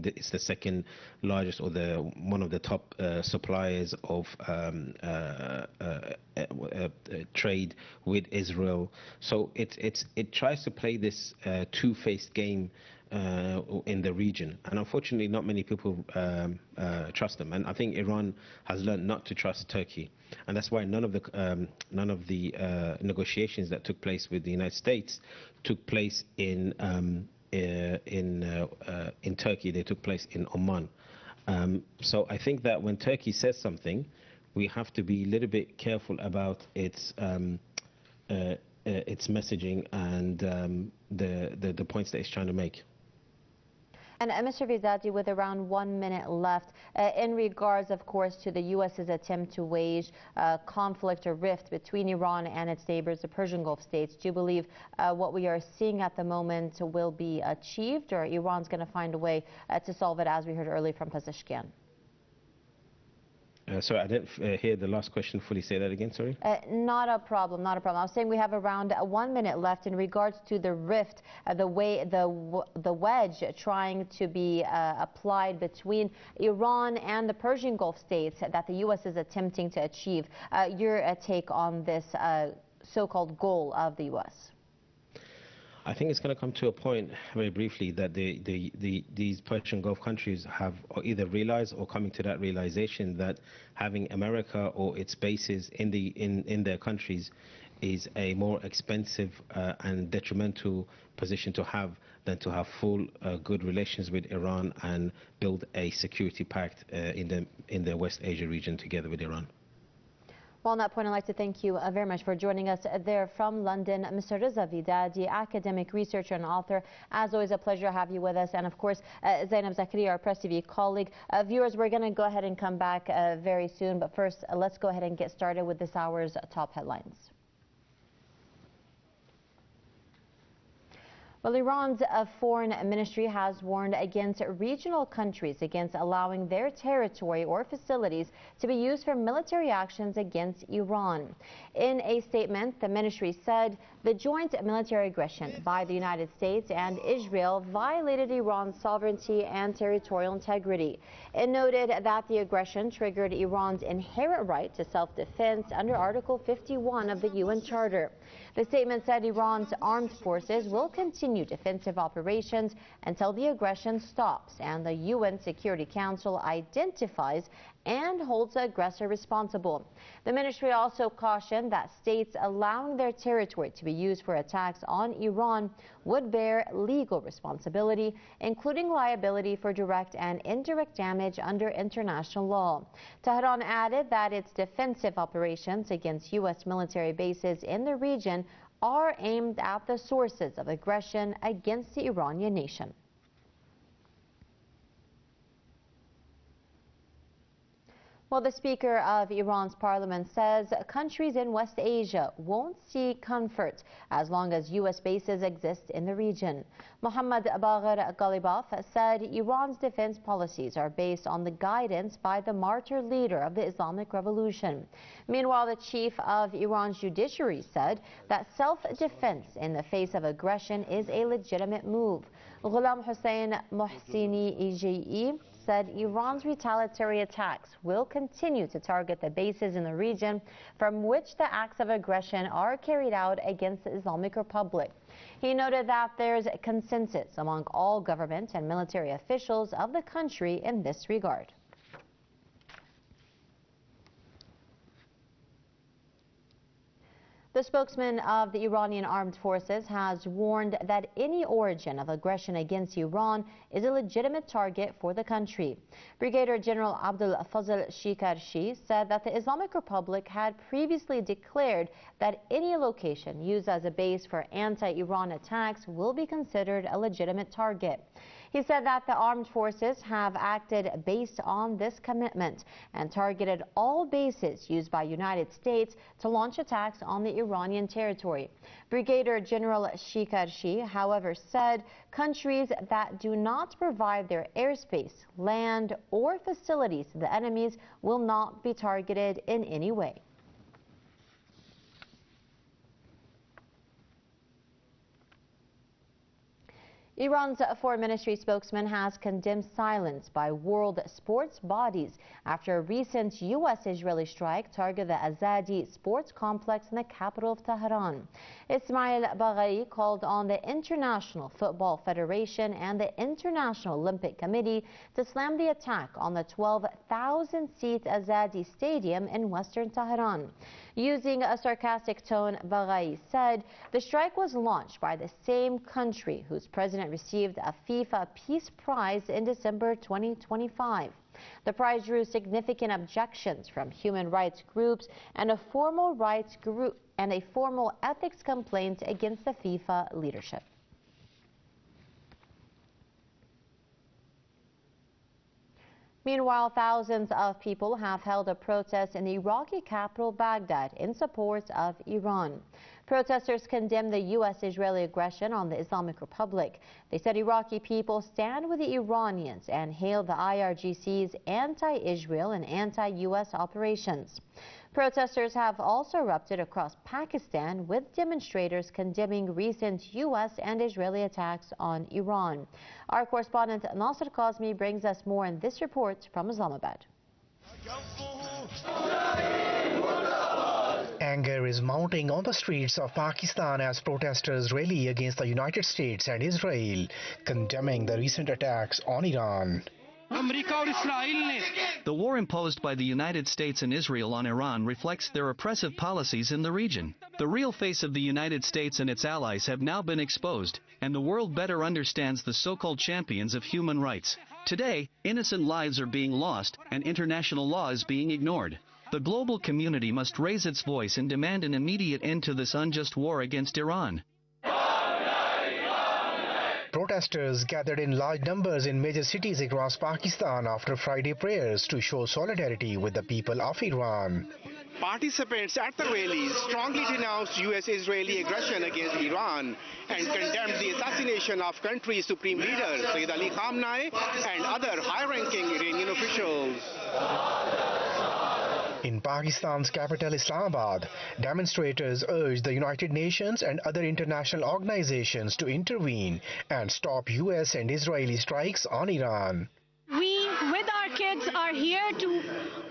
it's the second largest or one of the top suppliers of trade with Israel. So it tries to play this two-faced game in the region, and unfortunately not many people trust them. And I think Iran has learned not to trust Turkey, and that's why none of the negotiations that took place with the United States took place in Turkey. They took place in Oman. So I think that when Turkey says something, we have to be a little bit careful about its messaging and the points that it's trying to make. And Mr. Vidadi, with around 1 minute left, in regards, of course, to the U.S.'s attempt to wage conflict or rift between Iran and its neighbors, the Persian Gulf states, do you believe what we are seeing at the moment will be achieved, or Iran's going to find a way to solve it, as we heard earlier from Pezeshkian? Sorry, I didn't hear the last question fully. Say that again, sorry. Not a problem, not a problem. I was saying we have around 1 minute left in regards to the rift, the wedge trying to be applied between Iran and the Persian Gulf states that the U.S. is attempting to achieve. Your take on this so-called goal of the U.S.? I think it's going to come to a point, very briefly, that these Persian Gulf countries have either realized or coming to that realization that having America or its bases in their countries is a more expensive and detrimental position to have than to have full good relations with Iran and build a security pact in the West Asia region together with Iran. Well, on that point, I'd like to thank you very much for joining us there from London, Mr. Reza Vidadi, academic researcher and author. As always, a pleasure to have you with us. And of course, Zainab Zakaria, our Press TV colleague. Viewers, we're going to go ahead and come back very soon. But first, let's go ahead and get started with this hour's top headlines. Well, Iran's foreign ministry has warned against regional countries against allowing their territory or facilities to be used for military actions against Iran. In a statement, the ministry said the joint military aggression by the United States and Israel violated Iran's sovereignty and territorial integrity. It noted that the aggression triggered Iran's inherent right to self-defense under Article 51 of the UN Charter. The statement said Iran's armed forces will continue defensive operations until the aggression stops and the UN Security Council identifies and holds the aggressor responsible. The ministry also cautioned that states allowing their territory to be used for attacks on Iran would bear legal responsibility, including liability for direct and indirect damage under international law. Tehran added that its defensive operations against U.S. military bases in the region are aimed at the sources of aggression against the Iranian nation. Well, the Speaker of Iran's parliament says countries in West Asia won't see comfort as long as U.S. bases exist in the region. Mohammad Bagher Ghalibaf said Iran's defense policies are based on the guidance by the martyr leader of the Islamic Revolution. Meanwhile, the chief of Iran's judiciary said that self-defense in the face of aggression is a legitimate move. Ghulam Hussein Mohseni EJE said Iran's retaliatory attacks will continue to target the bases in the region from which the acts of aggression are carried out against the Islamic Republic. He noted that there's consensus among all government and military officials of the country in this regard. The spokesman of the Iranian armed forces has warned that any origin of aggression against Iran is a legitimate target for the country. Brigadier General Abdul Fazl Shikarshi said that the Islamic Republic had previously declared that any location used as a base for anti-Iran attacks will be considered a legitimate target. He said that the armed forces have acted based on this commitment and targeted all bases used by United States to launch attacks on the Iranian territory. Brigadier General Shikarshi, however, said countries that do not provide their airspace, land, or facilities to the enemies will not be targeted in any way. Iran's foreign ministry spokesman has condemned silence by world sports bodies after a recent U.S.-Israeli strike targeted the Azadi sports complex in the capital of Tehran. Ismail Baghai called on the International Football Federation and the International Olympic Committee to slam the attack on the 12,000-seat Azadi Stadium in western Tehran. Using a sarcastic tone, Baghai said the strike was launched by the same country whose president received a FIFA Peace Prize in December 2025. The prize drew significant objections from human rights groups and a formal ethics complaint against the FIFA leadership. Meanwhile, thousands of people have held a protest in the Iraqi capital, Baghdad, in support of Iran. Protesters condemned the U.S.-Israeli aggression on the Islamic Republic. They said Iraqi people stand with the Iranians and hail the IRGC's anti-Israel and anti-U.S. operations. Protesters have also erupted across Pakistan, with demonstrators condemning recent U.S. and Israeli attacks on Iran. Our correspondent Nasser Kazmi brings us more in this report from Islamabad. Anger is mounting on the streets of Pakistan as protesters rally against the United States and Israel, condemning the recent attacks on Iran. The war imposed by the United States and Israel on Iran reflects their oppressive policies in the region. The real face of the United States and its allies have now been exposed, and the world better understands the so-called champions of human rights. Today, innocent lives are being lost, and international law is being ignored. The global community must raise its voice and demand an immediate end to this unjust war against Iran. Protesters gathered in large numbers in major cities across Pakistan after Friday prayers to show solidarity with the people of Iran. Participants at the rally strongly denounced U.S.-Israeli aggression against Iran and condemned the assassination of country's supreme leader, Sayyid Ali Khamenei, and other high-ranking Iranian officials. In Pakistan's capital Islamabad, demonstrators urged the United Nations and other international organizations to intervene and stop U.S. and Israeli strikes on Iran. We, with our kids, are here to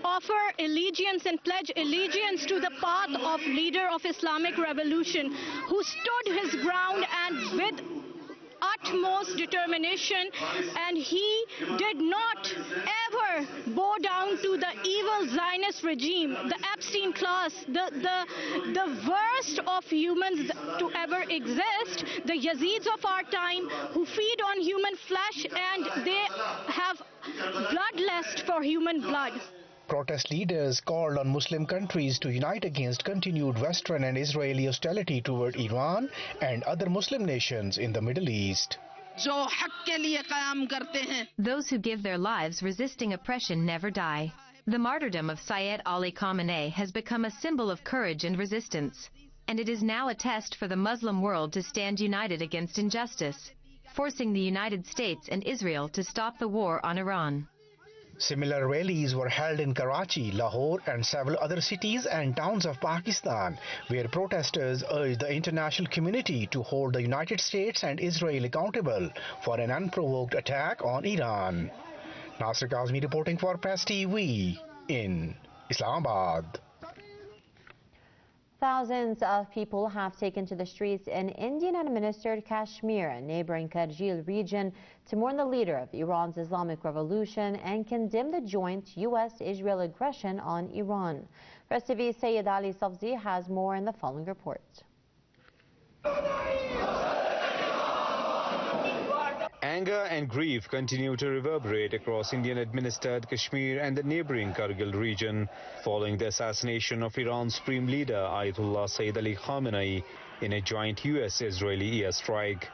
offer allegiance and pledge allegiance to the path of leader of Islamic Revolution, who stood his ground and with utmost determination, and he did not ever bow down to the evil Zionist regime, the Epstein class, the worst of humans to ever exist, the Yazidis of our time, who feed on human flesh, and they have bloodlust for human blood. Protest leaders called on Muslim countries to unite against continued Western and Israeli hostility toward Iran and other Muslim nations in the Middle East. Those who give their lives resisting oppression never die. The martyrdom of Sayyid Ali Khamenei has become a symbol of courage and resistance, and it is now a test for the Muslim world to stand united against injustice, forcing the United States and Israel to stop the war on Iran. Similar rallies were held in Karachi, Lahore, and several other cities and towns of Pakistan, where protesters urged the international community to hold the United States and Israel accountable for an unprovoked attack on Iran. Nasser Kazmi reporting for Press TV in Islamabad. Thousands of people have taken to the streets in Indian-administered Kashmir, a neighboring Kargil region, to mourn the leader of Iran's Islamic Revolution and condemn the joint U.S.-Israel aggression on Iran. Press TV's Sayyid Ali Safzi has more in the following report. Anger and grief continue to reverberate across Indian-administered Kashmir and the neighboring Kargil region following the assassination of Iran's supreme leader Ayatollah Sayyid Ali Khamenei in a joint US-Israeli airstrike.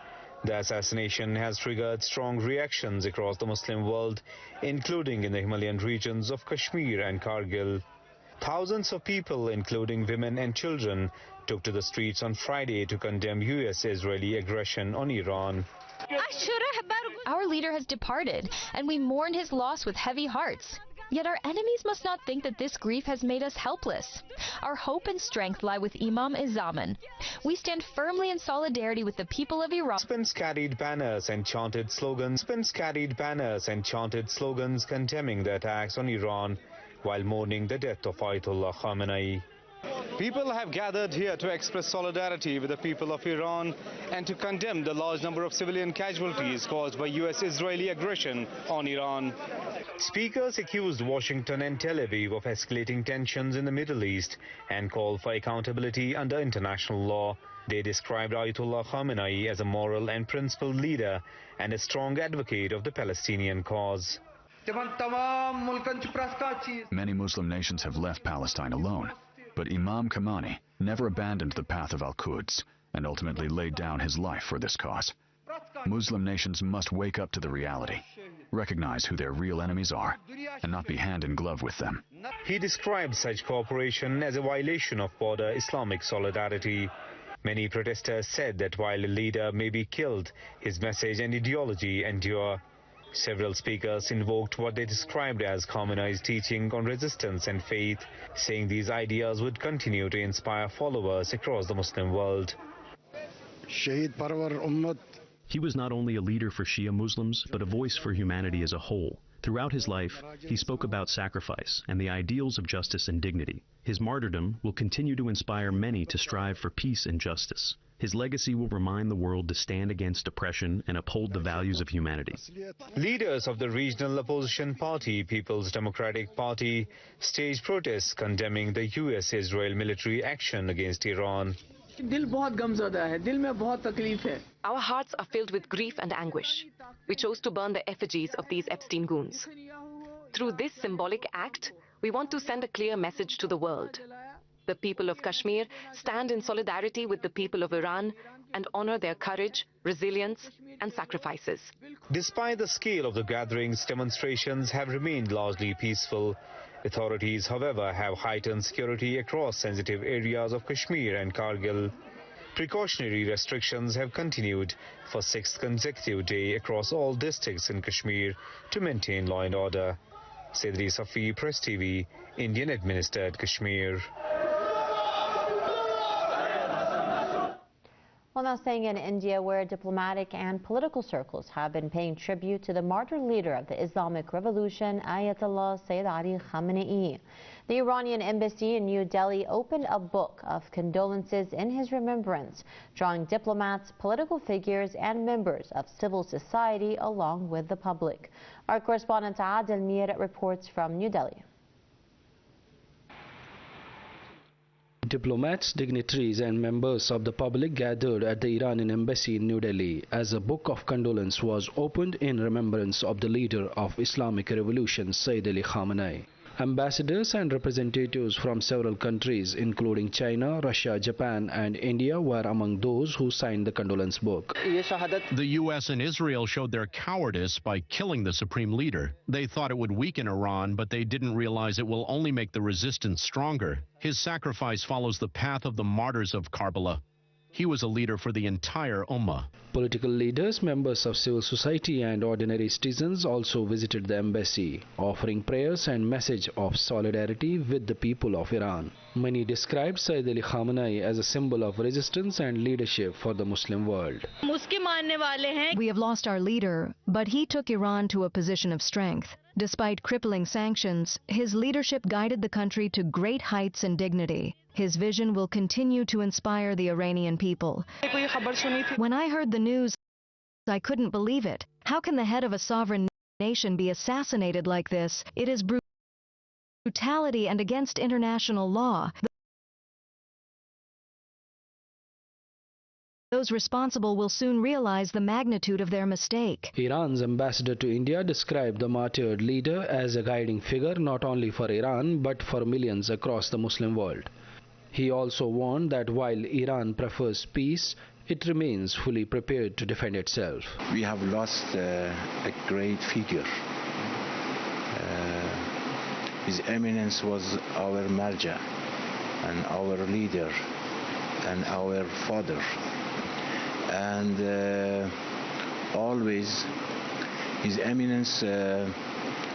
The assassination has triggered strong reactions across the Muslim world, including in the Himalayan regions of Kashmir and Kargil. Thousands of people, including women and children, took to the streets on Friday to condemn US-Israeli aggression on Iran. Our leader has departed, and we mourn his loss with heavy hearts. Yet our enemies must not think that this grief has made us helpless. Our hope and strength lie with Imam Izzaman. We stand firmly in solidarity with the people of Iran. Participants carried banners and chanted slogans. Condemning the attacks on Iran while mourning the death of Ayatollah Khamenei. People have gathered here to express solidarity with the people of Iran and to condemn the large number of civilian casualties caused by US-Israeli aggression on Iran. Speakers accused Washington and Tel Aviv of escalating tensions in the Middle East and called for accountability under international law. They described Ayatollah Khamenei as a moral and principled leader and a strong advocate of the Palestinian cause. Many Muslim nations have left Palestine alone, but Imam Khamenei never abandoned the path of Al-Quds and ultimately laid down his life for this cause. Muslim nations must wake up to the reality, recognize who their real enemies are, and not be hand in glove with them. He described such cooperation as a violation of broader Islamic solidarity. Many protesters said that while a leader may be killed, his message and ideology endure. Several speakers invoked what they described as Khamenei's teaching on resistance and faith, saying these ideas would continue to inspire followers across the Muslim world. He was not only a leader for Shia Muslims, but a voice for humanity as a whole. Throughout his life, he spoke about sacrifice and the ideals of justice and dignity. His martyrdom will continue to inspire many to strive for peace and justice. His legacy will remind the world to stand against oppression and uphold the values of humanity. Leaders of the regional opposition party, People's Democratic Party, staged protests condemning the US-Israel military action against Iran. Our hearts are filled with grief and anguish. We chose to burn the effigies of these Epstein goons. Through this symbolic act, we want to send a clear message to the world. The people of Kashmir stand in solidarity with the people of Iran and honor their courage, resilience, and sacrifices. Despite the scale of the gatherings, demonstrations have remained largely peaceful. Authorities, however, have heightened security across sensitive areas of Kashmir and Kargil. Precautionary restrictions have continued for 6th consecutive day across all districts in Kashmir to maintain law and order. Sidri Safi, Press TV, Indian-administered Kashmir. Well, now staying in India, where diplomatic and political circles have been paying tribute to the martyr leader of the Islamic Revolution, Ayatollah Sayyid Ali Khamenei. The Iranian embassy in New Delhi opened a book of condolences in his remembrance, drawing diplomats, political figures, and members of civil society along with the public. Our correspondent Adel Mir reports from New Delhi. Diplomats, dignitaries and members of the public gathered at the Iranian embassy in New Delhi as a book of condolence was opened in remembrance of the leader of Islamic Revolution, Sayyid Ali Khamenei. Ambassadors and representatives from several countries, including China, Russia, Japan and India, were among those who signed the condolence book. The U.S. and Israel showed their cowardice by killing the supreme leader. They thought it would weaken Iran, but they didn't realize it will only make the resistance stronger. His sacrifice follows the path of the martyrs of Karbala. He was a leader for the entire Ummah. Political leaders, members of civil society and ordinary citizens also visited the embassy, offering prayers and message of solidarity with the people of Iran. Many described Sayyid Ali Khamenei as a symbol of resistance and leadership for the Muslim world. We have lost our leader, but he took Iran to a position of strength. Despite crippling sanctions, his leadership guided the country to great heights and dignity. His vision will continue to inspire the Iranian people. When I heard the news, I couldn't believe it. How can the head of a sovereign nation be assassinated like this? It is brutality and against international law. Those responsible will soon realize the magnitude of their mistake. Iran's ambassador to India described the martyred leader as a guiding figure not only for Iran but for millions across the Muslim world. He also warned that while Iran prefers peace, it remains fully prepared to defend itself. We have lost a great figure. His Eminence was our marja and our leader and our father. And always His Eminence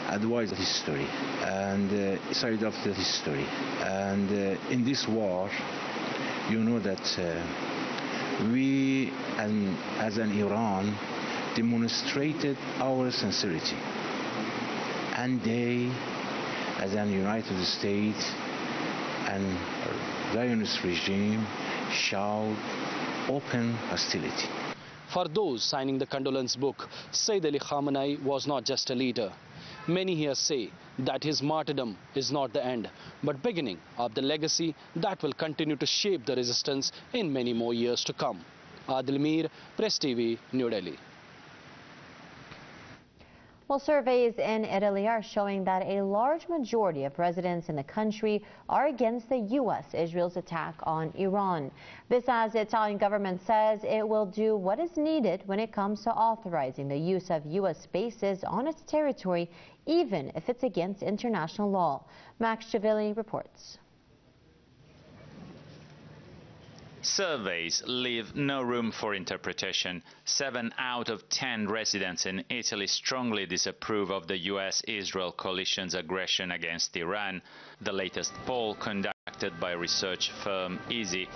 advise history and side of the history. And in this war, you know that we, as an Iran, demonstrated our sincerity. And they, as an United States and Zionist regime, showed open hostility. For those signing the condolence book, Sayyid Ali Khamenei was not just a leader. Many here say that his martyrdom is not the end, but beginning of the legacy that will continue to shape the resistance in many more years to come. Adil Mir, Press TV, New Delhi. Well, surveys in Italy are showing that a large majority of residents in the country are against the U.S.-Israel's attack on Iran. This as the Italian government says it will do what is needed when it comes to authorizing the use of U.S. bases on its territory, even if it's against international law. Max Chiavilli reports. Surveys leave no room for interpretation. 7 out of 10 residents in Italy strongly disapprove of the US-Israel coalition's aggression against Iran. The latest poll conducted by research firm EASY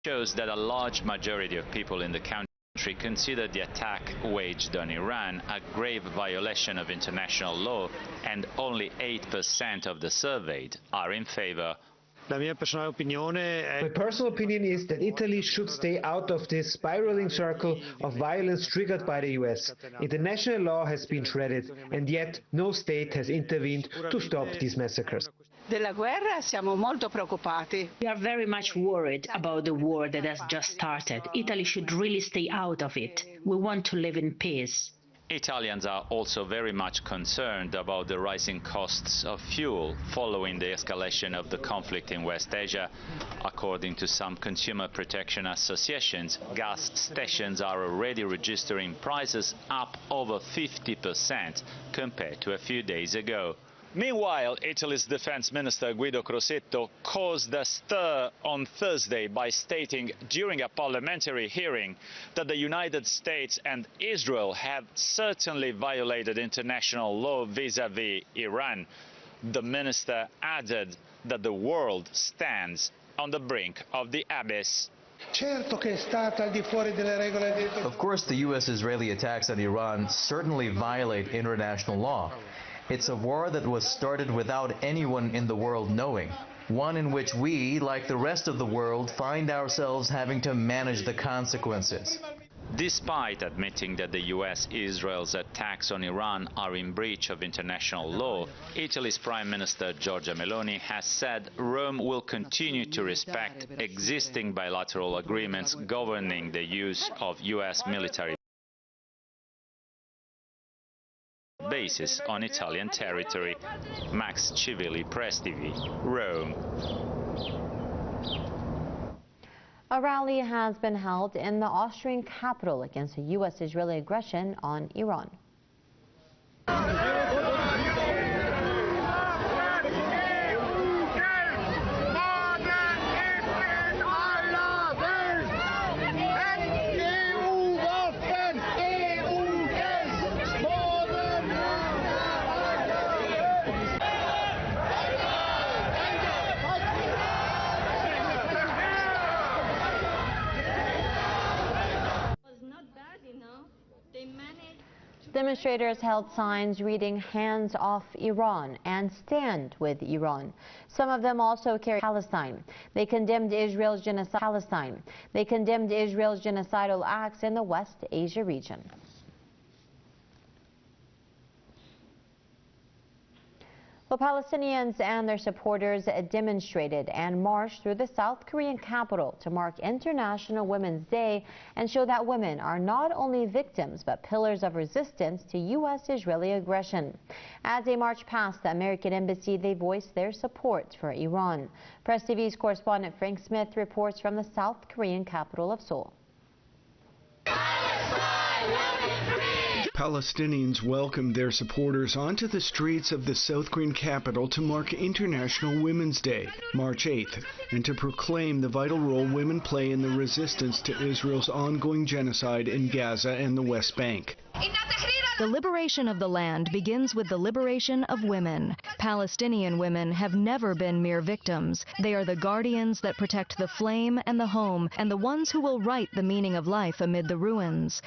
shows that a large majority of people in the country consider the attack waged on Iran a grave violation of international law, and only 8% of the surveyed are in favor. My personal opinion is that Italy should stay out of this spiraling circle of violence triggered by the US. International law has been shredded, and yet no state has intervened to stop these massacres. We are very much worried about the war that has just started. Italy should really stay out of it. We want to live in peace. Italians are also very much concerned about the rising costs of fuel following the escalation of the conflict in West Asia. According to some consumer protection associations, gas stations are already registering prices up over 50% compared to a few days ago. Meanwhile, Italy's Defense Minister Guido Crosetto caused a stir on Thursday by stating during a parliamentary hearing that the United States and Israel have certainly violated international law vis-à-vis Iran. The minister added that the world stands on the brink of the abyss. Of course, the U.S.-Israeli attacks on Iran certainly violate international law. It's a war that was started without anyone in the world knowing, one in which we, like the rest of the world, find ourselves having to manage the consequences. Despite admitting that the US-Israel's attacks on Iran are in breach of international law, Italy's Prime Minister Giorgia Meloni has said Rome will continue to respect existing bilateral agreements governing the use of US military bases on Italian territory. Max Chiavilli, Press TV, Rome. A rally has been held in the Austrian capital against the U.S.-Israeli aggression on Iran. Demonstrators held signs reading "Hands off Iran" and "Stand with Iran." Some of them also carried Palestine. They condemned Israel's genocidal acts in the West Asia region. Well, Palestinians and their supporters demonstrated and marched through the South Korean capital to mark International Women's Day and show that women are not only victims but pillars of resistance to U.S.-Israeli aggression. As they marched past the American embassy, they voiced their support for Iran. Press TV's correspondent Frank Smith reports from the South Korean capital of Seoul. Palestinians welcomed their supporters onto the streets of the South Korean capital to mark International Women's Day, March 8th, and to proclaim the vital role women play in the resistance to Israel's ongoing genocide in Gaza and the West Bank. The liberation of the land begins with the liberation of women. Palestinian women have never been mere victims. They are the guardians that protect the flame and the home, and the ones who will write the meaning of life amid the ruins.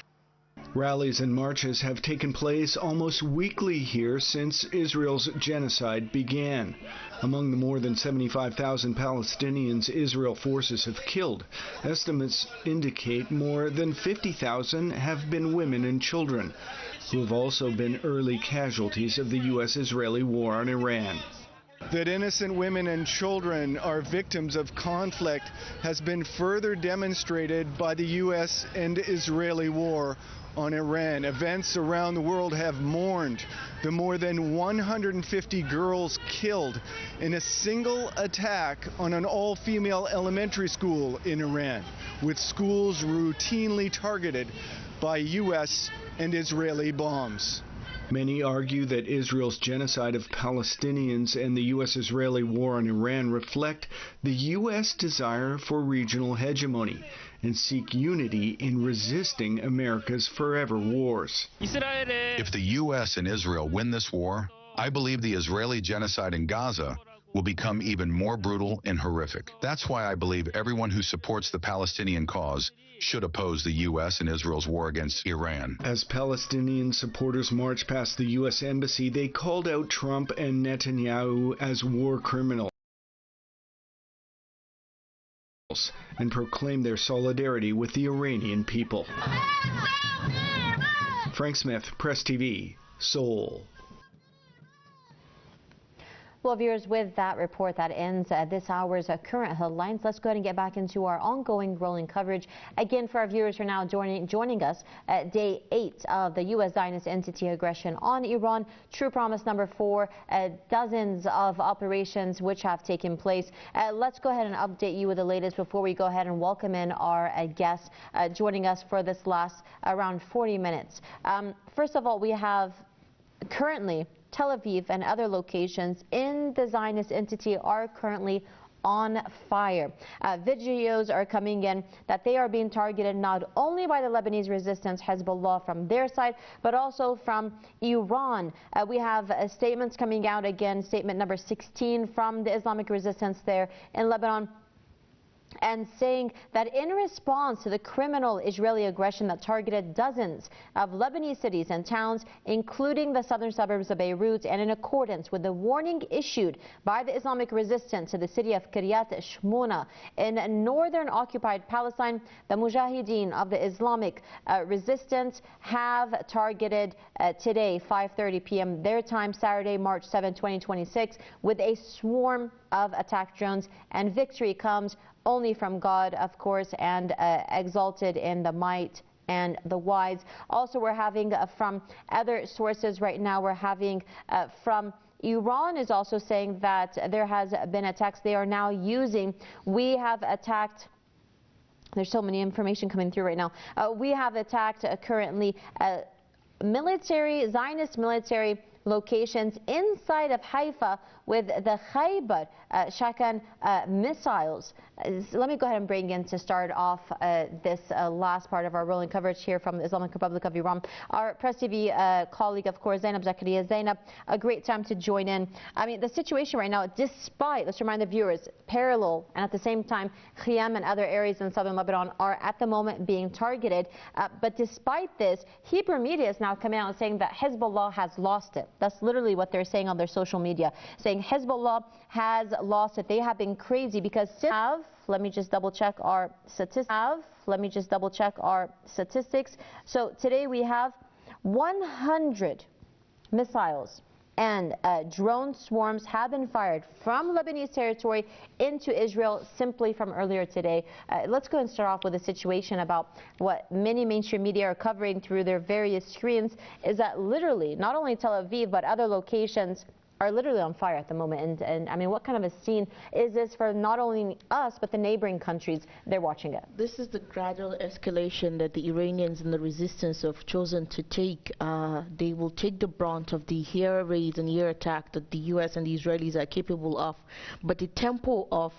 Rallies and marches have taken place almost weekly here since Israel's genocide began. Among the more than 75,000 Palestinians Israel forces have killed, estimates indicate more than 50,000 have been women and children, who have also been early casualties of the U.S.-Israeli war on Iran. That innocent women and children are victims of conflict has been further demonstrated by the U.S. and Israeli war on Iran. Events around the world have mourned the more than 150 girls killed in a single attack on an all-female elementary school in Iran, with schools routinely targeted by U.S. and Israeli bombs. Many argue that Israel's genocide of Palestinians and the U.S.-Israeli war on Iran reflect the U.S. desire for regional hegemony and seek unity in resisting America's forever wars. If the U.S. and Israel win this war, I believe the Israeli genocide in Gaza will become even more brutal and horrific. That's why I believe everyone who supports the Palestinian cause should oppose the U.S. and Israel's war against Iran. As Palestinian supporters marched past the U.S. embassy, they called out Trump and Netanyahu as war criminals and proclaimed their solidarity with the Iranian people. Frank Smith, Press TV, Seoul. Well, viewers, with that report, that ends this hour's current headlines. Let's go ahead and get back into our ongoing rolling coverage. Again, for our viewers who are now joining us at day 8 of the U.S. Zionist entity aggression on Iran, True Promise number 4, dozens of operations which have taken place. Let's go ahead and update you with the latest before we go ahead and welcome in our guests joining us for this last around 40 minutes. First of all, we have currently Tel Aviv and other locations in the Zionist entity are currently on fire. Videos are coming in that they are being targeted not only by the Lebanese resistance Hezbollah from their side, but also from Iran. We have statements coming out again, statement number 16 from the Islamic resistance there in Lebanon, and saying that in response to the criminal Israeli aggression that targeted dozens of Lebanese cities and towns, including the southern suburbs of Beirut, and in accordance with the warning issued by the Islamic resistance to the city of Kiryat Shmona in northern occupied Palestine, the Mujahideen of the Islamic resistance have targeted today, 5:30 p.m. their time, Saturday, March 7, 2026, with a swarm of attack drones, and victory comes only from God, of course, and exalted in the might and the wise. Also, we're having from other sources right now, we're having from Iran is also saying that there has been attacks they are now using. We have attacked. There's so many information coming through right now. We have attacked currently Zionist military locations inside of Haifa with the Khaybar Shakan missiles. Let me go ahead and bring in, to start off this last part of our rolling coverage here from the Islamic Republic of Iran, our Press TV colleague, of course, Zainab Zakaria. Zainab, a great time to join in. I mean, the situation right now, despite, let's remind the viewers, parallel and at the same time, Khiyam and other areas in southern Lebanon are at the moment being targeted. But despite this, Hebrew media is now coming out and saying that Hezbollah has lost it. That's literally what they're saying on their social media, saying Hezbollah has lost it. They have been crazy because let me just double check our statistics. So today we have 100 missiles and drone swarms have been fired from Lebanese territory into Israel simply from earlier today. Let's go and start off with a situation about what many mainstream media are covering through their various screens, is that literally not only Tel Aviv but other locations are literally on fire at the moment. And I mean, what kind of a scene is this for not only us, but the neighboring countries? They're watching it. This is the gradual escalation that the Iranians and the resistance have chosen to take. They will take the brunt of the air raids and air attack that the U.S. and the Israelis are capable of. But the tempo of,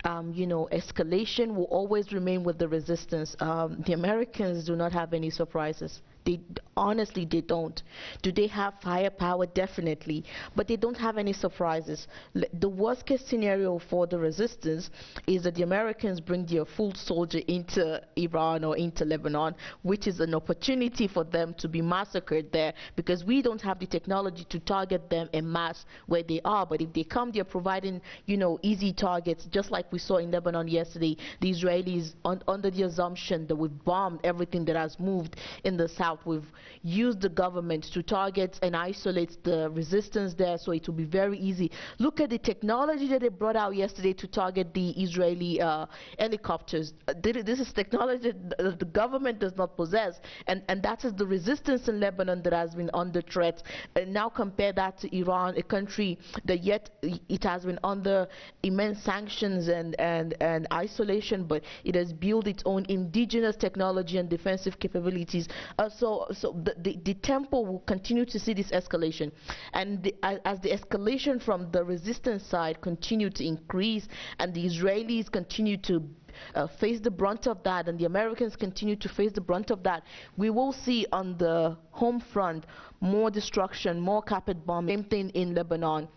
escalation will always remain with the resistance. The Americans do not have any surprises. Honestly, they don't. Do they have firepower? Definitely. But they don't have any surprises. The worst case scenario for the resistance is that the Americans bring their full soldier into Iran or into Lebanon, which is an opportunity for them to be massacred there, because we don't have the technology to target them en masse where they are. But if they come, they're providing, you know, easy targets, just like we saw in Lebanon yesterday. The Israelis, under the assumption that we've bombed everything that has moved in the south, we've used the government to target and isolate the resistance there, so it will be very easy. Look at the technology that they brought out yesterday to target the Israeli helicopters. This is technology that the government does not possess, and that is the resistance in Lebanon that has been under threat. And now compare that to Iran, a country that yet it has been under immense sanctions and isolation, but it has built its own indigenous technology and defensive capabilities. So the tempo will continue to see this escalation, and as the escalation from the resistance side continue to increase, and the Israelis continue to face the brunt of that, and the Americans continue to face the brunt of that, we will see on the home front more destruction, more carpet bombing. Same thing in Lebanon.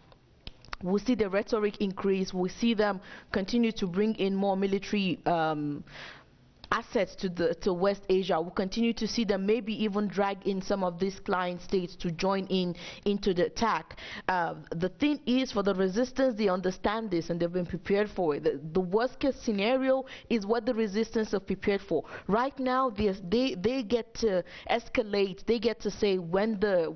We'll see the rhetoric increase. We'll see them continue to bring in more military assets to West Asia. We'll continue to see them maybe even drag in some of these client states to join into the attack. The thing is, for the resistance, they understand this and they've been prepared for it. The worst case scenario is what the resistance are prepared for. Right now, they get to escalate. They get to say when the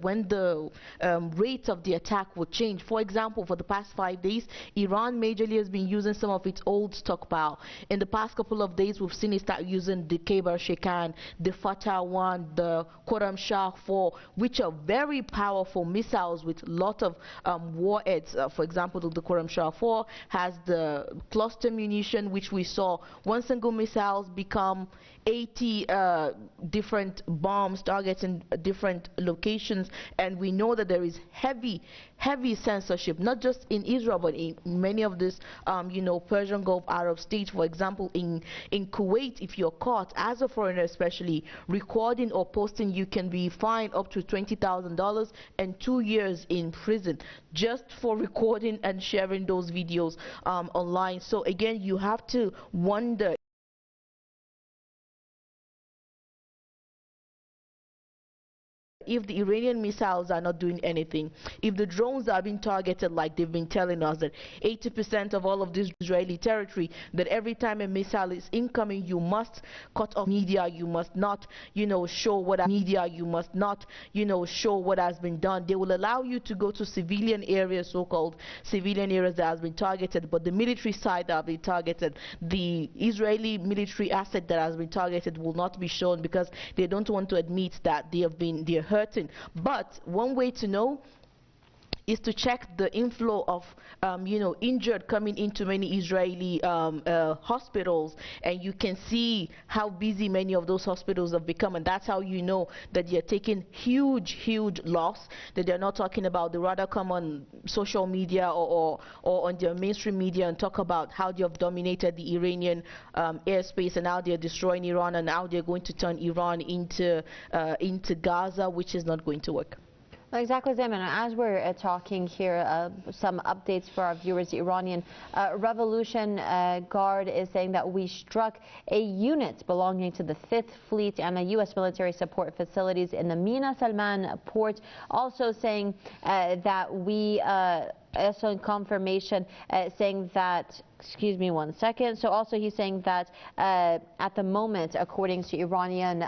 rate of the attack will change. For example, for the past 5 days, Iran majorly has been using some of its old stockpile. In the past couple of days, we've seen it start using the Khaybar Shekan, the Fatah 1, the Khorram Shah 4, which are very powerful missiles with a lot of warheads. For example, the Khorram Shah 4 has the cluster munition, which we saw one single missiles become 80 different bombs targets in different locations, and we know that there is heavy censorship, not just in Israel but in many of these Persian Gulf Arab states. For example, in Kuwait, if you're caught as a foreigner especially recording or posting, you can be fined up to $20,000 and 2 years in prison just for recording and sharing those videos online. So again, you have to wonder if the Iranian missiles are not doing anything, if the drones are being targeted like they've been telling us, that 80% of all of this Israeli territory, that every time a missile is incoming, you must cut off media, you must not, show what show what has been done. They will allow you to go to civilian areas, so-called civilian areas that has been targeted, but the military side that have been targeted, the Israeli military asset that has been targeted will not be shown, because they don't want to admit that they're hurting. But one way to know is to check the inflow of injured coming into many Israeli hospitals, and you can see how busy many of those hospitals have become, and that's how you know that they're taking huge loss, that they're not talking about. They rather come on social media or on their mainstream media and talk about how they have dominated the Iranian airspace, and how they're destroying Iran, and how they're going to turn Iran into Gaza, which is not going to work. Exactly, Zaman. As we're talking here, some updates for our viewers. The Iranian Revolution Guard is saying that we struck a unit belonging to the 5th Fleet and a U.S. military support facilities in the Mina Salman port. Also saying that we also in confirmation saying that, excuse me one second, so also he's saying that at the moment, according to Iranian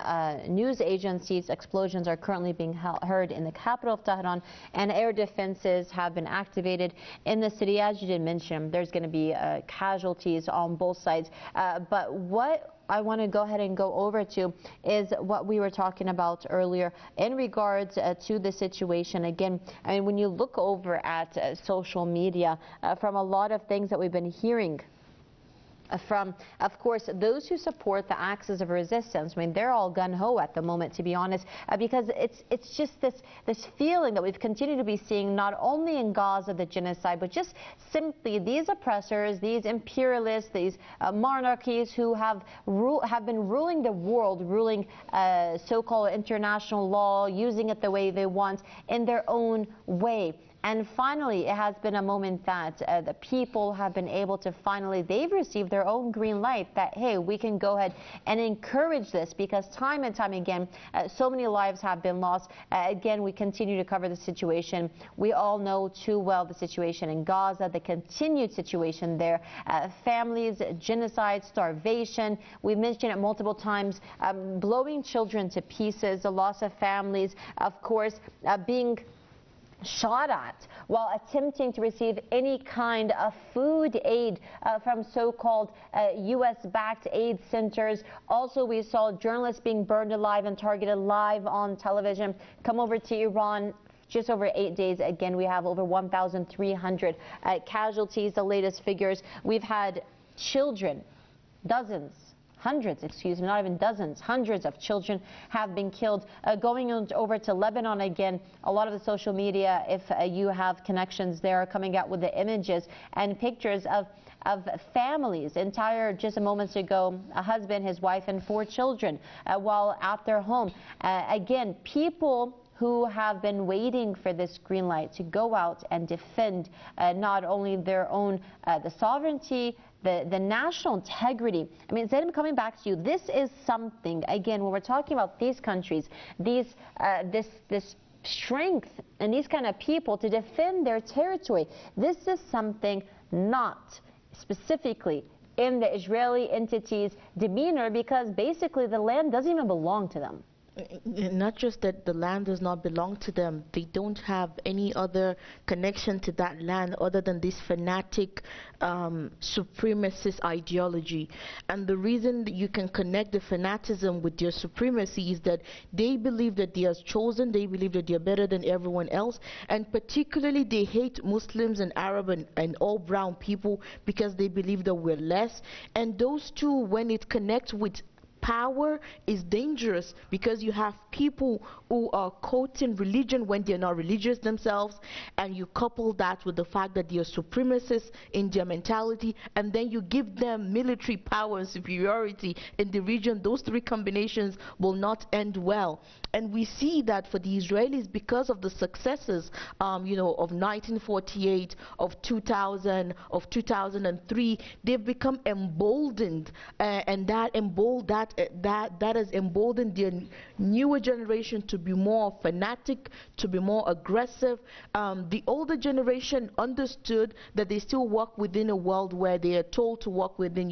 news agencies, explosions are currently being heard in the capital of Tehran, and air defenses have been activated in the city. As you did mention, there's going to be casualties on both sides, but what I want to go ahead and go over to is what we were talking about earlier in regards to the situation. Again, I mean, when you look over at social media, from a lot of things that we've been hearing from, of course, those who support the axis of resistance. I mean, they're all gung-ho at the moment, to be honest, because it's just this feeling that we've continued to be seeing not only in Gaza, the genocide, but just simply these oppressors, these imperialists, these monarchies who have been ruling the world, ruling so-called international law, using it the way they want in their own way. And finally, it has been a moment that the people have been able to they've received their own green light that, hey, we can go ahead and encourage this, because time and time again, so many lives have been lost. Again, we continue to cover the situation. We all know too well the situation in Gaza, the continued situation there, families, genocide, starvation. We've mentioned it multiple times, blowing children to pieces, the loss of families, of course, being shot at while attempting to receive any kind of food aid from so-called U.S.-backed aid centers. Also, we saw journalists being burned alive and targeted live on television. Come over to Iran. Just over 8 days, again, we have over 1,300 casualties, the latest figures. We've had children, hundreds, excuse me, not even dozens, hundreds of children have been killed. Going over to Lebanon again, a lot of the social media, if you have connections there, are coming out with the images and pictures of families, just a moment ago, a husband, his wife, and 4 children while at their home. Again, people who have been waiting for this green light to go out and defend not only their own, the sovereignty, the national integrity. I mean, Zainab, coming back to you, this is something, again, when we're talking about these countries, this strength and these kind of people to defend their territory, this is something not specifically in the Israeli entity's demeanor, because basically the land doesn't even belong to them. Not just that the land does not belong to them, they don't have any other connection to that land other than this fanatic supremacist ideology. And the reason that you can connect the fanaticism with their supremacy is that they believe that they are chosen, they believe that they are better than everyone else, and particularly they hate Muslims and Arab and all brown people because they believe that we're less. And those two, when it connects with power, is dangerous, because you have people who are quoting religion when they're not religious themselves, and you couple that with the fact that they are supremacists in their mentality, and then you give them military power and superiority in the region. Those three combinations will not end well. And we see that for the Israelis, because of the successes of 1948, of 2000, of 2003, they've become emboldened, and that has emboldened their newer generation to be more fanatic, to be more aggressive. The older generation understood that they still work within a world where they are told to work within,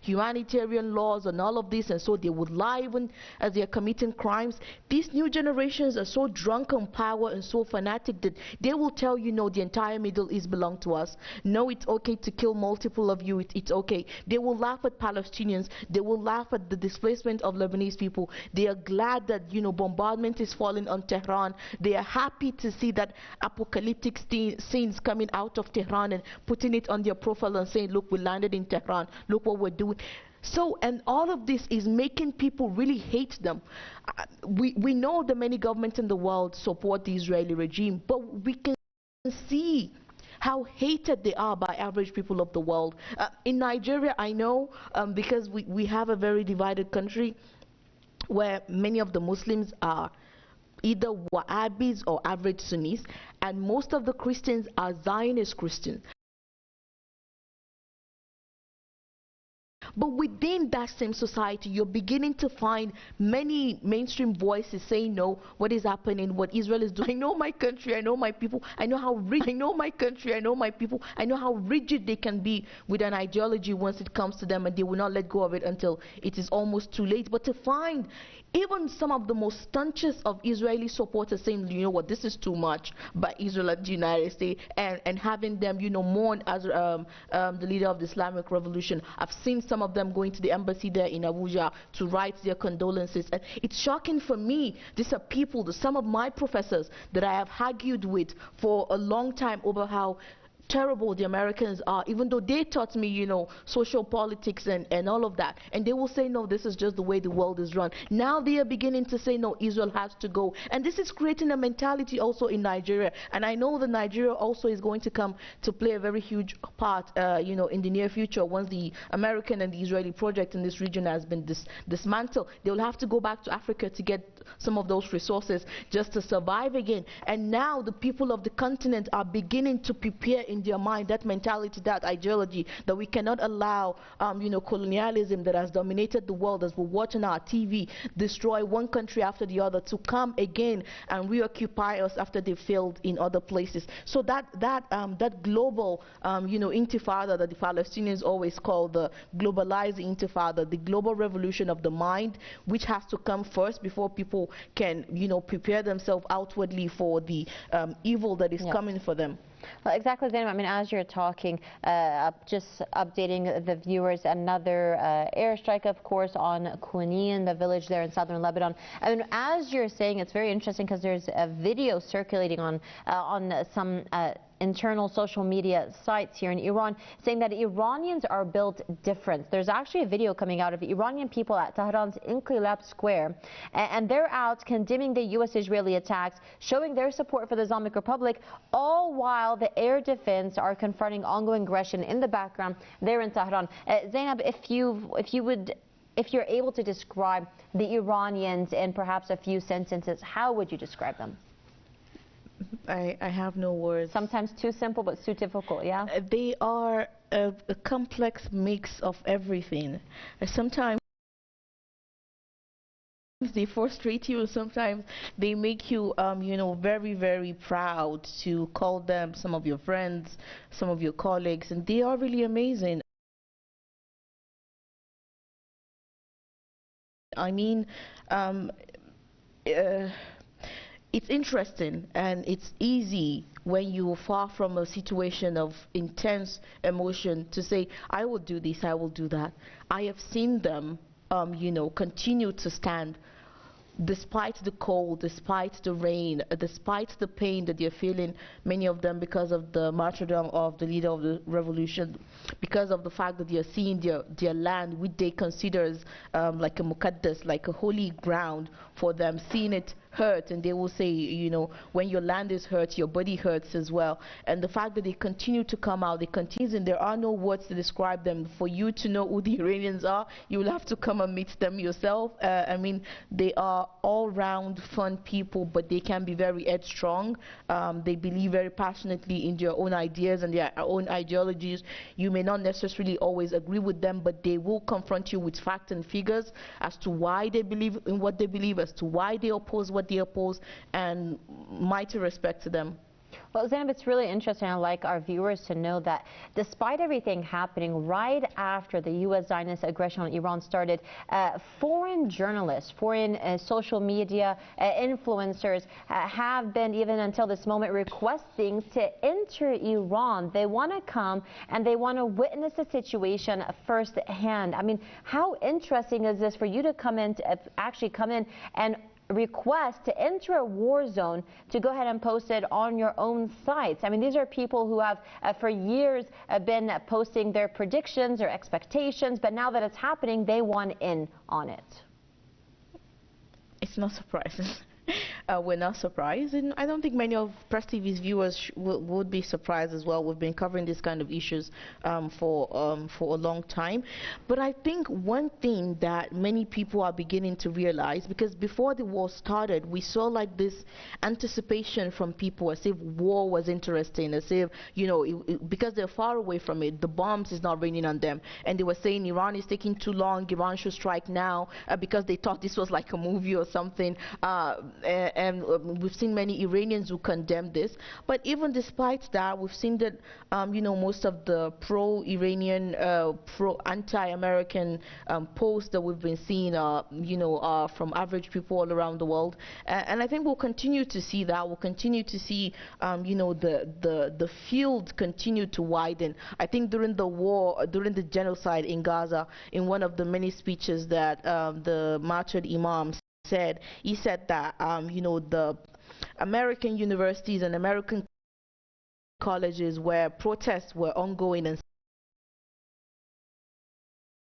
humanitarian laws and all of this, and so they would lie even as they are committing crimes. These new generations are so drunk on power and so fanatic that they will tell you, no, the entire Middle East belongs to us. No, it's okay to kill multiple of you. It's okay. They will laugh at Palestinians. They will laugh at the displacement of Lebanese people. They are glad that, bombardment is falling on Tehran. They are happy to see that apocalyptic scenes coming out of Tehran and putting it on their profile and saying, look, we landed in Tehran. Look what we're doing. So, and all of this is making people really hate them. We know that many governments in the world support the Israeli regime, but we can see how hated they are by average people of the world. In Nigeria, I know, because we have a very divided country where many of the Muslims are either Wahhabis or average Sunnis, and most of the Christians are Zionist Christians. But within that same society, you're beginning to find many mainstream voices saying, no, what is happening, what Israel is doing. I know my country, I know my people, I know how rigid, I know my country, I know my people, I know how rigid they can be with an ideology once it comes to them, and they will not let go of it until it is almost too late. But to find even some of the most staunchest of Israeli supporters saying, you know what, this is too much by Israel and the United States, and having them, mourn as the leader of the Islamic Revolution. I've seen some of them going to the embassy there in Abuja to write their condolences, and it's shocking for me. These are people, some of my professors that I have argued with for a long time over how terrible the Americans are, even though they taught me, you know, social politics and all of that. And they will say, no, this is just the way the world is run. Now they are beginning to say, no, Israel has to go. And this is creating a mentality also in Nigeria. And I know that Nigeria also is going to come to play a very huge part, you know, in the near future. Once the American and the Israeli project in this region has been dismantled, they will have to go back to Africa to get some of those resources just to survive again. And now the people of the continent are beginning to prepare in their mind that mentality, that ideology, that we cannot allow, you know, colonialism that has dominated the world, as we're watching our TV destroy one country after the other, to come again and reoccupy us after they failed in other places. So that global, you know, intifada that the Palestinians always call the globalized intifada, the global revolution of the mind, which has to come first before people can, you know, prepare themselves outwardly for the evil that is coming for them. Well, exactly, Zainab. I mean, as you're talking, just updating the viewers, another airstrike, of course, on Kouanian, the village there in southern Lebanon. I mean, as you're saying, it's very interesting because there's a video circulating on some internal social media sites here in Iran saying that Iranians are built different. There's actually a video coming out of Iranian people at Tehran's Inqilab Square, and they're out condemning the U.S.-Israeli attacks, showing their support for the Islamic Republic, all while the air defense are confronting ongoing aggression in the background there in Tehran. Zainab, if you're able to describe the Iranians in perhaps a few sentences, how would you describe them? I have no words. Sometimes too simple, but too difficult, yeah? They are a complex mix of everything. Sometimes they frustrate you, sometimes they make you, you know, very, very proud to call them some of your friends, some of your colleagues, and they are really amazing. I mean, it's interesting and it's easy when you're far from a situation of intense emotion to say, I will do this, I will do that. I have seen them, you know, continue to stand despite the cold, despite the rain, despite the pain that they're feeling, many of them because of the martyrdom of the leader of the revolution, because of the fact that they are seeing their land, which they consider as like a muqaddas, like a holy ground for them, seeing it hurt, and they will say, you know, when your land is hurt, your body hurts as well. And the fact that they continue to come out, they continue, and there are no words to describe them. For you to know who the Iranians are, you will have to come and meet them yourself. I mean, they are all-round fun people, but they can be very headstrong. They believe very passionately in their own ideas and their own ideologies. You may not necessarily always agree with them, but they will confront you with facts and figures as to why they believe in what they believe, as to why they oppose what they oppose, and mighty respect to them. Well, Zainab, it's really interesting. I'd like our viewers to know that despite everything happening right after the U.S. Zionist aggression on Iran started, foreign journalists, foreign social media influencers have been, even until this moment, requesting to enter Iran. They want to come and they want to witness the situation firsthand. I mean, how interesting is this for you to come in, actually come in and request to enter a war zone, to go ahead and post it on your own sites? I mean, these are people who have for years been posting their predictions or expectations, but now that it's happening, they want in on it. It's not surprising. We're not surprised, and I don't think many of Press TV's viewers would be surprised as well. We've been covering these kind of issues for a long time. But I think one thing that many people are beginning to realize, because before the war started, we saw like this anticipation from people as if war was interesting, as if, you know, because they're far away from it, the bombs is not raining on them, and they were saying Iran is taking too long, Iran should strike now, because they thought this was like a movie or something. And we've seen many Iranians who condemn this. But even despite that, we've seen that, you know, most of the pro-Iranian, anti-American posts that we've been seeing, you know, are from average people all around the world. And I think we'll continue to see that. We'll continue to see, you know, the field continue to widen. I think during the war, during the genocide in Gaza, in one of the many speeches that the martyred Imam said, he said that, you know, the American universities and American colleges where protests were ongoing and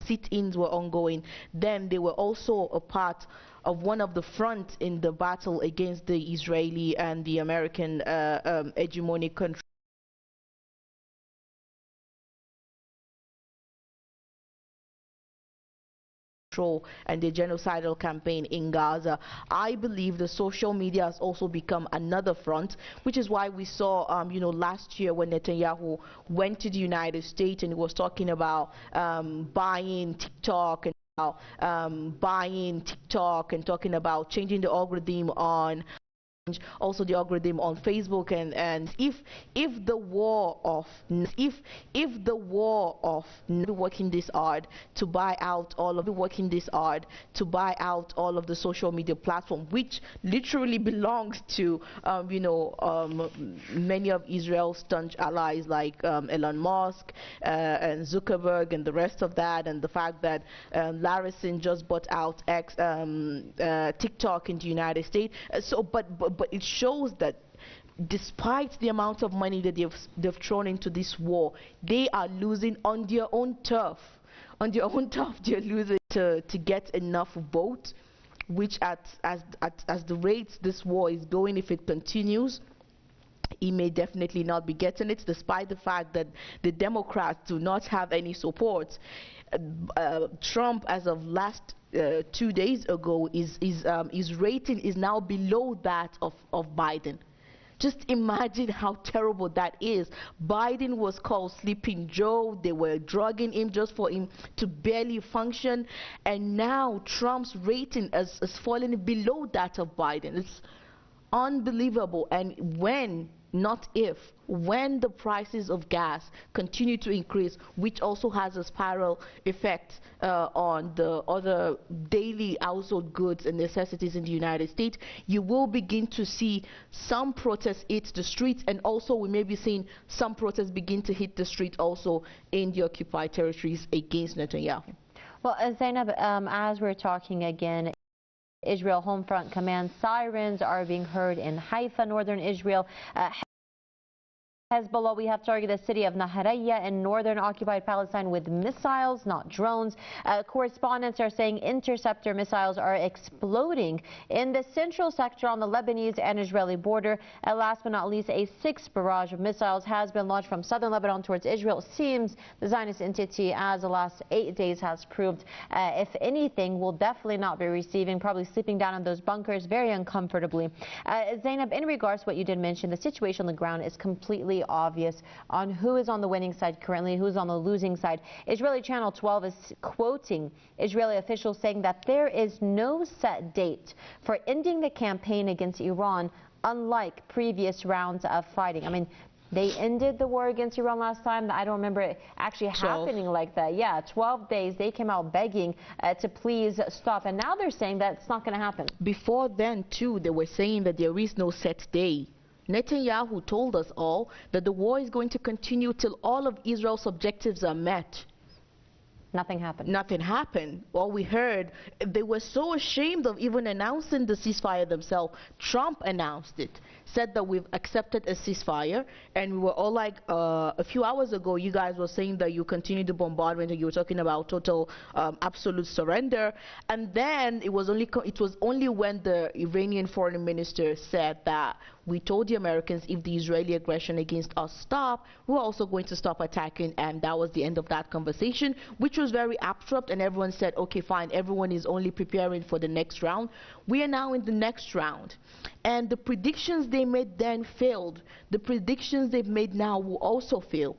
sit-ins were ongoing, then they were also a part of one of the fronts in the battle against the Israeli and the American hegemonic control and the genocidal campaign in Gaza. I believe the social media has also become another front, which is why we saw, last year when Netanyahu went to the United States and he was talking about buying TikTok and talking about changing the algorithm on also the algorithm on Facebook, and if the war of working this hard to buy out all of the social media platform, which literally belongs to many of Israel's staunch allies like Elon Musk and Zuckerberg and the rest of that, and the fact that Larison just bought out TikTok in the United States. But it shows that despite the amount of money that they've thrown into this war, they are losing on their own turf. On their own turf, they're losing to get enough votes, which as the rates this war is going, if it continues, he may definitely not be getting it, despite the fact that the Democrats do not have any support. Trump, as of last 2 days ago, his rating is now below that of Biden. Just imagine how terrible that is. Biden was called Sleeping Joe. They were drugging him just for him to barely function, and now Trump's rating is falling below that of Biden. It's unbelievable. And when the prices of gas continue to increase, which also has a spiral effect on the other daily household goods and necessities in the United States, you will begin to see some protests hit the streets, and also we may be seeing some protests begin to hit the street also in the occupied territories against Netanyahu. Well, Zainab, as we're talking again, Israel Home Front Command sirens are being heard in Haifa, northern Israel. Hezbollah, we have targeted the city of Naharaya in northern occupied Palestine with missiles, not drones. Correspondents are saying interceptor missiles are exploding in the central sector on the Lebanese and Israeli border. Last but not least, a sixth barrage of missiles has been launched from southern Lebanon towards Israel. It seems the Zionist entity, as the last 8 days has proved, if anything, will definitely not be receiving, probably sleeping down in those bunkers very uncomfortably. Zainab, in regards to what you did mention, the situation on the ground is completely obvious on who is on the winning side currently, who's on the losing side. Israeli Channel 12 is quoting Israeli officials saying that there is no set date for ending the campaign against Iran, unlike previous rounds of fighting. I mean, they ended the war against Iran last time. I don't remember it actually happening like that. Yeah, 12 days. They came out begging to please stop. And now they're saying that it's not going to happen. Before then, too, they were saying that there is no set day. Netanyahu told us all that the war is going to continue till all of Israel's objectives are met. Nothing happened. Nothing happened. All we heard, they were so ashamed of even announcing the ceasefire themselves. Trump announced it, said that we've accepted a ceasefire, and we were all like, a few hours ago, you guys were saying that you continue the bombardment, and you were talking about total, absolute surrender. And then it was only when the Iranian foreign minister said that we told the Americans if the Israeli aggression against us stop, we're also going to stop attacking, and that was the end of that conversation, which was very abrupt, and everyone said, okay, fine, everyone is only preparing for the next round. We are now in the next round, and the predictions they made then failed. The predictions they've made now will also fail.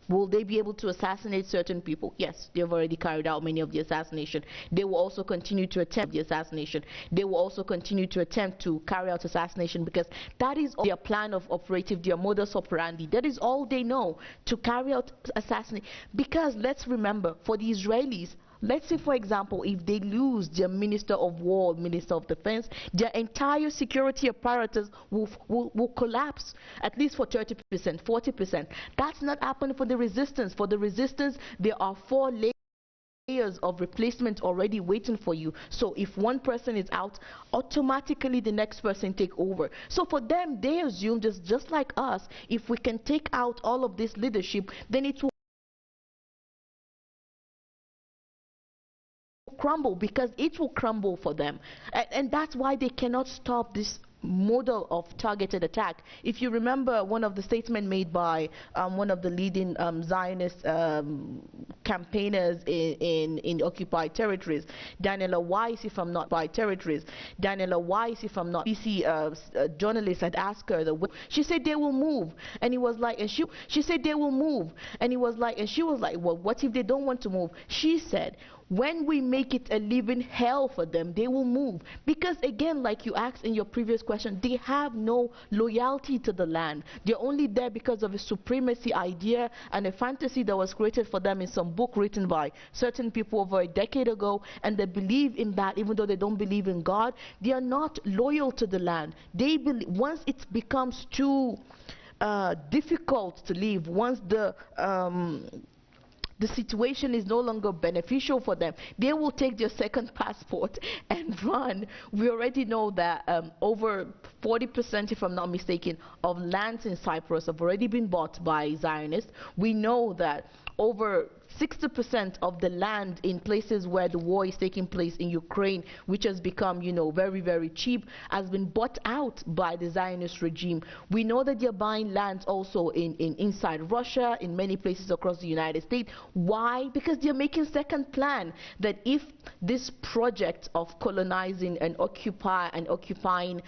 Will they be able to assassinate certain people? Yes, they've already carried out many of the assassination. They will also continue to attempt the assassination. They will also continue to attempt to carry out assassination, because that is their plan of operative, their modus operandi. That is all they know, to carry out assassination. Because let's remember, for the Israelis, let's say, for example, if they lose their Minister of War, Minister of Defense, their entire security apparatus will collapse, at least for 30%, 40%. That's not happening for the resistance. For the resistance, there are 4 layers layers of replacement already waiting for you. So if one person is out, automatically the next person take over. So for them, they assume just like us, if we can take out all of this leadership, then it will crumble, because it will crumble for them. And that's why they cannot stop this model of targeted attack. If you remember one of the statements made by one of the leading Zionist campaigners in occupied territories, Daniela Weiss, if I'm not by territories, Daniela Weiss, if I'm not, BBC journalist had asked her, she said they will move, and he was like, and she said they will move, and he was like, and she was like, well, what if they don't want to move? She said, when we make it a living hell for them, they will move. Because again, like you asked in your previous question, they have no loyalty to the land. They're only there because of a supremacy idea and a fantasy that was created for them in some book written by certain people over a decade ago, and they believe in that even though they don't believe in God. They are not loyal to the land. They believe, once it becomes too difficult to leave, once the situation is no longer beneficial for them, they will take their second passport and run. We already know that over 40%, if I'm not mistaken, of lands in Cyprus have already been bought by Zionists. We know that over 60% of the land in places where the war is taking place in Ukraine, which has become, you know, very, very cheap, has been bought out by the Zionist regime. We know that they're buying lands also inside Russia, in many places across the United States. Why? Because they're making second plan that if this project of colonizing and occupying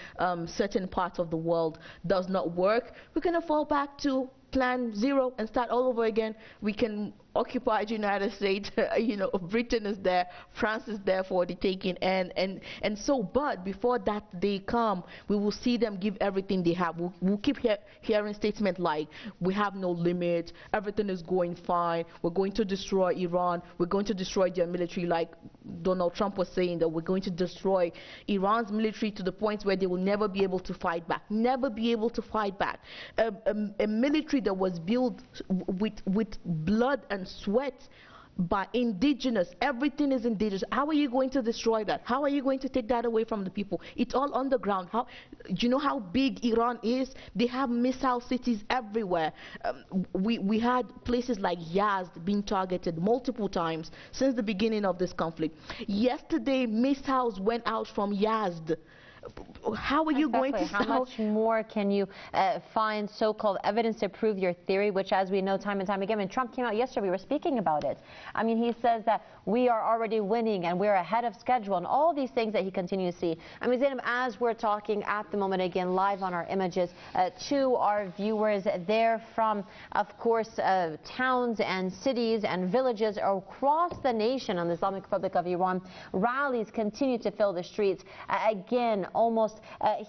certain parts of the world does not work, we're going to fall back to plan zero and start all over again. We can occupy the United States, you know, Britain is there, France is there for the taking, and so, but before that day come, we will see them give everything they have. We'll keep hearing statements like, we have no limit, everything is going fine, we're going to destroy Iran, we're going to destroy their military, like Donald Trump was saying that we're going to destroy Iran's military to the point where they will never be able to fight back, never be able to fight back. A military that was built with blood and sweat by indigenous, everything is indigenous. How are you going to destroy that? How are you going to take that away from the people? It's all underground. How, do you know how big Iran is? They have missile cities everywhere. We had places like Yazd being targeted multiple times since the beginning of this conflict. Yesterday, missiles went out from Yazd. How are you going to How much more can you find so-called evidence to prove your theory, which, as we know time and time again, when Trump came out yesterday, we were speaking about it. I mean, he says that we are already winning and we're ahead of schedule and all these things that he continues to see. I mean, Zainab, as we're talking at the moment, again, live on our images, to our viewers, they're from, of course, towns and cities and villages across the nation on the Islamic Republic of Iran. Rallies continue to fill the streets. Again, almost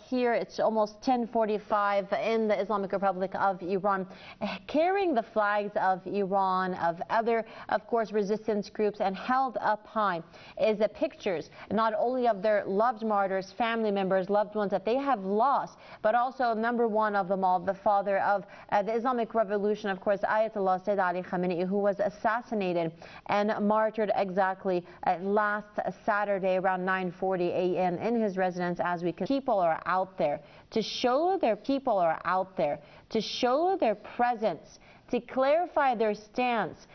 here, it's almost 10:45 in the Islamic Republic of Iran, carrying the flags of Iran, of other, of course, resistance groups, and held up high is the pictures not only of their loved martyrs, family members, loved ones that they have lost, but also number one of them all, the father of the Islamic Revolution, of course, Ayatollah Sayyid Ali Khamenei, who was assassinated and martyred exactly last Saturday around 9:40 a.m. in his residence. As we can, people are out there to show their to show their presence, to clarify their stance,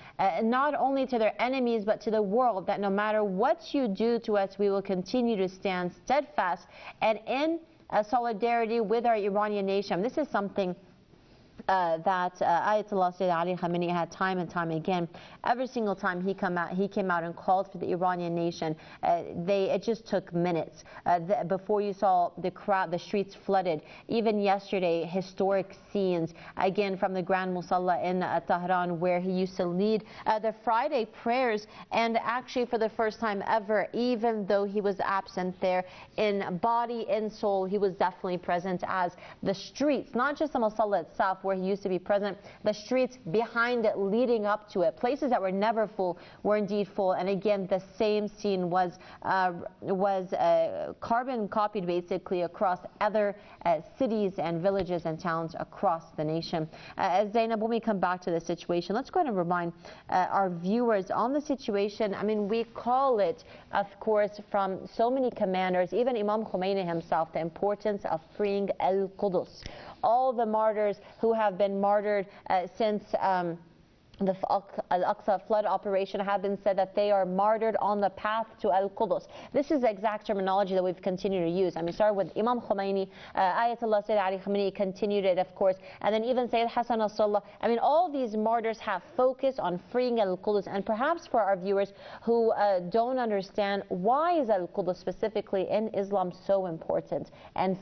not only to their enemies but to the world, that no matter what you do to us, we will continue to stand steadfast and in solidarity with our Iranian nation. This is something that Ayatollah Sayyid Ali Khamenei had time and time again. Every single time he came out and called for the Iranian nation, it just took minutes before you saw the crowd, the streets flooded. Even yesterday, historic scenes again from the Grand Musalla in Tehran, where he used to lead the Friday prayers, and actually for the first time ever, even though he was absent there in body and soul, he was definitely present, as the streets, not just the Musalla itself, were where he used to be president, the streets behind it leading up to it, places that were never full, were indeed full. And again, the same scene was carbon copied basically across other cities and villages and towns across the nation. Zainab, when we come back to the situation, let's go ahead and remind our viewers on the situation. I mean, we call it, of course, from so many commanders, even Imam Khomeini himself, the importance of freeing Al-Quds. All the martyrs who have been martyred since the Al-Aqsa flood operation have been said that they are martyred on the path to Al-Quds. This is the exact terminology that we've continued to use. I mean, started with Imam Khomeini, Ayatollah Sayyid Ali Khamenei continued it, of course, and then even Sayyid Hassan Nasrallah. I mean, all these martyrs have focused on freeing Al-Quds. And perhaps for our viewers who don't understand, why is Al-Quds specifically in Islam so important, and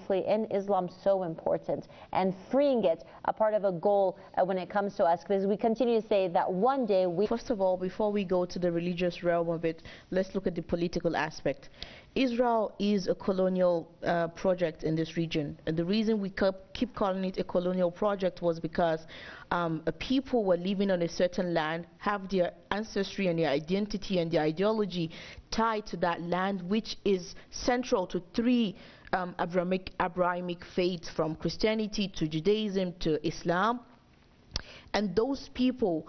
freeing it a part of a goal when it comes to us, because we continue to say that one day we... First of all, before we go to the religious realm of it, let's look at the political aspect. Israel is a colonial project in this region, and the reason we keep calling it a colonial project was because people were living on a certain land, have their ancestry and their identity and their ideology tied to that land, which is central to three Abrahamic faiths, from Christianity to Judaism to Islam. And those people,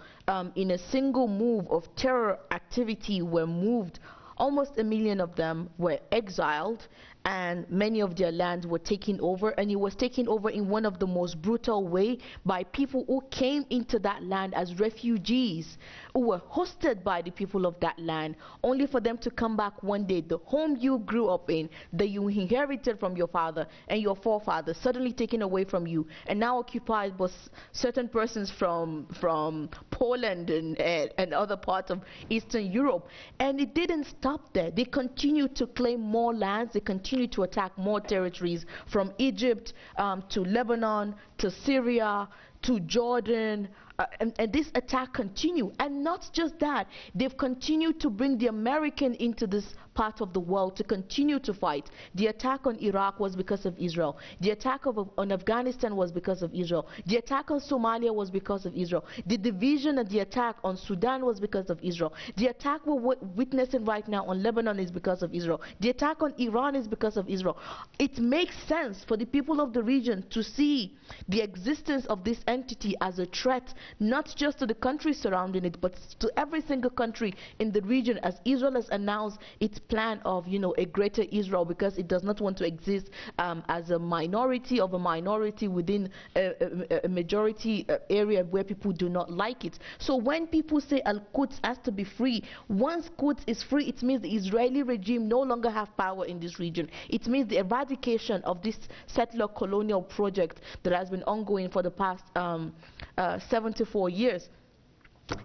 in a single move of terror activity, were moved. Almost 1 million of them were exiled, and many of their lands were taken over, and it was taken over in one of the most brutal way by people who came into that land as refugees, who were hosted by the people of that land, only for them to come back one day. The home you grew up in, that you inherited from your father and your forefathers, suddenly taken away from you, and now occupied by certain persons from Poland and other parts of Eastern Europe. And it didn't stop there. They continued to claim more lands. They continued to attack more territories, from Egypt to Lebanon to Syria to Jordan, and this attack continued. And not just that, they've continued to bring the American into this part of the world to continue to fight. The attack on Iraq was because of Israel. The attack on Afghanistan was because of Israel. The attack on Somalia was because of Israel. The division and the attack on Sudan was because of Israel. The attack we're witnessing right now on Lebanon is because of Israel. The attack on Iran is because of Israel. It makes sense for the people of the region to see the existence of this entity as a threat, not just to the countries surrounding it, but to every single country in the region, as Israel has announced its plan of, a greater Israel, because it does not want to exist as a minority of a minority within a majority area where people do not like it. So when people say Al-Quds has to be free, once Quds is free, it means the Israeli regime no longer have power in this region. It means the eradication of this settler colonial project that has been ongoing for the past 74 years.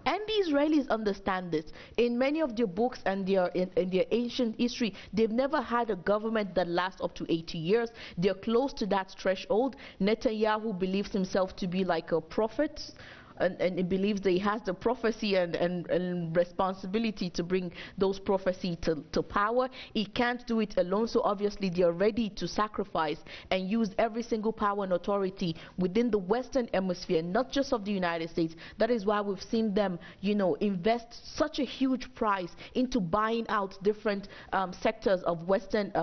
And the Israelis understand this. In many of their books and in their ancient history, they've never had a government that lasts up to 80 years. They're close to that threshold. Netanyahu believes himself to be like a prophet, and he believes that he has the prophecy and responsibility to bring those prophecy to power. He can't do it alone, so obviously they are ready to sacrifice and use every single power and authority within the Western Hemisphere, not just of the United States. That is why we've seen them, invest such a huge price into buying out different sectors of Western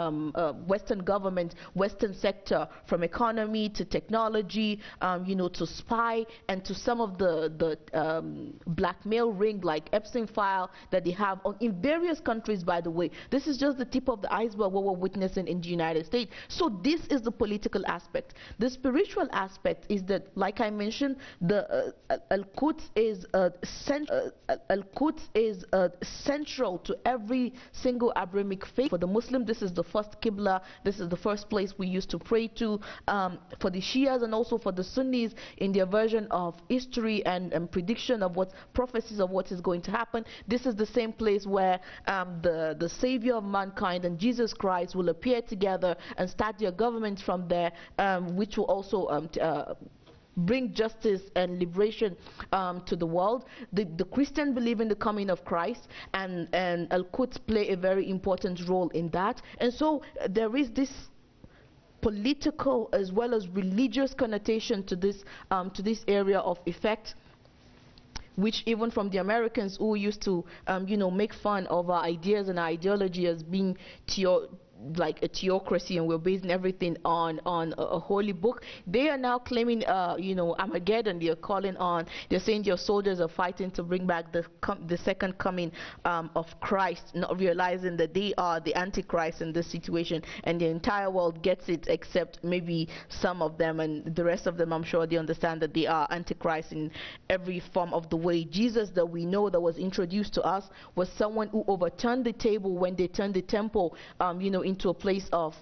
government, Western sector, from economy to technology, to spy, and to some of the blackmail ring like Epstein file that they have in various countries, by the way. This is just the tip of the iceberg what we're witnessing in the United States. So this is the political aspect. The spiritual aspect is that, like I mentioned, the Al-Quds is central to every single Abrahamic faith. For the Muslim, this is the first Qibla. This is the first place we used to pray to. For the Shias and also for the Sunnis, in their version of history and prediction of prophecies of what is going to happen, this is the same place where the Savior of mankind and Jesus Christ will appear together and start their government from there, which will also bring justice and liberation to the world. The Christian believe in the coming of Christ, and Al-Quds play a very important role in that. And so there is this political as well as religious connotation to this area of effect, which even from the Americans who used to, make fun of our ideas and our ideology as being like a theocracy, and we're basing everything on a holy book. They are now claiming, Armageddon. They're saying their soldiers are fighting to bring back the second coming of Christ, not realizing that they are the Antichrist in this situation, and the entire world gets it except maybe some of them, and the rest of them, I'm sure they understand that they are Antichrist in every form of the way. Jesus that we know that was introduced to us was someone who overturned the table when they turned the temple, into a place of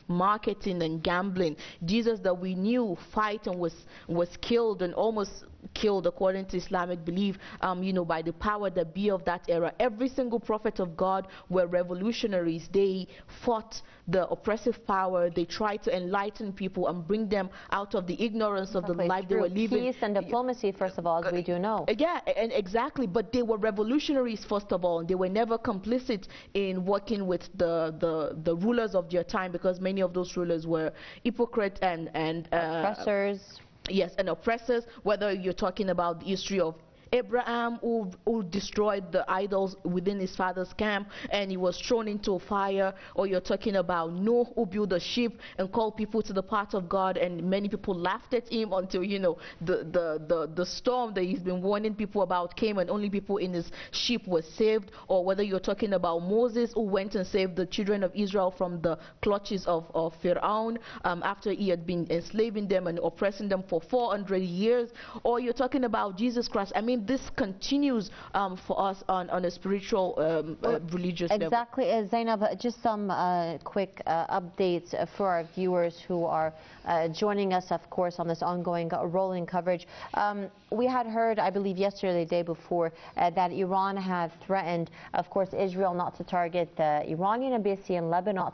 marketing and gambling. Jesus that we knew fight and was killed and almost killed according to Islamic belief, by the power that be of that era. Every single prophet of God were revolutionaries. They fought the oppressive power. They tried to enlighten people and bring them out of the ignorance of the life they were living. Peace and diplomacy, first of all, as we do know. Yeah, and exactly. But they were revolutionaries, first of all, and they were never complicit in working with the rulers of their time, because many of those rulers were hypocrites and oppressors. Yes, and oppressors, whether you're talking about the history of Abraham, who destroyed the idols within his father's camp and he was thrown into a fire, or you're talking about Noah, who built a ship and called people to the path of God, and many people laughed at him until the storm that he's been warning people about came and only people in his ship were saved. Or whether you're talking about Moses, who went and saved the children of Israel from the clutches of Pharaoh after he had been enslaving them and oppressing them for 400 years. Or you're talking about Jesus Christ. I mean, this continues for us on a spiritual, religious level. Exactly, Zainab, just some quick updates for our viewers who are joining us, of course, on this ongoing rolling coverage. We had heard, I believe yesterday, the day before, that Iran had threatened, of course, Israel not to target the Iranian embassy in Lebanon,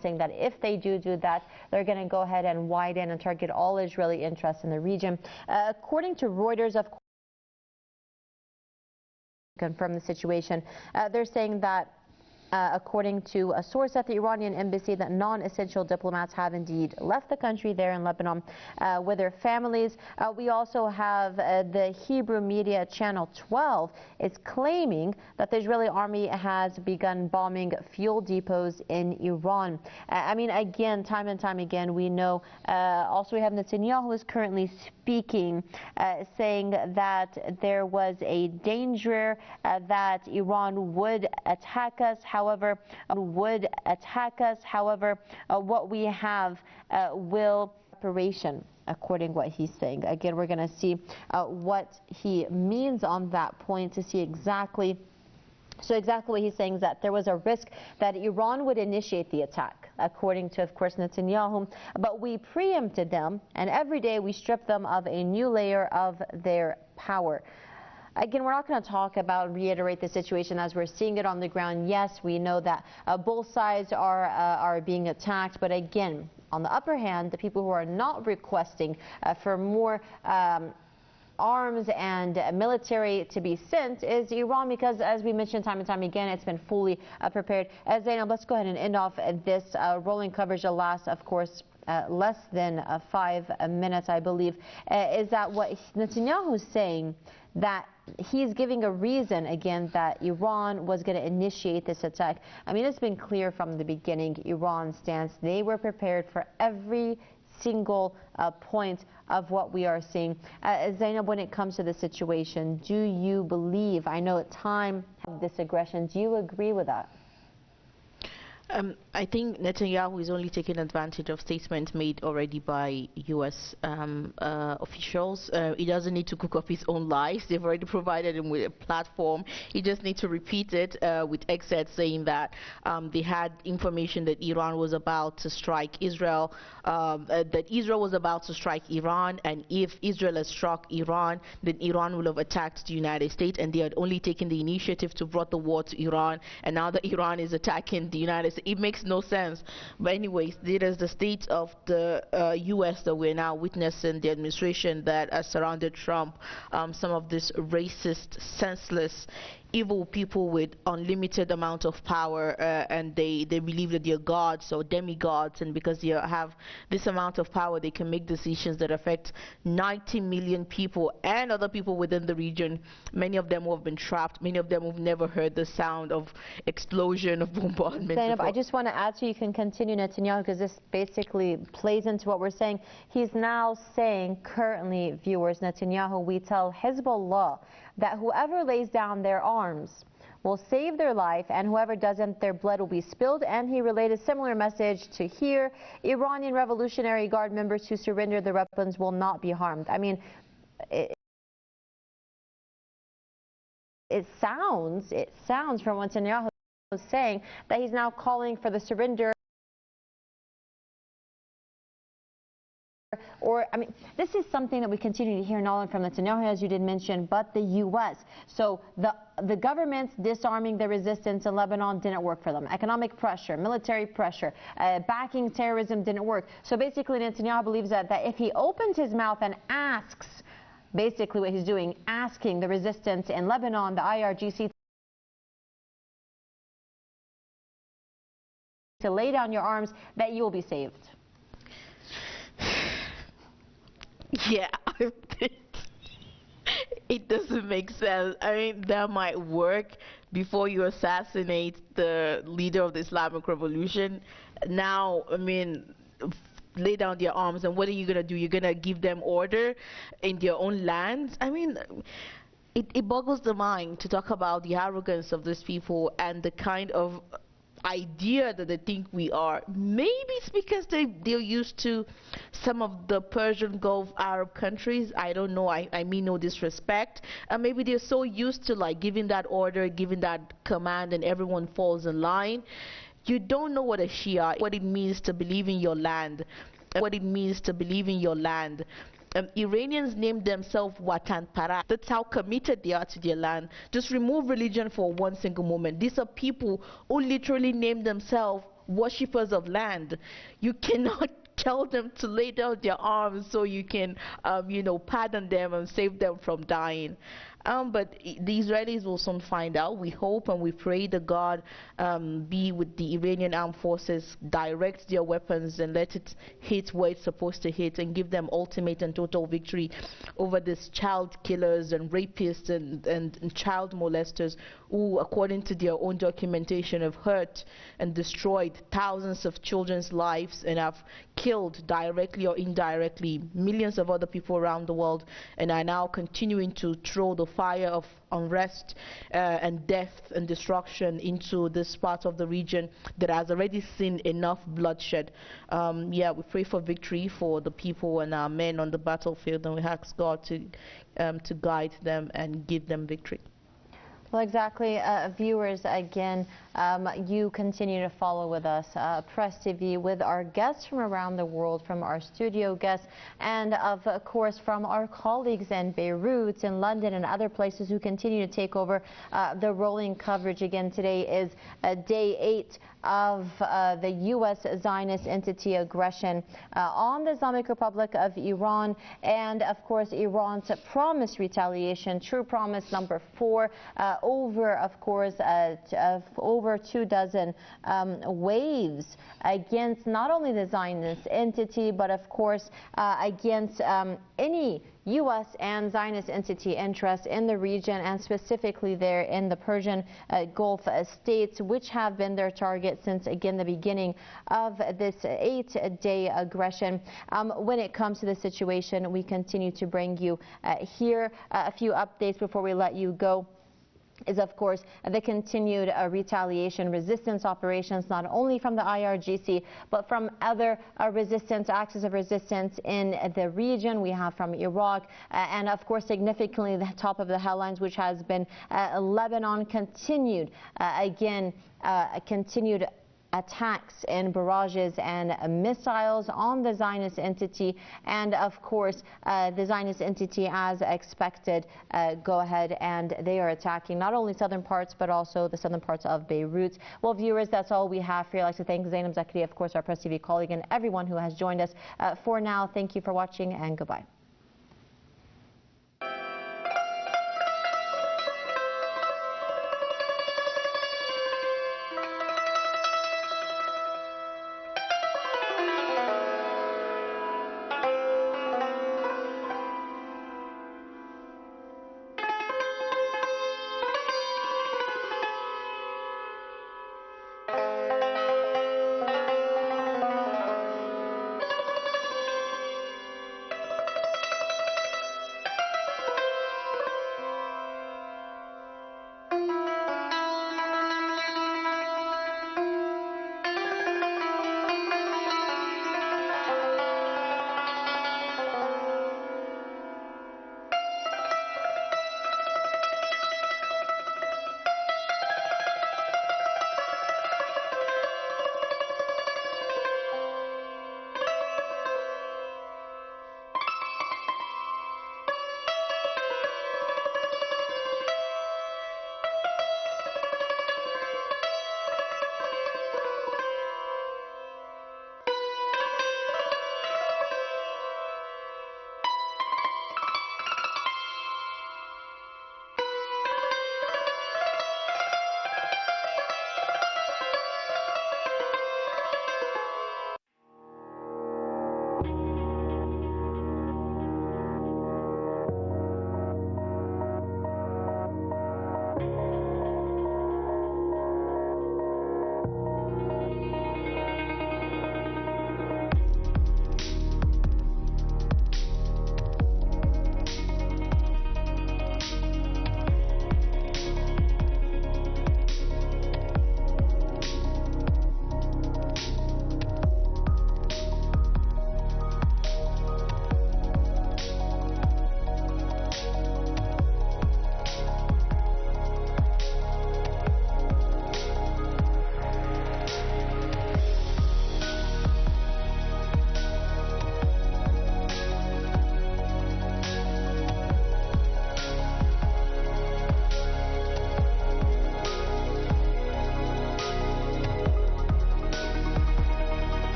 saying that if they do that, they're going to go ahead and widen and target all Israeli interests in the region. According to Reuters, of course, confirm the situation. They're saying that according to a source at the Iranian embassy, that non-essential diplomats have indeed left the country there in Lebanon with their families. We also have the Hebrew media Channel 12 is claiming that the Israeli army has begun bombing fuel depots in Iran. I mean, again, time and time again, we know. Also, we have Netanyahu is currently speaking, saying that there was a danger that Iran would attack us. However, what we have will operation, according to what he's saying. Again, we're going to see what he means on that point to see exactly. So exactly what he's saying is that there was a risk that Iran would initiate the attack, according to, of course, Netanyahu. But we preempted them, and every day we strip them of a new layer of their power. Again, we're not going to reiterate the situation as we're seeing it on the ground. Yes, we know that both sides are being attacked, but again, on the upper hand, the people who are not requesting for more arms and military to be sent is Iran, because as we mentioned time and time again, it's been fully prepared. Zainab, let's go ahead and end off this rolling coverage. The last, of course, less than 5 minutes, I believe, is that what Netanyahu is saying, that he's giving a reason again that Iran was going to initiate this attack. I mean, it's been clear from the beginning, Iran's stance. They were prepared for every single point of what we are seeing. Zainab, when it comes to the situation, do you believe, I know at time of this aggression, do you agree with that? I think Netanyahu is only taking advantage of statements made already by U.S. Officials. He doesn't need to cook up his own lies. They've already provided him with a platform. He just needs to repeat it with excerpts saying that they had information that Iran was about to strike Israel, that Israel was about to strike Iran, and if Israel had struck Iran, then Iran would have attacked the United States, and they had only taken the initiative to brought the war to Iran, and now that Iran is attacking the United States, it makes no sense. But anyways, it is the state of the U.S. that we're now witnessing, the administration that has surrounded Trump, some of this racist, senseless, evil people with unlimited amount of power, and they believe that they're gods or demigods, and because they have this amount of power they can make decisions that affect 90 million people and other people within the region, many of them who have been trapped, many of them who've never heard the sound of explosion, of bombardment. Zainab, I just want to add so you can continue, Netanyahu, because this basically plays into what we're saying. He's now saying, currently, viewers, Netanyahu, we tell Hezbollah that whoever lays down their arms will save their life, and whoever doesn't, their blood will be spilled. And he relayed a similar message to here. Iranian Revolutionary Guard members who surrender their weapons will not be harmed. I mean, it sounds from what Netanyahu is saying that he's now calling for the surrender. Or, I mean, this is something that we continue to hear not only from Netanyahu, as you did mention, but the U.S. So the government's disarming the resistance in Lebanon didn't work for them. Economic pressure, military pressure, backing terrorism didn't work. So basically, Netanyahu believes that if he opens his mouth and asks, basically what he's doing, asking the resistance in Lebanon, the IRGC, to lay down your arms, that you will be saved. Yeah, I think it doesn't make sense. I mean, that might work before you assassinate the leader of the Islamic Revolution. Now, I mean, lay down their arms, and what are you going to do? You're going to give them order in their own lands? I mean, it boggles the mind to talk about the arrogance of these people and the kind of idea that they think we are. Maybe it's because they're used to some of the Persian Gulf Arab countries. I don't know. I mean no disrespect. Maybe they're so used to like giving that order, giving that command, and everyone falls in line. You don't know what a Shia, what it means to believe in your land, what it means to believe in your land. Iranians name themselves Watan Para. That's how committed they are to their land. Just remove religion for one single moment. These are people who literally name themselves worshippers of land. You cannot tell them to lay down their arms so you can, pardon them and save them from dying. But the Israelis will soon find out. We hope and we pray that God be with the Iranian armed forces, direct their weapons and let it hit where it's supposed to hit, and give them ultimate and total victory over these child killers and rapists and child molesters who, according to their own documentation, have hurt and destroyed thousands of children's lives and have killed directly or indirectly millions of other people around the world, and are now continuing to throw the fire of unrest and death and destruction into this part of the region that has already seen enough bloodshed. Yeah, we pray for victory for the people and our men on the battlefield, and we ask God to guide them and give them victory. Well, exactly. Viewers, again, you continue to follow with us, Press TV, with our guests from around the world, from our studio guests, and of course from our colleagues in Beirut, in London, and other places who continue to take over the rolling coverage. Again, today is day 8 of the U.S. Zionist entity aggression on the Islamic Republic of Iran, and of course Iran's promised retaliation, true promise number 4, over, of course, over 24 waves against not only the Zionist entity, but of course against any U.S. and Zionist entity interest in the region, and specifically there in the Persian Gulf states, which have been their target since, again, the beginning of this 8-day aggression. When it comes to the situation, we continue to bring you here a few updates before we let you go. Is of course the continued retaliation resistance operations, not only from the IRGC but from other resistance axes of resistance in the region. We have from Iraq and of course significantly the top of the headlines, which has been Lebanon continued continued attacks and barrages and missiles on the Zionist entity, and of course the Zionist entity, as expected, go ahead and they are attacking not only southern parts but also the southern parts of Beirut. Well, viewers, that's all we have for you. I'd like to thank Zainab Zakaria, of course, our Press TV colleague, and everyone who has joined us. For now, thank you for watching and goodbye.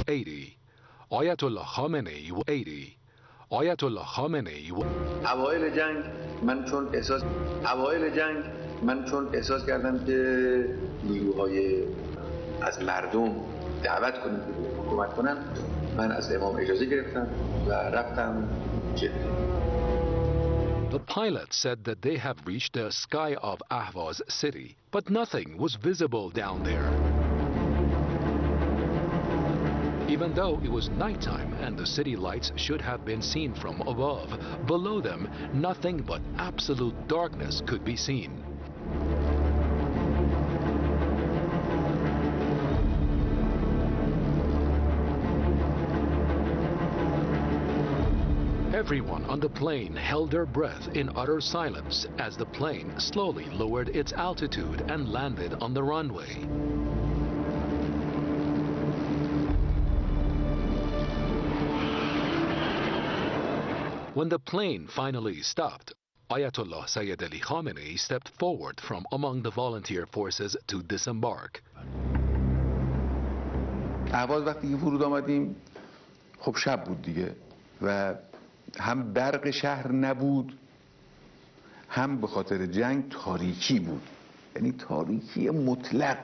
1980, Ayatollah Khamenei 80. Ayatollah Khamenei. اوایل جنگ من چون احساس کردم که نیروهای از مردم دعوت کنن حکومت کنن، من از امام اجازه گرفتم و رفتم جده. The pilot said that they have reached the sky of Ahvaz city, but nothing was visible down there. Even though it was nighttime and the city lights should have been seen from above, below them, nothing but absolute darkness could be seen. Everyone on the plane held their breath in utter silence as the plane slowly lowered its altitude and landed on the runway. When the plane finally stopped, Ayatollah Sayyid Ali Khamenei stepped forward from among the volunteer forces to disembark. اهواز وقتی که فرود آمدیم خب شب بود دیگه و هم برق شهر نبود هم به خاطر جنگ تاریکی بود، یعنی تاریکی مطلق.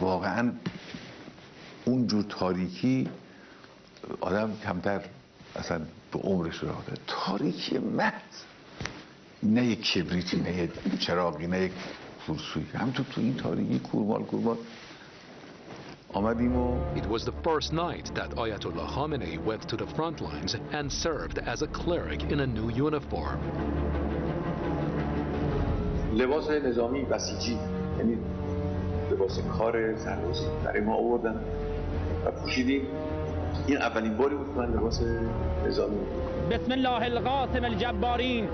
واقعا اونجور تاریکی آدم کمتر اصلا به عمرش راه داره. تاریکی محض، نه یک کبریتی، نه یک چراغی، نه یک فورسوی، همونطور تو این تاریکی کورمال آمدیم و It was the first night that Ayatollah Khamenei went to the front lines and served as a cleric in a new uniform. لباس نظامی بسیجی، یعنی لباس کار سربازی برای ما آوردن و پوشیدیم. این اولین باری بود که من لباس نظامی بسم الله القاسم الجبارین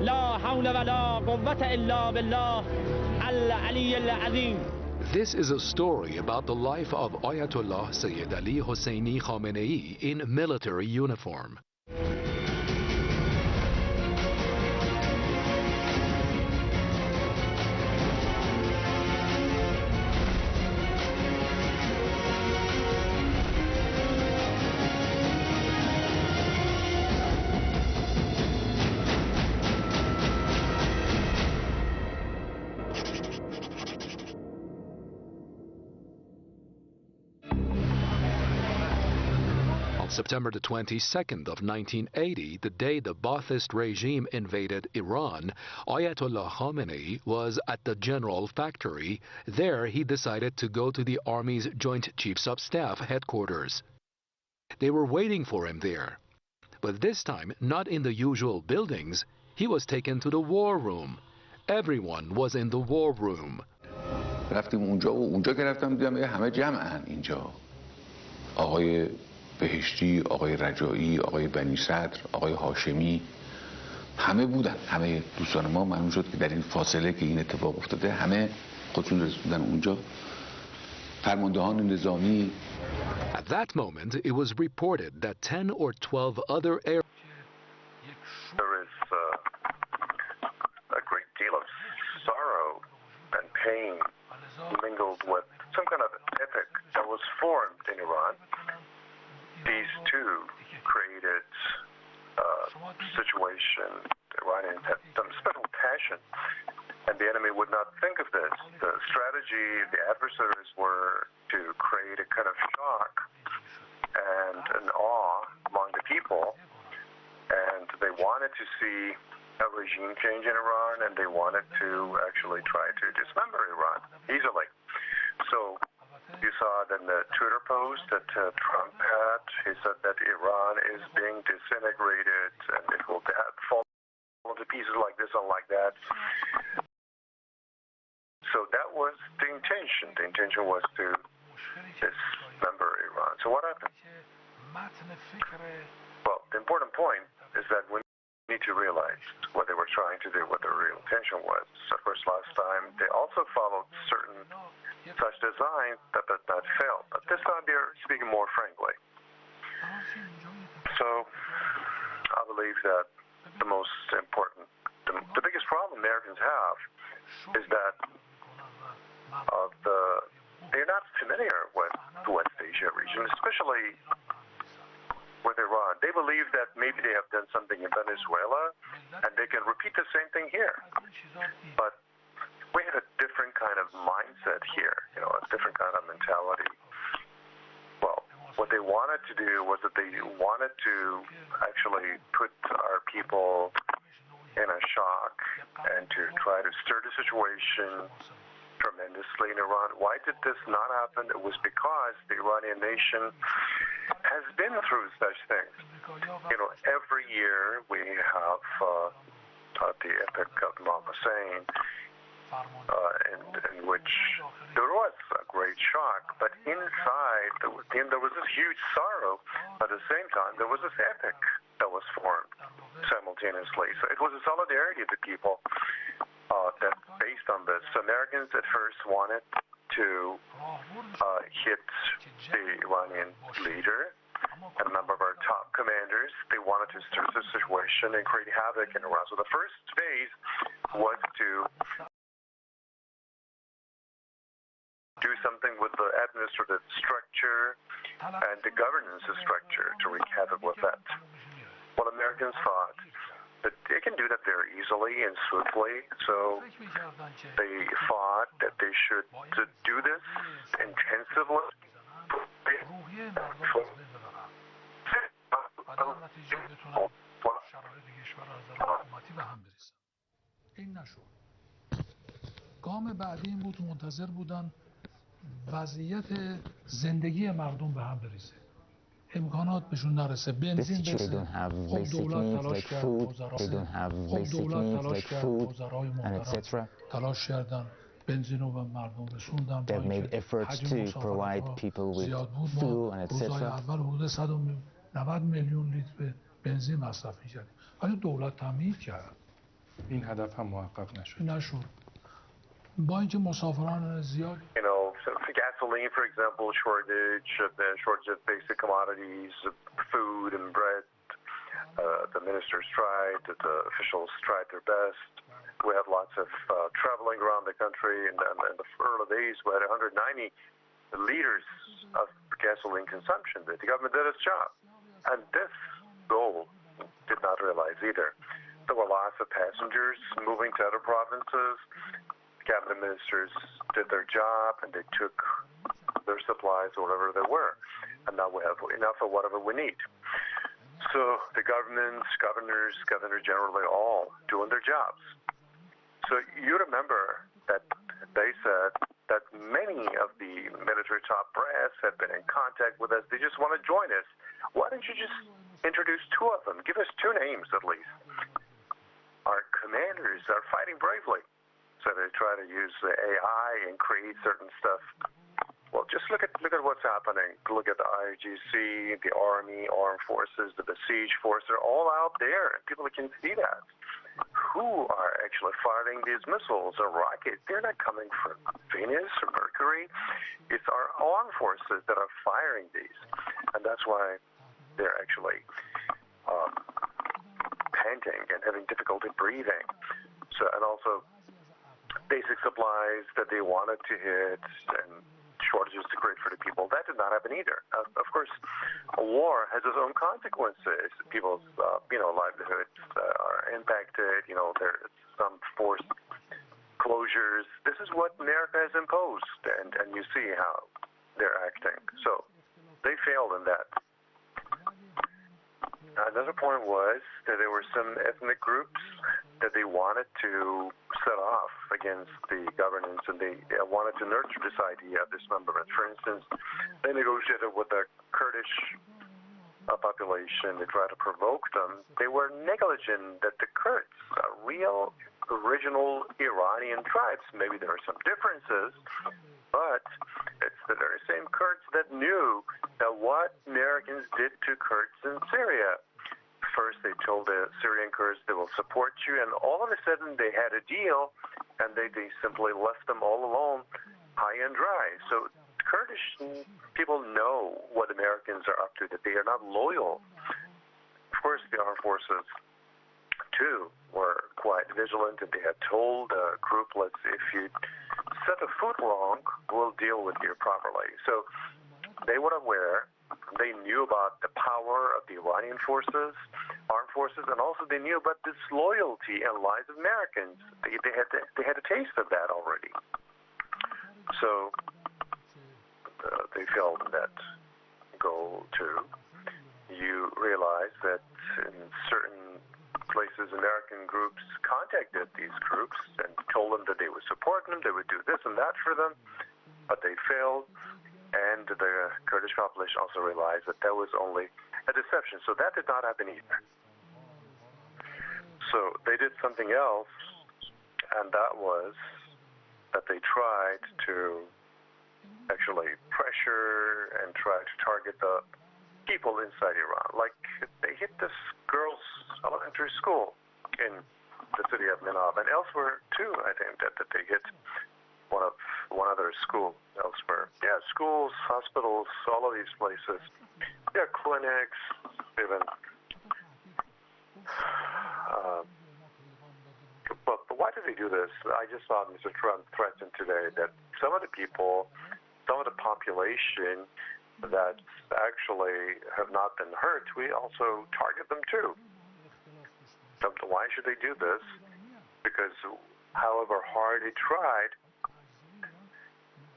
لا حول ولا قوة الا بالله العلی العظیم. This is a story about the life of Ayatollah Sayyid Ali Hosseini Khamenei in military uniform. September the 22nd of 1980, the day the Ba'athist regime invaded Iran, Ayatollah Khamenei was at the General Factory. There he decided to go to the Army's Joint Chiefs of Staff headquarters. They were waiting for him there. But this time, not in the usual buildings, he was taken to the war room. Everyone was in the war room. رفتیم اونجا که رفتم دیدم همه جمعن اینجا. آقای بهشتی، آقای رجایی، آقای بنی صدر، آقای هاشمی، همه بودن. همه دوستان ما معلوم شد که در این فاصله که این اتفاق افتاده همه خودشون رسوندن اونجا. فرماندهان نظامی. At that moment, it was reported that 10 or 12 other air. There is a great deal of sorrow and pain mingled with some kind of epic that was formed in Iran. These two created a situation. The Iranians had some special passion, and the enemy would not think of this. The strategy, the adversaries were to create a kind of shock and an awe among the people, and they wanted to see a regime change in Iran, and they wanted to actually try to dismember Iran easily. So you saw it in the Twitter post that Trump had. He said that Iran is being disintegrated and it will fall into pieces like this and like that. So that was the intention. The intention was to dismember Iran. So what happened? Well, the important point is that we need to realize what they were trying to do, what their real intention was. Of course, last time they also followed certain such design that failed. But this time they're speaking more frankly. So I believe that the most important, the biggest problem Americans have is that of the they're not familiar with the West Asia region, especially with Iran. They believe that maybe they have done something in Venezuela and they can repeat the same thing here. But we had a different kind of mindset here, a different kind of mentality. Well, what they wanted to do was that they wanted to actually put our people in a shock and to try to stir the situation tremendously in Iran. Why did this not happen? It was because the Iranian nation has been through such things. Every year we have the epic of Imam Hussein, in which there was a great shock, but inside there was this huge sorrow. At the same time, there was this epic that was formed simultaneously. So it was a solidarity of the people that based on this. So Americans at first wanted to hit the Iranian leader and a number of our top commanders. They wanted to stir the situation and create havoc in Iran. So the first phase was to do something with the administrative structure and the governance structure to wreak havoc with that. Well, Americans thought that they can do that very easily and swiftly, so they thought that they should do this intensively. گام بعدی این بود منتظر بودن وضعیت زندگی مردم به هم بریزه. امکانات بهشون نرسه، بنزین برسه. خب دولت تلاش کرد، وزرای محترم تلاش کردن بنزین رو به مردم رسوندن. حجم مسافرت‌ها زیاد بود. ما روزهای اول حدود 190 میلیون لیتر بنزین مصرف می‌کردیم. ولی دولت تامین کرد. این هدف هم محقق نشد. با اینکه مسافران زیاد gasoline, for example, shortage of basic commodities, food and bread. The ministers tried, the officials tried their best. We had lots of traveling around the country. In the early days, we had 190 liters of gasoline consumption. The government did its job. And this goal did not realize either. There were lots of passengers moving to other provinces. Cabinet ministers did their job and they took their supplies or whatever they were. And now we have enough of whatever we need. So the governments, governors, governor generally all doing their jobs. So you remember that they said that many of the military top brass have been in contact with us. They just want to join us. Why don't you just introduce two of them? Give us two names at least. Our commanders are fighting bravely. So they try to use the AI and create certain stuff. Well, just look at what's happening. Look at the IRGC, the Army, Armed Forces, the Besieged Force. They're all out there, and people can see that. Who are actually firing these missiles or rockets? They're not coming from Venus or Mercury. It's our armed forces that are firing these, and that's why they're actually panting and having difficulty breathing. So, and also basic supplies that they wanted to hit and shortages to create for the people. That did not happen either. Of course, a war has its own consequences. People's, livelihoods are impacted. There's some forced closures. This is what America has imposed, and you see how they're acting. So they failed in that. Another point was that there were some ethnic groups that they wanted to set off against the governance, and they wanted to nurture this idea of dismemberment. For instance, they negotiated with the Kurdish population. They tried to provoke them. They were negligent that the Kurds are real, original Iranian tribes. Maybe there are some differences, but it's the very same Kurds that knew that what Americans did to Kurds in Syria. First, they told the Syrian Kurds they will support you, and all of a sudden they had a deal, and they simply left them all alone, high and dry. So Kurdish people know what Americans are up to, that they are not loyal. Of course, the armed forces, too, were quite vigilant, and they had told grouplets, if you set the food wrong, we'll deal with you properly. So they were aware, they knew about the power of the Iranian forces, armed forces, and also they knew about disloyalty and lies of Americans. They had a taste of that already. So they felt that goal too. You realize that in certain places, American groups contacted these groups and told them that they would support them, they would do this and that for them, but they failed. And the Kurdish population also realized that that was only a deception. So that did not happen either. So they did something else, and that was that they tried to actually pressure and try to target the people inside Iran. Like they hit this girls' elementary school in the city of Minab and elsewhere too. I think that they hit one other school elsewhere. Yeah, schools, hospitals, all of these places. Yeah, clinics, even. But why did they do this? I just saw Mr. Trump threaten today that some of the people, some of the population that actually have not been hurt, we also target them too. So why should they do this? Because however hard he tried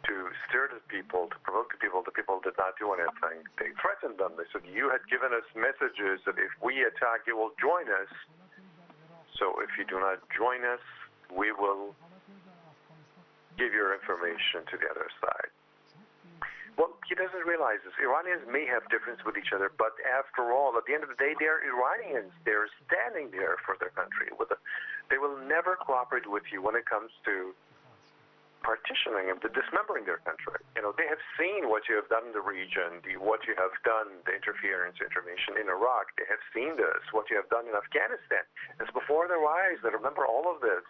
to steer the people, to provoke the people did not do anything. They threatened them. They said, you had given us messages that if we attack, you will join us. So if you do not join us, we will give your information to the other side. Well, he doesn't realize this. Iranians may have difference with each other, but after all, at the end of the day, they are Iranians. They're standing there for their country. They will never cooperate with you when it comes to partitioning and dismembering their country. You know, they have seen what you have done in the region, what you have done, the interference, intervention in Iraq. They have seen this, what you have done in Afghanistan. It's before their eyes. They remember all of this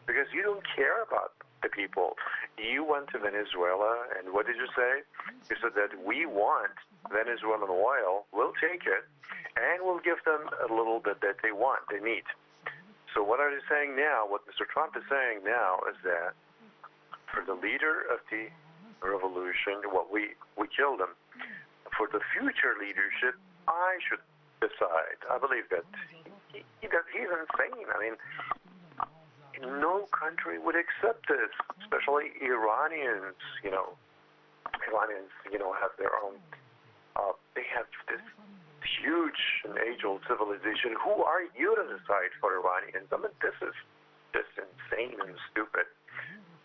because you don't care about the people. You went to Venezuela, and what did you say? You said that we want Venezuelan oil, we'll take it, and we'll give them a little bit that they want, they need. So what are they saying now? What Mr. Trump is saying now is that for the leader of the revolution, we killed him. For the future leadership, I should decide. I believe that he's insane. I mean, no country would accept this, especially Iranians. Iranians, have their own. They have this huge and age-old civilization. Who are you to decide for Iranians? I mean, this is just insane and stupid.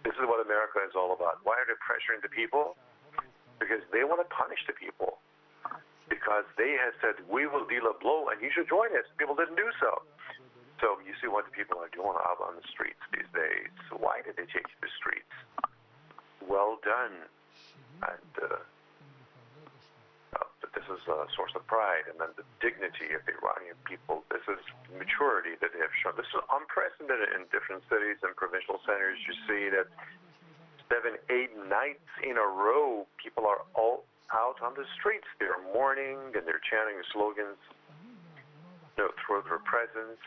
This is what America is all about. Why are they pressuring the people? Because they want to punish the people. Because they have said, we will deal a blow and you should join us. People didn't do so. So you see what the people are doing out on the streets these days. So why did they take to the streets? Well done. And this is a source of pride. And then the dignity of the Iranian people. This is maturity that they have shown. This is unprecedented in different cities and provincial centers. You see that 7, 8 nights in a row, people are all out on the streets. They're mourning and they're chanting slogans, through their presence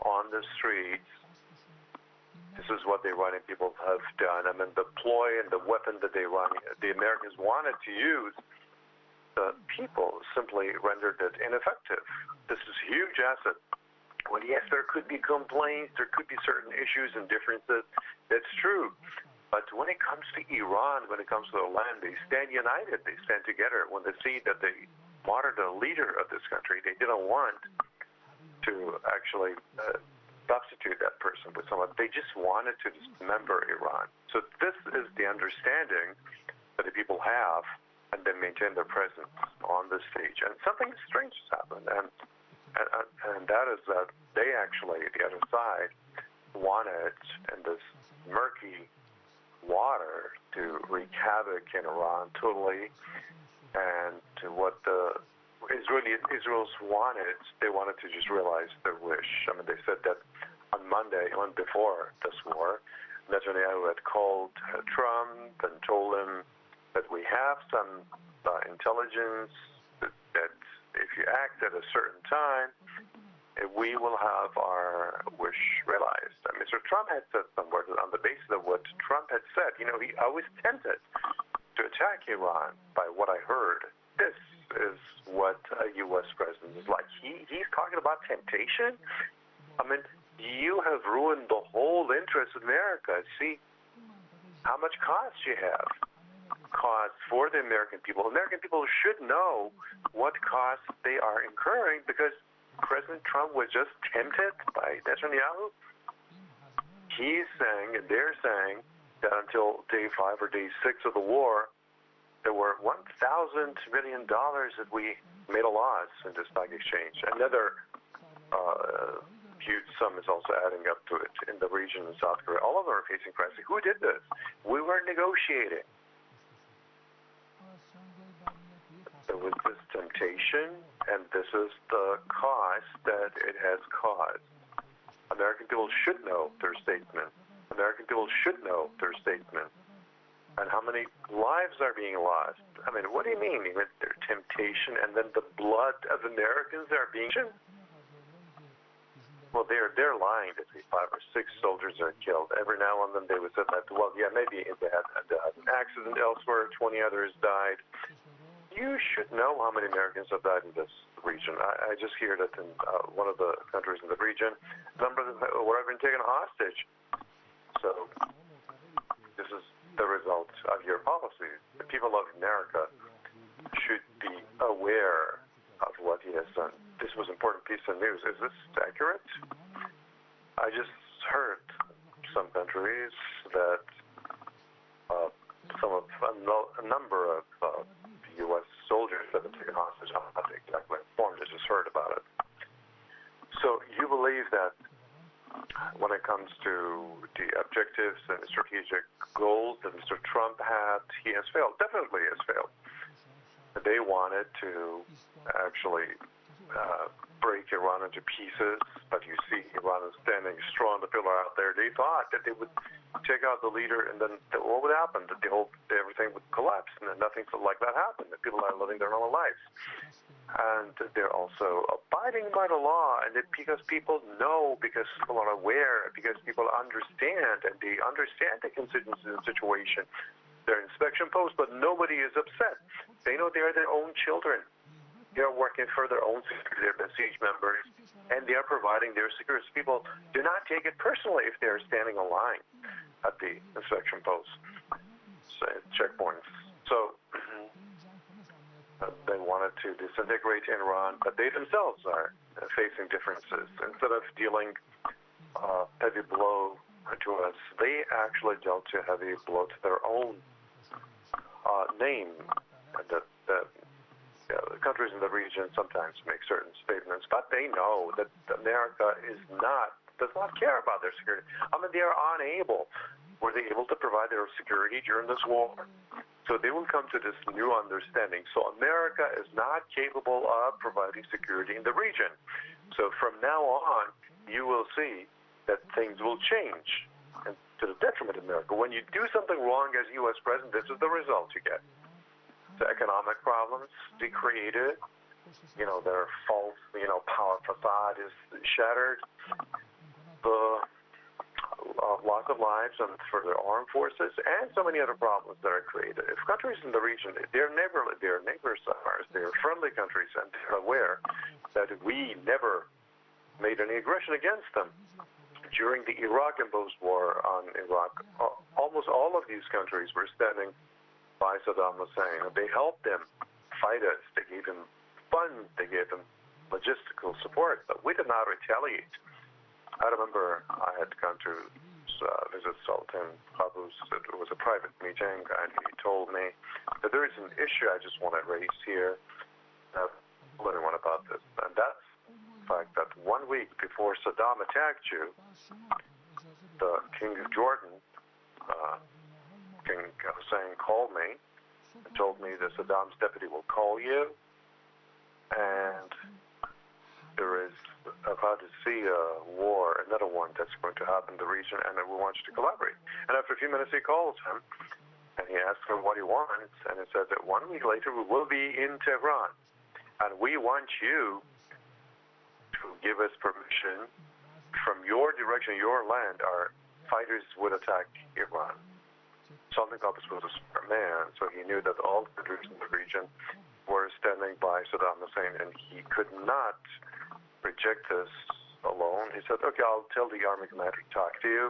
on the streets. This is what the Iranian people have done. I mean, the ploy and the weapon that the Americans wanted to use, the people simply rendered it ineffective. This is a huge asset. Well, yes, there could be complaints, there could be certain issues and differences. That's true. But when it comes to Iran, when it comes to the land, they stand united. They stand together. When they see that they martyred the leader of this country, they didn't want to actually substitute that person with someone. They just wanted to dismember Iran. So this is the understanding that the people have, and they maintain their presence on the stage. And something strange has happened, and that is that they actually, the other side, wanted in this murky water to wreak havoc in Iran totally, and to what the Israel's wanted, they wanted to just realize their wish. I mean, they said that on Monday, before this war, Netanyahu had called Trump and told him that we have some intelligence that if you act at a certain time, we will have our wish realized. realized that Mr. Trump had said somewhere that on the basis of what Trump had said, you know, I was tempted to attack Iran by what I heard. This is what a U.S. president is like. He's talking about temptation. I mean, you have ruined the whole interest of America. See how much cost you have. Costs for the American people. American people should know what costs they are incurring because President Trump was just tempted by Netanyahu. He's saying, and they're saying, that until day 5 or day 6 of the war, there were $1,000 million that we made a loss in the stock exchange. Another huge sum is also adding up to it in the region in South Korea. All of them are facing crisis. Who did this? We were negotiating. There was this temptation, and this is the cost that it has caused. American people should know their statement. American people should know their statement. And how many lives are being lost? I mean, what do you mean? Even their temptation, and then the blood of Americans are being. Well, they're lying that 5 or 6 soldiers are killed. Every now and then they would say that, well, yeah, maybe they had an accident elsewhere, 20 others died. You should know how many Americans have died in this region. I just hear that in one of the countries in the region, a number of them were even taken hostage. So this is the result of your policy. The people of America should be aware of what he has done. This was an important piece of news. Is this accurate? I just heard some countries that a number of U.S. soldiers have been taken hostage. I'm not exactly informed. I just heard about it. So you believe that when it comes to the objectives and the strategic goals that Mr. Trump had, he has failed. Definitely has failed. They wanted to actually break Iran into pieces, but you see Iran is standing strong, the pillar out there. They thought that they would take out the leader, and then what would happen? That everything would collapse, and then nothing like that happened. That people are living their normal lives. And they're also abiding by the law, and because people know, because people are aware, because people understand, and they understand the contingencies of the situation. They're inspection posts, but nobody is upset. They know they are their own children. They're working for their own security. They're besieged members, and they are providing their security. People do not take it personally if they're standing in line at the inspection posts, checkpoints. So they wanted to disintegrate Iran, but they themselves are facing differences. Instead of dealing a heavy blow to us, they actually dealt a heavy blow to their own name. The countries in the region sometimes make certain statements, but they know that America does not care about their security. I mean, they are unable. Were they able to provide their security during this war? So they will come to this new understanding. So America is not capable of providing security in the region. So from now on, you will see that things will change, and to the detriment of America. When you do something wrong as U.S. president, this is the result you get. The economic problems they created, their false, power facade is shattered. The loss of lives for their armed forces, and so many other problems that are created. If countries in the region, they're neighbors of ours, they're friendly countries, and they're aware that we never made any aggression against them. During the Iraq-imposed war on Iraq, almost all of these countries were standing by Saddam Hussein. They helped him fight us. They gave him funds. They gave him logistical support, but we did not retaliate. I remember I had gone to visit Sultan Qaboos. It was a private meeting, and he told me that there is an issue I just want to raise here. I told anyone about this, and that's the fact that 1 week before Saddam attacked you, the King of Jordan, King Hussein, called me and told me that Saddam's deputy will call you, and there is about to see a war, another one that's going to happen in the region, and we want you to collaborate. And after a few minutes, he calls him, and he asks him what he wants, and he says that 1 week later we will be in Tehran, and we want you to give us permission from your direction, your land, our fighters would attack Iran. Salnikov was a smart man, so he knew that all countries in the region were standing by Saddam Hussein, and he could not reject this alone. He said, okay, I'll tell the army commander to talk to you.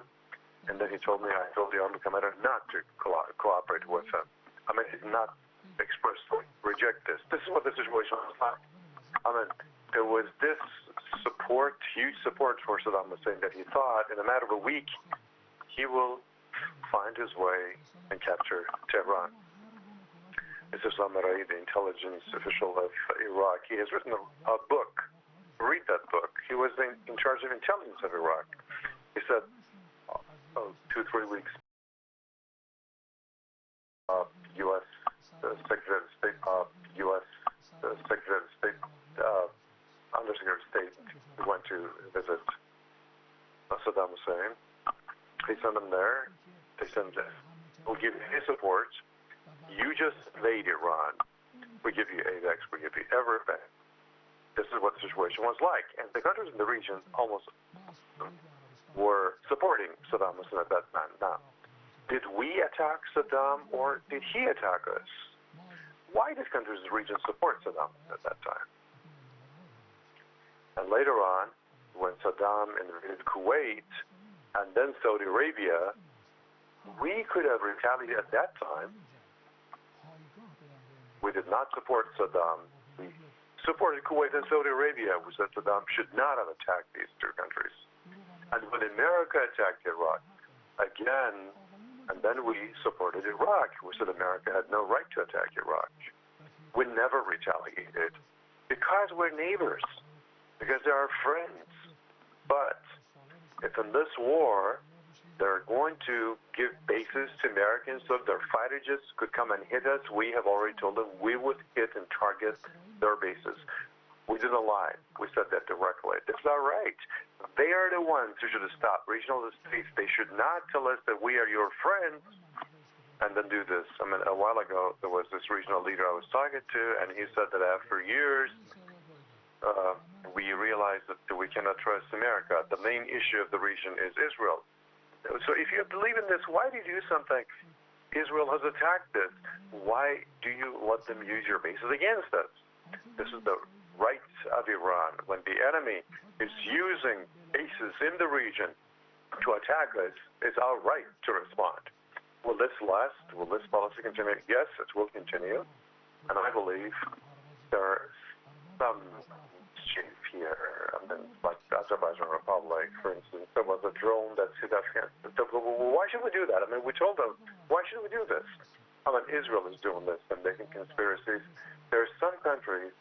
And then he told me, I told the army commander not to cooperate with him. I mean, he did not expressly reject this. This is what the situation was like. I mean, there was this support, huge support for Saddam Hussein, that he thought in a matter of a week, he will find his way and capture Tehran. This is Amirai, the intelligence official of Iraq. He has written a book. Read that book. He was in charge of intelligence of Iraq. He said, 2-3 weeks. U.S. Secretary of State, U.S. Secretary of State, Undersecretary of State went to visit Saddam Hussein. They sent him there. They said, we'll give you his support. You just invade Iran. We give you AVEX. We give you everything. This is what the situation was like. And the countries in the region almost were supporting Saddam Hussein at that time. Now, did we attack Saddam or did he attack us? Why did countries in the region support Saddam at that time? And later on, when Saddam invaded Kuwait and then Saudi Arabia, we could have retaliated at that time. We did not support Saddam. We supported Kuwait and Saudi Arabia. We said Saddam should not have attacked these two countries. And when America attacked Iraq, again, and then we supported Iraq. We said America had no right to attack Iraq. We never retaliated because we're neighbors, because they're our friends. But if in this war, they're going to give bases to Americans so their fighter jets could come and hit us, we have already told them we would hit and target their bases. We didn't lie. We said that directly. That's not right. They are the ones who should have stopped. Regional states, they should not tell us that we are your friends and then do this. I mean, a while ago, there was this regional leader I was talking to, and he said that after years, we realized that we cannot trust America. The main issue of the region is Israel. So if you believe in this, why do you do something? Israel has attacked this. Why do you let them use your bases against us? This is the right of Iran. When the enemy is using bases in the region to attack us, it's our right to respond. Will this last? Will this policy continue? Yes, it will continue. And I believe there are some chief here, and then like the Azerbaijan Republic, for instance, there was a drone that hit Afghanistan. Why should we do that? I mean, we told them, why should we do this? I mean, Israel is doing this and making conspiracies. There are some countries,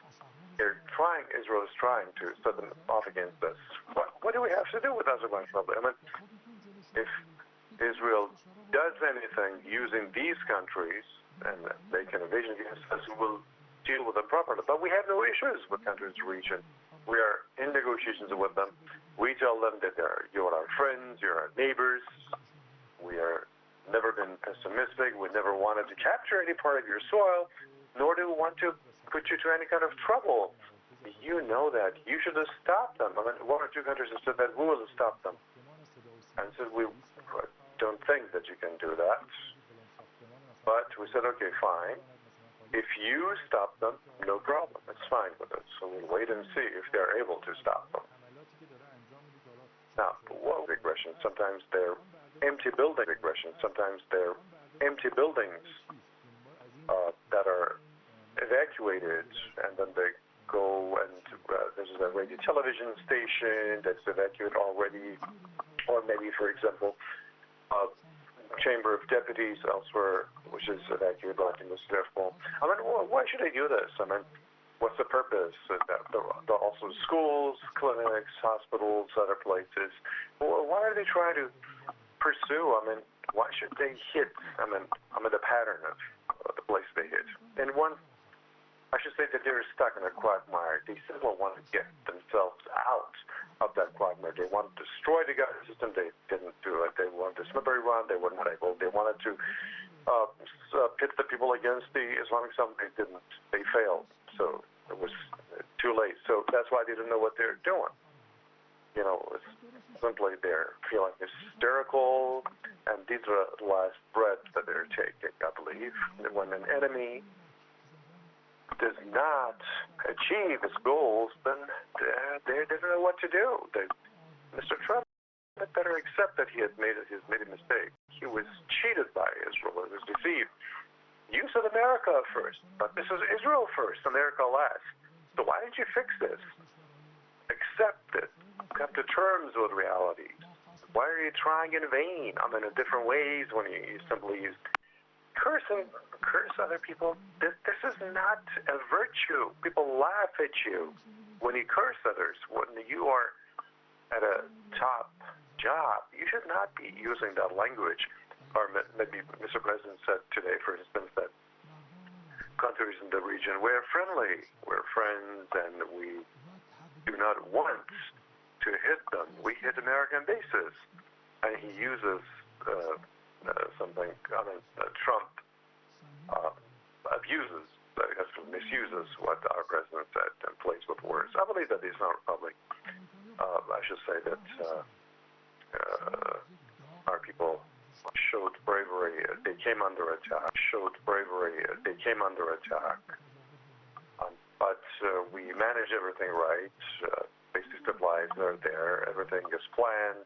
Israel is trying to set them off against us. What do we have to do with Azerbaijan Republic? I mean, if Israel does anything using these countries and they can invasion against us, we will deal with them properly. But we have no issues with countries in the region. We are in negotiations with them. We tell them that you're our friends, you're our neighbors. We are never been pessimistic. We never wanted to capture any part of your soil, nor do we want to put you to any kind of trouble. You know that. You should have stopped them. I mean, one or two countries have said that we will have stopped them. And said, we don't think that you can do that. But we said, okay, fine. If you stop them, no problem. It's fine with us. So we'll wait and see if they're able to stop them. Now, war aggression, sometimes they're empty building aggression. Sometimes they're empty buildings that are evacuated, and then they go and there's a radio television station that's evacuated already, or maybe, for example, Chamber of Deputies elsewhere, which is evacuated like in the Stifel. I mean, why should they do this? I mean, what's the purpose? There are also schools, clinics, hospitals, other places. Why are they trying to pursue? I mean, why should they hit? I mean, the pattern of the place they hit. And one, I should say that they're stuck in a quagmire. They simply want to get themselves out of that quagmire. They want to destroy the government system. They didn't do it. They wanted to slip Iran. They were not able. They wanted to pit the people against the Islamic State. They didn't. They failed. So it was too late. So that's why they didn't know what they're doing. it's simply they're feeling hysterical, and these are the last breaths that they're taking, I believe. When an enemy does not achieve its goals, then they don't know what to do. Mr. Trump had better accept that he had made a mistake. He was cheated by Israel. He was deceived. You said America first, but this is Israel first, America last. So why didn't you fix this? Accept it. Come to terms with reality. Why are you trying in vain? In different ways when you simply use curse other people. This is not a virtue. People laugh at you when you curse others. When you are at a top job, you should not be using that language. Or maybe Mr. President said today, for instance, that countries in the region, we're friendly, we're friends, and we do not want to hit them. We hit American bases. And he uses something, Trump abuses, misuses what our president said and plays with words. I believe that the Islamic Republic, I should say that our people showed bravery. They came under attack. But we managed everything right. Basic supplies are there. Everything is planned.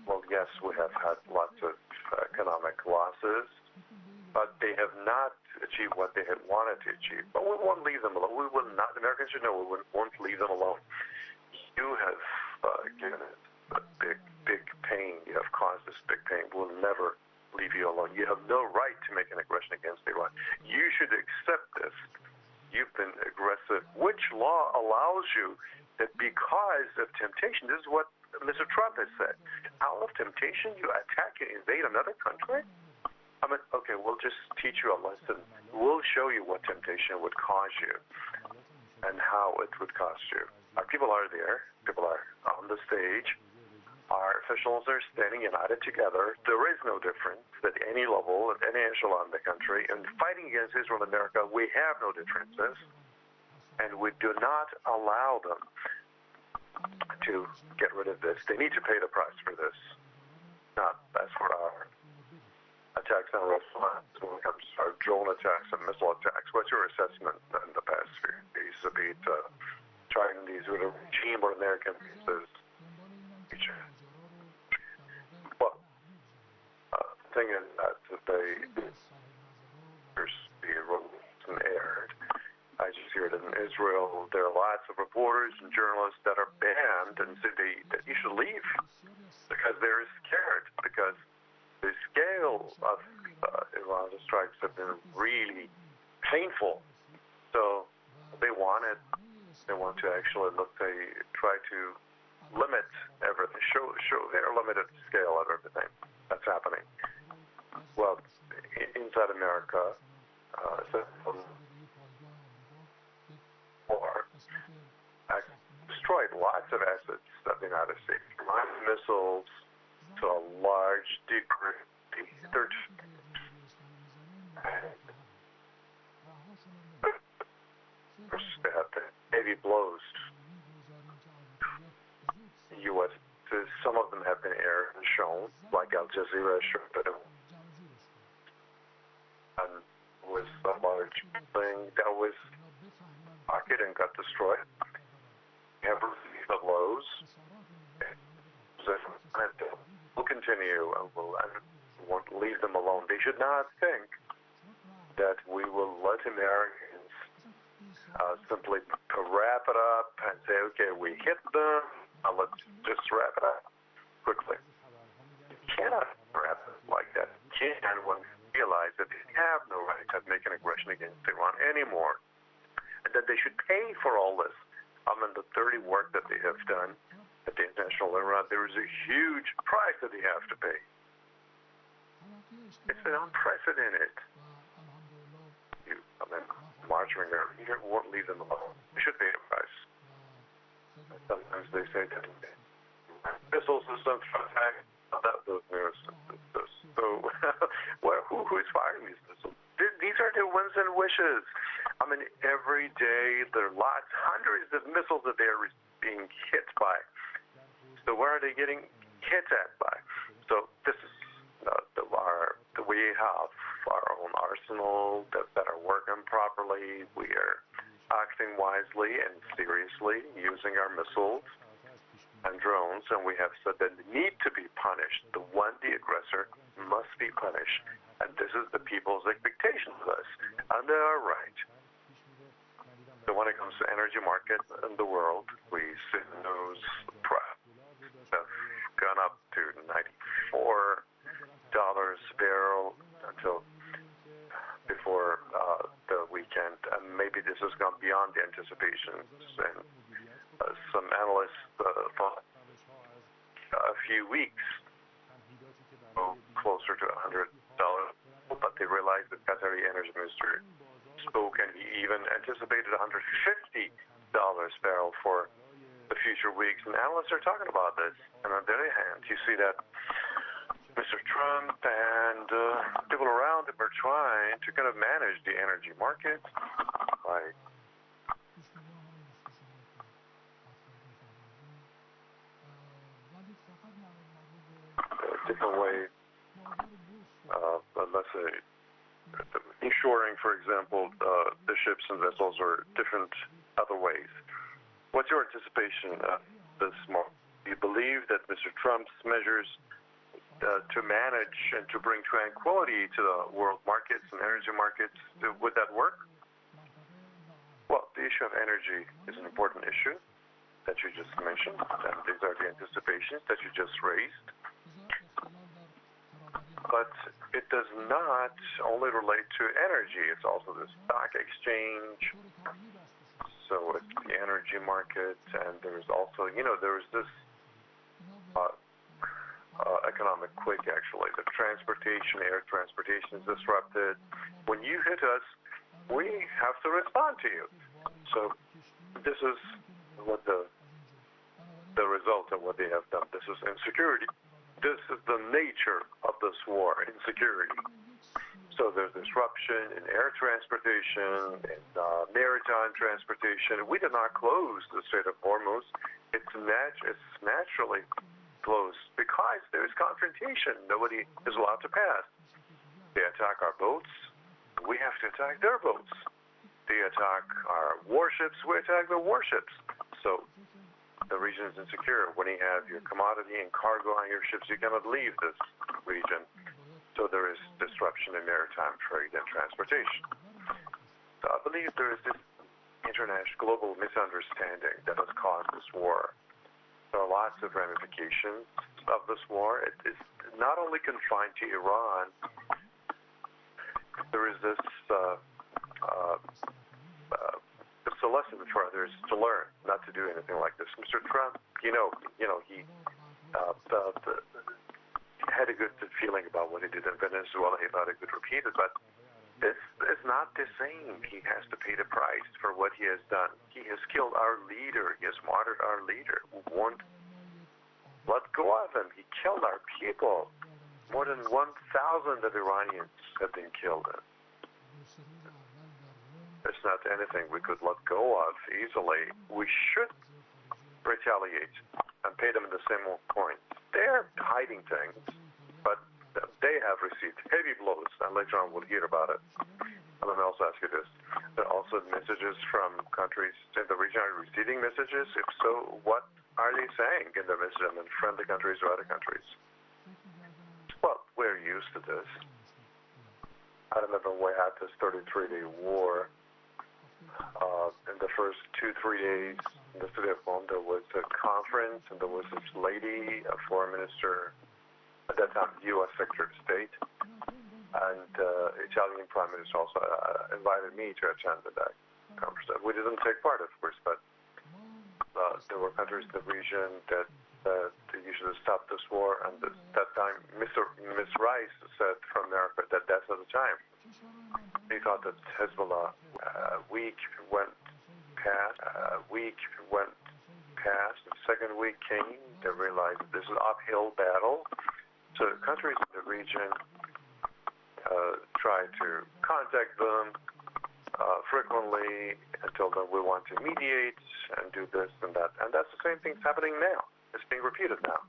Well, yes, we have had lots of economic losses, but they have not achieved what they had wanted to achieve. But we won't leave them alone. We will not. Americans should know we won't leave them alone. You have given it a big pain. You have caused this big pain. We'll never leave you alone. You have no right to make an aggression against Iran. You should accept this. You've been aggressive. Which law allows you that because of temptation, this is what Mr. Trump has said, out of temptation you attack and invade another country? Okay, we'll just teach you a lesson. We'll show you what temptation would cause you and how it would cost you. Our people are there. People are on the stage. Our officials are standing united together. There is no difference at any level, at any echelon in the country. In fighting against Israel and America, we have no differences, and we do not allow them to get rid of this. They need to pay the price for this. Not as for our attacks on restaurants, when it comes to our drone attacks and missile attacks. What's your assessment in the past few days about trying these with a regime or American bases? Well, the thing is that the release aired. I just hear it in Israel. There are lots of reporters and journalists that are banned and said that you should leave because they're scared, because the scale of Iran's strikes have been really painful. So they want to actually try to limit everything, show their limited scale of everything that's happening. Well, inside America, destroyed lots of assets of the United States. Missiles to a large degree. They have the heavy blows. U.S. Some of them have been aired and shown, like Al Jazeera showed that it was a large thing that was pocket and got destroyed. We have received the blows. We'll continue and won't leave them alone. They should not think that we will let Americans simply wrap it up and say, okay, we hit them. Let's just wrap it up quickly. You cannot wrap it like that. You can't when you realize that they have no right to make an aggression against Iran anymore, and that they should pay for all this. The dirty work that they have done at the international level, there is a huge price that they have to pay. It's unprecedented. Marching around, you won't leave them alone. They should pay a price. Sometimes they say that missile systems attack. So, who is firing these missiles? These are their whims and wishes. Every day there are hundreds of missiles that they're being hit by. So where are they getting hit at by? So this is we have our own arsenal that are working properly. We are acting wisely and seriously, using our missiles and drones, and we have said that they need to be punished. The aggressor must be punished, and this is the people's expectation of us, and they are right. So when it comes to energy market in the world, we see those prices have gone up to $94 a barrel until before the weekend, and maybe this has gone beyond the anticipations. And some analysts thought a few weeks closer to $100, but they realized that Qatari energy minister spoke, and he even anticipated $150 barrel for the future weeks. And analysts are talking about this. And on the other hand, you see that Mr. Trump and people around him are trying to kind of manage the energy market by different ways. Let's say ensuring, for example, the ships and vessels, or different other ways. What's your anticipation of this month? Do you believe that Mr. Trump's measures to manage and to bring tranquility to the world markets and energy markets, would that work? Well, the issue of energy is an important issue that you just mentioned, and these are the anticipations that you just raised. But it does not only relate to energy, it's also the stock exchange. So it's the energy market, and there's also, there's this economic quake, actually. The transportation, air transportation is disrupted. When you hit us, we have to respond to you. So this is what the result of what they have done. This is insecurity. This is the nature of this war, insecurity. So there's disruption in air transportation, in maritime transportation. We did not close the Strait of Hormuz. It's naturally closed because there is confrontation. Nobody is allowed to pass. They attack our boats. We have to attack their boats. They attack our warships. We attack their warships. So the region is insecure. When you have your commodity and cargo on your ships, you cannot leave this region. So there is disruption in maritime trade and transportation. So I believe there is this international global misunderstanding that has caused this war. There are lots of ramifications of this war. It is not only confined to Iran. There is this it's a lesson for others to learn not to do anything like this. Mr. Trump, he had a good feeling about what he did in Venezuela. He thought he could repeat it, but this is not the same. He has to pay the price for what he has done. He has killed our leader. He has martyred our leader. We won't let go of him. He killed our people. More than 1,000 of Iranians have been killed. It's not anything we could let go of easily. We should retaliate and pay them the same coin. They're hiding things, but they have received heavy blows, and later on we'll hear about it. And let me also ask you this. There are also messages from countries in the region. Are you receiving messages? If so, what are they saying in their messages in friendly countries or other countries? Well, we're used to this. I remember when we had this 33-day war. In the first 2-3 days in the city of Bonn, there was a conference, and there was this lady, a foreign minister, at that time, U.S. Secretary of State, and Italian Prime Minister also invited me to attend that conference. We didn't take part, of course, but there were countries in the region that you should stop this war, and that time, Ms. Rice said from America that that's not the time. He thought that Hezbollah week went past. The second week came. They realized this is an uphill battle. So countries in the region try to contact them frequently and tell them we want to mediate and do this and that. And that's the same thing's happening now. is being repeated now.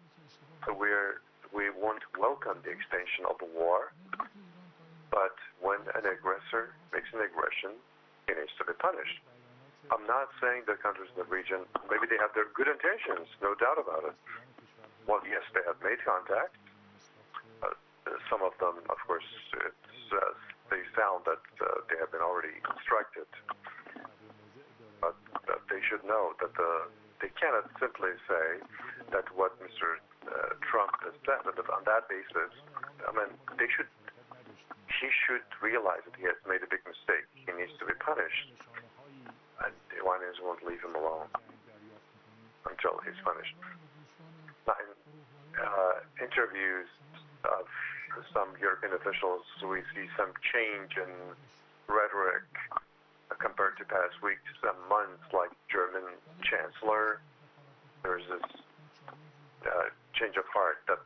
So we won't welcome the extension of the war, but when an aggressor makes an aggression, he needs to be punished. I'm not saying the countries in the region, maybe they have their good intentions, no doubt about it. Well, yes, they have made contact. Some of them, of course, they sound that they have been already instructed. But they should know that they cannot simply say that what Mr. Trump has said, that on that basis, I mean, he should realize that he has made a big mistake. He needs to be punished. And the Iranians won't leave him alone until he's punished. Now, in interviews of some European officials, we see some change in rhetoric compared to past weeks and months, like German Chancellor. There's this change of heart that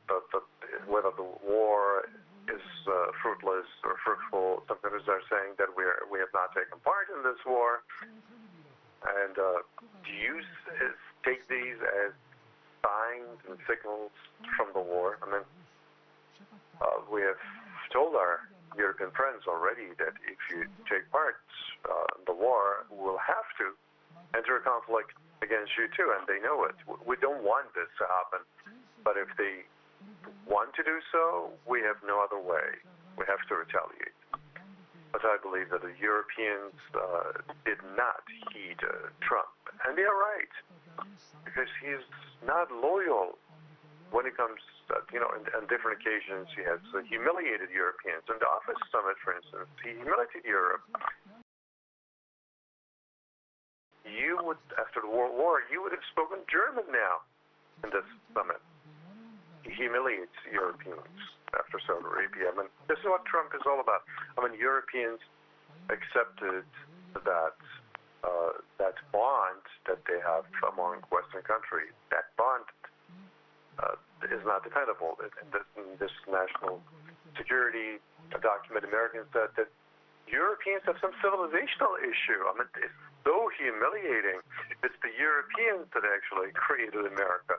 whether the war is fruitless or fruitful. Some countries are saying that we have not taken part in this war. And do you take these as signs and signals from the war? I mean, we have told our European friends already that if you take part in the war, we'll have to enter a conflict against you too, and they know it. We don't want this to happen, but if they want to do so, we have no other way. We have to retaliate. But I believe that the Europeans did not heed Trump, and they are right, because he's not loyal when it comes, on different occasions he has humiliated Europeans. In the Davos summit, for instance, he humiliated Europe. You would, after the World War, you would have spoken German now in this summit. He humiliates Europeans after Saudi Arabia. I mean, this is what Trump is all about. I mean, Europeans accepted that bond that they have among Western countries. That bond is not dependable. In this national security document, Americans said that Europeans have some civilizational issue. I mean, it's so humiliating. It's the Europeans that actually created America.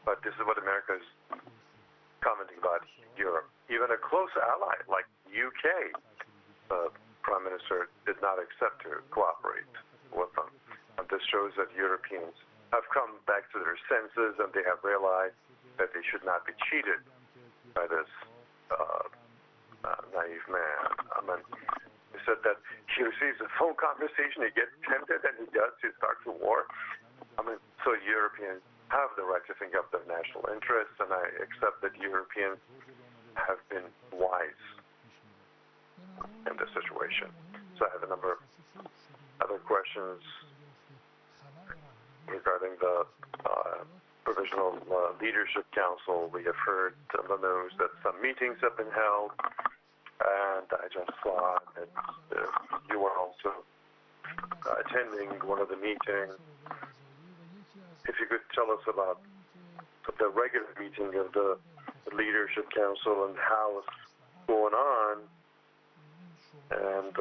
But this is what America is commenting about Europe. Even a close ally like UK, the Prime Minister did not accept to cooperate with them. And this shows that Europeans have come back to their senses and they have realized that they should not be cheated by this naive man. I mean, he said that he receives a phone conversation, he gets tempted, and he starts a war. I mean, so Europeans have the right to think of their national interests, and I accept that Europeans have been wise in this situation. So I have a number of other questions regarding the Provisional Leadership Council. We have heard on the news that some meetings have been held, and I just saw that you were also attending one of the meetings. If you could tell us about the regular meeting of the Leadership Council and how it's going on and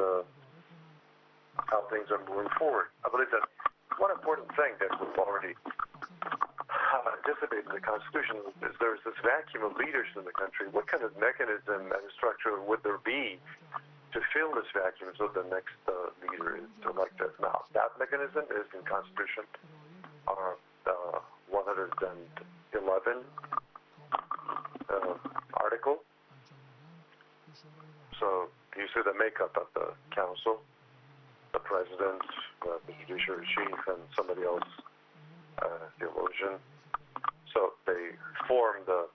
how things are moving forward. I believe that one important thing that we've already anticipated in the Constitution is there's this vacuum of leaders in the country. What kind of mechanism and structure would there be to fill this vacuum so the next leader is elected? Now, that mechanism is in Constitution 111 article. So you see the makeup of the council, the president, the judiciary chief, and somebody else, theologian. So they form the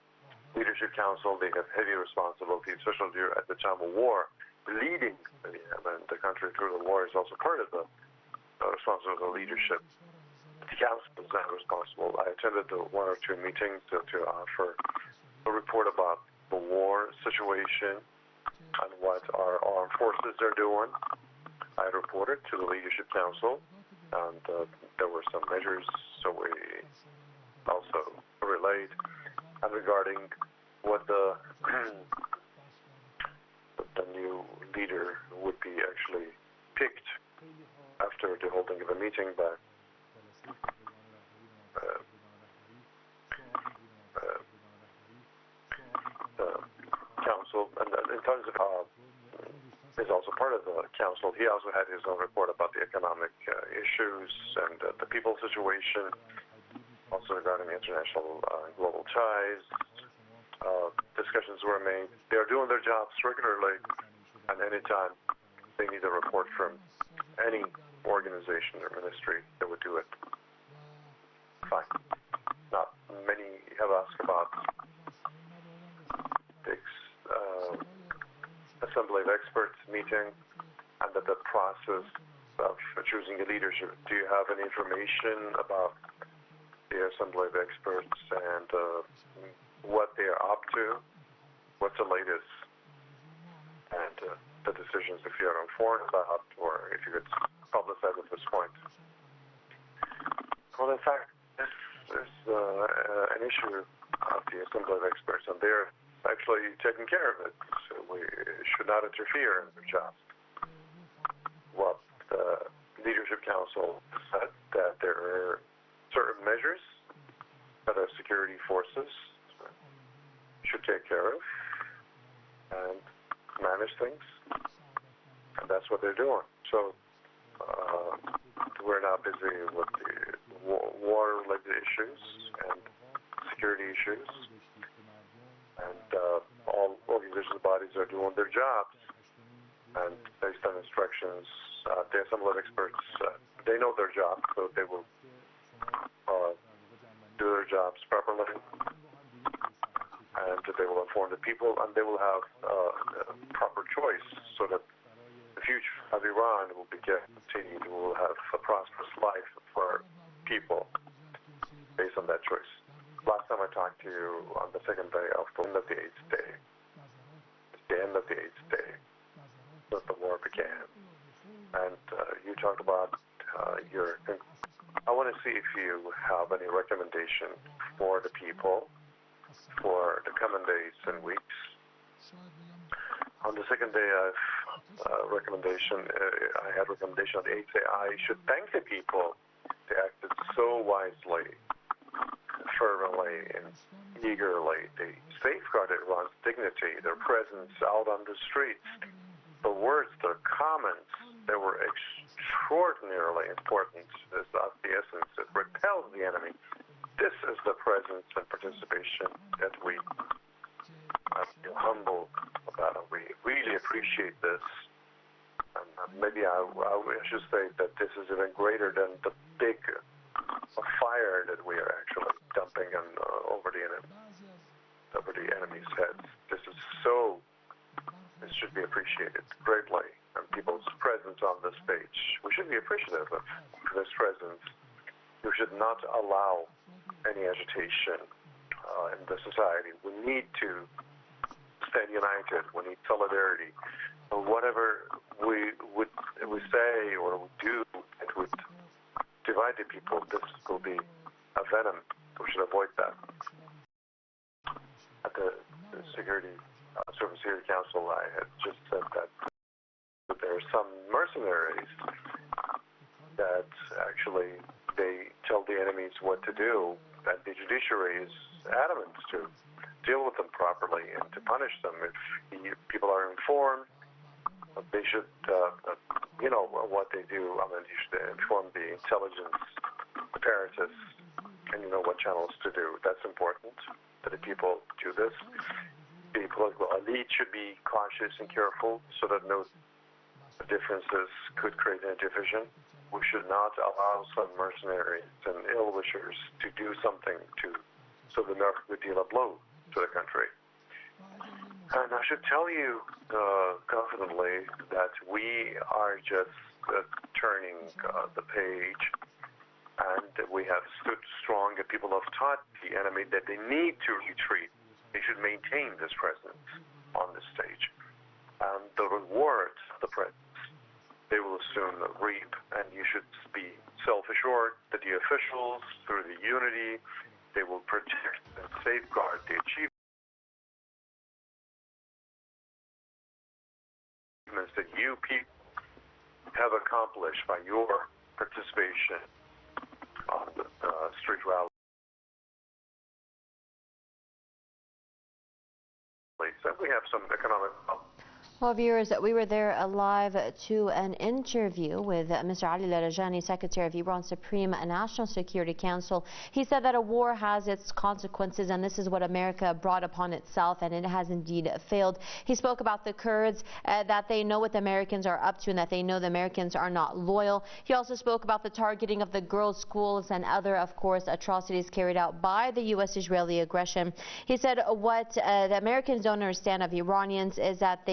Leadership Council. They have heavy responsibility, especially at the time of war. Leading the country through the war is also part of the responsibility of the leadership. The council is not responsible. I attended one or two meetings to offer a report about the war situation and what our armed forces are doing. I reported to the Leadership Council, and there were some measures, so we also relayed. And regarding what the new leader would be actually picked after the holding of a meeting by part of the council, he also had his own report about the economic issues and the people situation, also regarding international global ties. Discussions were made. They are doing their jobs regularly, and anytime they need a report from any organization or ministry, they would do it. Fine. Not many have asked about the Assembly of Experts meeting and the process of choosing a leadership. Do you have any information about the Assembly of Experts and what they are up to? What's the latest? And the decisions, if you are informed about, or if you could publicize at this point. Well, in fact, this is an issue of the Assembly of Experts, and they're actually taking care of it. So we should not interfere in their jobs. What the Leadership Council said, that there are certain measures that our security forces should take care of and manage things, and that's what they're doing. So we're now busy with the war-related issues and security issues, and all organizational bodies are doing their jobs, and based on instructions, the Assembly of Experts, they know their job, so they will do their jobs properly, and they will inform the people, and they will have proper choice so that the future of Iran will be continued. We will have a prosperous life for people based on that choice. Last time I talked to you on the second day of the end of the 8th day, the end of the 8th day that the war began, and you talked about your. I want to see if you have any recommendation for the people for the coming days and weeks. On the second day of recommendation, I had recommendation on the 8th day. I should thank the people. They acted so wisely, fervently, and eagerly. They safeguarded Iran's dignity, their presence out on the streets, the words, their comments, they were extraordinarily important. It's of the essence. It repels the enemy. This is the presence and participation that we feel humble about, and we really appreciate this. And maybe I should say that this is even greater than the big fire that we are actually dumping over the enemy's heads. This should be appreciated greatly, and people's presence on the stage. We should be appreciative of this presence. We should not allow any agitation in the society. We need to stand united. We need solidarity. Whatever we say or we do, it would divide the people. This will be a venom. We should avoid that. At the Security Council, I had just said that there are some mercenaries that actually they tell the enemies what to do, and the judiciary is adamant to deal with them properly and to punish them. If people are informed, they should, what they do. I mean, you should inform the intelligence apparatus, and you know what channels to do. That's important that the people do this. The political elite should be cautious and careful so that no differences could create a division. We should not allow some mercenaries and ill-wishers to do something so the America could deal a blow to the country. And I should tell you confidently that we are just turning the page, and we have stood strong, and people have taught the enemy that they need to retreat. They should maintain this presence on the stage. And the rewards of the presence, they will soon reap, and you should be self-assured that the officials, through the unity, they will protect and safeguard the achievements that you people have accomplished by your participation on the street rallies. And we have some economic Well, viewers, we were there live to an interview with Mr. Ali Larijani, Secretary of Iran's Supreme National Security Council. He said that a war has its consequences, and this is what America brought upon itself, and it has indeed failed. He spoke about the Kurds, that they know what the Americans are up to and that they know the Americans are not loyal. He also spoke about the targeting of the girls' schools and other, of course, atrocities carried out by the U.S.-Israeli aggression. He said what the Americans don't understand of Iranians is that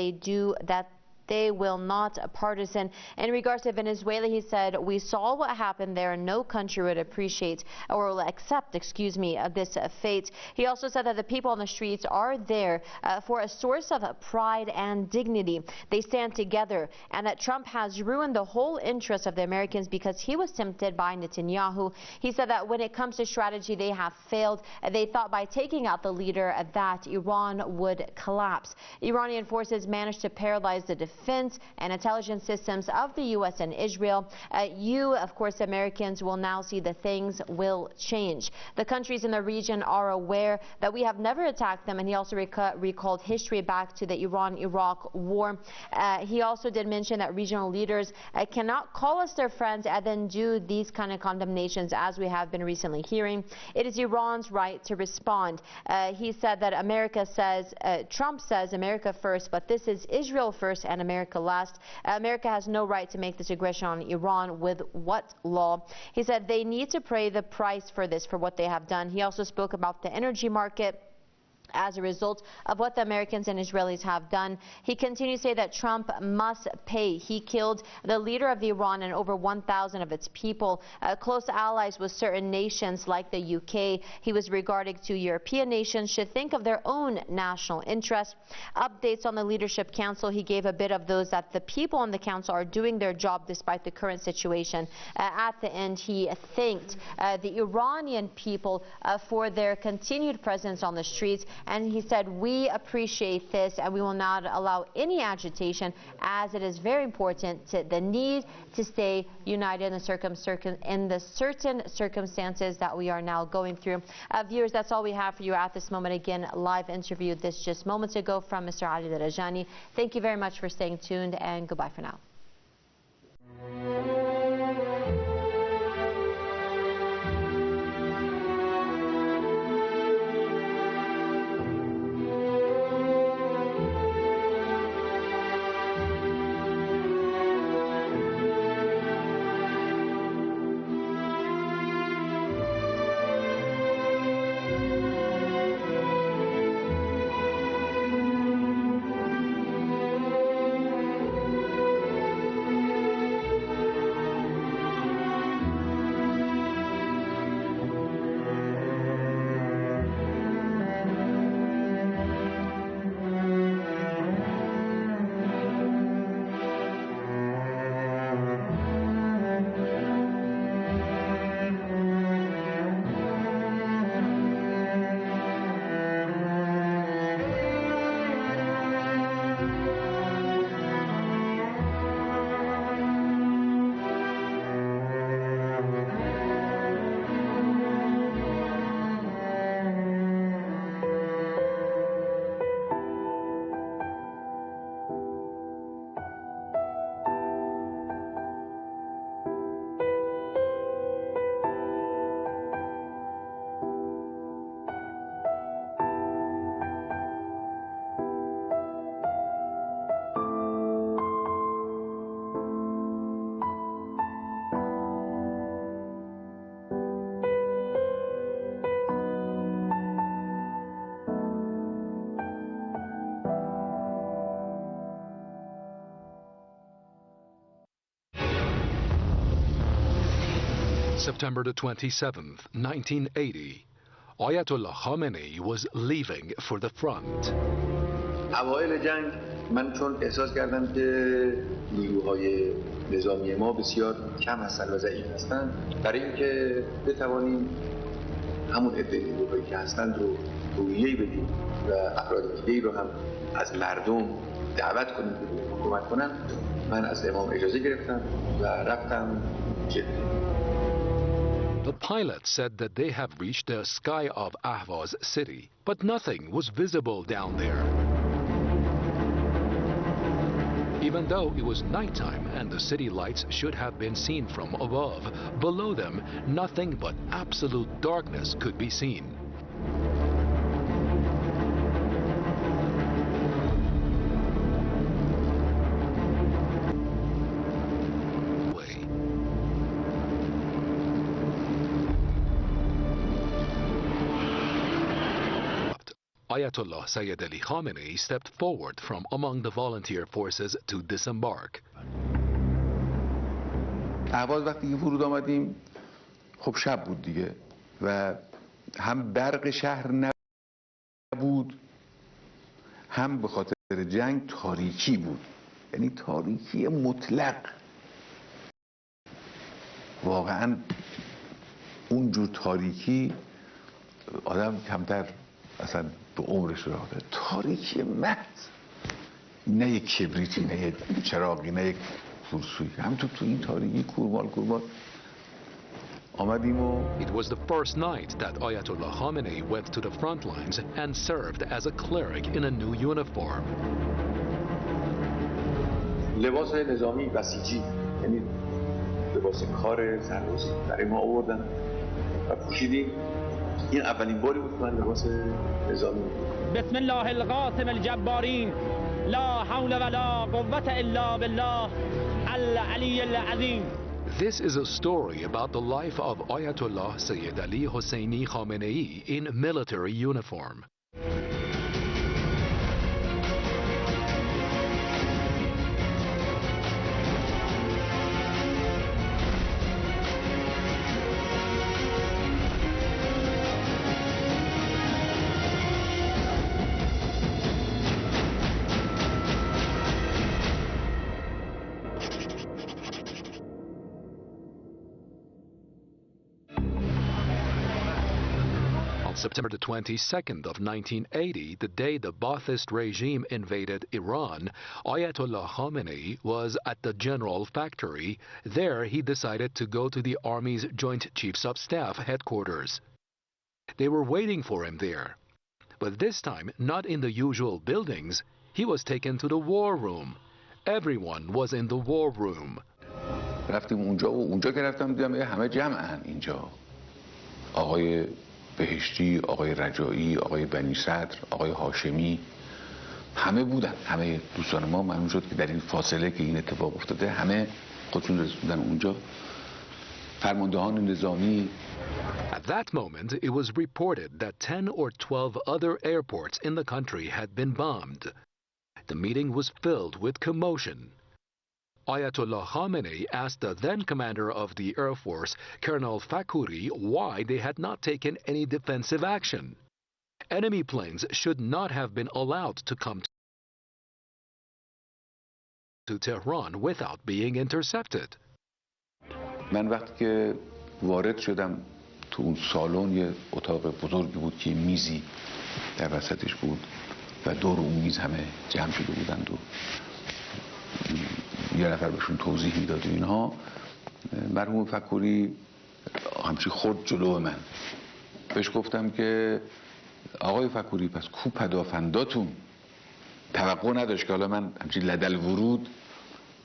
they will not partisan. In regards to Venezuela, he said, we saw what happened there. No country would appreciate or will accept, this fate. He also said that the people on the streets are there for a source of pride and dignity. They stand together, and that Trump has ruined the whole interest of the Americans because he was tempted by Netanyahu. He said that when it comes to strategy, they have failed. They thought by taking out the leader that Iran would collapse. Iranian forces managed to paralyze the defense and intelligence systems of the U.S. and Israel. You, of course, Americans, will now see that things will change. The countries in the region are aware that we have never attacked them, and he also recalled history back to the Iran-Iraq war. He also did mention that regional leaders cannot call us their friends and then do these kind of condemnations as we have been recently hearing. It is Iran's right to respond. He said that Trump says America first, but this is Israel first and America last. America has no right to make this aggression on Iran. With what law? He said they need to pay the price for this, for what they have done. He also spoke about the energy market as a result of what the Americans and Israelis have done. He continued to say that Trump must pay. He killed the leader of Iran and over 1,000 of its people, close allies with certain nations like the UK. He was regarding to European nations should think of their own national interests. Updates on the Leadership Council, he gave a bit of those that the people on the council are doing their job despite the current situation. At the end, he thanked the Iranian people for their continued presence on the streets. And he said, we appreciate this and we will not allow any agitation, as it is very important to the need to stay united in the certain circumstances that we are now going through. Viewers, that's all we have for you at this moment. Again, live interview this just moments ago from Mr. Ali Larijani. Thank you very much for staying tuned, and goodbye for now. September the 27th, 1980, Ayatollah Khamenei was leaving for the front. اوایل جنگ من چون احساس کردم که نیروهای نظامی ما بسیار کم هستند و ضعیف هستند، برای اینکه بتوانیم همون عده نیروهایی که هستند رو روحیه‌ای بدیم و افراد دیگه‌ای رو هم از مردم دعوت کنیم که حکومت کنن، من از امام اجازه گرفتم و رفتم جده. The pilot said that they have reached the sky of Ahvaz city, but nothing was visible down there. Even though it was nighttime and the city lights should have been seen from above, below them, nothing but absolute darkness could be seen. Ayatollah Sayyid Ali Khamenei stepped forward from among the volunteer forces to disembark. احواز وقتی فرود آمدیم خب شب بود دیگه و هم برق شهر نبود هم به خاطر جنگ تاریکی بود، یعنی تاریکی مطلق. واقعا اونجور تاریکی آدم کمتر اصلا به عمرش راه داره. تاریکی محض، نه یک کبریتی، نه یک چراغی، نه یک فورسوی، همینطور تو این تاریکی کورمال آمدیم و It was the first night that Ayatollah Khamenei went to the front lines and served as a cleric in a new uniform. لباس نظامی بسیجی، یعنی لباس کار سربازی برای ما آوردن و پوشیدیم. این اولین باری بود من لباس نظامی. بسم الله القاسم الجبارین لا حول ولا قوة الا بالله العلی العظیم. This is a story about the life of Ayatollah Sayyid Ali Hosseini Khamenei in military uniform. September the 22nd of 1980, the day the Ba'athist regime invaded Iran, Ayatollah Khamenei was at the General Factory. There, he decided to go to the Army's Joint Chiefs of Staff headquarters. They were waiting for him there. But this time, not in the usual buildings, he was taken to the war room. Everyone was in the war room. رفتیم اونجا که رفتم دیدم همه جمعن اینجا. آقای بهشتی، آقای رجایی، آقای بنی صدر، آقای هاشمی، همه بودن. همه دوستان ما معلوم شد که در این فاصله که این اتفاق افتاده همه خودشون رسوندن اونجا. فرماندهان نظامی. At that moment, it was reported that 10 or 12 other airports in the country had been bombed. The meeting was filled with commotion. Ayatollah Khamenei asked the then commander of the Air Force, Colonel Fakhuri, why they had not taken any defensive action. Enemy planes should not have been allowed to come to Tehran without being intercepted. من وقتی که وارد شدم تو اون سالن یه اتاق بزرگی بود که میزی در وسطش بود و دور اون میز همه جمع شده بودند و یه نفر بهشون توضیح میداد و اینها. مرحوم فکوری همچی خورد جلو من. بهش گفتم که آقای فکوری پس کو پدافنداتون؟ توقع نداشت که حالا من همچی لدل ورود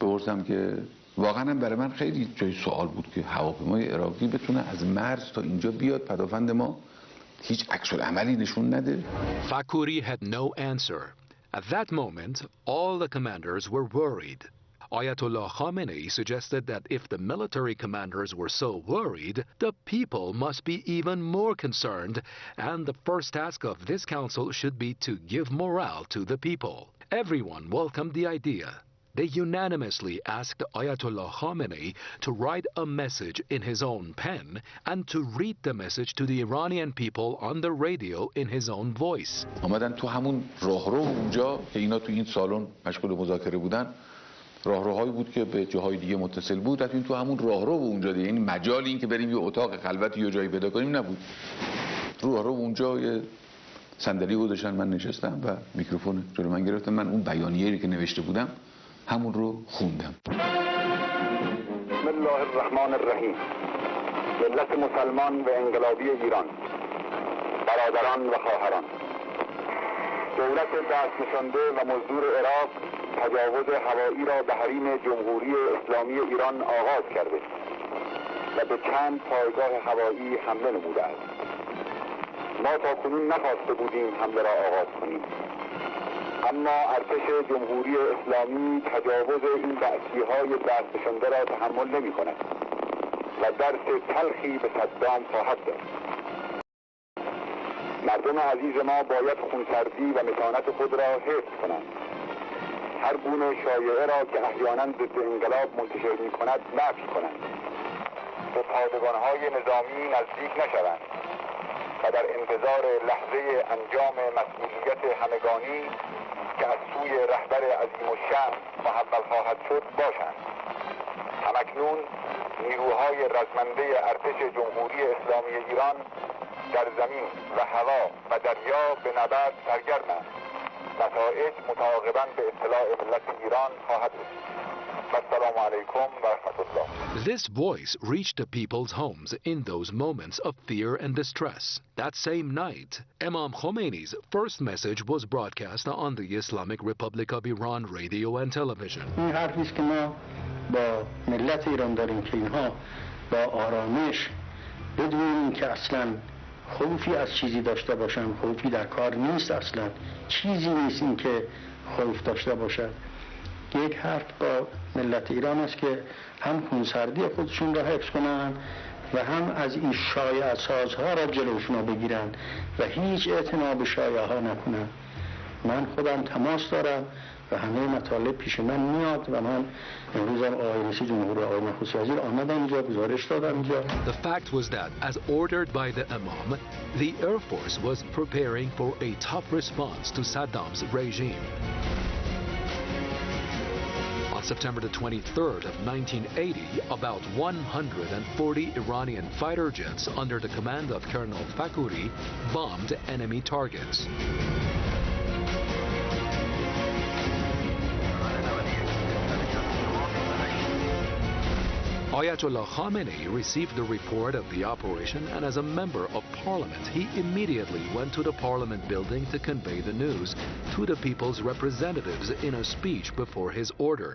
بپرسم که واقعا برای من خیلی جای سوال بود که هواپیمای عراقی بتونه از مرز تا اینجا بیاد پدافند ما هیچ عکس العملی نشون نده. Fakhuri had no answer. At that moment, all the commanders were worried. Ayatollah Khamenei suggested that if the military commanders were so worried, the people must be even more concerned, and the first task of this council should be to give morale to the people. Everyone welcomed the idea. They unanimously asked Ayatollah Khamenei to write a message in his own pen and to read the message to the Iranian people on the radio in his own voice. آمدن تو همون راهرو اونجا که اینا تو این سالن مشغول مذاکره بودن، راهروهایی بود که به جاهای دیگه متصل بود. رفتیم تو همون راهرو اونجا دیگه، این مجال این که بریم یه اتاق خلوتی یا جایی پیدا کنیم نبود. راهرو اونجا یه صندلی گذاشتن، من نشستم و میکروفون جلو من گرفتم. من اون بیانیه‌ای که نوشته بودم همون رو خوندم. بسم الله الرحمن الرحیم. ملت مسلمان و انقلابی ایران، برادران و خواهران، دولت دست نشانده و مزدور عراق تجاوز هوایی را به حریم جمهوری اسلامی ایران آغاز کرده و به چند پایگاه هوایی حمله نموده است. ما تاکنون نخواسته بودیم حمله را آغاز کنیم، اما ارتش جمهوری اسلامی تجاوز این بعثی‌های دستنشانده را تحمل نمی‌کند و درس تلخی به صدام خواهد داد. مردم عزیز ما باید خونسردی و متانت خود را حفظ کنند. هر گونه شایعه را که احیانا ضد انقلاب منتشر می‌کند نفی کنند. به پادگان‌های نظامی نزدیک نشوند و در انتظار لحظه انجام مسئولیت همگانی که از سوی رهبر عظیم الشأن محول خواهد شد باشند. همکنون نیروهای رزمنده ارتش جمهوری اسلامی ایران در زمین و هوا و دریا به نبرد سرگرمند. نتایج متعاقباً به اطلاع ملت ایران خواهد رسید. السلام علیکم و رحمت الله. This voice reached the people's homes in those moments of fear and distress. That same night, Imam Khomeini's first message was broadcast on the Islamic Republic of Iran radio and television. این حرفی است که ما با ملت ایران داریم که اینها با آرامش بدون اینکه اصلاً خوفی از چیزی داشته باشن، خوفی در کار نیست، اصلاً چیزی نیست این که خوف داشته باشد. یک حرف با ملت ایران است که هم خونسردی خودشون را حفظ کنند و هم از این شایعه سازها را جلوشون بگیرند و هیچ اعتنا به شایعه ها نکنند. من خودم تماس دارم و همه مطالب پیش من میاد و من امروزم آقای رئیس جمهور آقای نخست وزیر آمدم اینجا گزارش دادم اینجا. The fact was that as ordered by the Imam, the Air Force was preparing for a tough response to Saddam's regime. On September the 23rd of 1980, about 140 Iranian fighter jets under the command of Colonel Fakouri bombed enemy targets. Ayatollah Khamenei received the report of the operation, and as a member of parliament, he immediately went to the parliament building to convey the news to the people's representatives in a speech before his order.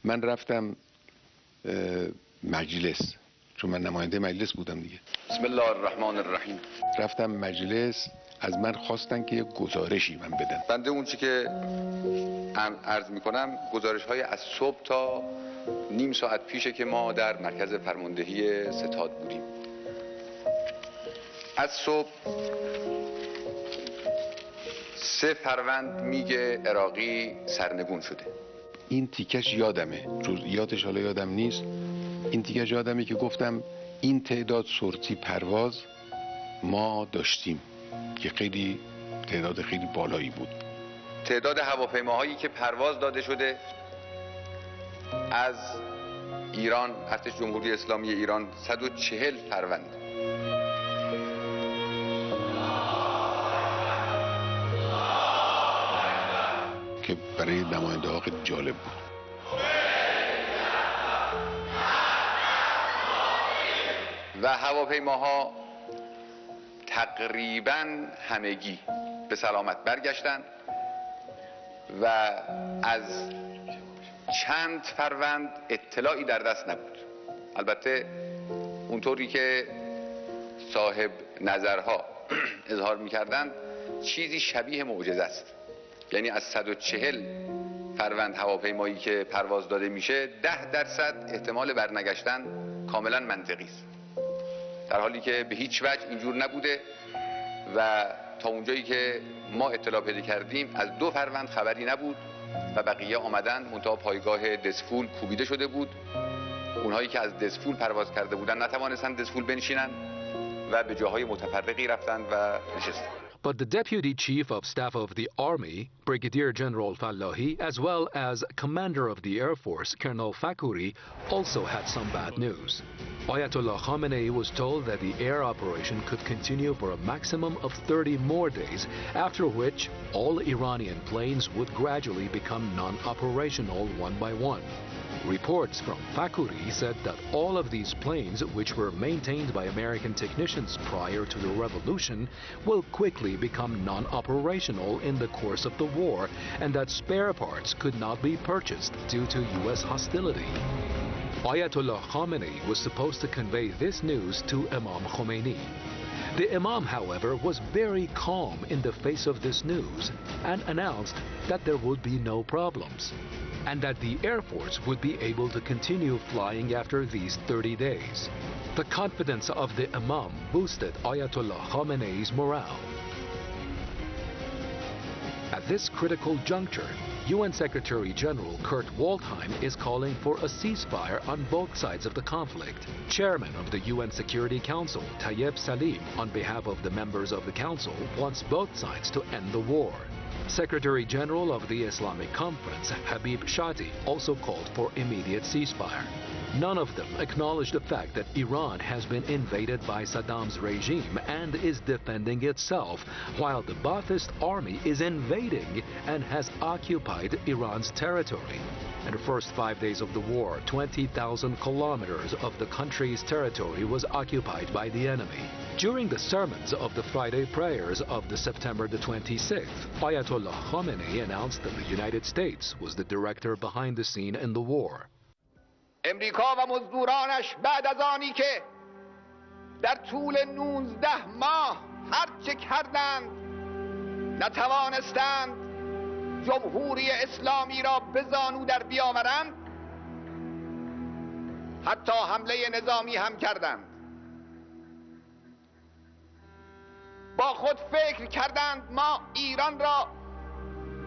من رفتم مجلس، چون من نماینده مجلس بودم دیگه. بسم الله الرحمن الرحیم. رفتم مجلس، از من خواستن که گزارشی من بدم. بنده اون چی که عرض میکنم گزارش های از صبح تا نیم ساعت پیشه که ما در مرکز فرماندهی ستاد بودیم. از صبح 3 فروند میگه عراقی سرنگون شده. این تیکش یادمه، جزئیاتش حالا یادم نیست. این تیکش یادمه که گفتم این تعداد سورتی پرواز ما داشتیم که خیلی تعداد خیلی بالایی بود. تعداد هواپیماهایی که پرواز داده شده از ایران، ارتش جمهوری اسلامی ایران 140 فروند. که برای نماینده ها خیلی جالب بود. و هواپیماها تقریبا همگی به سلامت برگشتند و از چند فروند اطلاعی در دست نبود. البته اونطوری که صاحب نظرها اظهار می‌کردند چیزی شبیه معجزه است. یعنی از 140 فروند هواپیمایی که پرواز داده میشه 10% احتمال برنگشتن کاملا منطقی است، در حالی که به هیچ وجه اینجور نبوده و تا اونجایی که ما اطلاع پیدا کردیم از 2 فروند خبری نبود و بقیه آمدن، منتها پایگاه دسفول کوبیده شده بود. اونهایی که از دسفول پرواز کرده بودن نتوانستن دسفول بنشینن و به جاهای متفرقی رفتن و نشستن. But the Deputy Chief of Staff of the Army, Brigadier General Fallahi, as well as Commander of the Air Force, Colonel Fakouri, also had some bad news. Ayatollah Khamenei was told that the air operation could continue for a maximum of 30 more days, after which all Iranian planes would gradually become non-operational one by one. Reports from Fakuri said that all of these planes, which were maintained by American technicians prior to the revolution, will quickly become non-operational in the course of the war, and that spare parts could not be purchased due to U.S. hostility. Ayatollah Khamenei was supposed to convey this news to Imam Khomeini. The Imam, however, was very calm in the face of this news and announced that there would be no problems, and that the Air Force would be able to continue flying after these 30 days. The confidence of the Imam boosted Ayatollah Khamenei's morale. At this critical juncture, UN Secretary General Kurt Waldheim is calling for a ceasefire on both sides of the conflict. Chairman of the UN Security Council, Tayyip Salim, on behalf of the members of the Council, wants both sides to end the war. Secretary General of the Islamic Conference, Habib Shati, also called for immediate ceasefire. None of them acknowledged the fact that Iran has been invaded by Saddam's regime and is defending itself, while the Ba'athist army is invading and has occupied Iran's territory. In the first 5 days of the war, 20,000 kilometers of the country's territory was occupied by the enemy. During the sermons of the Friday prayers of the September the 26th, Ayatollah Khamenei announced that the United States was the director behind the scene in the war. امریکا و مزدورانش بعد از آنی که در طول 19 ماه هر چه کردند نتوانستند جمهوری اسلامی را به زانو در بیاورند، حتی حمله نظامی هم کردند. با خود فکر کردند ما ایران را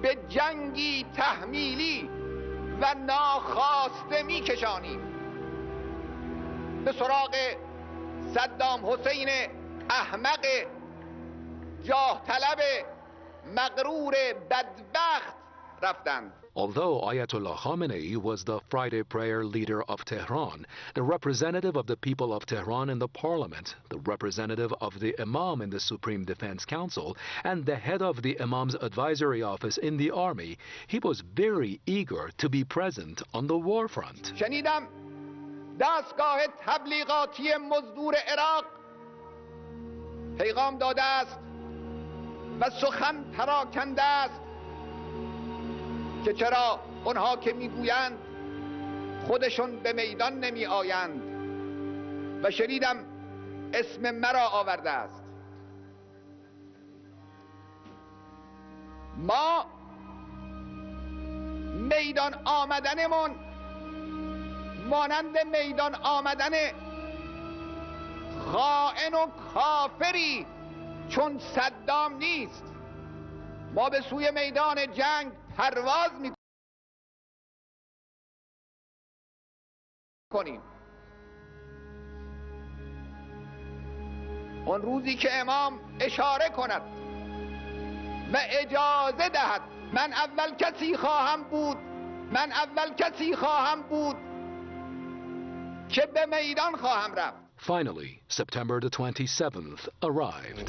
به جنگی تحمیلی و ناخواسته میکشانیم. به سراغ صدام حسین احمق جاه طلب مغرور بدبخت رفتند. Although Ayatollah Khamenei was the Friday prayer leader of Tehran, the representative of the people of Tehran in the parliament, the representative of the Imam in the Supreme Defense Council, and the head of the Imam's advisory office in the army, he was very eager to be present on the war front. شنیدم دستگاه تبلیغاتی مزدور عراق پیغام داده است و سخن پراکنده است که چرا اونها که میگویند خودشون به میدان نمی آیند و شنیدم اسم مرا آورده است. ما میدان آمدنمون مانند میدان آمدن خائن و کافری چون صدام نیست. ما به سوی میدان جنگ پرواز میکنیم. اون روزی که امام اشاره کند و اجازه دهد من اول کسی خواهم بود که به میدان خواهم رفت. Finally, September the 27th arrived.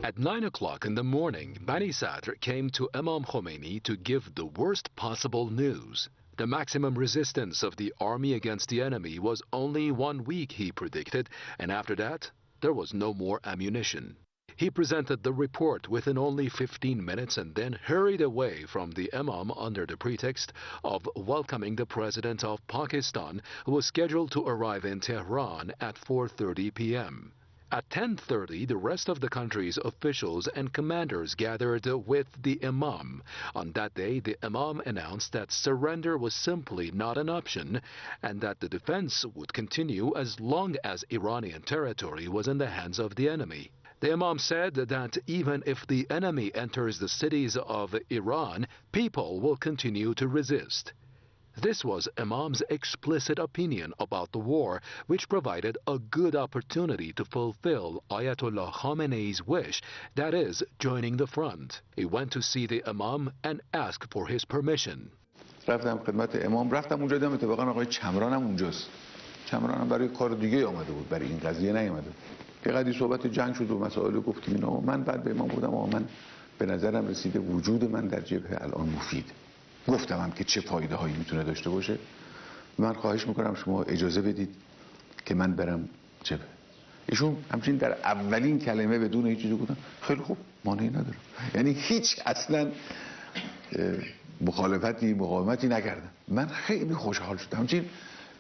At 9 o'clock in the morning, Bani Sadr came to Imam Khomeini to give the worst possible news. The maximum resistance of the army against the enemy was only 1 week, he predicted, and after that, there was no more ammunition. He presented the report within only 15 minutes and then hurried away from the Imam under the pretext of welcoming the President of Pakistan, who was scheduled to arrive in Tehran at 4:30 p.m. At 10:30, the rest of the country's officials and commanders gathered with the Imam. On that day, the Imam announced that surrender was simply not an option and that the defense would continue as long as Iranian territory was in the hands of the enemy. The Imam said that even if the enemy enters the cities of Iran, people will continue to resist. This was Imam's explicit opinion about the war, which provided a good opportunity to fulfill Ayatollah Khamenei's wish, that is, joining the front. He went to see the Imam and asked for his permission. رفتم خدمت امام، رفتم اونجا دیدم اتفاقا آقای چمران هم اونجاست. چمران هم برای کار دیگه آمده بود، برای این قضیه نیامده بود. یه قضیه صحبت جنگ شد و مسائل گفتیم اینا. من بعد به امام گفتم آقا من به نظرم رسیده وجود من در جبهه الان مفید. گفتم که چه فایده هایی میتونه داشته باشه. من خواهش میکنم شما اجازه بدید که من برم جبهه. ایشون همچنین در اولین کلمه بدون هیچ چیزی گفتن خیلی خوب، مانعی ندارم. یعنی هیچ اصلا مخالفتی مقاومتی نکردم. من خیلی خوشحال شدم. همچنین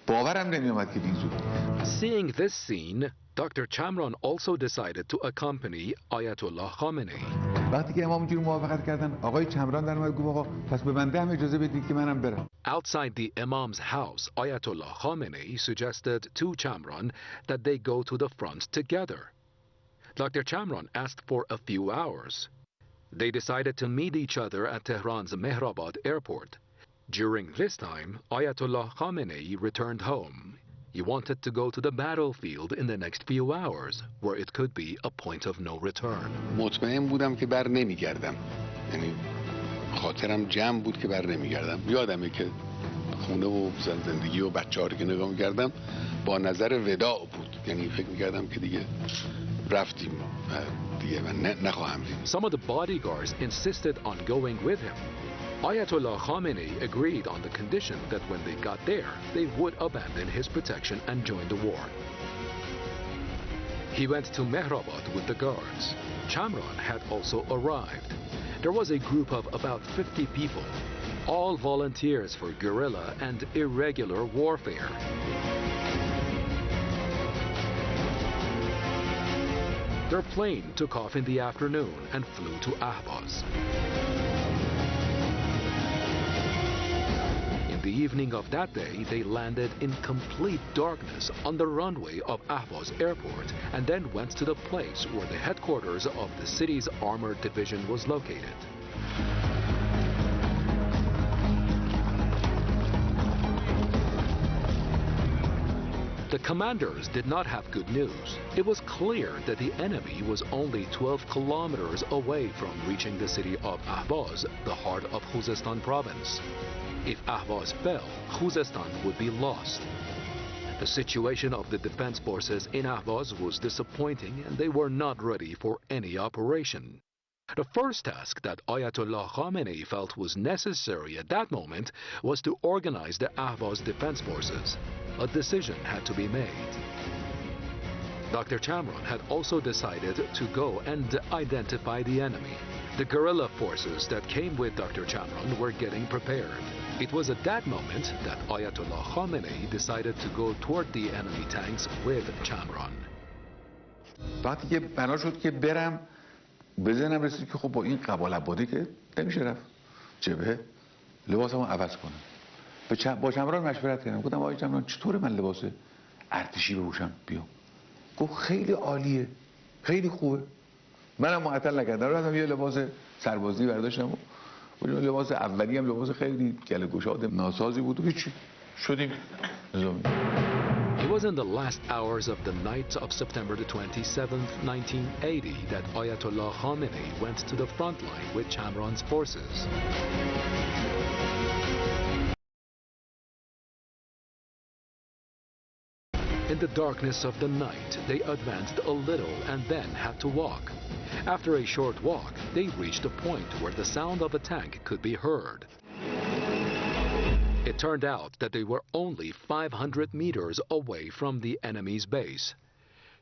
باورم نمیومد که این زود. Seeing this scene, Dr. Chamron also decided to accompany Ayatollah Khamenei. وقتی که امام اینجوری موافقت کردن، آقای چمران در اومد گفت آقا پس به بنده هم اجازه بدید که منم برم. Outside the Imam's house, Ayatollah Khamenei suggested to Chamron that they go to the front together. Dr. Chamron asked for a few hours. They decided to meet each other at Tehran's Mehrabad airport. During this time, Ayatollah Khamenei returned home. He wanted to go to the battlefield in the next few hours, where it could be a point of no return. مطمئن بودم که بر نمیگردم. یعنی خاطرم جمع بود که بر نمیگردم. یادمه که خونه و زندگی و بچه‌ها رو که نگاه می‌کردم با نظر وداع بود. یعنی فکر می‌کردم که دیگه رفتیم دیگه من نخواهم دید. Some of the bodyguards insisted on going with him. Ayatollah Khamenei agreed on the condition that when they got there, they would abandon his protection and join the war. He went to Mehrabad with the guards. Chamron had also arrived. There was a group of about 50 people, all volunteers for guerrilla and irregular warfare. Their plane took off in the afternoon and flew to Ahvaz. In the evening of that day, they landed in complete darkness on the runway of Ahvaz airport and then went to the place where the headquarters of the city's armored division was located. The commanders did not have good news. It was clear that the enemy was only 12 kilometers away from reaching the city of Ahvaz, the heart of Khuzestan province. If Ahvaz fell, Khuzestan would be lost. The situation of the defense forces in Ahvaz was disappointing and they were not ready for any operation. The first task that Ayatollah Khamenei felt was necessary at that moment was to organize the Ahvaz defense forces. A decision had to be made. Dr. Chamron had also decided to go and identify the enemy. The guerrilla forces that came with Dr. Chamron were getting prepared. It was at that moment that Ayatollah Khamenei decided to go toward the enemy tanks with Chamron. وقتی که بنا شد که برم به ذهنم رسید که خب با این قبال عبادی که نمیشه رفت جبهه، لباسمو عوض کنم. با چمران مشورت کردم. گفتم آقای چمران چطور من لباس ارتشی بپوشم بیام؟ گفت خیلی عالیه، خیلی خوبه. منم معطل نکردم، رفتم یه لباس سربازی برداشتم و لباس اولی هم لباس خیلی گله گشاد ناسازی بود و هیچی شدیم نظامی. It was in the last hours of the night of September the 27th, 1980 that Ayatollah Khamenei went to the front line with Chamron's forces. In the darkness of the night, they advanced a little and then had to walk. After a short walk, they reached a point where the sound of a tank could be heard. It turned out that they were only 500 meters away from the enemy's base.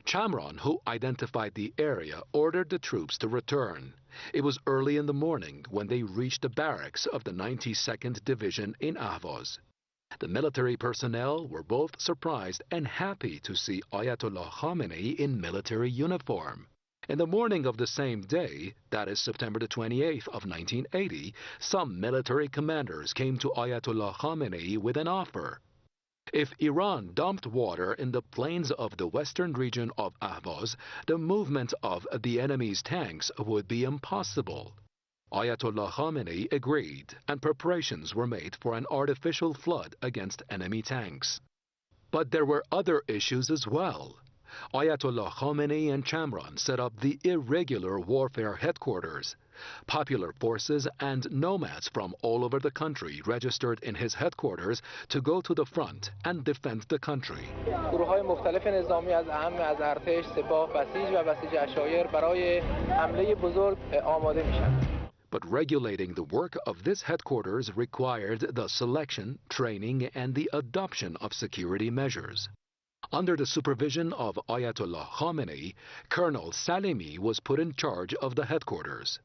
Chamron, who identified the area, ordered the troops to return. It was early in the morning when they reached the barracks of the 92nd Division in Ahvaz. The military personnel were both surprised and happy to see Ayatollah Khamenei in military uniform. In the morning of the same day, that is September the 28th of 1980, some military commanders came to Ayatollah Khamenei with an offer. If Iran dumped water in the plains of the western region of Ahvaz, the movement of the enemy's tanks would be impossible. Ayatollah Khamenei agreed, and preparations were made for an artificial flood against enemy tanks. But there were other issues as well. Ayatollah Khamenei and Chamron set up the irregular warfare headquarters. Popular forces and nomads from all over the country registered in his headquarters to go to the front and defend the country. گروه‌های مختلف نظامی از اهم از ارتش، سپاه، بسیج و بسیج عشایر برای حمله بزرگ آماده میشن. But regulating the work of this headquarters required the selection, training, and the adoption of security measures. Under the supervision of Ayatollah Khamenei, Colonel Salemi was put in charge of the headquarters.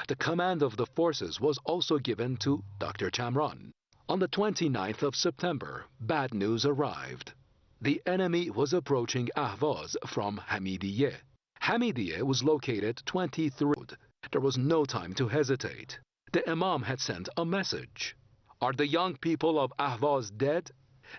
The command of the forces was also given to Dr. Chamran. On the 29th of September, bad news arrived. The enemy was approaching Ahvaz from Hamidiyeh. Hamidiyeh was located 23. There was no time to hesitate. The Imam had sent a message. Are the young people of Ahvaz dead?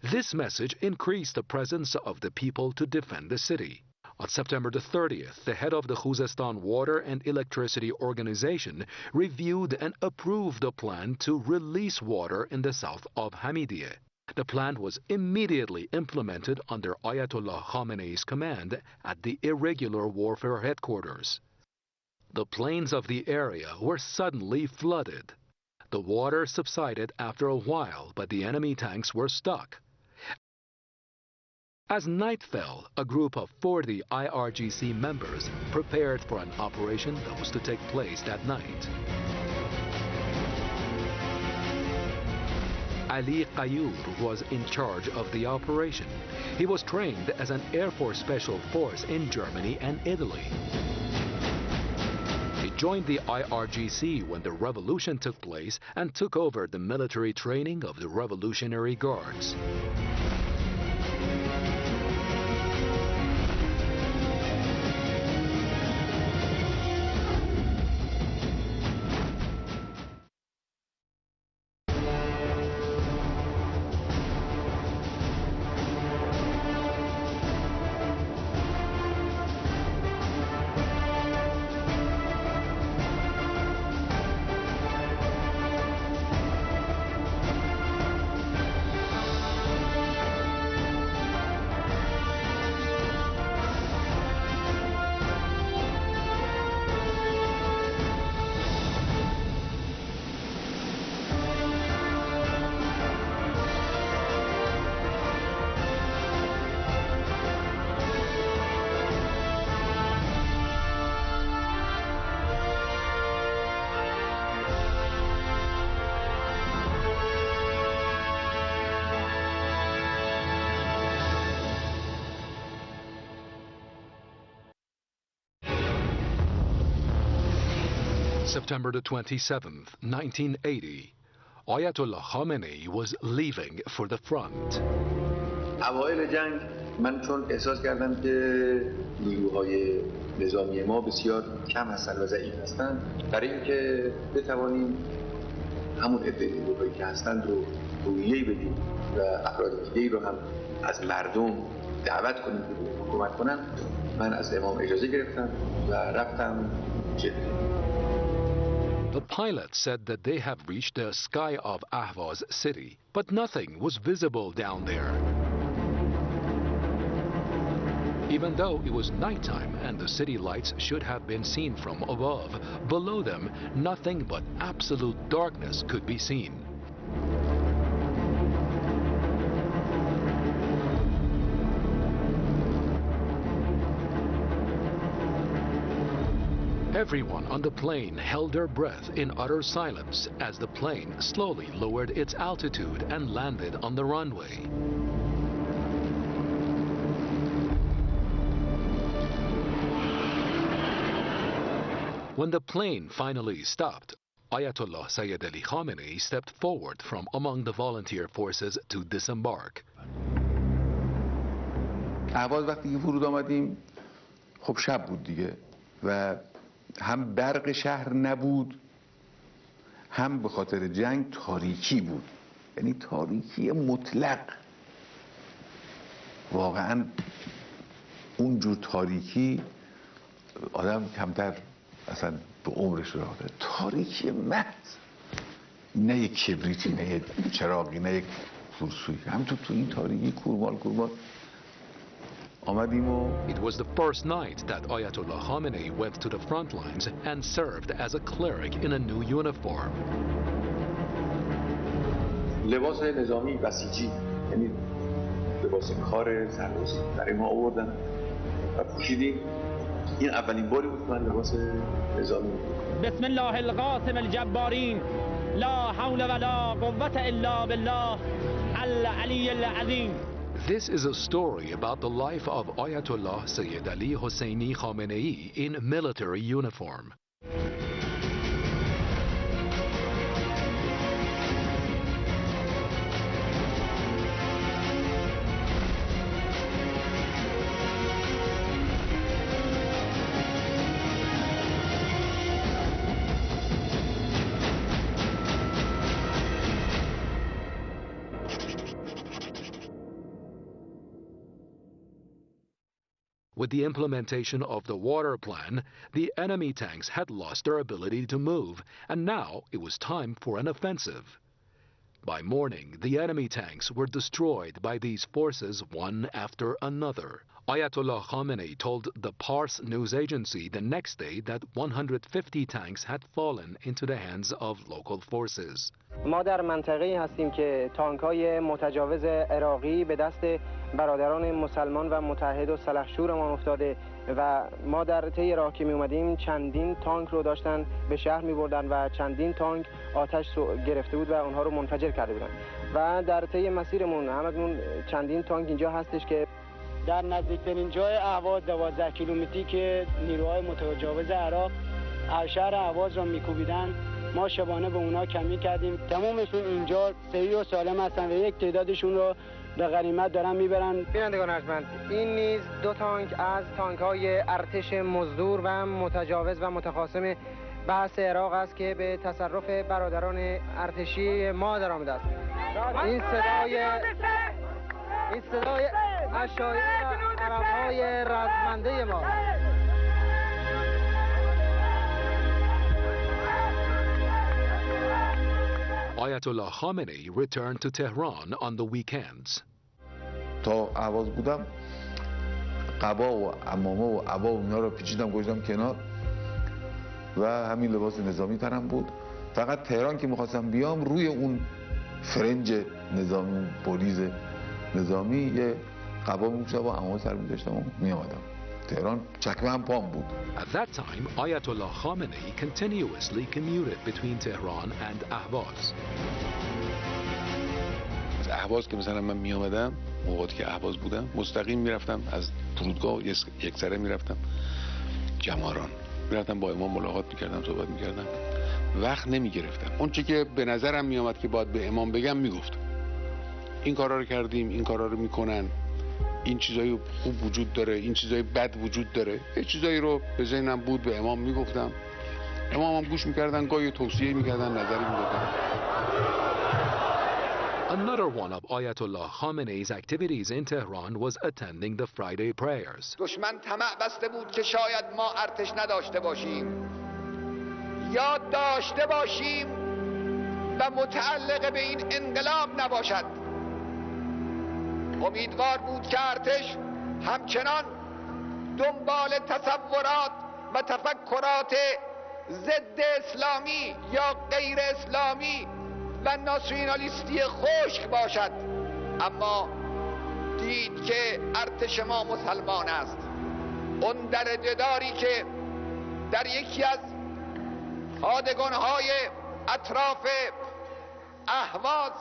This message increased the presence of the people to defend the city. On September the 30th, the head of the Khuzestan Water and Electricity Organization reviewed and approved a plan to release water in the south of Hamidiyeh. The plan was immediately implemented under Ayatollah Khamenei's command at the Irregular Warfare Headquarters. The plains of the area were suddenly flooded. The water subsided after a while, but the enemy tanks were stuck. As night fell, a group of 40 IRGC members prepared for an operation that was to take place that night. Ali Qayyur was in charge of the operation. He was trained as an Air Force Special Force in Germany and Italy. He joined the IRGC when the revolution took place and took over the military training of the Revolutionary Guards. September the 27th, 1980, Ayatollah Khamenei was leaving for the front. اوایل جنگ من چون احساس کردم که نیروهای نظامی ما بسیار کم هستند و ضعیف هستند، برای اینکه بتوانیم همون عده نیروهایی که هستند رو روحیه‌ای بدیم و افراد دیگه‌ای رو هم از مردم دعوت کنیم که حکومت کنن، من از امام اجازه گرفتم و رفتم جده. The pilot said that they have reached the sky of Ahvaz city, but nothing was visible down there. Even though it was nighttime and the city lights should have been seen from above, below them, nothing but absolute darkness could be seen. Everyone on the plane held their breath in utter silence as the plane slowly lowered its altitude and landed on the runway. When the plane finally stopped, Ayatollah Sayyid Ali Khamenei stepped forward from among the volunteer forces to disembark. اهواز وقتی که فرود آمدیم خب شب بود دیگه و هم برق شهر نبود هم به خاطر جنگ تاریکی بود، یعنی تاریکی مطلق. واقعا اونجور تاریکی آدم کمتر اصلا به عمرش راه داره. تاریکی محض، نه یک کبریتی، نه یک چراغی، نه یک فورسوی، همینطور تو این تاریکی کورمال It was the first night that Ayatollah Khamenei went to the front lines and served as a cleric in a new uniform. لباس نظامی بسیجی، یعنی لباس کار سربازی برای ما آوردن و پوشیدیم. این اولین باری بود من لباس نظامی بسم الله القاسم الجبارین لا حول ولا قوة الا بالله العلی العظیم. This is a story about the life of Ayatollah Sayyid Ali Hosseini Khamenei in military uniform. With the implementation of the water plan, the enemy tanks had lost their ability to move, and now it was time for an offensive. By morning, the enemy tanks were destroyed by these forces one after another. Ayatollah Khamenei told the Pars news agency the next day that 150 tanks had fallen into the hands of local forces. ما در منطقه‌ای هستیم که تانک‌های متجاوز عراقی به دست برادران مسلمان و متحد و سلحشورمان افتاده و ما در طی راه که می اومدیم چندین تانک رو داشتن به شهر می بردن و چندین تانک آتش گرفته بود و اونها رو منفجر کرده بودن و در طی مسیرمون همکنون چندین تانک اینجا هستش که در نزدیکترین جای اهواز 12 کیلومتری که نیروهای متجاوز عراق شهر اهواز را میکوبیدن ما شبانه به اونا کمی کردیم. تمامشون اینجا صحیح و سالم هستن و یک تعدادشون رو به غنیمت دارن میبرن. بینندگان ارجمند، این نیز دو تانک از تانک‌های ارتش مزدور و متجاوز و متخاصم بحث عراق است که به تصرف برادران ارتشی ما درآمده است. این صدای عشایر عرب‌های رزمنده ما. Ayatollah Khamenei returned to Tehran on the weekends. تا اهواز بودم قبا و عمامه و عبا و اینا رو پیچیدم گذاشتم کنار و همین لباس نظامی تنم بود. فقط تهران که میخواستم بیام روی اون فرنج نظامی پلیس نظامی یه قبا می‌پوشیدم و عمامه سر می‌ذاشتم و میامدم تهران. چکمه هم پام بود. At that time, Ayatollah Khamenei continuously commuted between Tehran and Ahvaz. از اهواز که مثلا من میامدم موقعی که اهواز بودم مستقیم میرفتم از فرودگاه یک سره میرفتم جماران، میرفتم با امام ملاقات میکردم، صحبت میکردم، وقت نمیگرفتم. اون چی که به نظرم میامد که باید به امام بگم میگفتم. این کارا رو کردیم، این کارا رو میکنن، این چیزایی خوب وجود داره، این چیزایی بد وجود داره. یه چیزایی رو به ذهنم بود به امام میگفتم، امام هم گوش میکردن، گاهی توصیه میکردن، نظری میدادن. Another one of Ayatollah Khamenei's activities in Tehran was attending the Friday prayers. دشمن طمع بسته بود که شاید ما ارتش نداشته باشیم یا داشته باشیم و متعلق به این انقلاب نباشد. امیدوار بود که ارتش همچنان دنبال تصورات و تفکرات ضد اسلامی یا غیر اسلامی و ناسیونالیستی خشک باشد، اما دید که ارتش ما مسلمان است. اون در دیداری که در یکی از پادگان‌های اطراف اهواز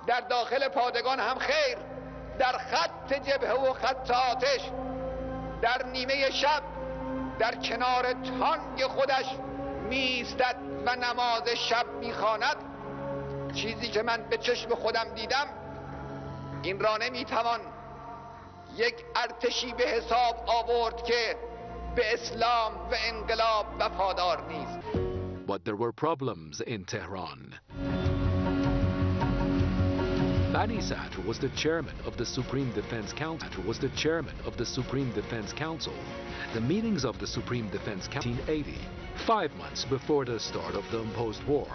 در داخل پادگان هم خیر در خط جبهه و خط آتش در نیمه شب در کنار تانک خودش می‌ایستد و نماز شب می‌خواند. چیزی که من به چشم خودم دیدم این را نمیتوان یک ارتشی به حساب آورد که به اسلام و انقلاب وفادار نیست. But there were problems in Tehran. Bani Sadr was the chairman of the Supreme Defense Council. The meetings of the Supreme Defense Council in 1980, 5 months before the start of the imposed war.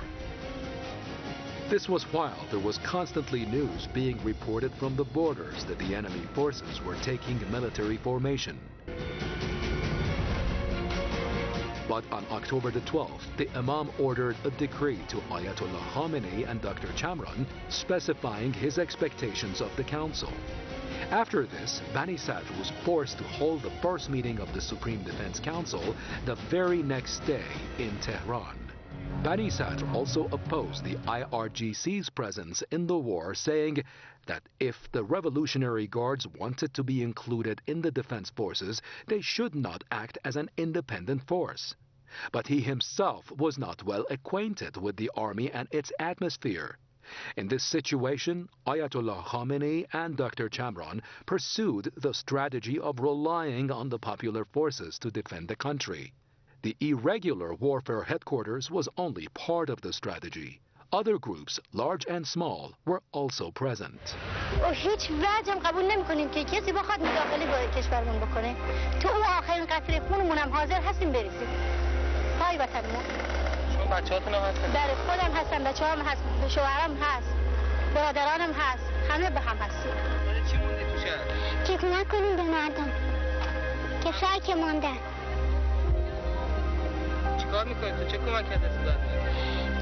This was while there was constantly news being reported from the borders that the enemy forces were taking military formation. But on October the 12th, the Imam ordered a decree to Ayatollah Khamenei and Dr. Chamran specifying his expectations of the council. After this, Bani Sadr was forced to hold the first meeting of the Supreme Defense Council the very next day in Tehran. Bani Sadr also opposed the IRGC's presence in the war, saying that if the Revolutionary Guards wanted to be included in the defense forces, they should not act as an independent force. But he himself was not well acquainted with the army and its atmosphere. In this situation, Ayatollah Khamenei and Dr. Chamran pursued the strategy of relying on the popular forces to defend the country. The irregular warfare headquarters was only part of the strategy. Other groups, large and small, were also present. هیچ وجه هم قبول نمی‌کنیم که کسی بخواد مداخله با کشورمون بکنه. تو اون آخرین قطره خونمون هم حاضر هستیم بریزیم. پای وطنمون. شما بچه‌هاتون هم هستن؟ بله خودم هستم، بچه‌هام هست، شوهرام هست، برادرانم هست، همه به هم هستیم. چی موندی تو شهر؟ که کمک کنیم به مردم. کسایی که موندن. چیکار می‌کنید؟ تو چه کمکی دست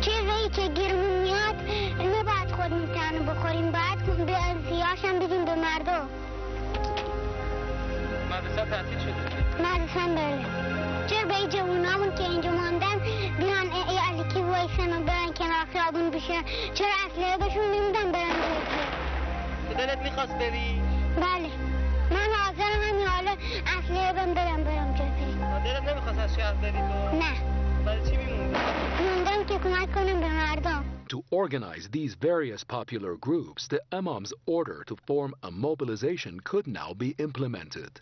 چیزی که گیرمون میاد نباید خودمون تنو بخوریم، باید به زیاش هم بدیم به مردم. مدرسه تعطیل شده؟ مدرسه بله. چرا به جوونامون که اینجا ماندن بیان علیکی وایسن و برن کنار خیابون بشن، چرا اسلحه بهشون نمیدن برن جلوی؟ دلت میخواست بری؟ بله. من حاضرم همین حالا اسلحه برم جلوی. دلت نمیخواست از شهر بری تو؟ نه. To organize these various popular groups, the Imam's order to form a mobilization could now be implemented.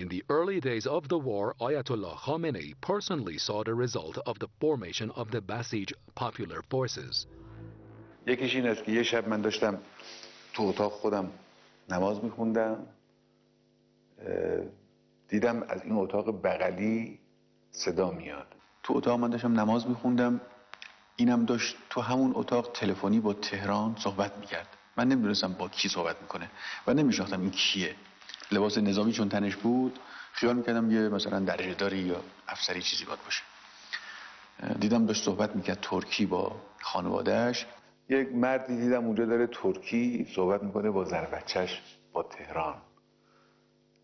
In the early days of the war, Ayatollah Khamenei personally saw the result of the formation of the Basij popular forces. یکیش این است که یه شب من داشتم تو اتاق خودم نماز میخوندم، دیدم از این اتاق بغلی صدا میاد. تو اتاق من داشتم نماز میخوندم، اینم داشت تو همون اتاق تلفنی با تهران صحبت میکرد. من نمیدونستم با کی صحبت میکنه و نمیشناختم این کیه. لباس نظامی چون تنش بود خیال میکردم یه مثلا درجه داری یا افسری چیزی باید باشه. دیدم داشت صحبت میکرد ترکی با خانوادهش. یک مردی دیدم اونجا داره ترکی صحبت میکنه با زن بچه‌ش با تهران.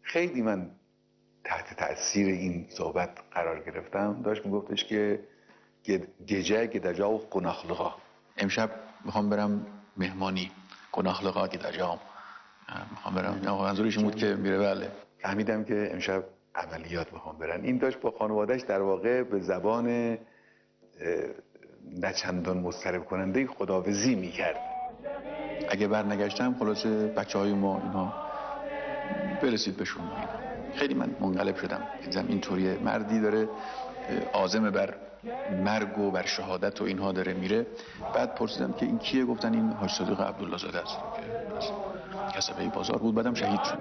خیلی من تحت تأثیر این صحبت قرار گرفتم. داشت میگفتش که گجه گدجا و قناخلقا، امشب میخوام برم مهمانی قناخلقا گدجا، میخوام برم. منظورش این بود که میره. بله فهمیدم که امشب عملیات میخوام برن. این داشت با خانوادهش در واقع به زبان نچندان مضطرب کننده خداویسی میکرد. اگه برنگشتم خلاصه بچهای ما اینها برسید بهشون. خیلی من منقلب شدم. دیدم اینطوری مردی داره عازم بر مرگ و بر شهادت و اینها داره میره. بعد پرسیدم که این کیه؟ گفتن این حاج صادق عبدالله زاده است که کسبه بازار بود، بعدم شهید شد.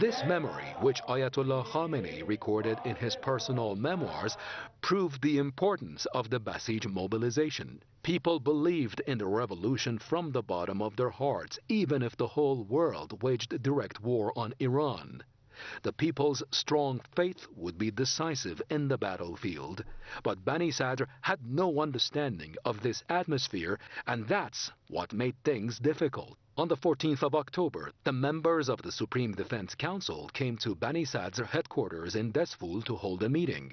This memory, which Ayatollah Khamenei recorded in his personal memoirs, proved the importance of the Basij mobilization. People believed in the revolution from the bottom of their hearts, even if the whole world waged direct war on Iran. The people's strong faith would be decisive in the battlefield. But Bani Sadr had no understanding of this atmosphere, and that's what made things difficult. On the 14th of October, the members of the Supreme Defense Council came to Bani Sadr headquarters in Desful to hold a meeting.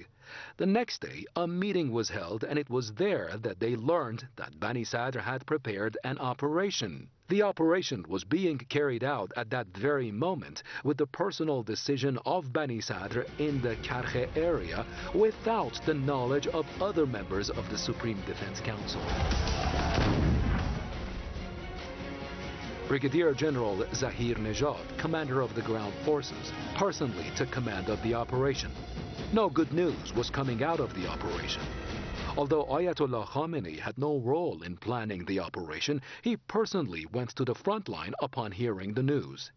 The next day, a meeting was held, and it was there that they learned that Bani Sadr had prepared an operation. The operation was being carried out at that very moment with the personal decision of Bani Sadr in the Karkhe area without the knowledge of other members of the Supreme Defense Council. Brigadier General Zahir Nejad, commander of the ground forces, personally took command of the operation. No good news was coming out of the operation. Although Ayatollah Khamenei had no role in planning the operation, he personally went to the front line upon hearing the news.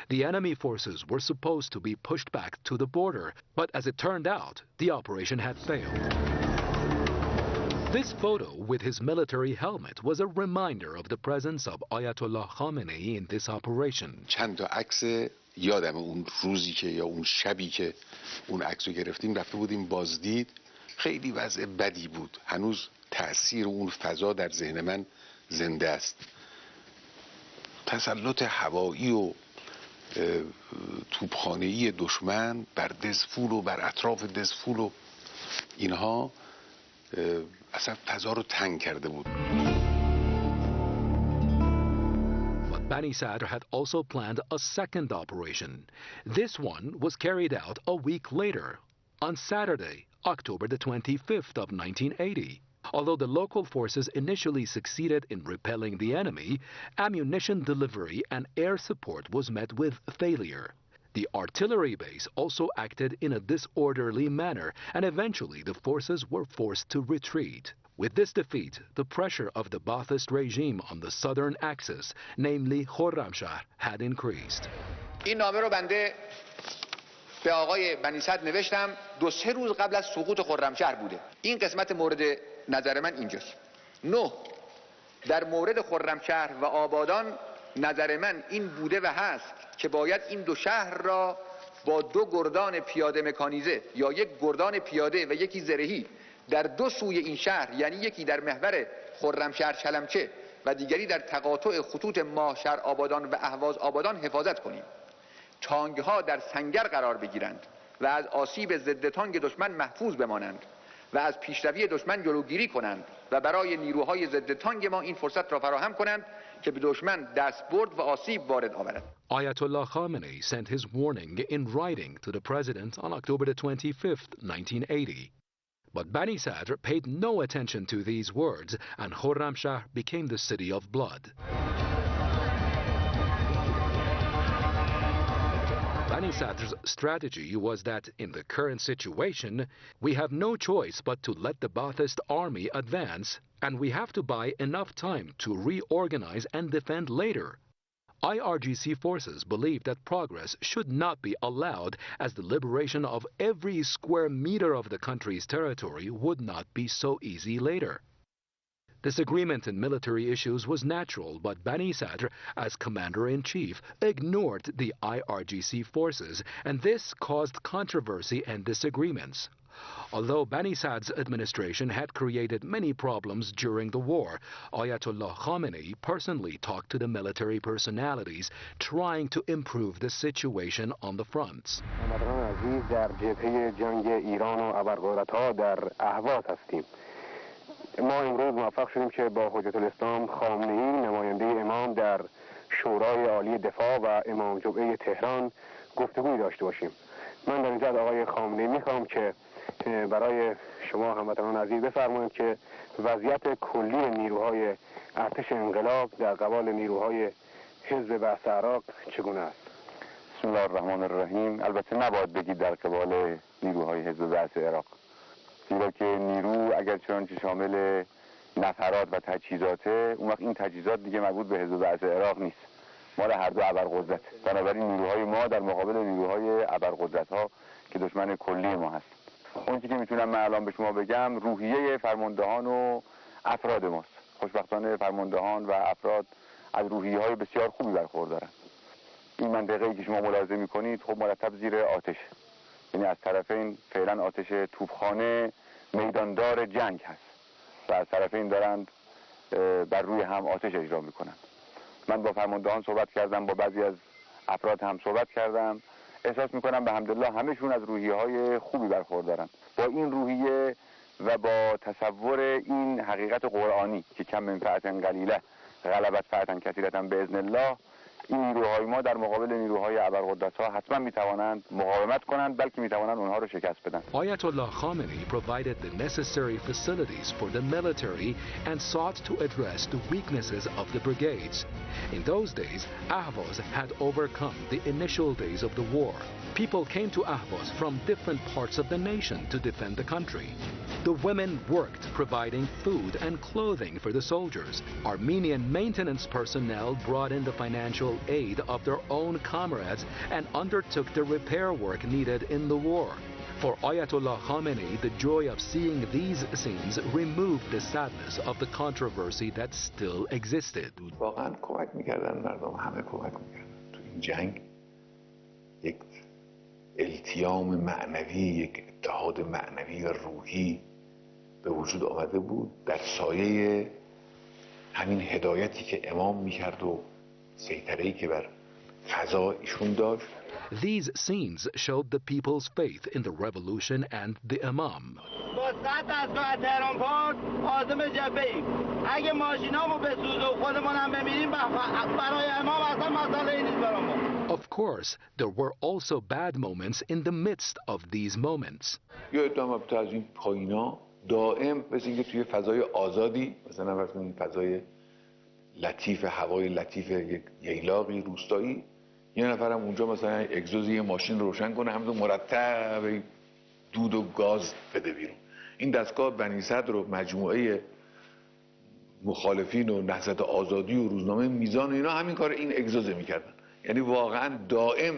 The enemy forces were supposed to be pushed back to the border, but as it turned out, the operation had failed. This photo with his military helmet was a reminder of the presence of Ayatollah Khamenei in this operation. چند تا عکس یادم اون روزی که یا اون شبی که اون عکسو گرفتیم رفته بودیم بازدید. خیلی وضع بدی بود. هنوز تأثیر اون فضا در ذهن من زنده است. تسلط هوایی و توپخانه‌ای دشمن بر دزفول و بر اطراف دزفول و اینها اصلا فضا رو تنگ کرده بود. But Bani Sadr had also planned a second operation. This one was carried out a week later, on Saturday, October the 25th of 1980. Although the local forces initially succeeded in repelling the enemy, ammunition delivery and air support was met with failure. The artillery base also acted in a disorderly manner, and eventually the forces were forced to retreat. With this defeat, the pressure of the Ba'athist regime on the southern axis, namely Khorramshahr, had increased. این نامه رو بنده به آقای بنی صدر نوشتم 2-3 روز قبل از سقوط خرمشهر بوده. این قسمت مورد نظر من اینجاست. 9 در مورد خرمشهر و آبادان نظر من این بوده و هست که باید این دو شهر را با 2 گردان پیاده مکانیزه یا 1 گردان پیاده و یکی زرهی در 2 سوی این شهر، یعنی یکی در محور خرمشهر چلمچه و دیگری در تقاطع خطوط ماهشهر آبادان و اهواز آبادان حفاظت کنیم. تانگ‌ها در سنگر قرار بگیرند و از آسیب ضد تانگ دشمن محفوظ بمانند و از پیشروی دشمن جلوگیری کنند و برای نیروهای ضد تانگ ما این فرصت را فراهم کنند که به دشمن دستبرد و آسیب وارد آورد. Ayatollah Khamenei sent his warning in writing to the president on October the 25th, 1980. But Bani Sadr paid no attention to these words, and Khorramshahr became the city of blood. Bani Sadr's strategy was that in the current situation, we have no choice but to let the Ba'athist army advance, and we have to buy enough time to reorganize and defend later. IRGC forces believe that progress should not be allowed, as the liberation of every square meter of the country's territory would not be so easy later. Disagreement in military issues was natural, but Bani Sadr, as commander-in-chief, ignored the IRGC forces, and this caused controversy and disagreements. Although Bani Sadr's administration had created many problems during the war, Ayatollah Khamenei personally talked to the military personalities, trying to improve the situation on the fronts. ما امروز موفق شدیم که با حجت الاسلام خامنه‌ای نماینده امام در شورای عالی دفاع و امام جمعه تهران گفتگوی داشته باشیم. من در اینجا آقای خامنه‌ای میخوام که برای شما هموطنان عزیز بفرمایید که وضعیت کلی نیروهای ارتش انقلاب در قبال نیروهای حزب بعث عراق چگونه است؟ بسم الله الرحمن الرحیم. البته نباید بگید در قبال نیروهای حزب بعث عراق، زیرا که نیرو اگر چنانچه شامل نفرات و تجهیزاته، اون وقت این تجهیزات دیگه مربوط به حزب بعث عراق نیست، مال هر دو ابرقدرت. بنابراین نیروهای ما در مقابل نیروهای ابرقدرت ها که دشمن کلی ما هست. اون چیزی که میتونم من الان به شما بگم روحیه فرماندهان و افراد ماست. خوشبختانه فرماندهان و افراد از روحیه های بسیار خوبی برخوردارن. این منطقه‌ای که شما ملاحظه میکنید خب مرتب زیر آتش، یعنی از طرفین فعلا آتش توپخانه میداندار جنگ هست و از طرفین دارند بر روی هم آتش اجرا میکنند. من با فرماندهان صحبت کردم، با بعضی از افراد هم صحبت کردم، احساس میکنم به حمدالله همشون از روحیه های خوبی برخوردارن. با این روحیه و با تصور این حقیقت قرآنی که کم من فئة قلیله غلبت فئة کثیرة باذن الله، این نیروهای ما در مقابل نیروهای ابرقدرت‌ها حتما میتوانند مقاومت کنند، بلکه میتوانند اونها رو شکست بدن. Ayatollah Khamenei provided the necessary facilities for the military and sought to address the weaknesses of the brigades. In those days, Ahvaz had overcome the initial days of the war. People came to Ahvaz from different parts of the nation to defend the country. The women worked providing food and clothing for the soldiers. Armenian maintenance personnel brought in the financial aid of their own comrades and undertook the repair work needed in the war. For Ayatollah Khamenei, the joy of seeing these scenes removed the sadness of the controversy that still existed. واقعا کمک می‌کردن مردم، همه کمک می‌کردن. تو این جنگ یک التیام معنوی، یک اتحاد معنوی و روحی به وجود آمده بود در سایه همین هدایتی که امام می‌کرد و سیطره‌ای که بر فضا ایشون داشت. These scenes showed the people's faith in the revolution and the Imam. با 100 دستگاه تهران پارک عازم جبهه‌ایم. اگه ماشینامو بسوزه و خودمون هم بمیریم برای امام اصلا مسئله نیست برامون. Of course, there were also bad moments in the midst of these moments. یادم البته از این پایینا دائم مثل اینکه توی فضای آزادی، مثلا فرض کنید فضای لطیف، هوای لطیف یک ییلاقی روستایی، یه نفرم اونجا مثلا اگزوز یه ماشین روشن کنه، همون مرتب دود و گاز بده بیرون. این دستگاه بنی صدر و مجموعه مخالفین و نهضت آزادی و روزنامه میزان و اینا همین کار این اگزوز میکردن. یعنی واقعا دائم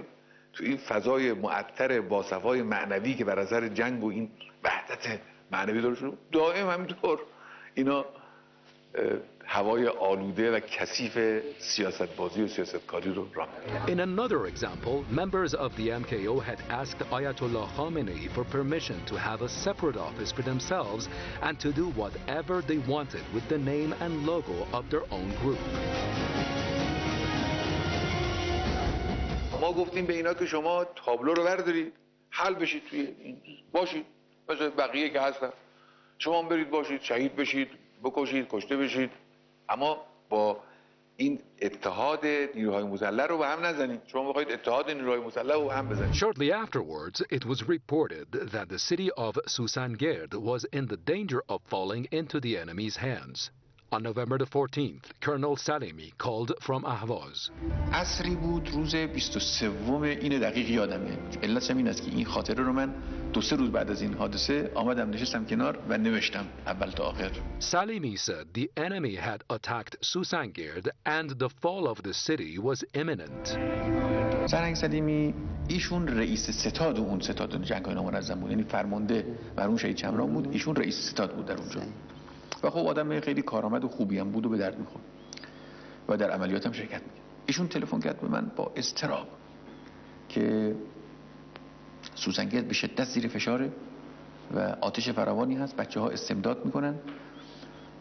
تو این فضای معطر با صفای معنوی که بر اثر جنگ و این وحدت معنوی دارشون، دائم همینطور اینا هوای آلوده و کثیف سیاست‌بازی و سیاستکاری رو راه می‌دن. In another example, members of the MKO had asked Ayatollah Khamenei for permission to have a separate office for themselves and to do whatever they wanted with the name and logo of their own group. ما گفتیم به اینا که شما تابلو رو بردارید، حل بشید توی این باشید مثل بقیه که هستن، شما هم برید باشید، شهید بشید، بکشید، کشته بشید، اما با این اتحاد نیروهای مسلح رو به هم نزنید. شما بخواید اتحاد نیروهای مسلح رو به هم بزنید. Shortly afterwards, it was reported that the city of Susangerd was in the danger of falling into the enemy's hands. On November the 14th, Colonel Salimi called from Ahvaz. عصری بود روز 23 این دقیق یادمه. علتش این است که این خاطره رو من 2-3 روز بعد از این حادثه آمدم نشستم کنار و نوشتم اول تا آخر. Salimi said the enemy had attacked Susangerd and the fall of the city was imminent. سرهنگ سلیمی ایشون رئیس ستاد اون ستاد جنگ‌های نامنظم بود، یعنی فرمانده مرحوم شهید چمران بود، ایشون رئیس ستاد بود در اونجا. و خب آدم خیلی کارآمد و خوبی هم بود و به درد می‌خورد و در عملیات هم شرکت می‌کرد. ایشون تلفن کرد به من با اضطراب که سوسنگرد به شدت زیر فشاره و آتش فراوانی هست، بچه‌ها استمداد می‌کنن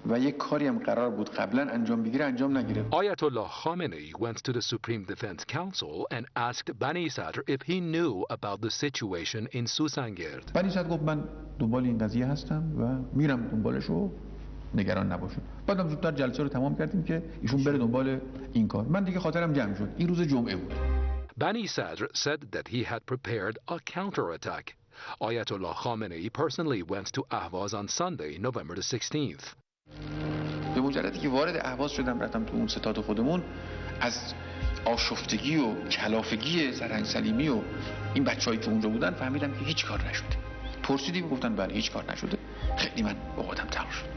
و یک کاری هم قرار بود قبلا انجام بگیره انجام نگیره. Ayatollah Khamenei went to the Supreme Defense Council and asked Bani Sadr if he knew about the situation in Susangerd. بنی صدر گفت من دنبال این قضیه هستم و میرم دنبالشو، نگران نباشید. بعدم زودتر جلسه رو تمام کردیم که ایشون بره دنبال این کار. من دیگه خاطرم جمع شد. این روز جمعه بود. Bani Sadr said that he had prepared a counterattack. Ayatollah Khamenei personally went to Ahvaz on Sunday, November the 16th. به مجردی که وارد اهواز شدم رفتم تو اون ستاد خودمون، از آشفتگی و کلافگی سرهنگ سلیمی و این بچه‌هایی که اونجا بودن فهمیدم که هیچ کار نشده. پرسیدیم گفتن بله هیچ کار نشده. خیلی من با خودم تنگ شدم.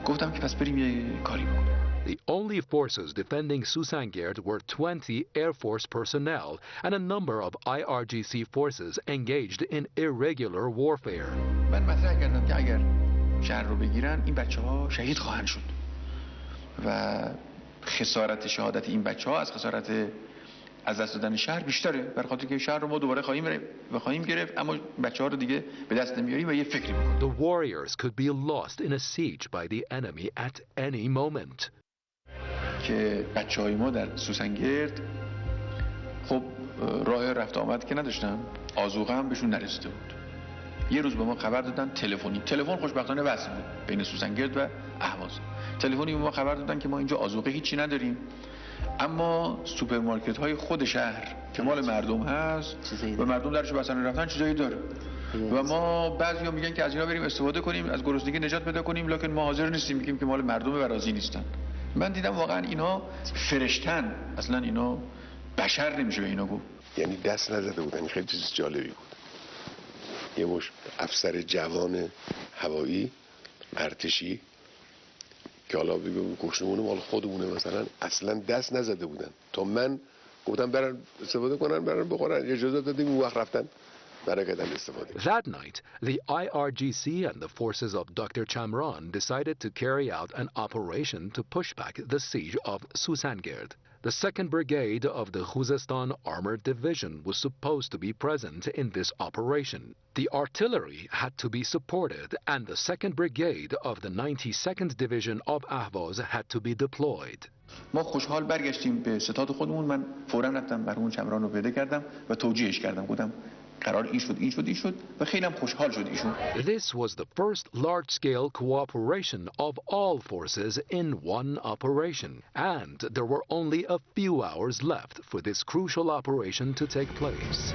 گفتم که پس بریم یه کاری بکنیم. The only forces defending Susangerd were 20 Air Force personnel and a number of IRGC forces engaged in irregular warfare. من مطرح کردم که اگر شهر رو بگیرن این بچه‌ها شهید خواهند شد و خسارت شهادت این بچه‌ها از خسارت از دست دادن شهر بیشتره، برای خاطر که شهر رو ما دوباره خواهیم گرفت اما بچه‌ها رو دیگه به دست نمیاریم و یه فکری بکنیم. The warriors could be lost in a siege by the enemy at any moment. که بچه‌های ما در سوسنگرد خب راه رفت آمد که نداشتن، آذوقه هم بهشون نرسیده بود. یه روز به ما خبر دادن تلفن خوشبختانه وصل بود بین سوسنگرد و اهواز. تلفنی به ما خبر دادن که ما اینجا آذوقه هیچی نداریم، اما سوپرمارکت های خود شهر که مال مردم هست و مردم درش بسن رفتن چیزایی داره و ما بعضیا میگن که از اینا بریم استفاده کنیم، از گرسنگی نجات پیدا کنیم، لکن ما حاضر نیستیم میگیم که مال مردم و راضی نیستن. من دیدم واقعا اینا فرشتن، اصلا اینا بشر نمیشه به اینا گفت. یعنی دست نزده بودن. خیلی چیز جالبی بود. یه مش افسر جوان هوایی ارتشی که حالا بگم گشنمونه مال خودمونه مثلا اصلا دست نزده بودن تا من گفتم برن استفاده کنن، برن بخورن، اجازه دادیم اون وقت رفتن. That night, the IRGC and the forces of Dr. Chamran decided to carry out an operation to push back the siege of Susangerd. The 2nd Brigade of the Khuzestan Armored Division was supposed to be present in this operation. The artillery had to be supported and the 2nd Brigade of the 92nd Division of Ahvaz had to be deployed. ما خوشحال برگشتیم به ستاد خودمون. من فوراً رفتم برمون چمران رو پیدا کردم و توجیهش کردم. گفتم قرار این شد و خیلی هم خوشحال شد ایشون. This was the first large-scale cooperation of all forces in one operation, and there were only a few hours left for this crucial operation to take place.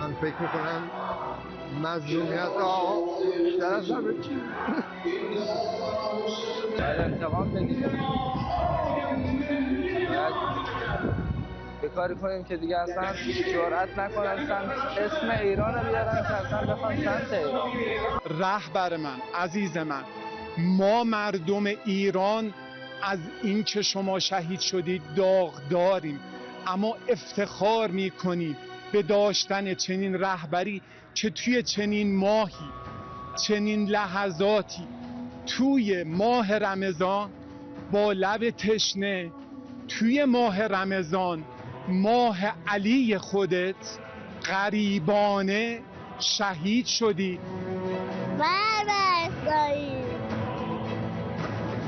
من فکر میکنم مظلومیت بیشتر از همه چی باید انتقام بگیریم، باید به کاری کنیم که دیگه اصلا جرأت نکنن اصلا اسم ایران رو بیارن که اصلا بخوان سمت ایران. رهبر من، عزیز من، ما مردم ایران از این که شما شهید شدید داغداریم، اما افتخار میکنیم به داشتن چنین رهبری که توی چنین ماهی، چنین لحظاتی، توی ماه رمضان با لب تشنه، توی ماه رمضان ماه علی خودت غریبانه شهید شدی.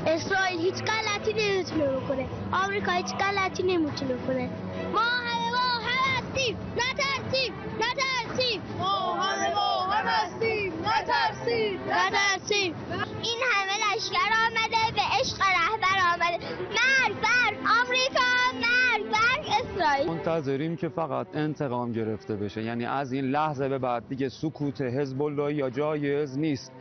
اسرائیل هیچ غلطی نمیتونه بکنه، آمریکا هیچ غلطی نمیتونه بکنه. ما همه هستیم، نترسیم، نترسیم. ما همه هستیم، نترسیم، نترسیم. این همه لشکر آمده، به عشق رهبر آمده. مرگ بر آمریکا، مرگ بر اسرائیل. منتظریم که فقط انتقام گرفته بشه، یعنی از این لحظه به بعد دیگه سکوت حزب الله یا جایز نیست.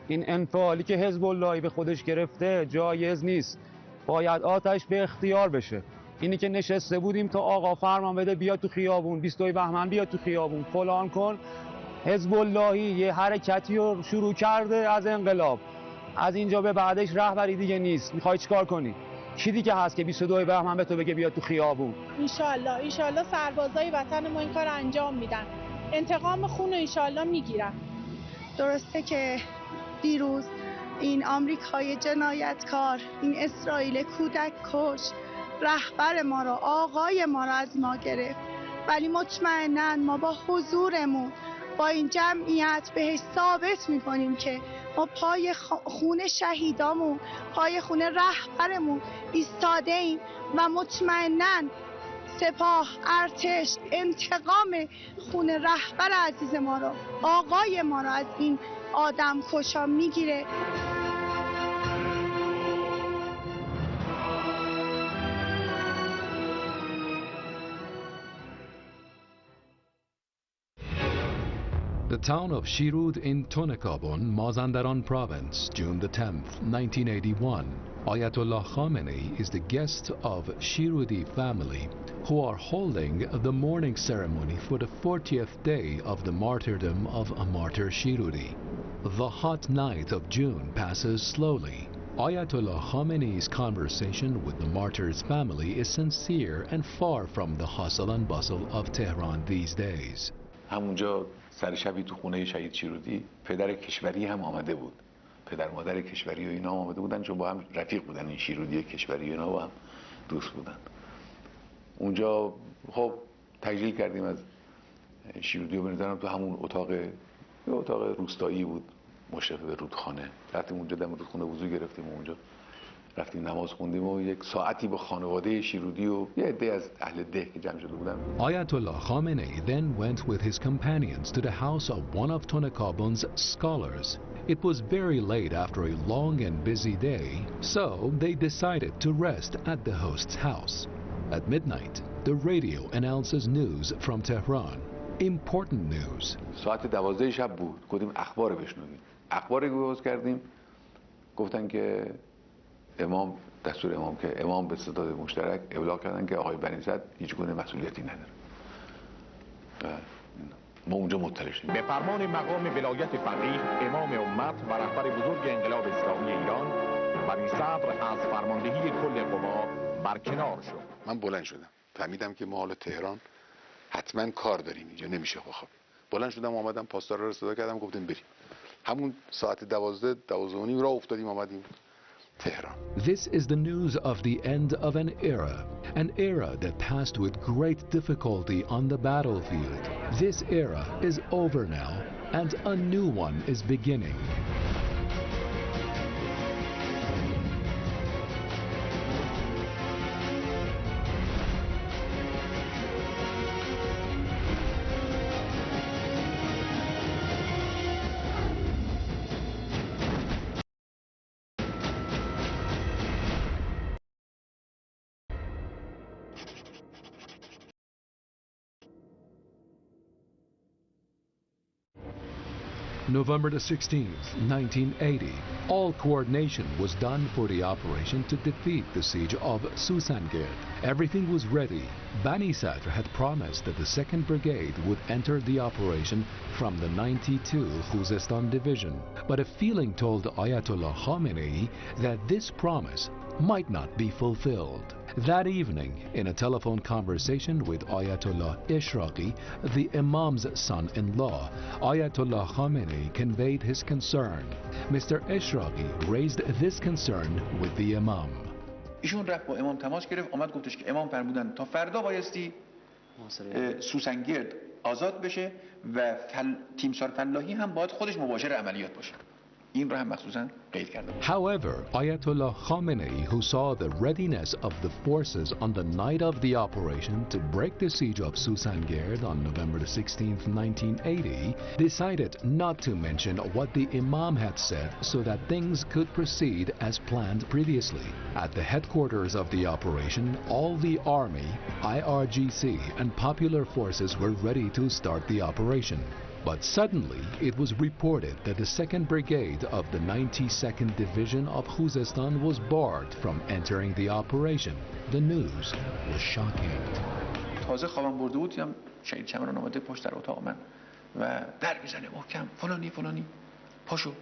این انفعالی که حزب اللهی به خودش گرفته جایز نیست، باید آتش به اختیار بشه. اینی که نشسته بودیم تا آقا فرمان بده بیا تو خیابون، 22 بهمن بیا تو خیابون، فلان کن، حزب اللهی یه حرکتی رو شروع کرده از انقلاب، از اینجا به بعدش رهبری دیگه نیست. میخوای چیکار کنی؟ کی دیگه هست که 22 بهمن به تو بگه بیا تو خیابون؟ ان سربازای وطن ما این کار انجام میدن، انتقام خون ان میگیرن. درسته که دیروز این آمریکای جنایتکار، این اسرائیل کودک کش رهبر ما را، آقای ما را از ما گرفت، ولی مطمئناً ما با حضورمون با این جمعیت بهش ثابت میکنیم که ما پای خون شهیدامون، پای خون رهبرمون ایستاده ایم و مطمئناً سپاه، ارتش انتقام خون رهبر عزیز ما را، آقای ما را از این آدم کشا میگیره. The town of Shirud in Tonekabon, Mazandaran province, June the 10th, 1981. Ayatollah Khamenei is the guest of Shirudi family who are holding the mourning ceremony for the 40th day of the martyrdom of Martyr Shirudi. The hot night of June passes slowly. Ayatollah Khamenei's conversation with the martyr's family is sincere and far from the hustle and bustle of Tehran these days. همونجا سر شبی تو خونه شهید شیرودی پدر کشوری هم آمده بود. پدر مادر کشوری و اینا آمده بودن چون با هم رفیق بودن. این شیرودی کشوری و اینا با هم دوست بودن. اونجا خب تجلیل کردیم از شیرودی و بنظرم تو همون اتاق روستایی بود مشرف به رودخانه. رفتیم اونجا دم رودخانه وضو گرفتیم و اونجا رفتیم نماز خوندیم و یک ساعتی با خانواده شیرودی و یه عده از اهل ده که جمع شده بودن. Ayatollah Khamenei then went with his companions to the house of one of Tonekabon's scholars. It was very late after a long and busy day, so they decided to rest at the host's house. At midnight, the radio announces news from Tehran. Important news. ساعت 12 شب بود. گفتیم اخبار بشنویم. اخبار گوش کردیم. گفتن که امام دستور امام که امام به ستاد مشترک ابلاغ کردن که آقای بنی صدر هیچ گونه مسئولیتی نداره. ما اونجا مطلع شدیم. به فرمان مقام ولایت فقیه امام امت و رهبر بزرگ انقلاب اسلامی ایران بنی صدر از فرماندهی کل قوا برکنار شد. من بلند شدم. فهمیدم که ما حالا تهران حتما کار داریم اینجا نمیشه بخوابیم. بلند شدم اومدم پاسدار رو صدا کردم گفتیم بریم. همون ساعت 12 و نیم راه افتادیم اومدیم تهران. This is the news of the end of an era that passed with great difficulty on the battlefield. This era is over now and a new one is beginning. November the 16th, 1980. All coordination was done for the operation to defeat the siege of Susangerd. Everything was ready. Bani Sadr had promised that the 2nd Brigade would enter the operation from the 92 Khuzestan Division. But a feeling told Ayatollah Khamenei that this promise might not be fulfilled. That evening, in a telephone conversation with Ayatollah Eshraqi, the Imam's son-in-law, Ayatollah Khamenei conveyed his concern. Mr. Eshraqi raised this concern with the Imam. ایشون رفت با امام تماس گرفت آمد گفتش که امام فرمودن تا فردا بایستی سوسنگرد آزاد بشه و تیمسار فلاحی هم باید خودش مباشر عملیات باشه. این را هم مخصوصاً قید کرده. However, Ayatollah Khamenei, who saw the readiness of the forces on the night of the operation to break the siege of Susangerd on November the 16th, 1980, decided not to mention what the Imam had said so that things could proceed as planned previously. At the headquarters of the operation, all the Army, IRGC, and popular forces were ready to start the operation. But suddenly, it was reported that the 2nd Brigade of the 92nd Division of Khuzestan was barred from entering the operation. The news was shocking. تازه خوابم برده بود دیدم شهید چمران آمده پشت در اتاق من و در میزنه محکم فلانی پاشو.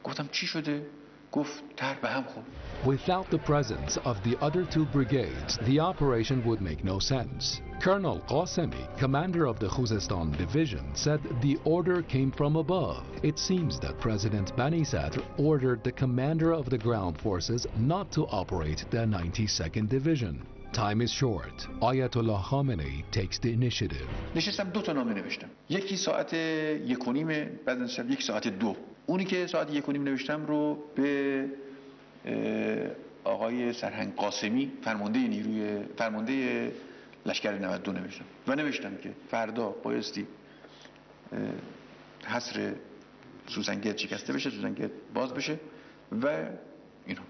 گفتم چی شده؟ گفت تر به هم خورد. Without the presence of the other 2 brigades, the operation would make no sense. Colonel Qasemi, commander of the Khuzestan division, said the order came from above. It seems that President Bani Sadr ordered the commander of the ground forces not to operate the 92nd division. Time is short. Ayatollah Khamenei takes the initiative. نشستم 2 تا نامه نوشتم. یکی ساعت 1:30 بعد نشستم یک ساعت 2. اونی که ساعت 1:30 نوشتم رو به آقای سرهنگ قاسمی فرمانده لشکر 92 نوشتم و نوشتم که فردا بایستی حصر سوسنگرد شکسته بشه، سوسنگرد باز بشه و اینا.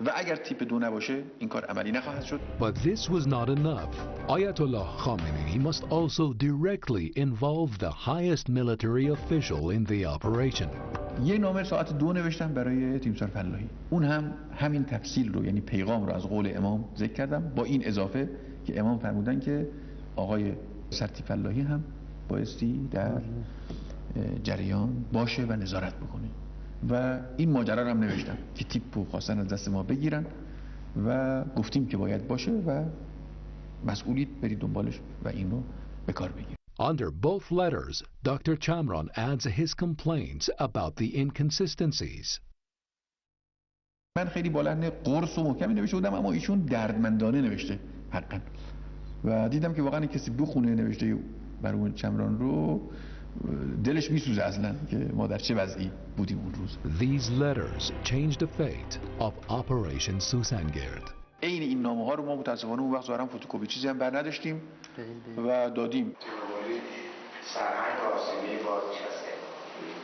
و اگر تیپ 2 نباشه این کار عملی نخواهد شد. But this was not enough. Ayatollah Khamenei must also directly involve the highest military official in the operation. یه نامه ساعت 2 نوشتم برای تیمسار فلاحی. اون هم همین تفصیل رو یعنی پیغام رو از قول امام ذکر کردم، با این اضافه که امام فرمودن که آقای سرتی فلاحی هم بایستی در جریان باشه و نظارت بکنه و این ماجرا رو هم نوشتم که تیپو خواستن از دست ما بگیرن و گفتیم که باید باشه و مسئولیت برید دنبالش و این رو به کار بگیرید. Under both letters, Dr. Chamran adds his complaints about the inconsistencies. من خیلی بلند قرص و محکمی نوشته بودم اما ایشون دردمندانه نوشته حقا و دیدم که واقعا کسی بخونه نوشته برای چمران رو دلش میسوزه اصلا که ما در چه وضعی بودیم اون روز. These letters changed the fate of Operation Susangerd. عین این نامه ها رو ما متاسفانه اون وقت ظاهرا فتوکپی چیزی هم بر نداشتیم و دادیم. سرهنگ قاسمی بازنشسته.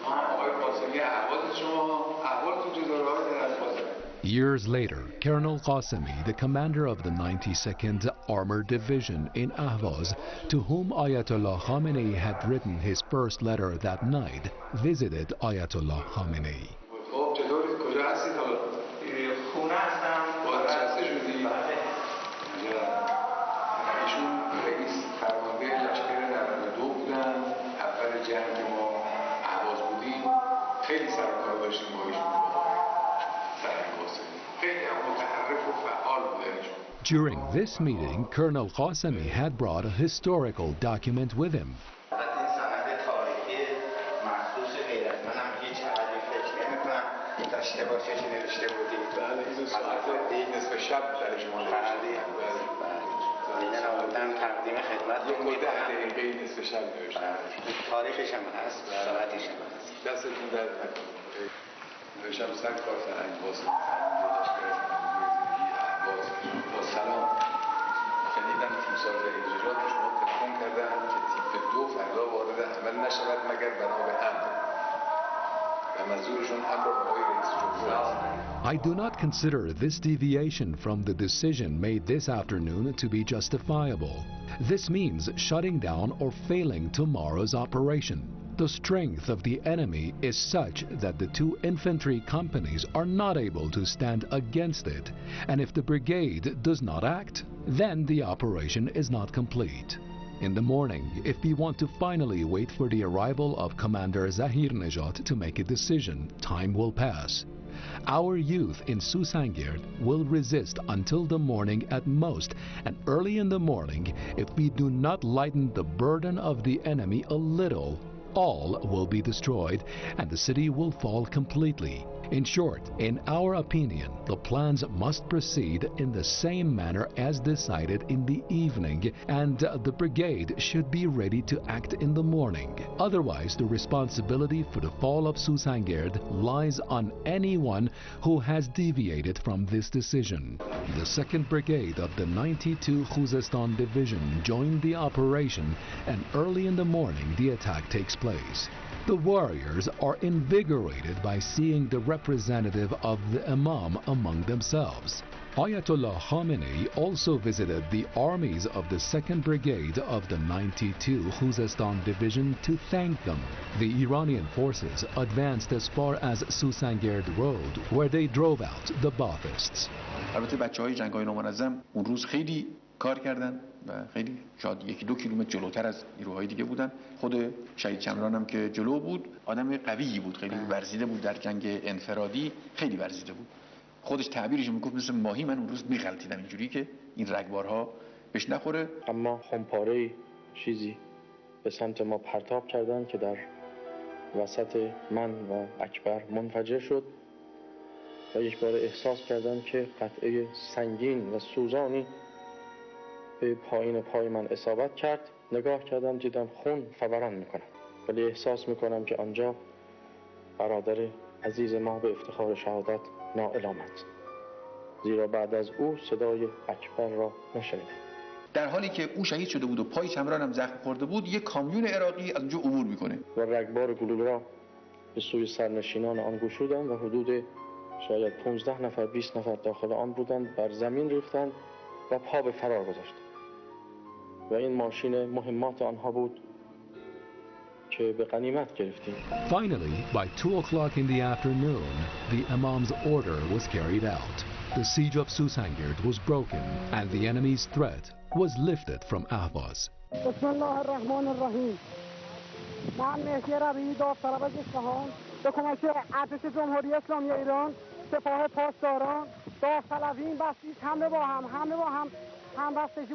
آقای قاسمی احوال شما احوالتون چطوره آقای قاسمی؟ Years later, Colonel Qasemi, the commander of the 92nd Armored Division in Ahvaz, to whom Ayatollah Khamenei had written his first letter that night, visited Ayatollah Khamenei. During this meeting, Colonel Qasemi had brought a historical document with him. سلام شنیدم تیمسار زهیرزاد به شما تلفن کردن که تیپ 2 فردا وارد عمل نشود مگر بنا به امر و منظورشون امر آقای رئیس جمهور است. I do not consider this deviation from the decision made this afternoon to be justifiable. This means shutting down or failing tomorrow's operation. The strength of the enemy is such that the two infantry companies are not able to stand against it, and if the brigade does not act, then the operation is not complete. In the morning, if we want to finally wait for the arrival of Commander Zahir-Nejad to make a decision, time will pass. Our youth in Susangerd will resist until the morning at most, and early in the morning, if we do not lighten the burden of the enemy a little, all will be destroyed and the city will fall completely. In short, in our opinion, the plans must proceed in the same manner as decided in the evening, and the brigade should be ready to act in the morning. Otherwise, the responsibility for the fall of Susangerd lies on anyone who has deviated from this decision. The 2nd Brigade of the 92 Khuzestan Division joined the operation, and early in the morning the attack takes place. The warriors are invigorated by seeing the representative of the Imam among themselves. Ayatollah Khamenei also visited the armies of the 2nd Brigade of the 92 Khuzestan Division to thank them. The Iranian forces advanced as far as Susangerd Road, where they drove out the Baathists. البته بچه‌های جنگ‌های نامنظم اون روز خیلی کار کردن و خیلی شاید 1-2 کیلومتر جلوتر از نیروهای دیگه بودن. خود شهید چمران هم که جلو بود آدم قویی بود، خیلی ورزیده بود، در جنگ انفرادی خیلی ورزیده بود. خودش تعبیرش میگفت مثل ماهی من اون روز میغلطیدم اینجوری که این رگبارها بهش نخوره. اما خمپاره چیزی به سمت ما پرتاب کردن که در وسط من و اکبر منفجر شد و یک بار احساس کردم که قطعه سنگین و سوزانی به پایین پای من اصابت کرد. نگاه کردم دیدم خون فوران میکنم، ولی احساس میکنم که آنجا برادر عزیز ما به افتخار شهادت نائل آمد، زیرا بعد از او صدای اکبر را نشنیدم. در حالی که او شهید شده بود و پای چمران هم زخم خورده بود، یک کامیون عراقی از اونجا عبور میکنه و رگبار گلوله را به سوی سرنشینان آن گشودم و حدود شاید 15 نفر 20 نفر داخل آن بودند، بر زمین ریختند و پا به فرار گذاشتند و این ماشین مهمات آنها بود که به غنیمت گرفتیم. Finally, by 2 o'clock in the afternoon, the Imam's order was carried out. The siege of Susangerd was broken and the enemy's threat was lifted from Ahvaz. بسم الله الرحمن الرحیم. من مهدی ربیعی داوطلب از اصفهان به کمک ارتش جمهوری اسلامی ایران، سپاه پاسداران، داوطلبین بسیج همه با هم همبستگی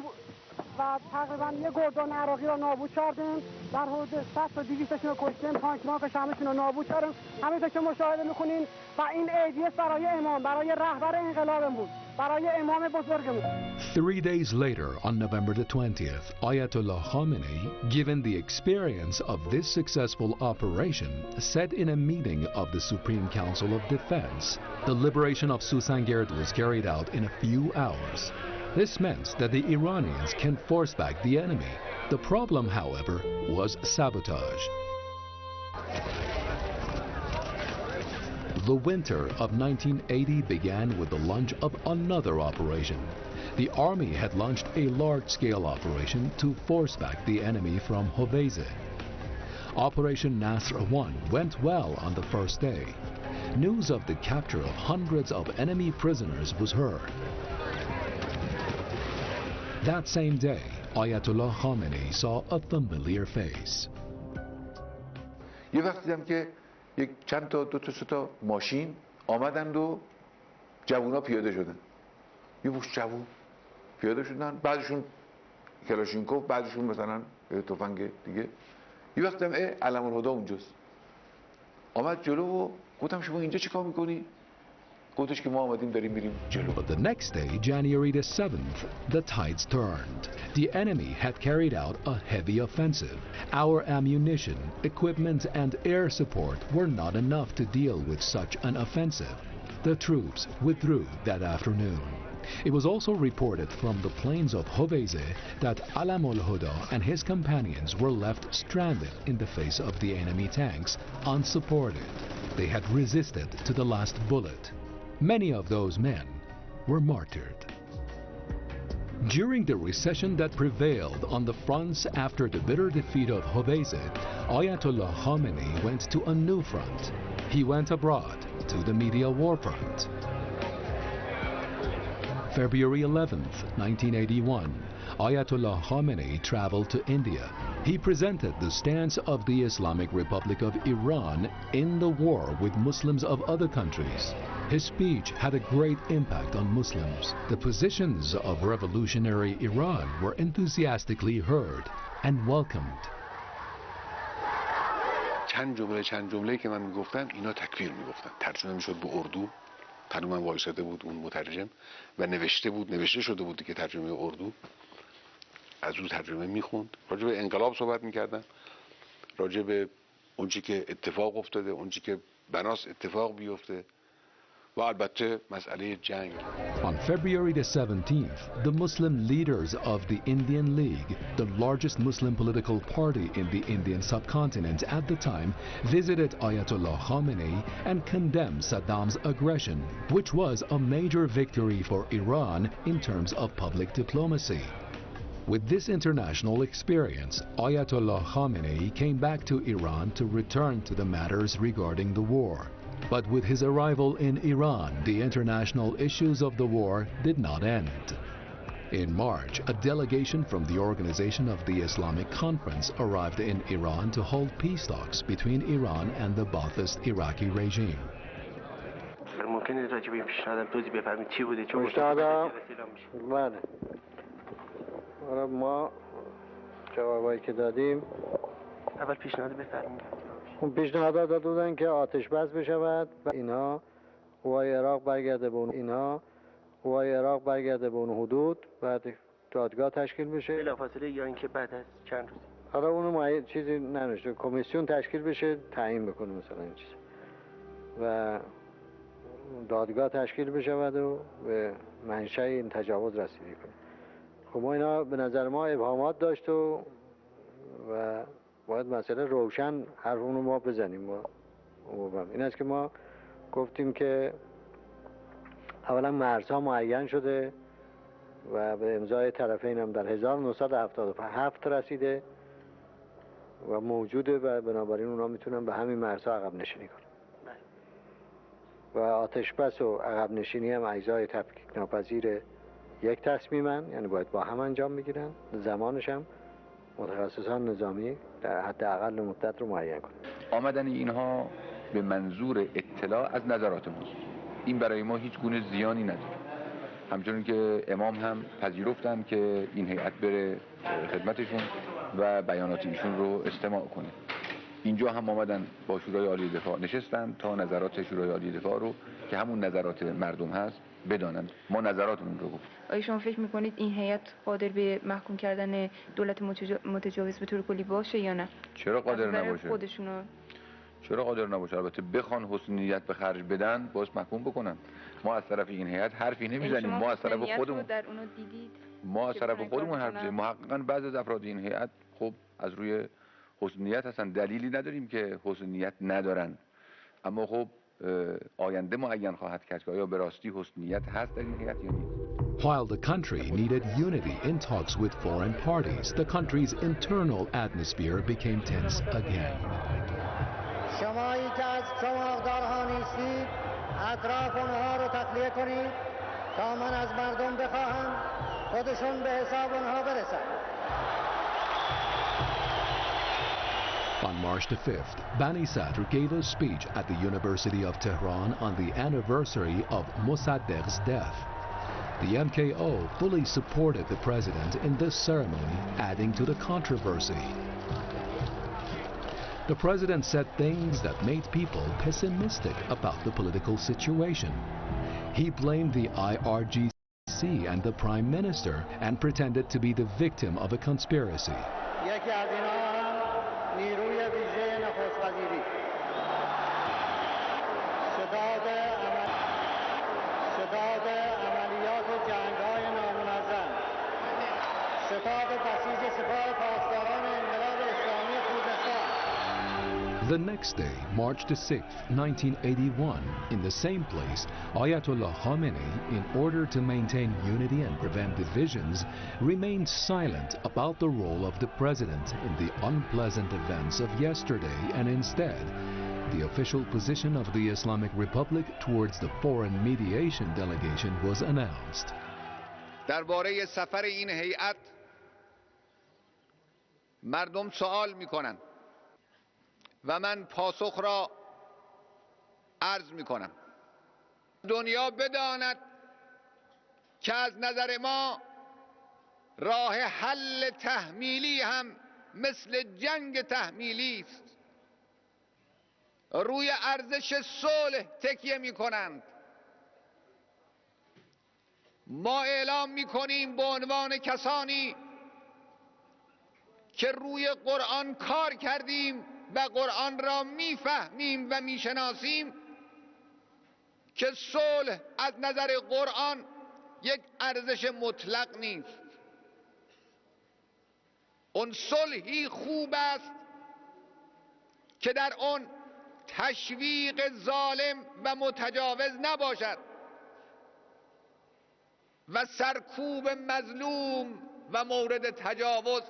و تقریبا یه گردان عراقی را نابود کردیم. در حدود 100 تا 200 تاشون رو کشتیم، تانک‌مانکش همشون رو نابود کردیم. همینطور که مشاهده می‌کنین و این عیدیه برای امام، برای رهبر انقلابمون، برای امام بزرگمون. 3 days later, on November the 20th, Ayatollah Khamenei, given the experience of this successful operation, said in a meeting of the Supreme Council of Defense, the liberation of Susangerd was carried out in a few hours. This meant that the Iranians can force back the enemy. The problem, however, was sabotage. The winter of 1980 began with the launch of another operation. The army had launched a large-scale operation to force back the enemy from Hoveyze. Operation Nasr I went well on the first day. News of the capture of hundreds of enemy prisoners was heard. That same day, Ayatollah Khamenei saw a familiar face. یه وقت دیدم که یک چند تا 2 تا 3 تا ماشین آمدند و جوونا پیاده شدن. یه مش جوون پیاده شدن، بعضشون کلاشینکوف، بعضشون مثلا تفنگ دیگه. یه وقت دیدم علم‌الهدی اونجاست. آمد جلو و گفتم شما اینجا چیکار می‌کنی؟ گفتش که ما آمدیم داریم میریم جلو. But the next day, January the 7th, the tides turned. The enemy had carried out a heavy offensive. Our ammunition, equipment and air support were not enough to deal with such an offensive. The troops withdrew that afternoon. It was also reported from the plains of Hoveyze that Alam-ul-Huda and his companions were left stranded in the face of the enemy tanks, unsupported. They had resisted to the last bullet. Many of those men were martyred. During the recession that prevailed on the fronts after the bitter defeat of Hoveyze, Ayatollah Khamenei went to a new front. He went abroad to the media war front. February 11th, 1981, Ayatollah Khamenei traveled to India. He presented the stance of the Islamic Republic of Iran in the war with Muslims of other countries. His speech had a great impact on Muslims. The positions of revolutionary Iran were enthusiastically heard and welcomed. چند جمله که من میگفتم اینا تکفیر میگفتن، ترجمه میشد به اردو. تنها من وایساده بود اون مترجم و نوشته شده بود که ترجمه اردو، از اون ترجمه میخوند. راجع به انقلاب صحبت میکردن، راجع به اونچه که اتفاق افتاده، اونچه که بناس اتفاق بیفته و البته مسئله جنگ. On February the 17th, the Muslim leaders of the Indian League, the largest Muslim political party in the Indian subcontinent at the time, visited Ayatollah Khamenei and condemned Saddam's aggression, which was a major victory for Iran in terms of public diplomacy. With this international experience, Ayatollah Khamenei came back to Iran to return to the matters regarding the war. But with his arrival in Iran, the international issues of the war did not end. In March, a delegation from the Organization of the Islamic Conference arrived in Iran to hold peace talks between Iran and the Ba'athist Iraqi regime. ما جوابایی که دادیم اول پیشنهاد بفرمایید. اون پیشنهاد دادن که آتش بس بشود و اینها قوای عراق برگرده به اون حدود، بعد دادگاه تشکیل بشه بلافاصله یا اینکه بعد از چند روز. حالا اونو چیزی ننوشته، کمیسیون تشکیل بشه تعیین بکنه مثلا این چیز و دادگاه تشکیل بشه و به منشأ این تجاوز رسیدگی کنه. خب ما اینا به نظر ما ابهامات داشت و باید مسئله روشن حرفونو ما بزنیم. این است که ما گفتیم که اولا مرزها معین شده و به امضای طرفین هم در 1977 رسیده و موجوده و بنابراین اونا میتونن به همین مرزها عقب نشینی کنن و آتش بس و عقب نشینی هم اجزای تفکیک ناپذیر یک تصمیمن، یعنی باید با هم انجام بگیرن. زمانش هم متخصصان نظامی در حد اقل مدت رو معین کنن. آمدن اینها به منظور اطلاع از نظرات ما، این برای ما هیچ گونه زیانی نداره. همچنین که امام هم پذیرفتن که این هیئت بره خدمتشون و بیانات ایشون رو استماع کنه. اینجا هم آمدن با شورای عالی دفاع نشستن تا نظرات شورای عالی دفاع رو که همون نظرات مردم هست بدانن. ما نظراتمون رو گفتیم. آیا شما فکر میکنید این هیئت قادر به محکوم کردن دولت متجاوز به طور کلی باشه یا نه؟ چرا قادر نباشه؟ خودشونو چرا قادر نباشه؟ البته بخوان حسن نیت به خرج بدن باز محکوم بکنن. ما از طرف این هیئت حرفی نمیزنیم. ما از طرف خودمون در اونو دیدید؟ ما از طرف خودمون حرف میزنیم. محققاً بعضی از افراد این هیئت خب از روی حسن نیت هستن. دلیلی نداریم که حسن نیت ندارن، اما خب آینده معین خواهد کرد که آیا به راستی حسن نیت هست در این هیئت یا نیست. While the country needed unity in talks with foreign parties, the country's internal atmosphere became tense again. شمایی که از چماقدارها نیستید اطراف اونها رو تخلیه کنید تا من از مردم بخواهم خودشون به حساب اونها برسن. On March the 5th, Bani Sadr gave a speech at the University of Tehran on the anniversary of Mossadegh's death. The MKO fully supported the president in this ceremony, adding to the controversy. The president said things that made people pessimistic about the political situation. He blamed the IRGC and the prime minister and pretended to be the victim of a conspiracy. The next day, March the 6th, 1981, in the same place, Ayatollah Khamenei, in order to maintain unity and prevent divisions, remained silent about the role of the president in the unpleasant events of yesterday, and instead, the official position of the Islamic Republic towards the foreign mediation delegation was announced. درباره سفر این هیئت مردم سوال میکنن و من پاسخ را عرض میکنم. دنیا بداند که از نظر ما راه حل تحمیلی هم مثل جنگ تحمیلی است. روی ارزش صلح تکیه میکنند. ما اعلام میکنیم به عنوان کسانی که روی قرآن کار کردیم و قرآن را میفهمیم و میشناسیم که صلح از نظر قرآن یک ارزش مطلق نیست. اون صلحی خوب است که در آن تشویق ظالم و متجاوز نباشد و سرکوب مظلوم و مورد تجاوز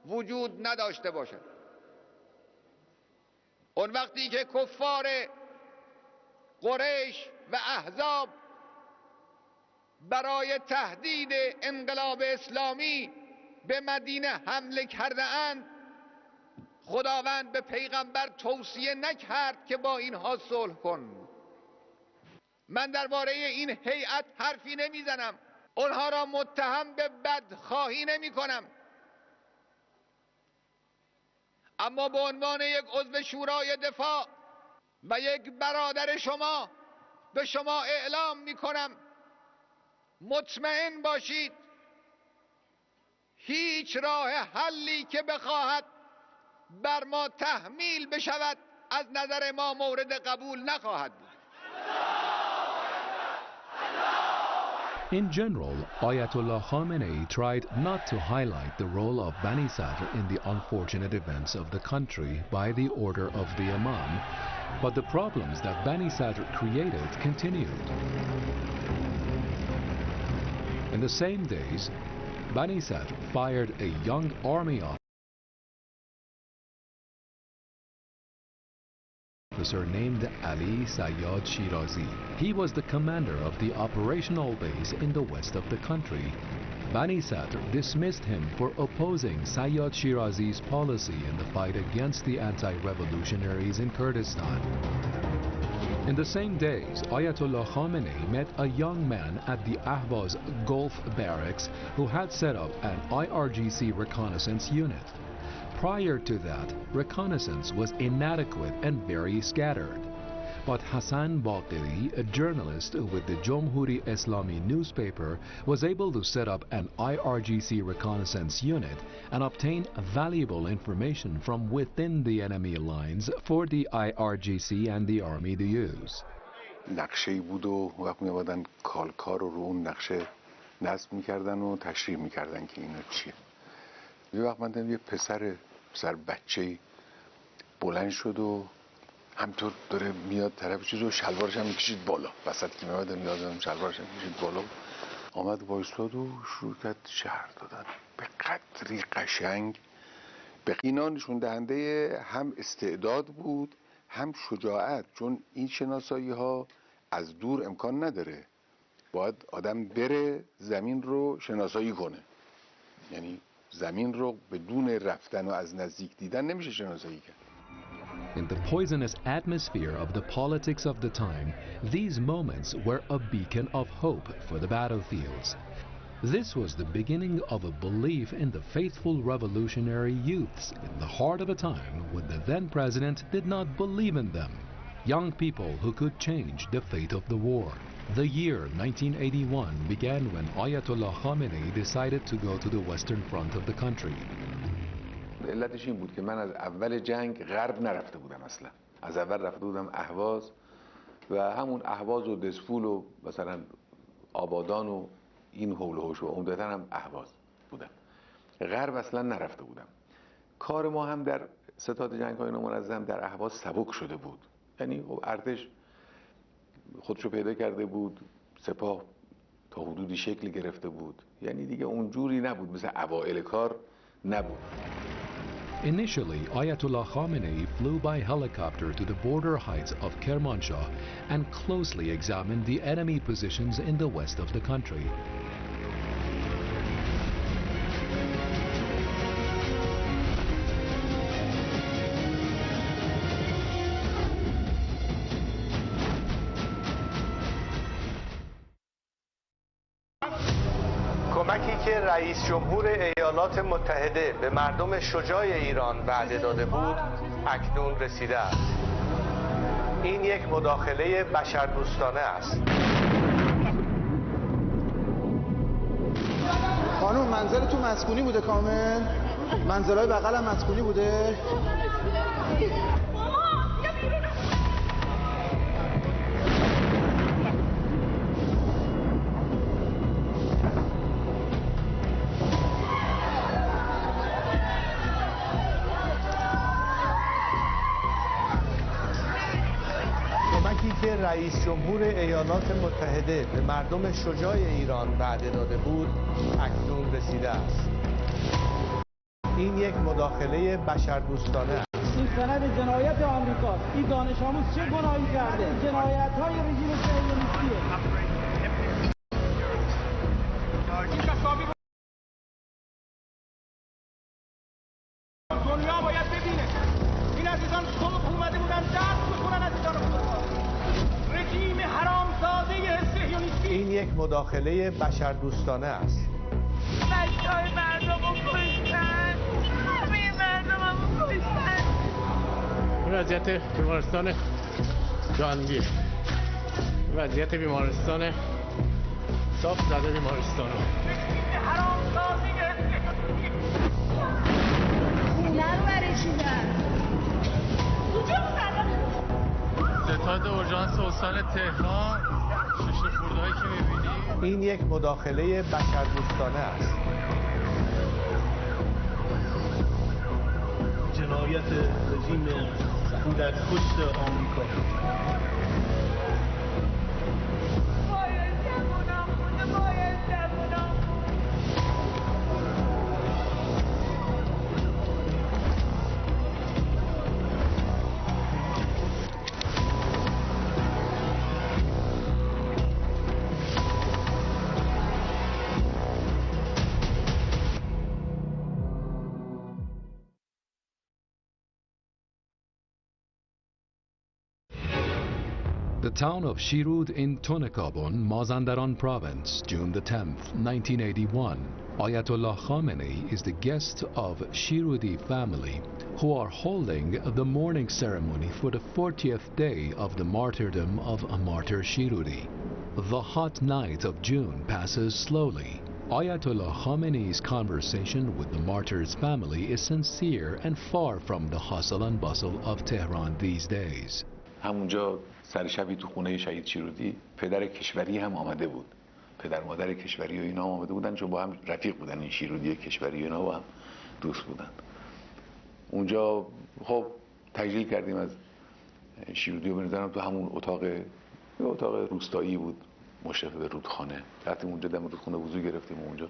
وجود نداشته باشد. اون وقتی که کفار قریش و احزاب برای تهدید انقلاب اسلامی به مدینه حمله کرده اند، خداوند به پیغمبر توصیه نکرد که با اینها صلح کن. من درباره این هیئت حرفی نمیزنم، اونها را متهم به بدخواهی نمی کنم، اما به عنوان یک عضو شورای دفاع و یک برادر شما به شما اعلام می کنم مطمئن باشید هیچ راه حلی که بخواهد بر ما تحمیل بشود از نظر ما مورد قبول نخواهد بود. In general, Ayatollah Khamenei tried not to highlight the role of Bani Sadr in the unfortunate events of the country by the order of the Imam, but the problems that Bani Sadr created continued. In the same days, Bani Sadr fired a young army officer named Ali Sayyad Shirazi. He was the commander of the operational base in the west of the country. Bani Sadr dismissed him for opposing Sayyad Shirazi's policy in the fight against the anti-revolutionaries in Kurdistan. In the same days, Ayatollah Khamenei met a young man at the Ahvaz Gulf barracks who had set up an IRGC reconnaissance unit. Prior to that, reconnaissance was inadequate and very scattered. But Hassan Baqiri, a journalist with the Jomhuri Islami newspaper, was able to set up an IRGC reconnaissance unit and obtain valuable information from within the enemy lines for the IRGC and the army to use. نقشه‌ای بود و وقت می‌آمدن کالکار رو اون نقشه نصب می‌کردن و تشریح می‌کردن که اینا چیه. یه وقت من دیدم یه پسر بچه‌ای بلند شد و همطور داره میاد طرف چیز و شلوارش هم میکشید بالا، وسط که میاد میادم شلوارش هم میکشید بالا، آمد وایستاد و شروع کرد شعر دادن به قدری قشنگ. به اینا نشون دهنده هم استعداد بود هم شجاعت، چون این شناسایی ها از دور امکان نداره، باید آدم بره زمین رو شناسایی کنه، یعنی زمین رو بدون رفتن و از نزدیک دیدن نمیشه شناسایی کرد. In the poisonous atmosphere of the politics of the time, these moments were a beacon of hope for the battlefields. This was the beginning of a belief in the faithful revolutionary youths in the heart of a time when the then president did not believe in them. Young people who could change the fate of the war. The year 1981 began when Ayatollah Khamenei decided to go to the western front of the country. علتش این بود که من از اول جنگ غرب نرفته بودم اصلا. از اول رفته بودم اهواز و همون اهواز و دسفول و مثلا آبادان و این حول و حوش و عمدتاً هم اهواز بودم. غرب اصلا نرفته بودم. کار ما هم در ستاد جنگ‌های نامنظم در اهواز سبک شده بود. یعنی خب ارتش خودشو پیدا کرده بود، سپاه تا حدودی شکل گرفته بود. یعنی دیگه اونجوری نبود، مثل اوائل کار نبود. Initially, Ayatollah Khamenei flew by helicopter to the border heights of Kermanshah and closely examined the enemy positions in the west of the country. کمکی که رئیس جمهور ایالات متحده به مردم شجاع ایران وعده داده بود اکنون رسیده است. این یک مداخله بشردوستانه است. خانم منزلتون مسکونی بوده کامل؟ منزلای بغل هم مسکونی بوده؟ که رئیس جمهور ایالات متحده به مردم شجاع ایران وعده داده بود اکنون رسیده است. این یک مداخله بشردوستانه است. این سند جنایت آمریکاست. این دانش آموز چه گناهی کرده؟ جنایت‌های رژیم صهیونیستیه. دنیا باید ببینه این عزیزان صبح اومده بودن درس بخونن عزیزان خودم. رژیم حرامزاده صهیونیستی. این یک مداخله بشردوستانه است. بچه‌های مردمو کشتن. همه مردمو کشتن. وضعیت بیمارستان جهانگیر، وضعیت بیمارستان صاف زده بیمارستان خونه رو برشیدن. ستاد اورژانس استان تهران، شش خوردهایی که میبینی این یک مداخله بشردوستانه است. جنایت رژیم کودک‌کش آمریکا. The town of Shirud in Tonekabon, Mazandaran province, June the 10th, 1981. Ayatollah Khamenei is the guest of Shirudi family who are holding the mourning ceremony for the 40th day of the martyrdom of Martyr Shirudi. The hot night of June passes slowly. Ayatollah Khamenei's conversation with the martyr's family is sincere and far from the hustle and bustle of Tehran these days. همونجا سر شبی تو خونه شهید شیرودی پدر کشوری هم آمده بود. پدر مادر کشوری و اینا آمده بودن چون با هم رفیق بودن. این شیرودی کشوری و اینا با هم دوست بودن. اونجا خب تجلیل کردیم از شیرودی و بنظرم تو همون اتاق روستایی بود مشرف به رودخانه. رفتیم اونجا دم رودخانه وضو گرفتیم و اونجا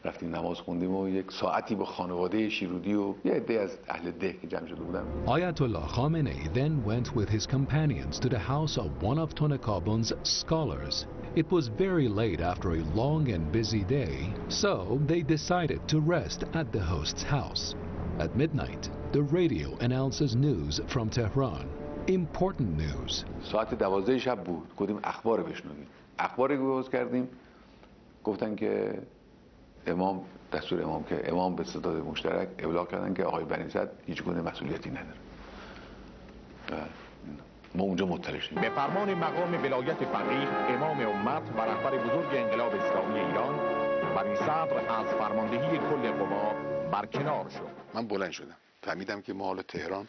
رفتیم نماز خوندیم و یک ساعتی با خانواده شیرودی و یه عده از اهل ده که جمع شده بودن. Ayatollah Khamenei then went with his companions to the house of one of Tonekabon's scholars. It was very late after a long and busy day, so they decided to rest at the host's house. At midnight, the radio announces news from Tehran. Important news. ساعت 12 شب بود. گفتیم اخبار بشنویم. اخباری گوش کردیم. گفتن که امام دستور امام که امام به ستاد مشترک ابلاغ کردن که آقای بنی‌صدر هیچ گونه مسئولیتی نداره. ما اونجا مطلع شدیم. به فرمان مقام ولایت فقیه امام امت و رهبر بزرگ انقلاب اسلامی ایران بنی‌صدر از فرماندهی کل قوا برکنار شد. من بلند شدم. فهمیدم که ما حالا تهران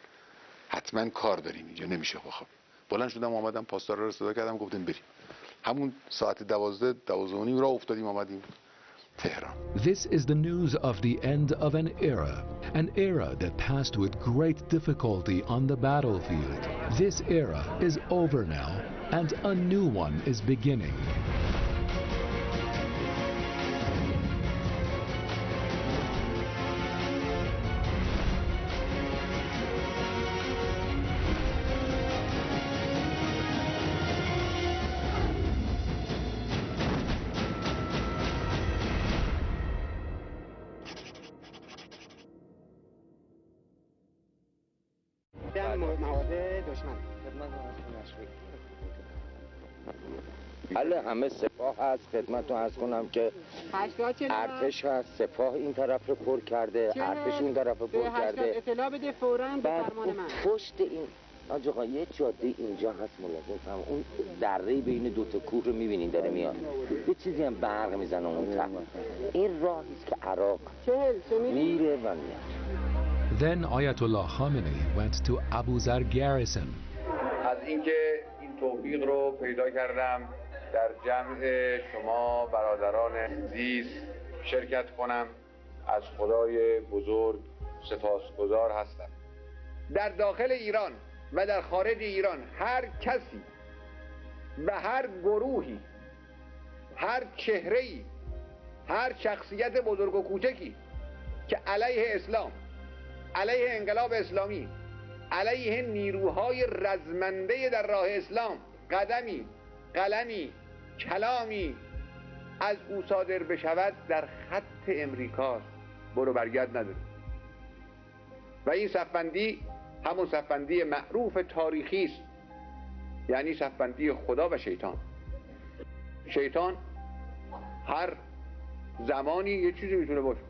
حتما کار داریم اینجا نمیشه بخوام. بلند شدم اومدم پاسدار رو صدا کردم گفتیم بریم. همون ساعت 12 راه افتادیم اومدیم Tehran. This is the news of the end of an era that passed with great difficulty on the battlefield. This era is over now, and a new one is beginning. بله همه سپاه هست خدمتتون عرض کنم که ارتش هست سپاه این طرف رو پر کرده ارتش اون طرف رو پر کرده اطلاع بده فوراً به فرمان من پشت این آقا یه جاده اینجا هست ملازم فهم اون دره بین دو تا کوه رو می‌بینین داره میاد یه چیزی هم برق میزنه اون طرف این راهی است که عراق میره و میاد. Then Ayatollah Khamenei went to Abu Zar garrison. از اینکه این توفیق رو پیدا کردم در جمع شما برادران عزیز شرکت کنم از خدای بزرگ سپاسگزار هستم. در داخل ایران و در خارج ایران هر کسی و هر گروهی هر چهره‌ای هر شخصیت بزرگ و کوچکی که علیه اسلام علیه انقلاب اسلامی علیه نیروهای رزمنده در راه اسلام قدمی قلمی کلامی از او صادر بشود در خط امریکاست برو برگرد نداره و این صفبندی همون صفبندی معروف تاریخی است یعنی صفبندی خدا و شیطان. شیطان هر زمانی یه چیزی میتونه باشه.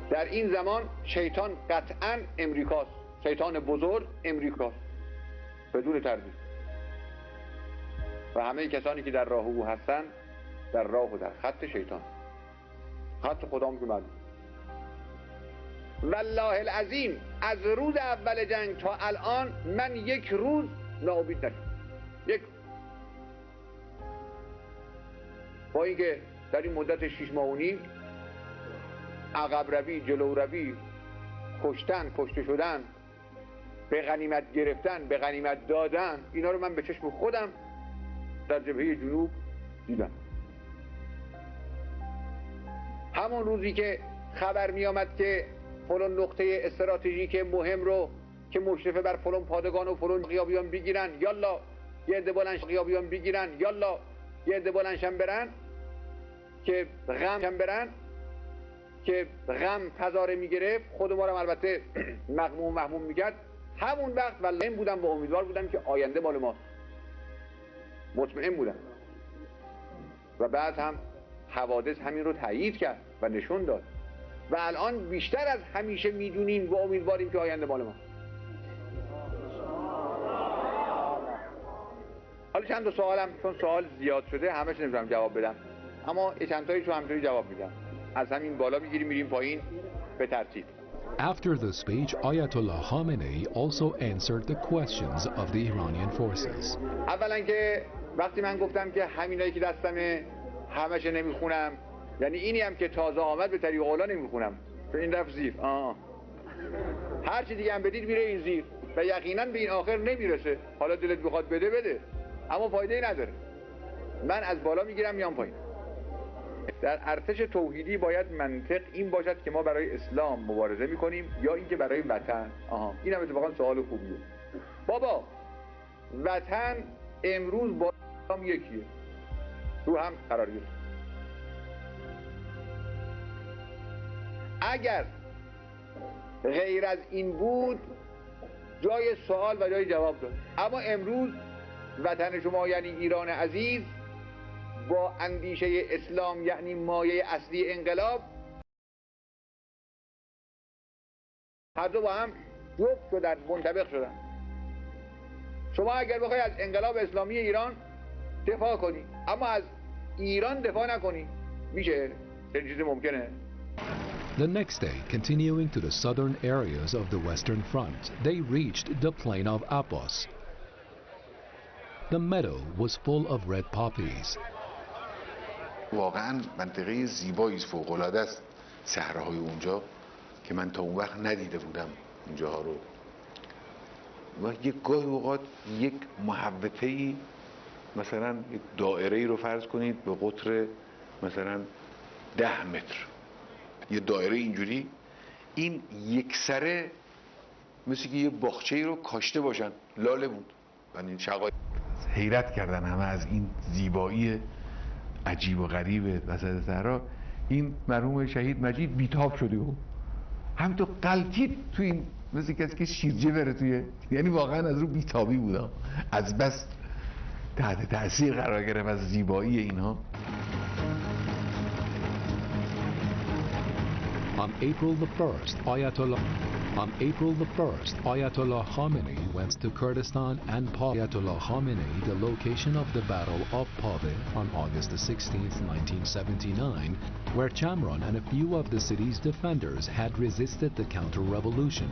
در این زمان شیطان قطعا امریکاست. شیطان بزرگ امریکاست بدون تردید و همه کسانی که در راه او هستند در راه و در خط شیطان. خط خدام که معلوم. والله العظیم از روز اول جنگ تا الان من یک روز ناامید نشدم. یک با اینکه در این مدت 6 ماه و نیم عقب روی، جلو روی، کشتن، کشته شدن، به غنیمت گرفتن، به غنیمت دادن، اینا رو من به چشم خودم در جبهه جنوب دیدم. همون روزی که خبر می آمد که فلان نقطه استراتژیک مهم رو که مشرفه بر فلان پادگان و فلان غیابیان بگیرن، یالا یه عده بلند غیابیان بگیرن، یالا یه عده بلندشن برن که غم برن که غم فضاره میگرفت، خود ما رو البته مغموم میکرد. همون وقت والله بودم و امیدوار بودم که آینده مال ماست، مطمئن بودم. و بعد هم حوادث همین رو تایید کرد و نشون داد و الان بیشتر از همیشه میدونیم و امیدواریم که آینده مال ماست. حالا چند تا سوالم، چون سوال زیاد شده همش نمیتونم جواب بدم، اما چند تاییشو همینطوری جواب میدم. از همین بالا میگیریم میریم پایین به ترتیب. After the speech, Ayatollah Khamenei also answered the questions of the Iranian forces. اولا که وقتی من گفتم که همینایی که دستمه همش نمیخونم، یعنی اینی هم که تازه آمد به طریق اولا نمیخونم، چون این رفت زیر. هر چی دیگه هم بدید میره این زیر و یقینا به این آخر نمیرسه. حالا دلت بخواد بده، اما فایده ای نداره. من از بالا میگیرم میام پایین. در ارتش توحیدی باید منطق این باشد که ما برای اسلام مبارزه میکنیم یا اینکه برای وطن. این هم اتفاقا سوال خوبیه. بابا وطن امروز با اسلام یکیه، رو هم قرار گرفت. اگر غیر از این بود جای سوال و جای جواب داد، اما امروز وطن شما یعنی ایران عزیز با اندیشه اسلام یعنی مایه اصلی انقلاب، هر دو با هم جفت شدن، منطبق شدن. شما اگر بخوای از انقلاب اسلامی ایران دفاع کنی اما از ایران دفاع نکنی، میشه؟ این چیز ممکنه؟ The next day, continuing to the southern areas of the Western Front, they reached the plain of Abbas. The meadow was full of red poppies. واقعا منطقه زیبایی است، فوق‌العاده است صحراهای اونجا که من تا اون وقت ندیده بودم اونجاها رو. و یک گاهی اوقات یک محوطه‌ای، مثلا یک دایره‌ای رو فرض کنید به قطر مثلا 10 متر، یه دایره اینجوری، این یک سره مثل که یه باغچه‌ای رو کاشته باشن، لاله بود. من این شقایق حیرت کردن همه از این زیبایی عجیب و غریب وسط صحرا. این مرحوم شهید مجید بیتاب شده و همینطور قلتید تو این، مثل کسی که شیرجه بره توی، یعنی واقعا از رو بیتابی بودم، از بس تحت تاثیر قرار گرفت از زیبایی اینها. On April the 1st, Ayatollah Khamenei went to Kurdistan and Ayatollah Khamenei, the location of the Battle of Pave on August 16, 1979, where Chamron and a few of the city's defenders had resisted the counter-revolution.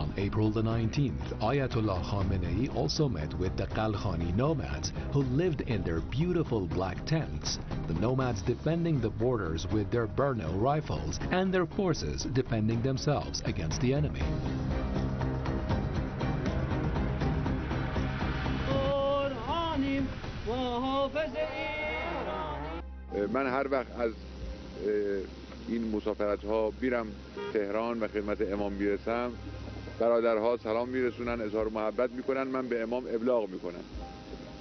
On April the 19th, Ayatollah Khamenei also met with the Qalkhani nomads who lived in their beautiful black tents, the nomads defending the borders with their Bernal rifles and their forces defending themselves against the enemy. من هر وقت از این مسافرت ها بیرم تهران و خدمت امام بیرسم، برادرها سلام میرسونن، اظهار محبت میکنن، من به امام ابلاغ میکنم.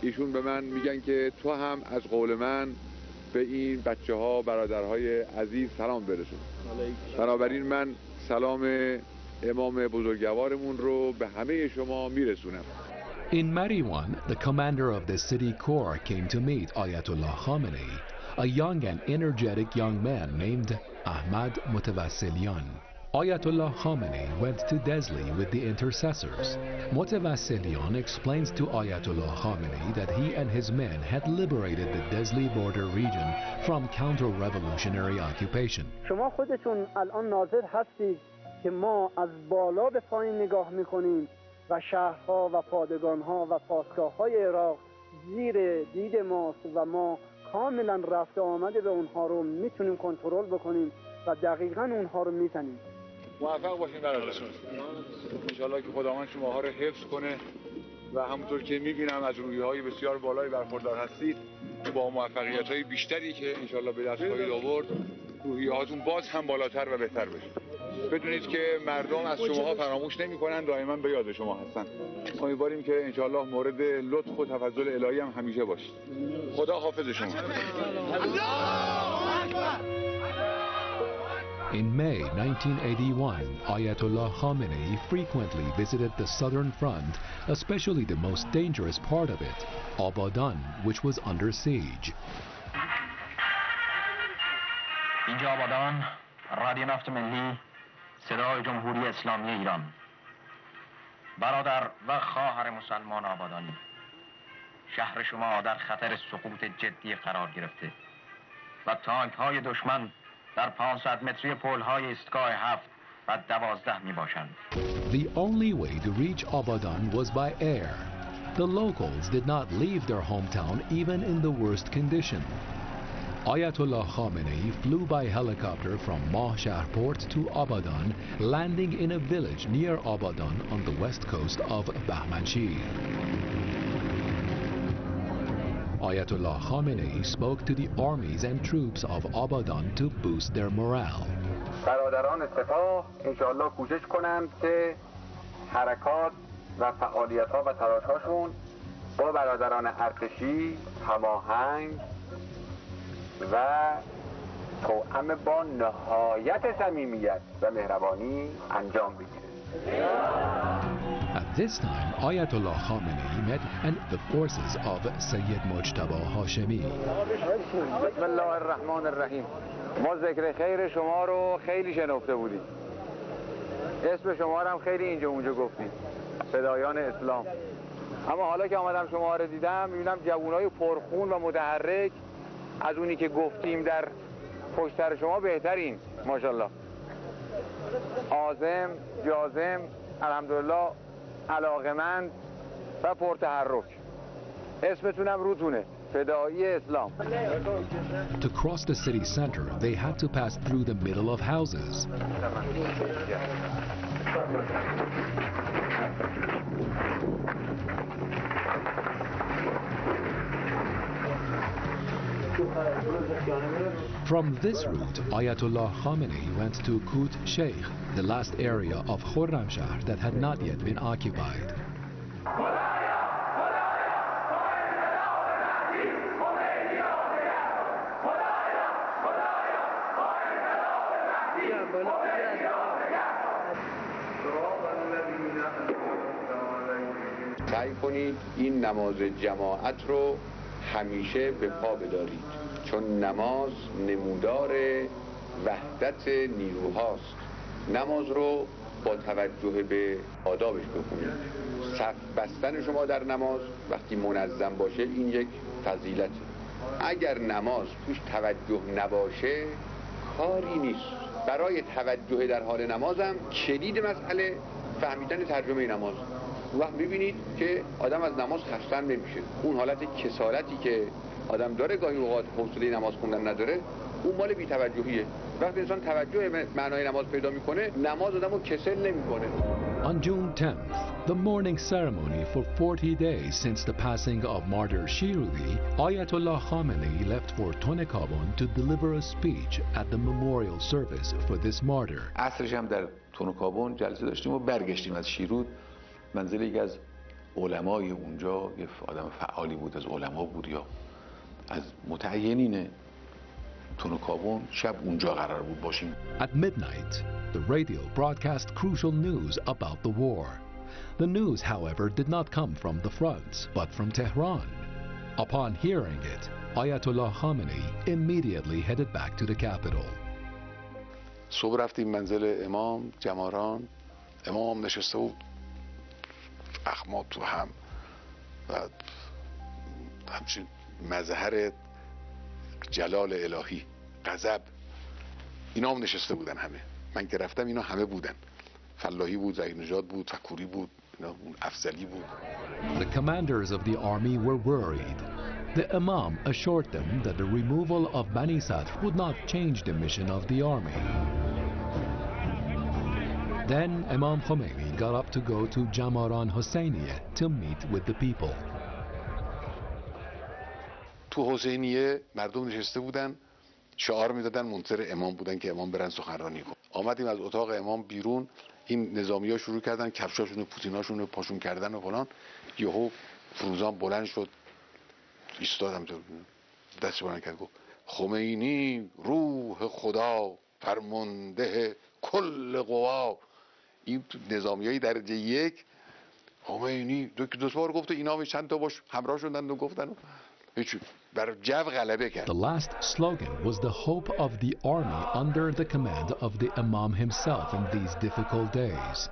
ایشون به من میگن که تو هم از قول من به این بچه ها، برادرهای عزیز سلام برسون. بنابراین من سلام امام بزرگوارمون رو به همه شما میرسونم. In Mariwan, the commander of the city corps came to meet Ayatollah Khamenei, a young and energetic young man named Ahmad Motawassilian. Ayatollah Khamenei went to Desli with the intercessors. Motawassilian explains to Ayatollah Khamenei that he and his men had liberated the Desli border region from counter-revolutionary occupation. شما خودتون الان ناظر هستید که ما از بالا به پایین نگاه میکنیم و شهرها و پادگانها و پاسگاه‌های عراق زیر دید ماست و ما کاملا رفت آمده به اونها رو میتونیم کنترل بکنیم و دقیقاً اونها رو میزنیم. موفق باشین برادران. انشالله که خداوند شماها رو حفظ کنه و همونطور که میبینم از روحیه‌های بسیار بالایی برخوردار هستید، با موفقیت‌های بیشتری که انشالله به دست خواهید آورد، روحیه‌هاتون باز هم بالاتر و بهتر بشه. بدونید که مردم از شماها فراموش نمی‌کنن، دائما به یاد شما هستن. امیدواریم که انشالله مورد لطف و تفضل الهی هم همیشه باشید. خدا حافظ شما. In May 1981, Ayatollah Khamenei frequently visited the southern front, especially the most dangerous part of it, Abadan, which was under siege. اینجا آبادان، رادیو نفت ملی، صدای جمهوری اسلامی ایران. برادر و خواهر مسلمان آبادانی، شهر شما در خطر سقوط جدی قرار گرفته و تانک های دشمن در 500 متری پل‌های ایستگاه 7 و 12 می باشند. The only way to reach Abadan was by air. The locals did not leave their hometown even in the worst condition. Ayatollah Khamenei flew by helicopter from Mahshar port to Abadan, landing in a village near Abadan on the west coast of Bahmanshir. Ayatollah Khamenei spoke to the armies and troops of Abadan to boost their morale. برادران سپاه انشاءالله کوشش کنند که حرکات و فعالیت‌ها و تلاش‌هاشون با برادران ارتشی هماهنگ و توأم با نهایت صمیمیت و مهربانی انجام بگیره. At this time, Ayatollah Khamenei met the forces of Sayyid Mojtaba Hashemi. بسم الله الرحمن الرحیم. ما ذکر خیر شما رو خیلی شنفته بودیم. اسم شما رو هم خیلی اینجا اونجا گفتیم. فدایان اسلام. اما حالا که آمدم شما رو دیدم میبینم جوانای پرخون و متحرک از اونی که گفتیم در پشت سر شما بهترین، ماشاءالله. عازم، جازم، الحمدلله، علاقمند و پرتحرک. اسمتونم روتونه، فدایی اسلام. To cross the city center, they had to pass through the middle of houses. From this route, Ayatollah Khamenei went to Kut Sheikh, the last area of Khorramshahr that had not yet been occupied. سعی کنید این نماز جماعت رو همیشه به پا بدارید، چون نماز نمودار وحدت نیروهاست. نماز رو با توجه به آدابش بخونید. صف بستن شما در نماز وقتی منظم باشه این یک فضیلته. اگر نماز توش توجه نباشه کاری نیست. برای توجه در حال نمازم کلید مسئله فهمیدن ترجمه نماز. وقت میبینید که آدم از نماز خستن نمیشه. اون حالت کسالتی که آدم داره گاهی اوقات حوصله نماز خوندن نداره، اون مال بی‌توجهیه. وقتی انسان توجه به معنای نماز پیدا میکنه، نماز آدمو کسل نمیکنه. On June 10th, the mourning ceremony for 40 days since the passing of martyr Shiruli, Ayatollah Khamenei left for Tonekabon to deliver a speech at the memorial service for this martyr. عصرش هم در تونکابون جلسه داشتیم و برگشتیم از شیرود. منزل یکی از علمای اونجا، یه آدم فعالی بود، از علما بود یا از متعینین تونکابون. شب اونجا قرار بود باشیم. At midnight, the radio broadcast crucial news about the war. The news, however, did not come from the front, but from Tehran. Upon hearing it, Ayatollah Khamenei immediately headed back to the capital. صبح رفتیم منزل امام جماران. امام نشسته بود اخمات تو هم و همچین مظهر جلال الهی، غضب، اینا هم نشسته بودن همه. من که رفتم اینا همه بودن. فلاحی بود، ظهیر نژاد بود، فکوری بود، اینا اون افضلی بود. The commanders of the army were worried. The Imam assured them that the removal of Bani Sadr would not change the mission of the army. Then Imam Khomeini got up to go to Jamaran Hosseiniye to meet with the people. تو حسینیه مردم نشسته بودن، شعار میدادن، منتظر امام بودن که امام برن سخنرانی کن. آمدیم از اتاق امام بیرون، این نظامی‌ها شروع کردن کفشاشون و پوتیناشون رو پاشون کردن و فلان. یهو فروزان بلند شد، ایستادم دست بلند کرد، گفت خمینی روح خدا فرمانده کل قوا. این نظامیای درجه یک خمینی دو بار گفت، اینا چند تا باش همراه شدن و گفتن بر جو غلبه کرد. The last slogan was the hope of the army under the command of the Imam himself in these difficult days.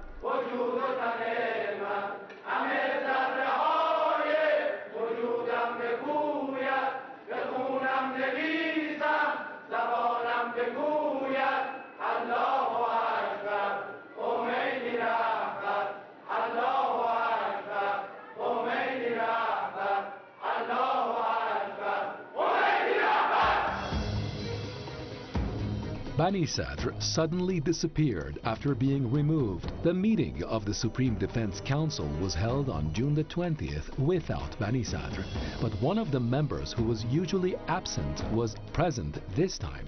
Bani Sadr suddenly disappeared after being removed. The meeting of the Supreme Defense Council was held on June the 20th without Bani Sadr, but one of the members who was usually absent was present this time.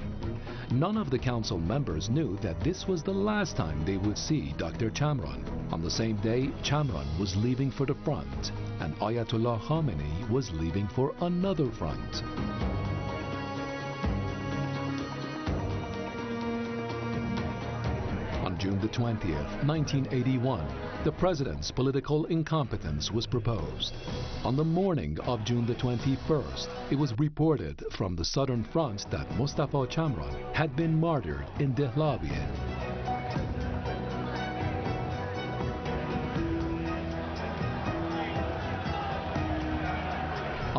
None of the council members knew that this was the last time they would see Dr. Chamran. On the same day, Chamran was leaving for the front, and Ayatollah Khamenei was leaving for another front. June the 20th, 1981, the president's political incompetence was proposed. On the morning of June the 21st, it was reported from the southern front that Mustafa Chamran had been martyred in Dehlaviye.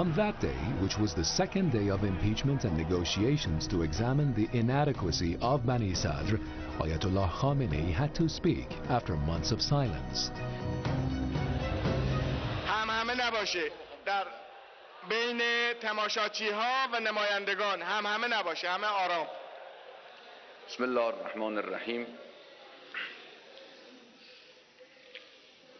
On that day, which was the second day of impeachment and negotiations to examine the inadequacy of Bani Sadr, Ayatollah Khamenei had to speak after months of silence. همه نباشه در بین تماشاچی ها و نمایندگان، همه نباشه، همه آرام. بسم الله الرحمن الرحیم.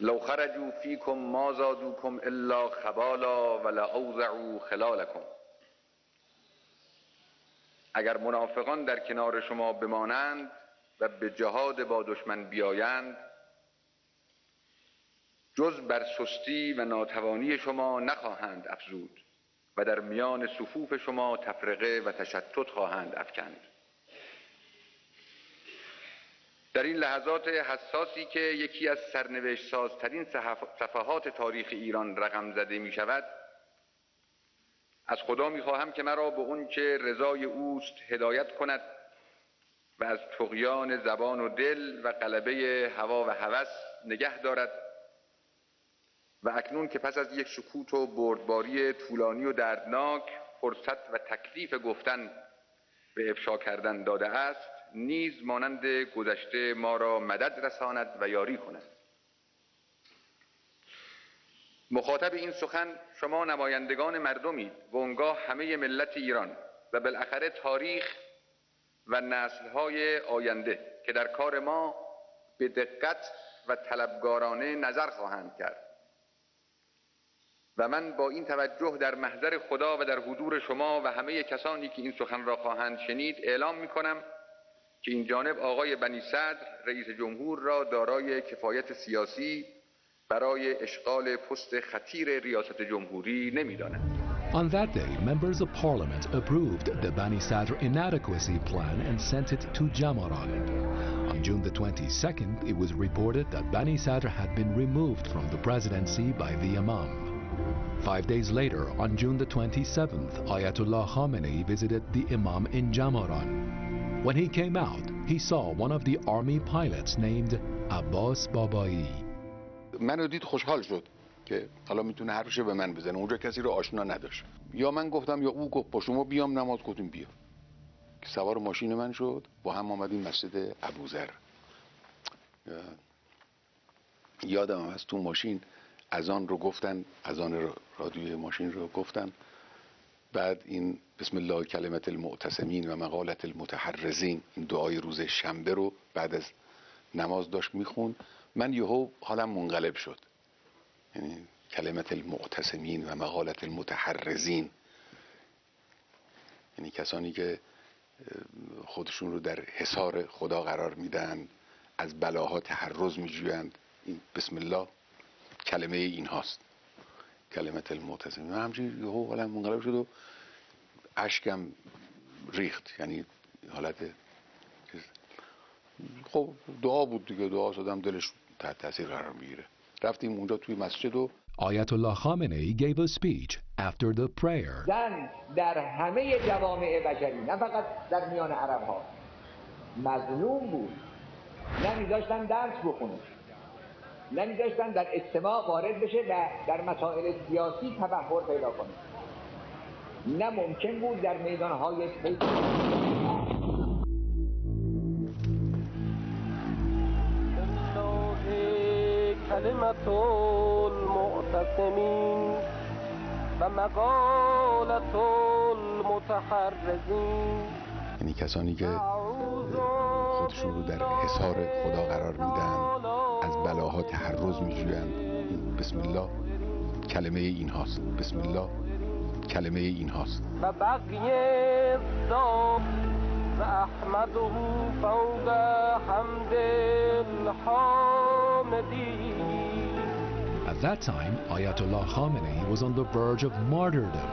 لو خرجوا فيكم ما زادوكم الا خبالا ولا اوضعوا خلالكم. اگر منافقان در کنار شما بمانند و به جهاد با دشمن بیایند، جز بر سستی و ناتوانی شما نخواهند افزود و در میان صفوف شما تفرقه و تشتت خواهند افکند. در این لحظات حساسی که یکی از سرنوشت سازترین صفحات تاریخ ایران رقم زده می شود، از خدا می خواهم که مرا به اون که رضای اوست هدایت کند و از طغیان زبان و دل و غلبه هوا و هوس نگه دارد و اکنون که پس از یک سکوت و بردباری طولانی و دردناک فرصت و تکلیف گفتن به افشا کردن داده است، نیز مانند گذشته ما را مدد رساند و یاری کند. مخاطب این سخن شما نمایندگان مردمید و آنگاه همه ملت ایران و بالاخره تاریخ و نسل‌های آینده که در کار ما به دقت و طلبگارانه نظر خواهند کرد. و من با این توجه در محضر خدا و در حضور شما و همه کسانی که این سخن را خواهند شنید اعلام می‌کنم که این جانب آقای بنی صدر رئیس جمهور را دارای کفایت سیاسی برای اشغال پست خطیر ریاست جمهوری نمی‌دانند. On that day, members of parliament approved the Bani Sadr inadequacy plan and sent it to Jamaran. On June the 22nd, it was reported that Bani Sadr had been removed from the presidency by the Imam. 5 days later, on June the 27th, Ayatollah Khamenei visited the Imam in Jamaran. When he came out, he saw one of the army pilots named Abbas Babai. منو دید خوشحال شد که حالا میتونه حرفشو به من بزنه. اونجا کسی رو آشنا نداشت. یا من گفتم یا او گفت با شما بیام نماز، گفتیم بیا. که سوار ماشین من شد، با هم آمدیم مسجد ابوذر. یادم از تو ماشین اذان رو گفتن، اذان رادیوی ماشین رو گفتن، بعد این بسم الله کلمت المعتصمین و مقالت المتحرزین، این دعای روز شنبه رو بعد از نماز داشت میخون. من یهو حالم منقلب شد، یعنی کلمت المعتصمین و مقالت المتحرزین، یعنی کسانی که خودشون رو در حصار خدا قرار میدن، از بلاها تحرز میجویند. این بسم الله کلمه این هاست، کلمت المعتصمین. من همچنین یهو حالم منقلب شد و اشکم ریخت، یعنی حالت خب دعا بود دیگه، دعا شدم دلش تحت تاثیر قرار میگیره. رفتیم اونجا توی مسجد و Ayatollah Khamenei gave a speech after the prayer. زن در همه جوامع بشری، نه فقط در میان عرب ها، مظلوم بود. نمیذاشتن درس بخونه، نمیذاشتن در اجتماع وارد بشه و در مسائل سیاسی تبحر پیدا کنه. نه ممکن بود در میدانهای کلمت المعتصمین و مقالت المتحرزین، یعنی کسانی که خودشون رو در حصار خدا قرار میدن، از بلاها تحرز میجویند. بسم الله کلمه این هاست، بسم الله کلمه این هاست. و بقیه صاف و احمده فوق حمد الحامدین. At that time, Ayatollah Khamenei was on the verge of martyrdom.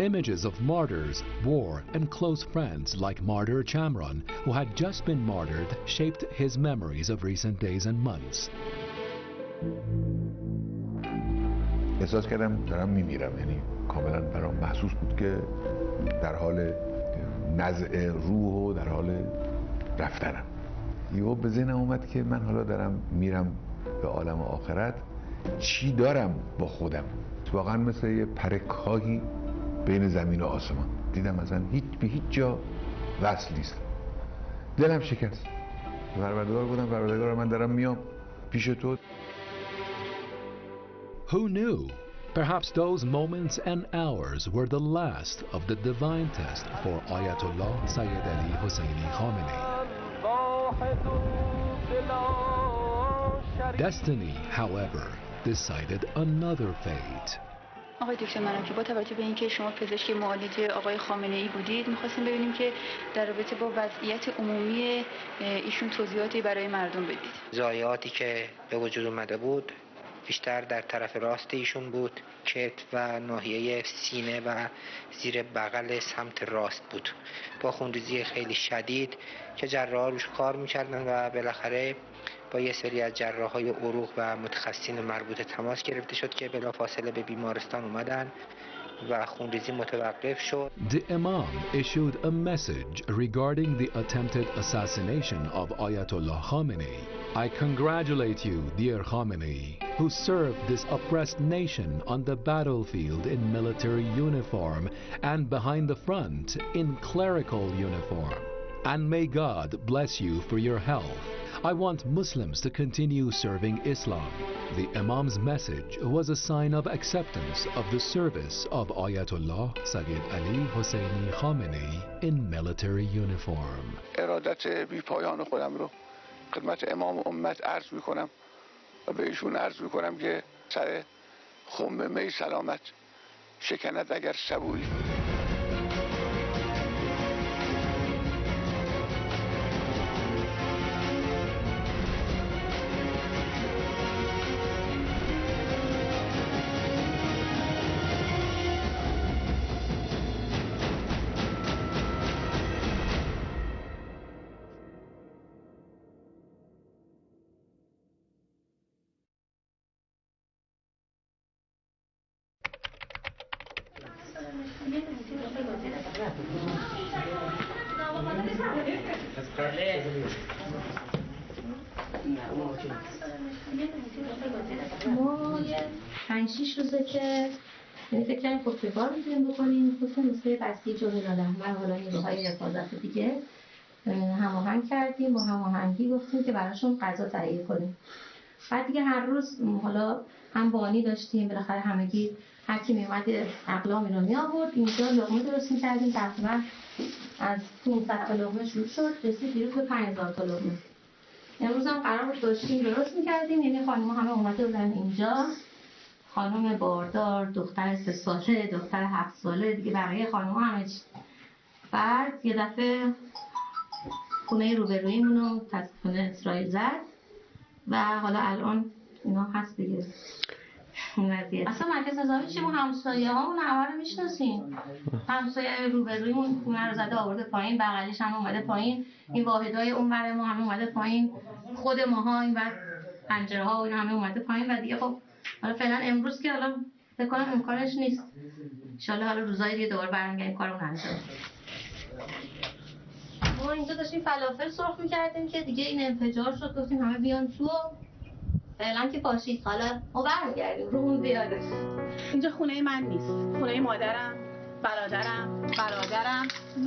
Images of martyrs, war, and close friends like martyr Chamran, who had just been martyred, shaped his memories of recent days and months. احساس کردم دارم میمیرم، یعنی کاملا برام محسوس بود که در حال نزع روح و در حال رفتنم. یهو به ذهنم اومد که من حالا دارم میرم به عالم آخرت، چی دارم با خودم؟ واقعا مثل یه پر کاهی بین زمین و آسمان. دیدم مثلا به هیچ جا وصل نیست. دلم شکست. پروردگار گفتم پروردگار من دارم میام پیش تو. Who knew? Perhaps those moments and hours were the last of the divine test for Ayatollah Sayyid Ali Hosseini Khamenei. Destiny, however, decided another fate. آقای دکتر مناکی، با توجه به اینکه شما پزشک معالج آقای خامنه ای بودید، می‌خواستیم ببینیم که در رابطه با وضعیت عمومی ایشون توضیحاتی برای مردم بدید. ضایعاتی که به وجود اومده بود بیشتر در طرف راست ایشون بود، کتف و ناحیه سینه و زیر بغل سمت راست بود، با خونریزی خیلی شدید که جراحا روش کار می‌کردن و بالاخره با یه سری از جراحای عروق و متخصصین مربوطه تماس گرفته شد که بلافاصله به بیمارستان اومدن و خونریزی متوقف شد. The Imam issued a message regarding the attempted assassination of Ayatollah Khamenei. I congratulate you, dear Khamenei, who served this oppressed nation on the battlefield in military uniform and behind the front in clerical uniform. And may God bless you for your health. I want Muslims to continue serving Islam. The Imam's message was a sign of acceptance of the service of Ayatollah Sayyid Ali Hosseini Khamenei in military uniform. ارادت بی پایان خودم رو خدمت امام امت عرض میکنم و به ایشون عرض میکنم که سر خم می سلامت شکند اگر سبویی. ما 5-6 روزه که یعنی فکر کنیم خودکار میتونیم بکنیم، خصوصا مثل بسیج و هلال احمر حالا نیروهای حفاظت دیگه هماهنگ کردیم، با هماهنگی گفتیم که براشون غذا تهیه کنیم. بعد دیگه هر روز حالا هم بانی داشتیم، بالاخره همگی هر کی میومد اقلامی رو می آورد، اینجا لقمه درست می‌کردیم، تقریبا از 500 تا لقمه شروع شد، رسید دیروز به 5000 تا لقمه. امروز هم قرار بود داشتیم درست می‌کردیم، یعنی خانم‌ها همه اومده بودن اینجا، خانم باردار، دختر 3 ساله، دختر 7 ساله، دیگه بقیه خانم‌ها همه چی. بعد یه دفعه خونه روبرویمون رو خونه اسرائیل زد و حالا الان اینا هست دیگه. اصلا مرکز نظامی چی؟ ما همسایه هامون همه رو میشناسیم. همسایه روبرویمون خونه رو زده آورده پایین، بغلیش هم اومده پایین، این واحدهای اون ور ما هم اومده پایین، خود ماها این ور پنجره ها و این همه اومده پایین و دیگه خب حالا فعلا امروز که حالا فکر کنم امکانش نیست. ان شاءالله حالا روزای دیگه دوباره برمیگردیم کارمون انجام. ما اینجا داشتیم فلافل سرخ می‌کردیم که دیگه این انفجار شد، گفتیم همه بیان تو. فعلا که باشید، حالا ما برمیگردیم رومون بیادش. اینجا خونه من نیست، خونه مادرم، برادرم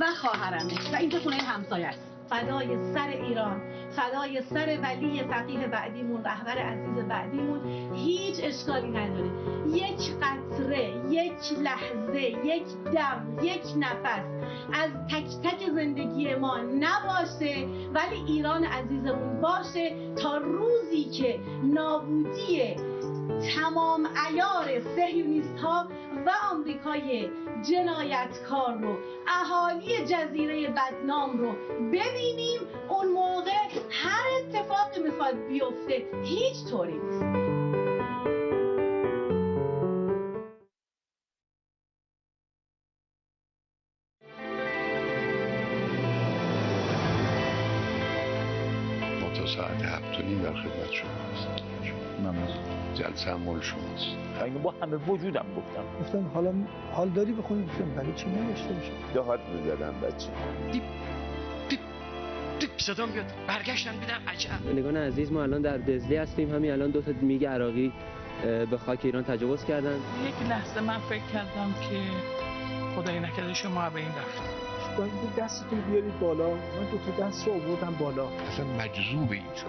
و خواهرمه و اینجا خونه همسایه است. فدای سر ایران، فدای سر ولی فقیه بعدیمون، رهبر عزیز بعدیمون، هیچ اشکالی نداره. یک قطره، یک لحظه، یک دم، یک نفس از تک تک زندگی ما نباشه، ولی ایران عزیزمون باشه تا روزی که نابودی تمام عیار صهیونیست ها و آمریکای جنایتکار رو، اهالی جزیره بدنام رو ببینیم. اون موقع هر اتفاقی میخواد بیفته هیچ طوری نیست. ما تا ساعت 7:30 در خدمت شما هستیم. ممنون. جلسه هم مال شماست. اینو با همه وجودم گفتم حال داری بخونی؟ گفتم برای چی نوشته باشه؟ دهات می‌زدن بچه. دیپ صدا میاد. برگشتن دیدم عجب. بینندگان عزیز، ما الان در دزلی هستیم. همین الان 2 تا میگ عراقی به خاک ایران تجاوز کردن. یک لحظه من فکر کردم که خدای نکرده شما به این رفت. دستتون بیارید بالا. من 2 تا دست رو آوردم بالا. اصلا مجذوب این شد.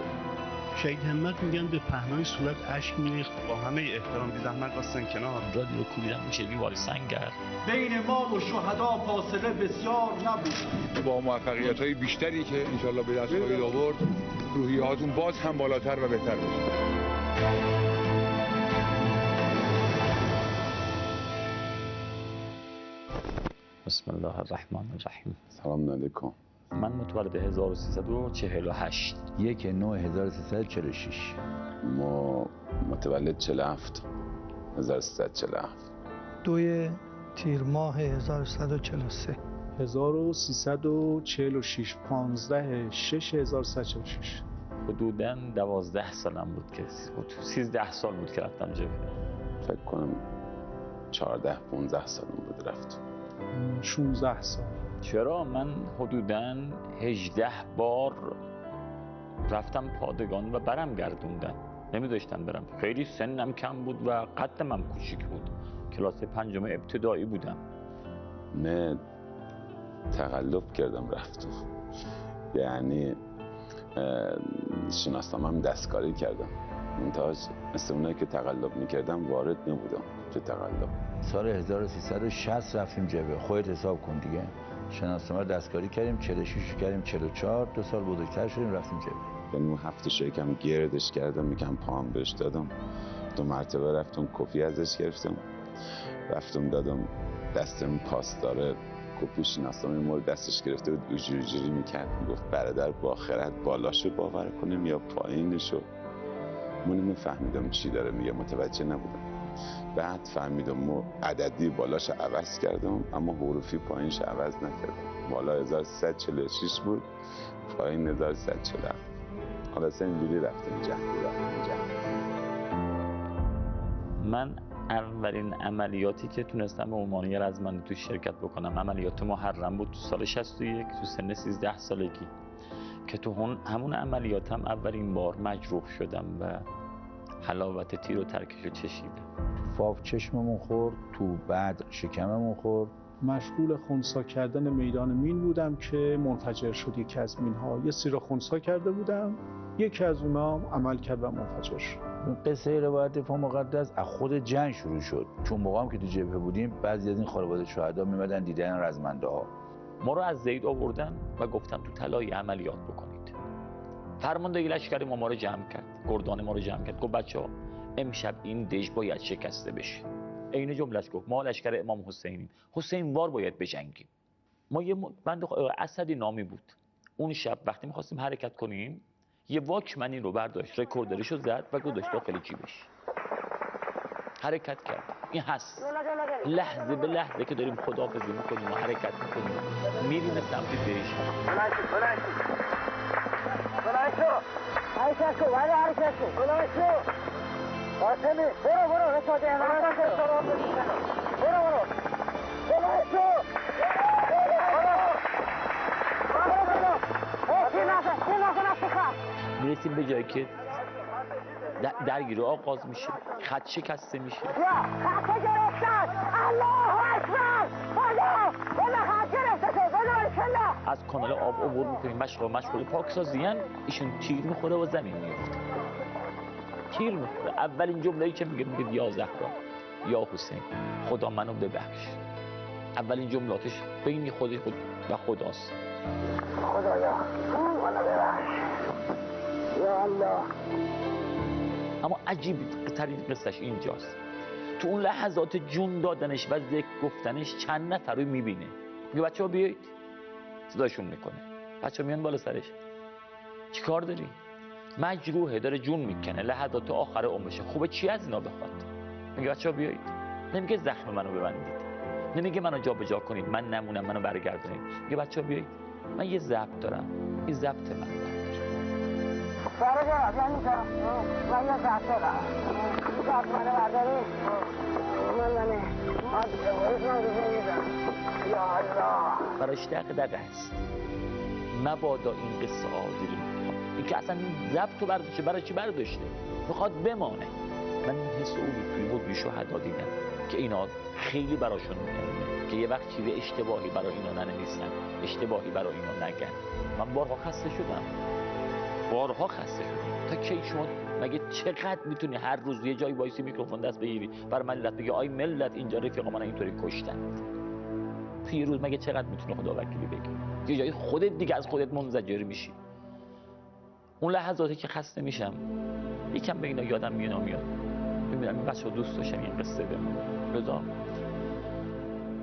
شهید همت میگن به پهنای صورت اشک میریخت، با همه احترام بی زحمت راستن کنار. رادیو کوبیدن میشه دیوار سنگر. بین ما و شهدا فاصله بسیار نبود. با موفقیت‌های بیشتری که انشالله به دست خواهید آورد، روحیه‌هاتون باز هم بالاتر و بهتر بشه. بسم الله الرحمن الرحیم. سلام علیکم. من متولد 1348. 1/9/1346. ما متولد 47. 1347. 2 تیر ماه 1343. 1346. 15/6/1346. حدوداً 12 سالم بود که 13 سال بود که رفتم جبهه. فکر کنم 14-15 سالم بود رفتم. 16 سال. چرا؟ من حدوداً 18 بار رفتم پادگان و برم گردوندن، نمی‌داشتم برم. خیلی سنم کم بود و قدم هم کوچیک بود. کلاس 5 ابتدایی بودم. نه تقلب کردم رفتم، یعنی شناسنامه‌ام دستکاری کردم. منتهاش مثل اونایی که تقلب میکردم وارد نبودم تو تقلب. سال 1360 رفتیم جبهه. خودت حساب کن دیگه. شناسنامه دستکاری کردیم، 46 کردیم، 44. 2 سال بزرگتر شدیم رفتیم جبهه. یعنی اون هفته شکم گردش کردم، میگم پاهم بهش دادم. 2 مرتبه رفتم کپی ازش گرفتم، رفتم دادم دستم پاسدار کپی شناسنامه ما رو دستش گرفته بود، جوری میکرد، میگفت برادر با خرد بالاشو باور کنیم یا پایینشو. من نمیفهمیدم چی داره میگه، متوجه نبودم. بعد فهمیدم ما عددی بالاش عوض کردم اما حروفی پایینش عوض نکردم. بالا 1346 بود، پایین 1347. حالا اینجوری رفتم جهدی. من اولین عملیاتی که تونستم به عنوان یه رزمنده تو شرکت بکنم عملیات محرم بود تو سال 61 تو سن 13 سالگی که تو همون عملیاتم اولین بار مجروح شدم و حلاوت تیر و ترکش رو چشیدم. فاو چشممون خورد، تو بدر شکممون خورد. مشغول خنثی کردن میدان مین بودم که منفجر شد یکی از مین‌ها. یه سری رو خنثی کرده بودم، یکی از اونها عمل کرد و منفجر شد. قصه روایت دفاع مقدس از خود جنگ شروع شد، چون موقع هم که تو جبهه بودیم بعضی از این خانواده شهدا میمدن دیدن رزمنده ها. ما رو از زید آوردن و گفتن تو طلای عملیات بکنید. فرمانده لشکر ما رو جمع کرد، گردان ما رو جمع کرد، گفت بچه‌ها امشب این دژ باید شکسته بشه. عین جمله‌اش گفت ما لشکر امام حسینیم، حسین وار باید بجنگیم. ما یه بند اسدی نامی بود، اون شب وقتی می‌خواستیم حرکت کنیم یه واکمنی رو برداشت، رکوردرشو زد و گذاشت داخل جیبش. حرکت کرد. این هست لحظه به لحظه که داریم خداحافظی میکنیم و حرکت میکنیم میریم سمت دژ. میرسیم به جایی که درگیری آغاز میشه، خط شکسته میشه. خط گرفتن! الله اکبر! خط گرفته شد! از کانال آب عبور میکنیم، مشغول پاکسازیان، ایشون تیر میخوره و زمین میفته. تیر میخوره. اولین جمله‌ای که میگه یا زهرا یا حسین خدا منو ببخش. اولین جملاتش بین خود و خداست. خدایا منو ببخش. یا الله. اما عجیب ترین قصهش اینجاست، تو اون لحظات جون دادنش و ذکر گفتنش چند نفر رو میبینه، میگه بچه‌ها بیایید، صداشون میکنه، بچه‌ها میان بالا سرش، چی کار داری؟ مجروحه، داره جون میکنه، لحظات آخر عمرشه، خوبه چی از اینا بخواد؟ میگه بچه‌ها بیایید. نمیگه زخم منو ببندید، نمیگه منو جابجا کنید، من نمونم، منو برگردونید. میگه بچه‌ها بیایید، من یه ضبط دارم، این ضبط من برگرد یعنی که من یه ضبط دارم، ضبط منو برداری من یا الله. براش دغدغه هست، مبادا این قصه عادلی این که اصلا این ضبط رو برداشته، برای چی برداشته؟ میخواد بمانه. من این حس توی بود شهدا دیدم که اینا خیلی براشون مهمه که یه وقت چیز اشتباهی برای اینا ننویسن، اشتباهی برای اینا نگن. من بارها خسته شدم، تا کی شما مگه چقدر میتونی هر روز یه جایی وایسی میکروفون دست بگیری برای ملت بگی آی ملت اینجا رفیق من اینطوری کشتن؟ توی روز مگه چقدر میتونی خدا وکیلی بگی؟ یه جایی خودت دیگه از خودت منزجر میشی. اون لحظاتی که خسته میشم یکم به اینا یادم میاد، میبینم این بچه‌ها دوست داشتن این قصه بمونه. لذا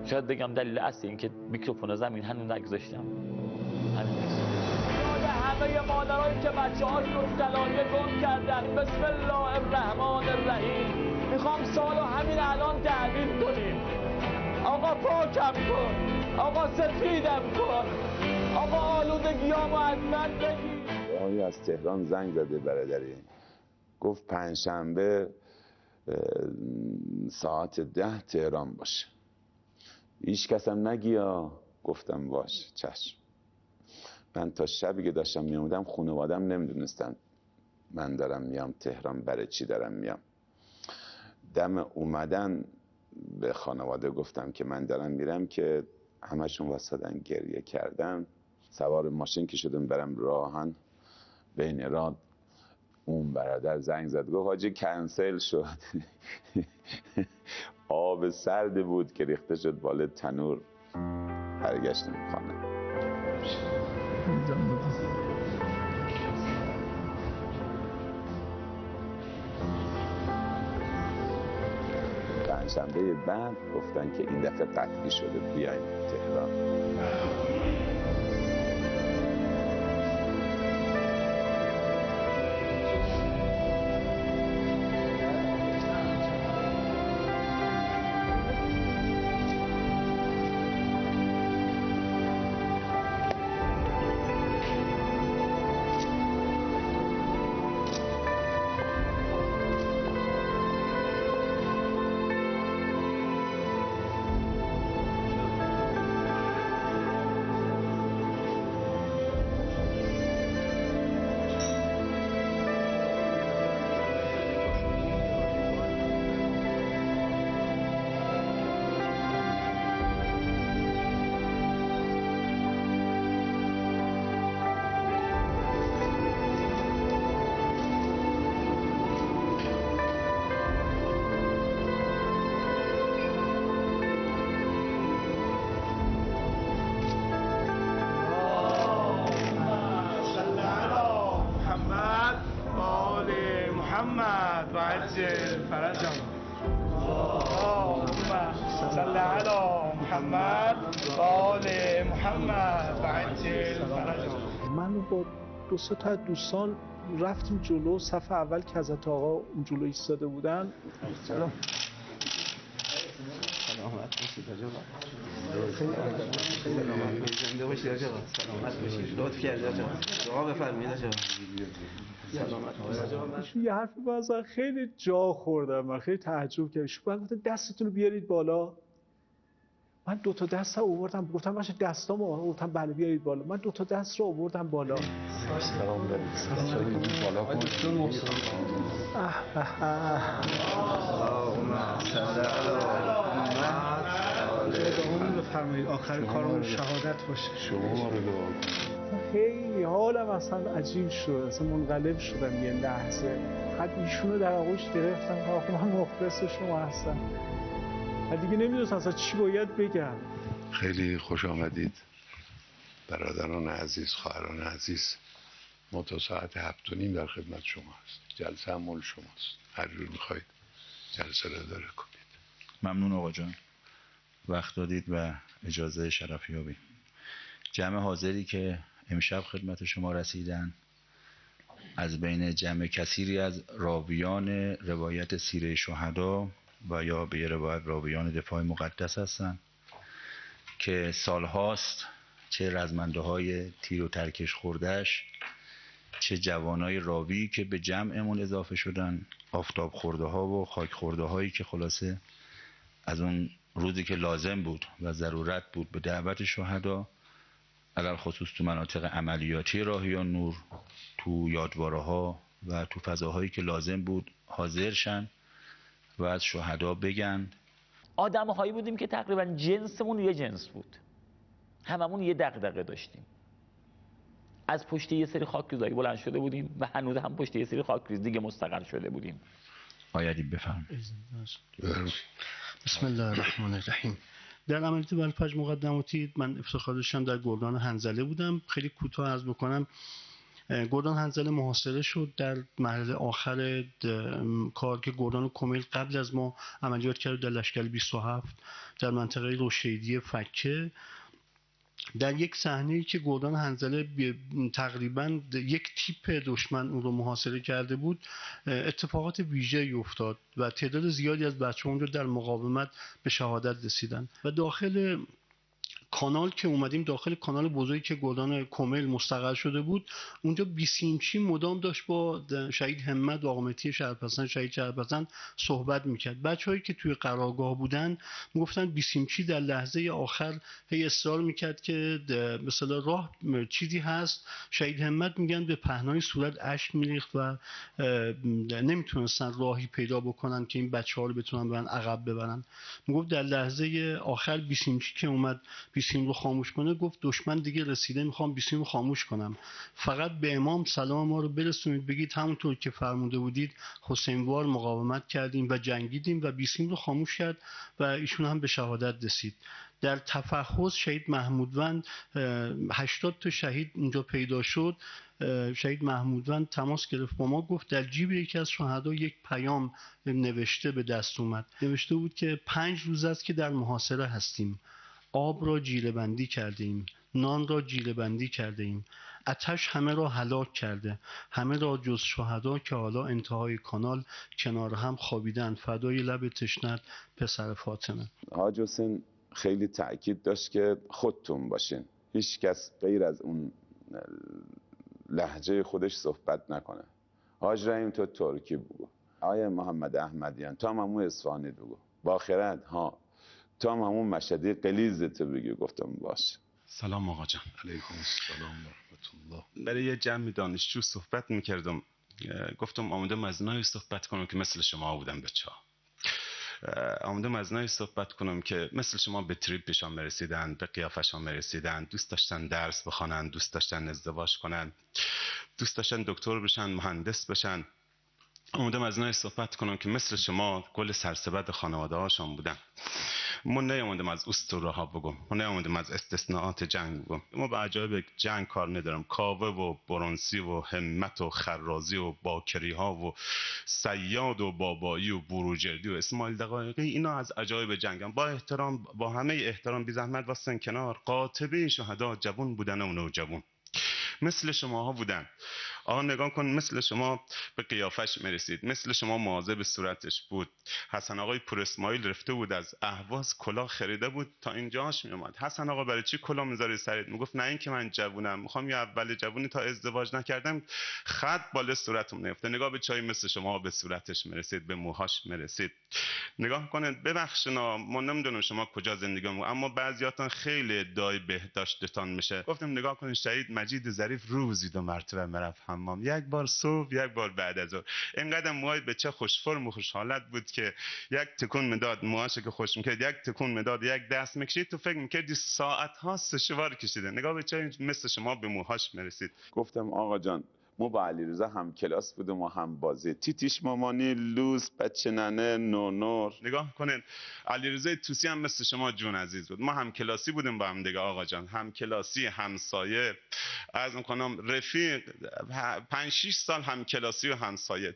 شاید بگم دلیل اصلی این که میکروفون زمین هنوز نگذاشتم همین قصه. همه مادرایی که بچه‌هاشون رو طلایه گم کردن، بسم الله الرحمن الرحیم، میخوام سالو همین الان تعبیر کنیم. آقا پاکم کن، آقا سفیدم کن، آقا آلودگیامو از من بگیر. آقایی از تهران زنگ زده برادری، گفت پنجشنبه ساعت 10 تهران باشه، هیچ کسم نگیا. گفتم باشه چشم. من تا شبی که داشتم میومدم خانوادم نمیدونستن من دارم میام تهران، برای چی دارم میام. دم اومدن به خانواده گفتم که من دارم میرم، که همشون واسدن گریه کردن. سوار ماشین که شدم برم راهن، بین راه اون برادر زنگ زد گفت حاجی کنسل شد. آب سرد بود که ریخته شد بالا تنور. برگشتیم خانه. پنجشنبه بعد گفتن که این دفعه قطعی شده بیاین تهران. محمد و عجل فرجهم اللهم صل علی محمد و آل محمد و عجل فرجهم. من با 2 تا دوستان رفتیم جلو، صف اول که حضرت آقا اون جلو ایستاده بودن. سلامت باشید آقا. زنده باشید آقا. سلامت باشید. لطف کردید آقا. دعا بفرمایید آقا. سلامت باشید. یه حرفی بازم خیلی جا خوردم، من خیلی تعجب کردم. شما گفتن دستتون رو بیارید بالا. من 2 تا دست رو آوردم، گفتم باشه دستامو آوردم، بله بیارید بالا. من 2 تا دست رو آوردم بالا. سلام دارید. سلام بالا کن. دعامون بفرمایید آخر کارمون شهادت باشه. شما ما رو دعا کن. خیلی حالم اصلا عجیب شد، اصلا منقلب شدم یه لحظه. بعد ایشونو در آغوش گرفتم که آقا من مخلص شما هستم. من دیگه نمیدونستم اصلا چی باید بگم. خیلی خوش آمدید برادران عزیز، خواهران عزیز. ما تا ساعت 7:30 در خدمت شما هست. جلسه هم مال شماست، هر جور میخواید جلسه رو اداره کنید. ممنون آقا جان، وقت دادید و اجازه شرفیابی. جمع حاضری که امشب خدمت شما رسیدن از بین جمع کثیری از راویان روایت سیره شهدا و یا به روایت راویان دفاع مقدس هستند که سالهاست چه رزمنده های تیر و ترکش خوردهش، چه جوانای راوی که به جمعمون اضافه شدن، آفتاب خورده ها و خاک خورده هایی که خلاصه از اون روزی که لازم بود و ضرورت بود به دعوت شهدا، علل خصوص تو مناطق عملیاتی راهیان نور، تو یادواره ها و تو فضاهایی که لازم بود حاضر شن و از شهدا بگن. آدم هایی بودیم که تقریبا جنسمون یه جنس بود، هممون یه دغدغه داشتیم. از پشت یه سری خاکریزایی بلند شده بودیم و هنوز هم پشت یه سری خاکریز دیگه مستقر شده بودیم. آیدی بفهم. بسم الله الرحمن الرحیم. در عملیات بلفج مقدماتی من افتخار داشتم در گردان حنظله بودم. خیلی کوتاه عرض بکنم، گردان حنظله محاصره شد در مرحله آخر کار که گردان کمیل قبل از ما عملیات کرد در لشکر 27 در منطقه روشیدی فکه. در یک صحنه‌ای که گردان حنظله تقریبا یک تیپ دشمن اون رو محاصره کرده بود، اتفاقات ویژه‌ای افتاد و تعداد زیادی از بچه‌ها اونجا در مقاومت به شهادت رسیدن و داخل کانال که اومدیم، داخل کانال بزرگی که گردان کمیل مستقر شده بود، اونجا بیسیمچی مدام داشت با شهید همت و آقا مهدی شهرپسند، شهید شهرپسند صحبت میکرد. بچه‌هایی که توی قرارگاه بودن میگفتن بیسیمچی در لحظه آخر هی اصرار میکرد که مثلا راه چیزی هست. شهید همت میگن به پهنای صورت اشک میریخت و نمیتونستن راهی پیدا بکنن که این بچه‌ها رو بتونن برن عقب ببرن. میگفت در لحظه آخر بیسیمچی که اومد بیسیم رو خاموش کنه، گفت دشمن دیگه رسیده، میخوام بیسیم رو خاموش کنم، فقط به امام سلام ما رو برسونید، بگید همونطور که فرموده بودید حسینوار مقاومت کردیم و جنگیدیم و بیسیم رو خاموش کرد و ایشون هم به شهادت رسید. در تفحص شهید محمودوند 80 تا شهید اونجا پیدا شد. شهید محمودوند تماس گرفت با ما، گفت در جیب یکی از شهدا یک پیام نوشته به دست اومد. نوشته بود که 5 روز است که در محاصره هستیم، آب را جیره بندی کرده ایم، نان را جیره بندی کرده ایم، آتش همه را هلاک کرده، همه را جز شهدا که حالا انتهای کانال کنار هم خوابیدند، فدای لب تشنت پسر فاطمه. حاج حسین خیلی تأکید داشت که خودتون باشین، هیچ کس غیر از اون لهجه خودش صحبت نکنه. حاج رحیم تو ترکی بگو، آیا محمد احمدیان تو هم همون اصفهانی بگو، با خیرت ها تو هم همون مشهدی قلیزت بگی. گفتم باشه. سلام آقا جان. علیکم السلام و رحمت الله. برای یه جمع دانشجو صحبت میکردم، گفتم آمدم از نای صحبت کنم که مثل شما بودم بچه‌ها. آمدم از نای صحبت کنم که مثل شما به تریپشان میرسیدن، به قیافشان میرسیدن، دوست داشتن درس بخونن، دوست داشتن ازدواج کنن، دوست داشتن دکتر بشن، مهندس بشن. آمدم از نای صحبت کنم که مثل شما گل سرسبد خانواده هاشون بودن ما نیومدیم از اسطوره ها بگم، ما نیومدیم از استثناءات جنگ بگم. ما به عجایب جنگ کار ندارم. کاوه و برونسی و همت و خرازی و باکری ها و صیاد و بابایی و بروجردی و اسماعیل دقایقی، اینا از عجایب جنگم. با احترام، با همه احترام، بی زحمت واسن کنار. قاطبه شهدا جوان بودن و نوجوان مثل شماها بودن. آقا نگاه کن، مثل شما به قیافش میرسید، مثل شما مواظب صورتش بود. حسن آقای پور اسماعیل رفته بود از اهواز کلاه خریده بود تا اینجاش میومد. حسن آقا برای چی کلاه میذاری سرت؟ میگفت نه اینکه من جوونم، میخوام یه اول جوونی تا ازدواج نکردم خط بالا صورتم نیفته. نگاه به چای مثل شما به صورتش میرسید، به موهاش میرسید. نگاه کنید، ببخشنا ما نمیدونم شما کجا زندگی میکنید، اما بعضیاتون خیلی ادعای بهداشتتان میشه. گفتم نگاه کنید، شهید مجید ظریف روزی 2 مرتبه میرفت حمام، یک بار صبح، یک بار بعد از ظهر. اینقدر موهای بچه خوش فرم و خوش حالت بود که یک تکون میداد، موهاشو که خوش میکرد یک تکون میداد، یک دست میکشید تو فکر میکردی ساعت ها سشوار کشیده. نگاه به چه مثل شما به موهاش میرسید. گفتم آقا جان ما با علیرضا هم کلاس بودیم و هم بازی. تیتیش مامانی، لوس، بچه ننه، نونور. نگاه کنین، علیرضا طوسی هم مثل شما جون عزیز بود. ما هم کلاسی بودیم با هم دیگه آقا جان، هم کلاسی، همسایه، از میکنم رفیق، 5-6 سال هم کلاسی و همسایه.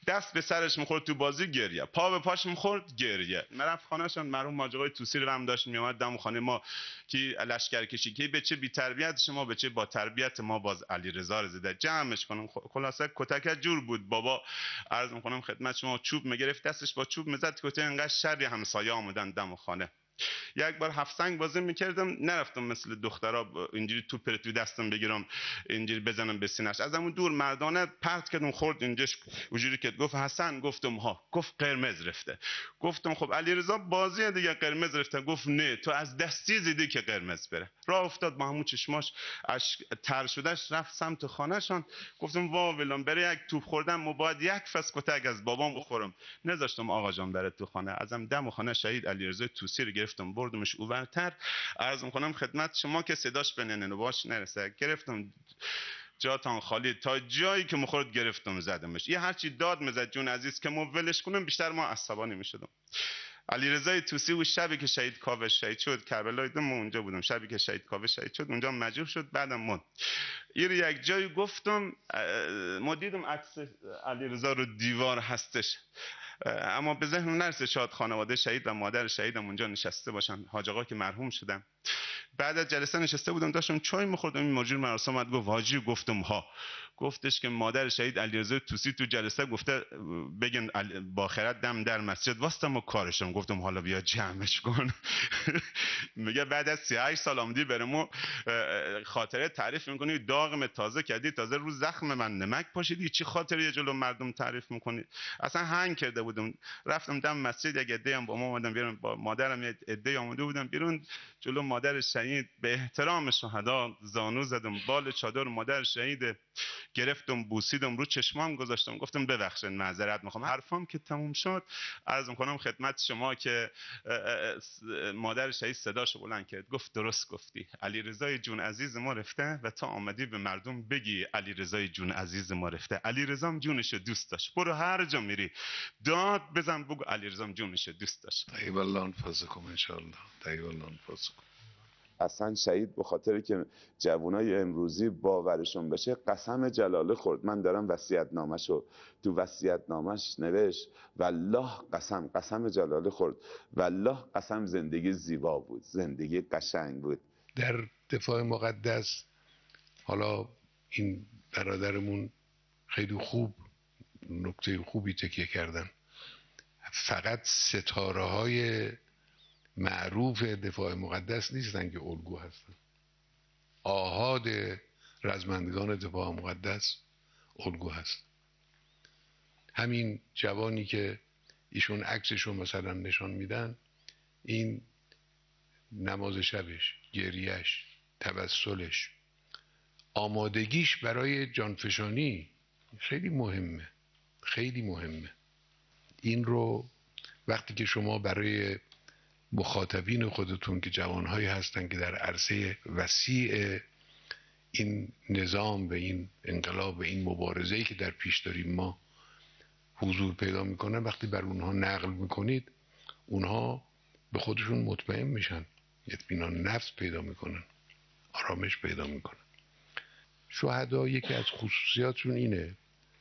دست به سرش میخورد تو بازی گریه، پا به پاش میخورد گریه. مرف خانه‌شون مرحوم ماجرای طوسی رو هم داشت میومد دم خانه ما کی لشکر کشی کی بچه بی تربیت شما، بچه با تربیت ما باز علیرضا رو زده جمعش کنم. خلاصه کتک جور بود بابا. عرض میکنم خدمت شما، چوب میگرفت دستش با چوب میزد کتک، انقدر شر همسایه آمدن دم خانه. یک بار 7 سنگ بازی میکردم، نرفتم مثل دخترا اینجوری توپ تو دستم بگیرم اینجوری بزنم به سینه‌اش، از همون دور مردانه پرت کردم خورد اینجاش اونجوری که گفت حسن، گفتم ها، گفت قرمز رفته. گفتم خب علیرضا بازی دیگه قرمز رفته. گفت نه تو از دستی زدی که قرمز بره. راه افتاد با همون چشماش تر شدهش رفت سمت خانه‌شان. گفتم وا ولم بره یک توپ خوردم مباد یک فس کتک از بابام بخورم. نذاشتم آقا جان بره تو خانه. ازم دم خانه شهید علیرضا طوسی رو گرفتم بردمش اونورتر. عرض میکنم خدمت شما که صداش به ننه باش نرسه. گرفتم جاتان خالی تا جایی که مخورد گرفتم زدمش. یه هرچی داد میزد جون عزیز که ما ولش کنم بیشتر ما عصبانی میشدم. علیرضا طوسی و شبی که شهید کاوه شهید شد کربلای 2 ما اونجا بودم. شبی که شهید کاوه شهید شد اونجا مجروح شد بعدم من یک جایی گفتم ما دیدم عکس علیرضا رو دیوار هستش، اما به ذهن نرسه شاید خانواده شهید و مادر شهیدم اونجا نشسته باشن، حاج آقا که مرحوم شدن. بعد از جلسه نشسته بودم داشتم چای می‌خوردم، این مجری مراسم اومد گفت واجی. گفتم ها. گفتش که مادر شهید علیرضا طوسی تو جلسه گفته بگن با خیرت دم در مسجد واسطم و کارشم. گفتم حالا بیا جمعش کن. میگه بعد از 38 سال آمدی برامو خاطره تعریف میکنی، داغم تازه کردی، تازه رو زخم من نمک پاشیدی، چی خاطره جلو مردم تعریف میکنی؟ اصلا هنگ کرده بودم. رفتم دم مسجد، یک عده هم با ما اومدن بیرون، با مادرم یک عده اومده بودن بیرون، جلو مادر شهید به احترام شهدا زانو زدم، بال چادر مادر شهید گرفتم، بوسیدم، رو چشمام گذاشتم، گفتم ببخشید معذرت میخوام. حرفام که تموم شد عرض میکنم خدمت شما که مادر شهید صداشو بلند کرد گفت درست گفتی، علیرضا جون عزیز ما رفته و تا آمدی به مردم بگی علیرضا جون عزیز ما رفته. علیرضا جونشو دوست داشت، برو هر جا میری داد بزن بگو علیرضا جونشو دوست داشت. طیب الله انفسکم ان شاء الله، طیب الله انفسکم. اصلا شهید به خاطر که جوانای امروزی باورشون بشه قسم جلاله خورد. من دارم وصیت‌نامه‌شو تو وصیت‌نامه‌اش نوشت والله قسم جلاله خورد، والله قسم زندگی زیبا بود، زندگی قشنگ بود. در دفاع مقدس حالا این برادرمون خیلی خوب نکته خوبی تکیه کردن. فقط ستاره‌های معروف دفاع مقدس نیستن که الگو هستن، آحاد رزمندگان دفاع مقدس الگو هست. همین جوانی که ایشون عکسشو مثلا نشان میدن، این نماز شبش، گریهش، توسلش، آمادگیش برای جانفشانی خیلی مهمه، خیلی مهمه. این رو وقتی که شما برای مخاطبین خودتون که جوانهایی هستن که در عرصه وسیع این نظام و این انقلاب و این مبارزه‌ای که در پیش داریم ما حضور پیدا میکنن، وقتی بر اونها نقل میکنید، اونها به خودشون مطمئن میشن، اطمینان نفس پیدا میکنن، آرامش پیدا میکنن. شهدا یکی از خصوصیاتشون اینه،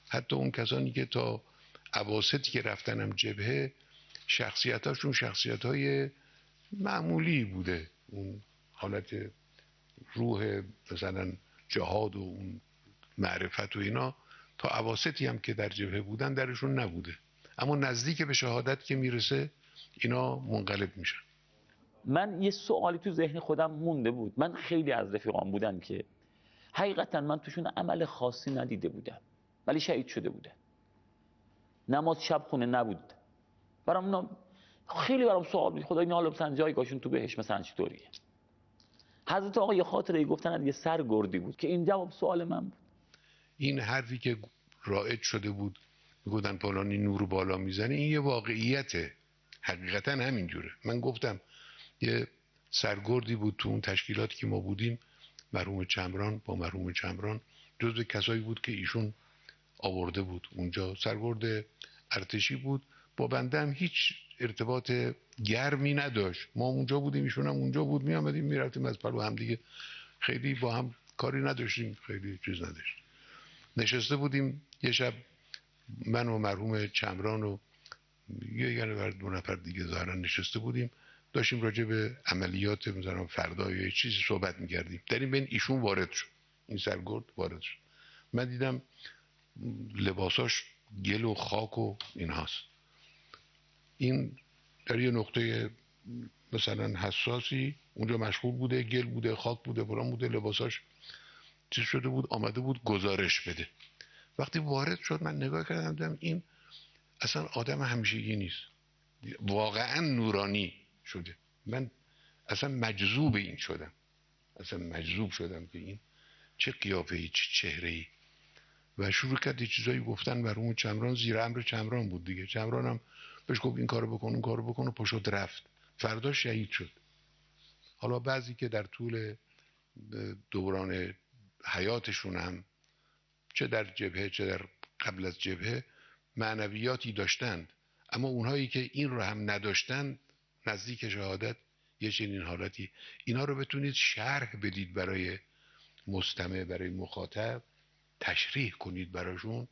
حتی اون کسانی که تا اواسطی که رفتنم جبهه شخصیتاشون شخصیت‌های معمولی بوده، اون حالت روح مثلا جهاد و اون معرفت و اینا تا اواسطی هم که در جبهه بودن درشون نبوده، اما نزدیک به شهادت که میرسه اینا منقلب میشن. من یه سوالی تو ذهن خودم مونده بود. من خیلی از رفیقان بودن که حقیقتا من توشون عمل خاصی ندیده بودم ولی شهید شده بودن. نماز شب خونه نبود. خیلی برام سوال بود، خدای حالا مثلا جایگاهشون تو بهش مثلا چطوریه؟ حضرت آقا یه خاطره گفتن یه سرگردی بود که این جواب سوال من بود. این حرفی که رایج شده بود میگفتن فلانی نور بالا میزنه، این یه واقعیته، حقیقتا همینجوره. من گفتم یه سرگردی بود تو اون تشکیلاتی که ما بودیم، مرحوم چمران، با مرحوم چمران جزو کسایی بود که ایشون آورده بود اونجا، سرگرد ارتشی بود، با بنده هم هیچ ارتباط گرمی نداشت. ما اونجا بودیم، ایشون هم اونجا بود، می آمدیم می رفتیم از پلو هم دیگه، خیلی با هم کاری نداشتیم، خیلی چیز نداشتیم. نشسته بودیم یه شب من و مرحوم چمران و یه نفر دو نفر دیگه ظاهرا نشسته بودیم، داشتیم راجع به عملیات مثلا فردا یا چیزی صحبت می‌کردیم. در این بین ایشون وارد شد، این سرگرد وارد شد. من دیدم لباساش گل و خاک و اینهاست. این در یه نقطه مثلا حساسی اونجا مشغول بوده، گل بوده، خاک بوده، فلان بوده، لباساش چیز شده بود، آمده بود گزارش بده. وقتی وارد شد من نگاه کردم دیدم این اصلا آدم همیشگی نیست، واقعا نورانی شده. من اصلا مجذوب این شدم، اصلا مجذوب شدم که این چه قیافه‌ای، چه چهره‌ای. و شروع کرد چیزایی گفتن. مرحوم چمران زیر امر چمران بود دیگه، چمران هم بهش گفت این کارو بکن اون کارو بکن و پشت رفت. فردا شهید شد. حالا بعضی که در طول دوران حیاتشون هم چه در جبهه چه در قبل از جبهه معنویاتی داشتند، اما اونهایی که این رو هم نداشتند نزدیک شهادت یه چنین حالتی، اینا رو بتونید شرح بدید برای مستمع، برای مخاطب، تشریح کنید براشون،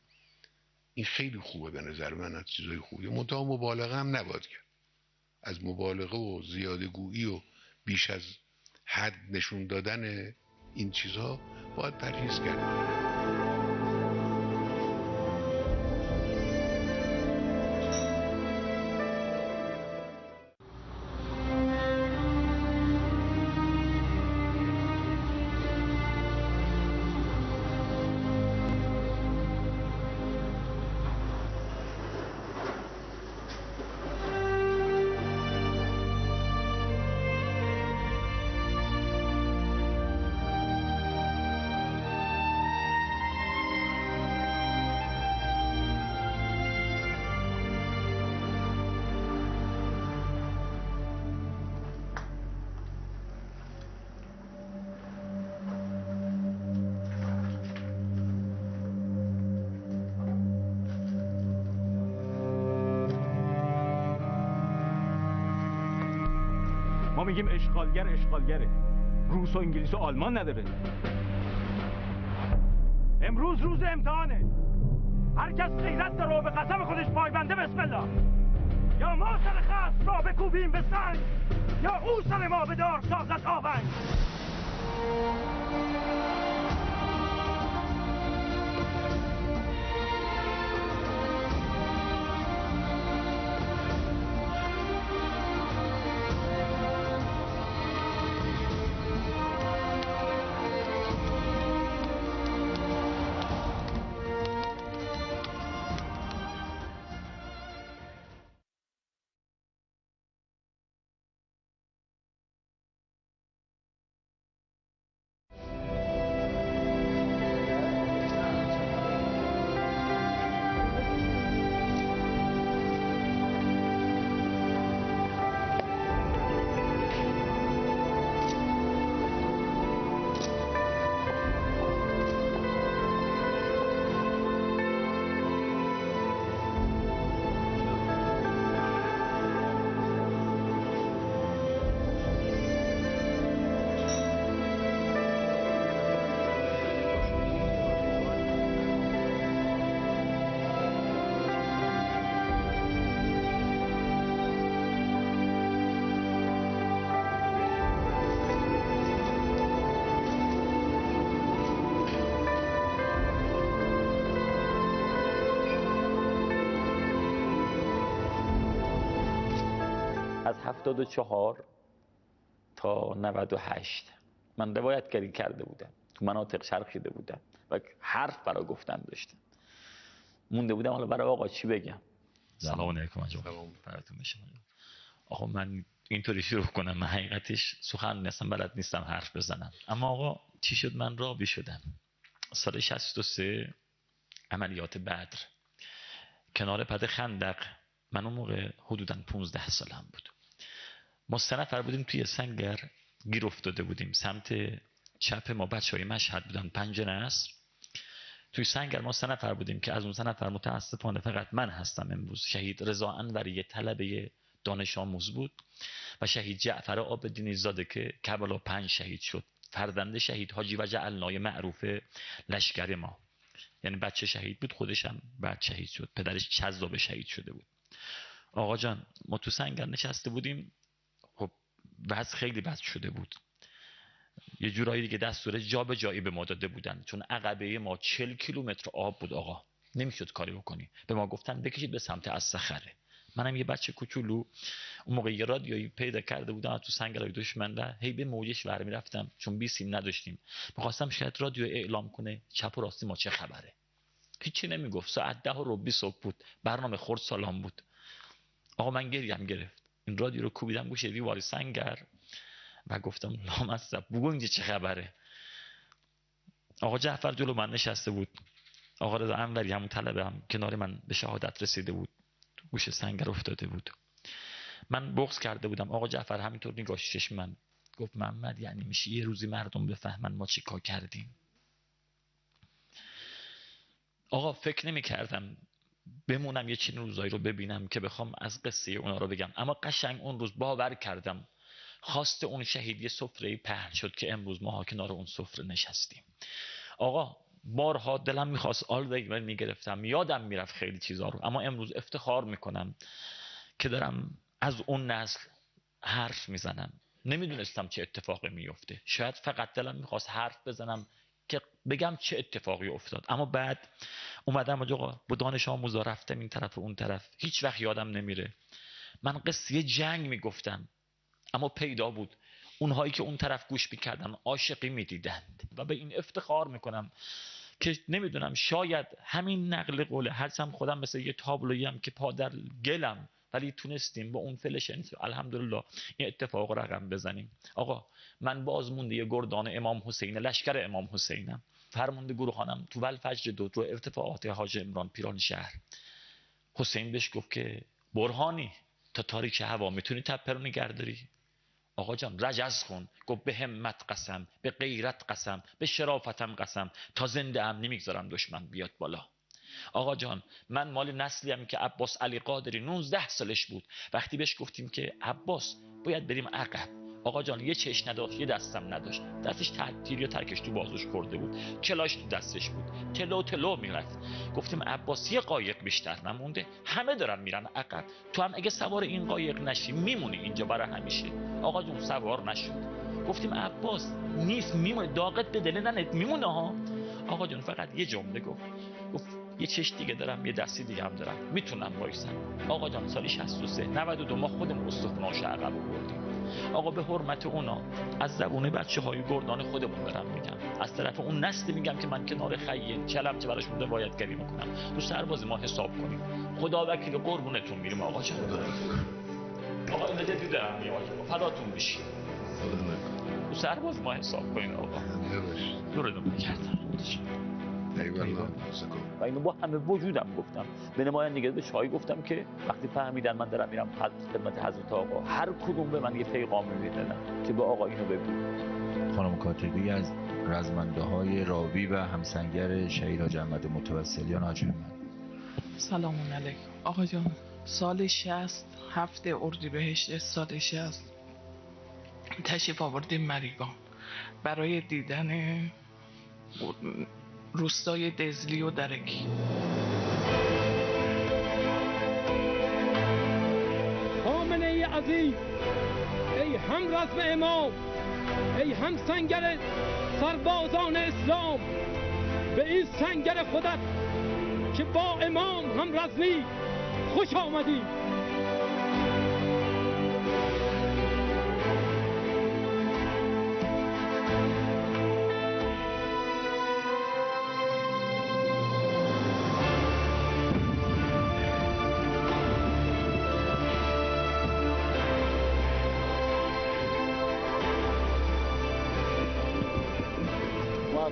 این خیلی خوبه به نظر من، از چیزای خوبیه. منتها مبالغه هم نباید کرد. از مبالغه و زیادگویی و بیش از حد نشون دادن این چیزها باید پرهیز کرد. ما میگیم اشغالگره، روس و انگلیس و آلمان نداره. امروز روز امتحانه، هر کس غیرت داره و به قسم خودش پایبنده بسم الله. یا ما سر خصم را بکوبیم به سنگ، یا او سر ما به دار سازد آونگ. از 74 تا 98 من روایتگری کرده بودم، تو مناطق چرخیده بودم و حرف برای گفتن داشتم. مونده بودم حالا برای آقا چی بگم. سلام علیکم آقا. براتون بشه. آقا من اینطوری شروع کنم، من حقیقتش سخن اصلا بلد نیستم حرف بزنم. اما آقا چی شد من راوی شدم. سال 63 عملیات بدر کنار پد خندق، من اون موقع حدوداً 15 سالم بود. ما 3 نفر بودیم توی سنگر گیر افتاده بودیم. سمت چپ ما بچهای مشهد بودن 5 نصر. توی سنگر ما 3 نفر بودیم که از اون 3 نفر متاسفانه فقط من هستم امروز. شهید رضا انوری طلبه دانش آموز بود و شهید جعفر عابدینی زاده که کربلا 5 شهید شد، فرزند شهید حاجی وجعلنای معروف لشکر ما. یعنی بچه شهید بود، خودش هم بعد شهید شد، پدرش چذاب شهید شده بود. آقا جان ما تو سنگر نشسته بودیم، خب وضع خیلی بد شده بود. یه جورایی دیگه دستور جابجایی به ما داده بودن، چون عقبه ما 40 کیلومتر آب بود آقا، نمیشد کاری بکنی. به ما گفتن بکشید به سمت الصخره. منم یه بچه کوچولو اون موقع یه رادیویی پیدا کرده بودم تو سنگرهای دشمن، هی به موجش ور میرفتم چون بی سیم نداشتیم. میخواستم شاید رادیو اعلام کنه چپ و راستی ما چه خبره. هیچی نمیگفت. ساعت 10:20 صبح بود، برنامه خورد سالام بود. آقا من گریم گرفت. این رادیو رو کوبیدم گوشه دیوار سنگر و گفتم لامصب بگو اینجا چه خبره. آقا جعفر جلو من نشسته بود، آقا رضا انوری همون طلبه هم کنار من به شهادت رسیده بود، تو گوشه سنگر افتاده بود. من بغض کرده بودم. آقا جعفر همینطور نگاهش چشم من گفت محمد یعنی میشه یه روزی مردم بفهمن ما چی کار کردیم. آقا فکر نمی کردم بمونم یه چنین روزایی رو ببینم که بخوام از قصه اونا رو بگم، اما قشنگ اون روز باور کردم خواست اون شهید یه سفره پهن شد که امروز ما کنار اون سفره نشستیم. آقا بارها دلم میخواست آلزایمر میگرفتم، یادم میرفت خیلی چیزا رو، اما امروز افتخار میکنم که دارم از اون نسل حرف میزنم. نمیدونستم چه اتفاقی میفته، شاید فقط دلم میخواست حرف بزنم که بگم چه اتفاقی افتاد. اما بعد اومدم آقا با دانش آموزا رفتم این طرف و اون طرف، هیچ وقت یادم نمیره من قصه جنگ میگفتم، اما پیدا بود اونهایی که اون طرف گوش میکردن عاشقی میدیدند و به این افتخار میکنم که نمیدونم شاید همین نقل قوله هرچند خودم مثل یه تابلویم که پا در گلم، ولی تونستیم با اون فلشنس الحمدلله این اتفاق رقم بزنیم. آقا من بازمونده گردان امام حسین، لشکر امام حسینم، فرمانده گروهانم تو الفجر دو رو ارتفاعات حاج عمران پیران شهر. حسین بهش گفت که برهانی تا تاریک هوا میتونی تپه رو نگه داری؟ آقا جان رجز کن. گفت به همت قسم، به غیرت قسم، به شرافتم قسم، تا زنده ام نمیگذارم دشمن بیاد بالا. آقا جان من مال نسلیم که عباس علی قادری 19 سالش بود، وقتی بهش گفتیم که عباس باید بریم عقب، آقا جان یه چش نداشت، یه دستم نداشت، دستش تیر یا ترکش تو بازوش خورده بود، کلاش تو دستش بود، تلو تلو میرفت. گفتیم عباس یه قایق بیشتر نمونده، همه دارن میرن عقب، تو هم اگه سوار این قایق نشی میمونی اینجا برای همیشه. آقا جون سوار نشد. گفتیم عباس نیست، میمونه، داغت به دل ننت میمونه ها. آقا جون فقط یه جمله گفت یه چش دیگه دارم، یه دستی دیگه هم دارم، میتونم وایسم. آقا جان سالی 63 92 ما خودمون استخوناش عقب آوردیم. آقا به حرمت اونا از زبون بچه‌های گردان خودمون دارم میگم، از طرف اون نسل میگم که من کنار خیل چلم چه براشون روایتگری میکنم. تو سرباز ما حساب کنیم، خدا وکیل قربونتون میریم آقا جان. آقا این جدی دارم میگم فداتون بشی، تو سرباز ما حساب کنین آقا. دورتون میکردم و اینو با همه وجودم گفتم. به نمایندگی به شاهی گفتم که وقتی فهمیدن من دارم میرم خدمت حضرت آقا، هر کدوم به من یه پیغامی میدادن که به آقا اینو بگو. خانم کاتبی از رزمنده های راوی و همسنگر شهید حاج احمد متوسلیان حاج محمد. سلام علیکم آقا جان. سال 67 اردیبهشت سال 60 تشریف آوردیم مریگان برای دیدن روستای دزلی و درکی. خامنه عزیز، ای هم رزم امام، ای هم سنگر سربازان اسلام، به این سنگر خودت که با امام هم رزمی خوش آمدی.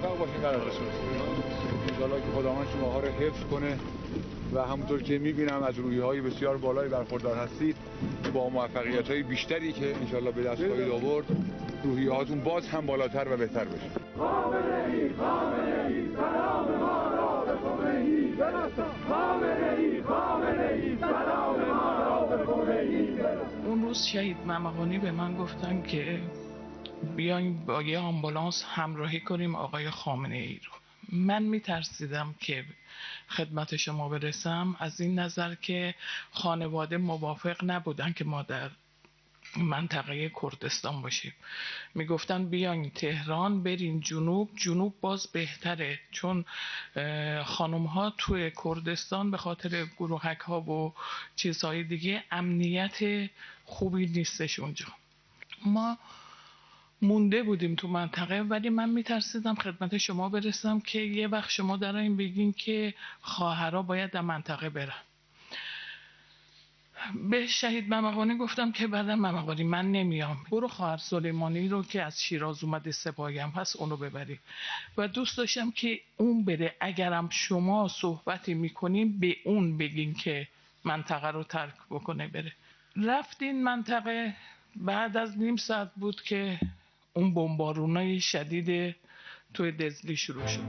موفق باشین در آینده. انشاءالله که خداوند شماها رو حفظ کنه و همونطور که میبینم از روحیه‌های بسیار بالایی برخوردار هستید، با موفقیت‌های بیشتری که انشاءالله به دست خواهید آورد، روحیه‌هاتون باز هم بالاتر و بهتر بشه. خامنه‌ای سلام ما را به خمینی برسان. خامنه‌ای سلام ما را به خمینی برسان. اون روز شهید ممقانی به من گفتن که بیایم با یه آمبولانس همراهی کنیم آقای خامنه‌ای رو. من میترسیدم که خدمت شما برسم، از این نظر که خانواده موافق نبودن که ما در منطقه کردستان باشیم. میگفتن بیاین تهران، برین جنوب باز بهتره، چون خانم ها توی کردستان به خاطر گروهک ها و چیزهای دیگه امنیت خوبی نیستش اونجا. ما مونده بودیم تو منطقه، ولی من میترسیدم خدمت شما برسم که یه وقت شما در این بگین که خواهرها باید در منطقه برن. به شهید ممقانی گفتم که بعدا ممقانی من نمیام، برو خواهر سلیمانی رو که از شیراز اومده سپاهیم هست اونو ببری. و دوست داشتم که اون بره، اگرم شما صحبتی میکنیم به اون بگین که منطقه رو ترک بکنه بره. رفتین منطقه، بعد از نیم ساعت بود که اون بمبارونای شدید توی دزلی شروع شد.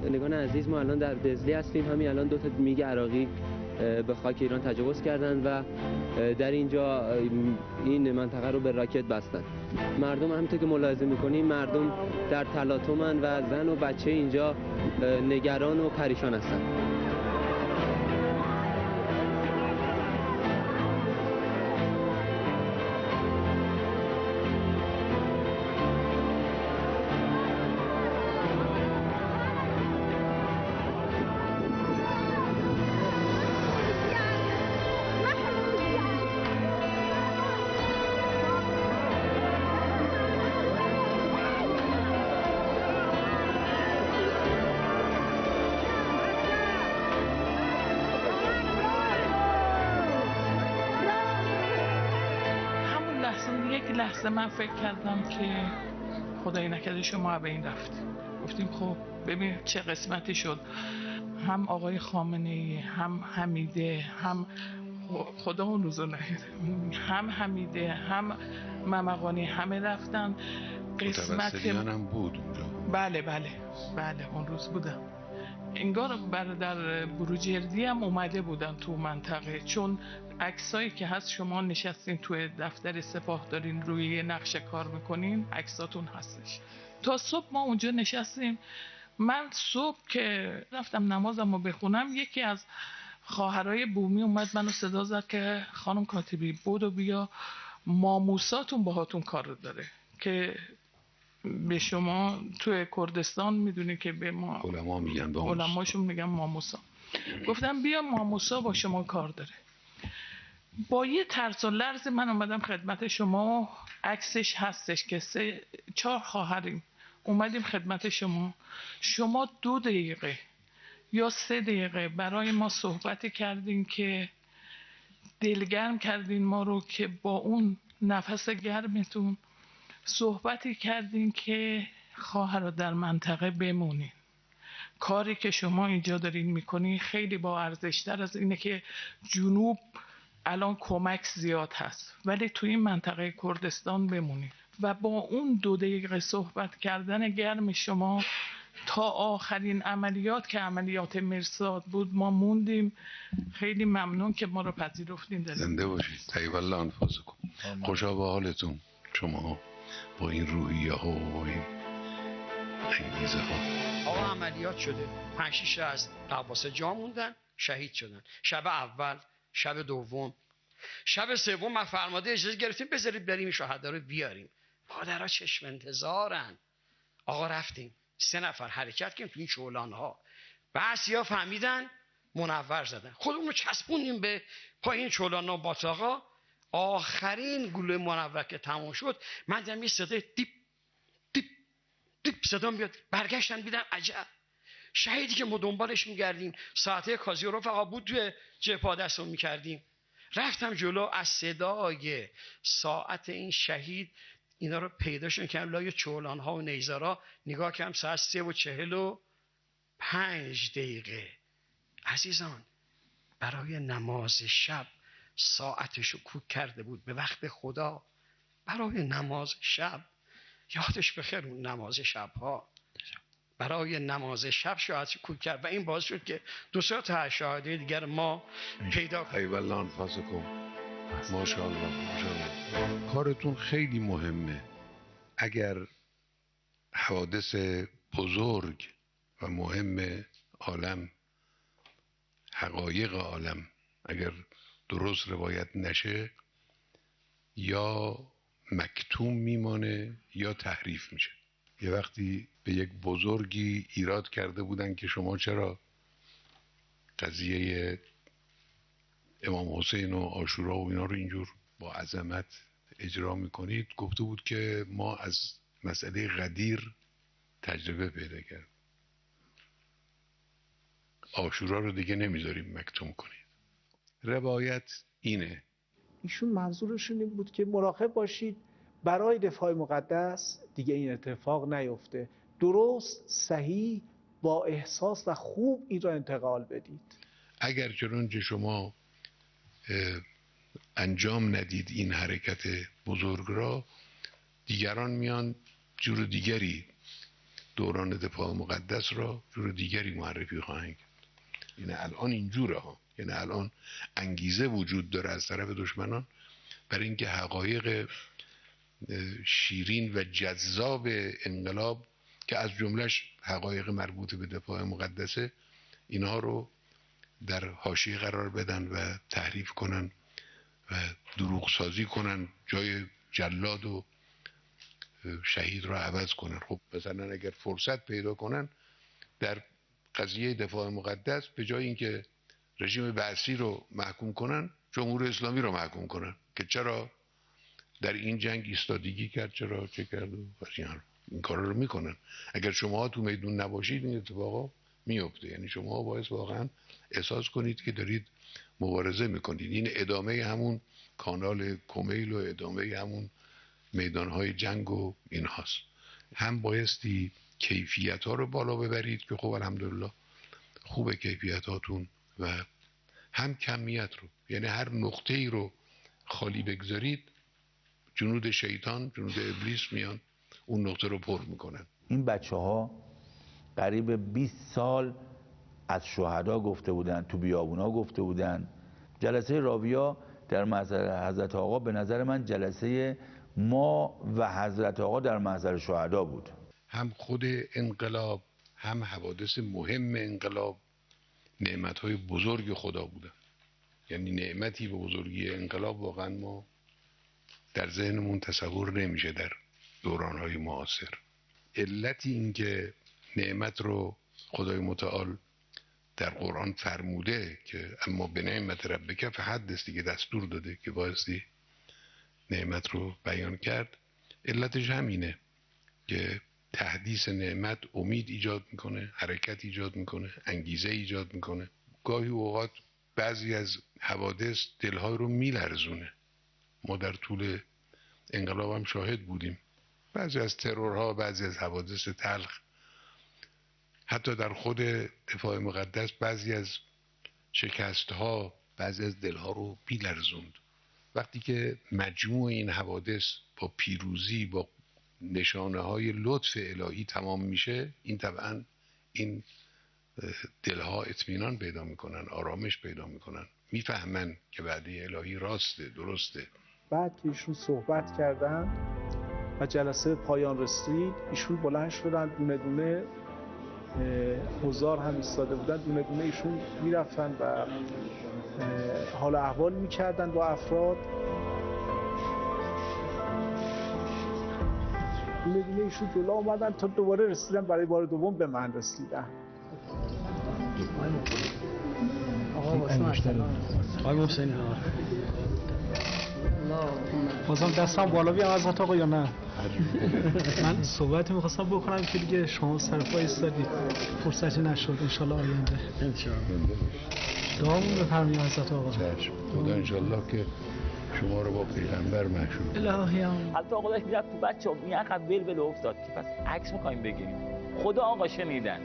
بینندگان عزیز، ما الان در دزلی هستیم. همین الان 2 تا میگ عراقی به خاک ایران تجاوز کردند و در اینجا این منطقه رو به راکت بستند. مردم همونطور که ملاحظه میکنیم مردم در تلاطمن و زن و بچه اینجا نگران و پریشان هستند. لحظه من فکر کردم که خدای نکرده شما به این رفت. گفتیم خب ببین چه قسمتی شد، هم آقای خامنه‌ای، هم حمیده، هم خدا اون روزو نهید، هم حمیده، هم ممقانی، همه رفتن. متوسلیان هم بود اونجا. بله اون روز بودم. انگار برادر بروجردی هم اومده بودن تو منطقه، چون عکسایی که هست شما نشستین توی دفتر سپاه دارین روی یه نقشه کار میکنین، عکساتون هستش. تا صبح ما اونجا نشستیم. من صبح که رفتم نمازم رو بخونم، یکی از خواهرای بومی اومد منو صدا زد که خانم کاتبی بودو بیا، ماموساتون باهاتون کار داره، که به شما توی کردستان میدونی که به ما علما میگن، علماشون میگن ماموسا. گفتم بیا ماموسا با شما کار داره. با یه ترس و لرز من اومدم خدمت شما، عکسش هستش که 4 خواهریم اومدیم خدمت شما 2 دقیقه یا 3 دقیقه برای ما صحبتی کردین که دلگرم کردین ما رو، که با اون نفس گرمتون صحبتی کردین که خواهر در منطقه بمونین. کاری که شما اینجا دارین میکنین خیلی با ارزشتر از اینه که جنوب الان کمک زیاد هست، ولی توی این منطقه کردستان بمونین. و با اون 2 دقیقه صحبت کردن گرم شما تا آخرین عملیات که عملیات مرصاد بود ما موندیم. خیلی ممنون که ما رو پذیرفتین. زنده باشید. طیب الله انفاسکم. خوشا به حالتون شما با این روحیه ها و با این انگیزه ها. آقا عملیات شده، 5-6 از قواس جا موندن، شهید شدن. شب اول، شب دوم، شب سوم ما فرماده اجازه گرفتیم بذارید بریم شهدا رو بیاریم. مادرها چشم انتظارن. آقا رفتیم 3 نفر حرکت کردیم تو این چولان ها. بعضیا فهمیدن منور زدن، خودمون رو چسبوندیم به پایین چولان ها. باتاقا آخرین گلوله منور که تموم شد من دیدم یه صدای دیپ دیپ دیپ صدا میاد. برگشتن دیدم عجب، شهیدی که ما دنبالش میگردیم ساعته کازی رفقا بود توی جبهه دستمون میکردیم. رفتم جلو، از صدای ساعت این شهید اینا رو پیداشون کردم لای چولان ها و نیزارا. نگاه کردم ساعت 3:45. عزیزان برای نماز شب ساعتشو کوک کرده بود به وقت خدا. برای نماز شب، یادش بخیر اون نماز شبها، برای نماز شب ساعتشو کوک کرد و این باعث شد که 2 تا شهاده دیگر ما پیدا کنیم. ایوالله انفاسکم. ماشاءالله. کارتون خیلی مهمه. اگر حوادث بزرگ و مهم عالم، حقایق عالم اگر درست روایت نشه یا مکتوم میمانه یا تحریف میشه. یه وقتی به یک بزرگی ایراد کرده بودن که شما چرا قضیه امام حسین و عاشورا و اینا رو اینجور با عظمت اجرا میکنید، گفته بود که ما از مسئله غدیر تجربه پیدا کرد، عاشورا رو دیگه نمیذاریم مکتوم کنید. روایت اینه. ایشون منظورشون این بود که مراقب باشید برای دفاع مقدس دیگه این اتفاق نیفته، درست صحیح با احساس و خوب این را انتقال بدید. اگر چنانچه شما انجام ندید این حرکت بزرگ را، دیگران میان جور دیگری دوران دفاع مقدس را جور دیگری معرفی خواهند کرد. یعنی الان اینجوره ها، یعنی الان انگیزه وجود داره از طرف دشمنان برای اینکه حقایق شیرین و جذاب انقلاب که از جملهش حقایق مربوط به دفاع مقدسه، اینها رو در حاشیه قرار بدن و تحریف کنن و دروغ سازی کنن، جای جلاد و شهید را عوض کنن. خب مثلا اگر فرصت پیدا کنن در قضیه دفاع مقدس، به جای اینکه رژیم بعثی رو محکوم کنن، جمهوری اسلامی رو محکوم کنن که چرا در این جنگ ایستادگی کرد، چرا چه کرد و این کارا رو میکنن. اگر شما تو میدون نباشید این اتفاقا میفته. یعنی شما باید واقعا احساس کنید که دارید مبارزه میکنید. این ادامه همون کانال کمیل و ادامه همون میدانهای جنگ و این هاست. هم بایستی کیفیت ها رو بالا ببرید که خب الحمدلله خوبه کیفیت هاتون، و هم کمیت رو، یعنی هر نقطه ای رو خالی بگذارید جنود شیطان، جنود ابلیس میان اون نقطه رو پر میکنن. این بچه ها قریب 20 سال از شهدا گفته بودن، تو بیابونا گفته بودن. جلسه راویا در محضر حضرت آقا به نظر من جلسه ما و حضرت آقا در محضر شهدا بود. هم خود انقلاب، هم حوادث مهم انقلاب نعمت‌های بزرگ خدا بودن. یعنی نعمتی به بزرگی انقلاب واقعا ما در ذهنمون تصور نمیشه در دوران‌های معاصر. علتی این که نعمت رو خدای متعال در قرآن فرموده که اما به نعمت ربک فحدث، دیگه دستور داده که بایستی نعمت رو بیان کرد، علتش همینه که تحدیث نعمت امید ایجاد میکنه، حرکت ایجاد میکنه، انگیزه ایجاد میکنه. گاهی اوقات بعضی از حوادث دلهای رو میلرزونه. ما در طول انقلاب هم شاهد بودیم. بعضی از ترورها، بعضی از حوادث تلخ، حتی در خود دفاع مقدس بعضی از شکستها، بعضی از دلها رو میلرزوند. وقتی که مجموع این حوادث با پیروزی، با نشانه های لطف الهی تمام میشه، این طبعا این دلها اطمینان پیدا میکنن، آرامش پیدا میکنن، میفهمن که وعده الهی راسته، درسته. بعد که ایشون صحبت کردن و جلسه پایان رسید، ایشون بلند شدن، دونه دونه حضار هم ایستاده بودن، دونه دونه ایشون میرفتن و حال احوال میکردن با افراد. دونه دونه ایشون جلو آمدن تا دوباره رسیدن، برای بار دوم به من رسیدن. آقا حسین بازم دستم بالا بیام حضرت آقا یا نه؟ من صحبتی میخواستم بکنم که دیگه شما سرپا ایستادید، فرصتی نشد. انشالله آینده انشالله دعامون بفرمایید حضرت آقا. خدا انشالله که شما رو با پیغمبر محشور. الهیان حتی آقا داشت میرفت تو بچه این عقب ول افتاد که پس عکس میخوایم بگیریم. خدا آقا شنیدن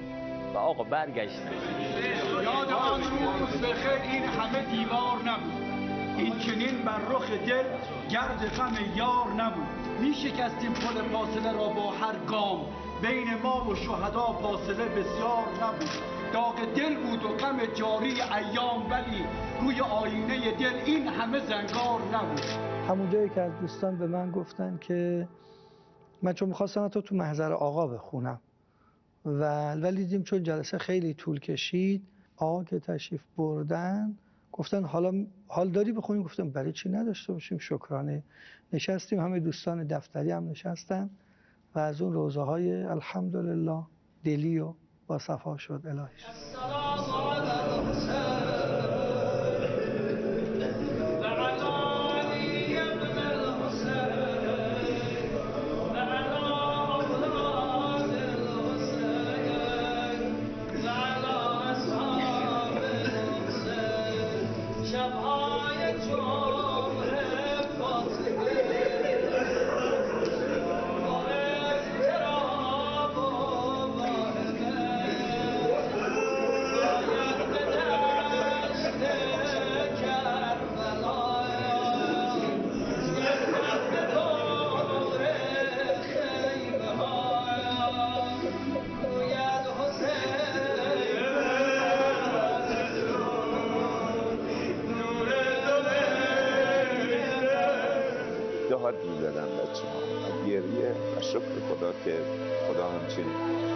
و آقا برگشتن. یاد آن روز بخیر این همه دیوار نبود، این چنین بر رخ دل گرد غم یار نبود. می شکستیم پل فاصله را با هر گام، بین ما و شهدا فاصله بسیار نبود. داغ دل بود و غم جاری ایام، ولی روی آینه دل این همه زنگار نبود. همون جایی که از دوستان به من گفتن که من چون میخواستم حتی تو محضر آقا بخونم ولی دیدیم چون جلسه خیلی طول کشید، آقا که تشریف بردن گفتن حال داری بخونیم؟ گفتم برای چی نداشته باشیم. شکرانه نشستیم، همه دوستان دفتری هم نشستن و از اون روزه های الحمدلله دلی و با صفا شد. الهی داد می‌زدن بچه‌ها و گریه و شکر خدا که خدا همچین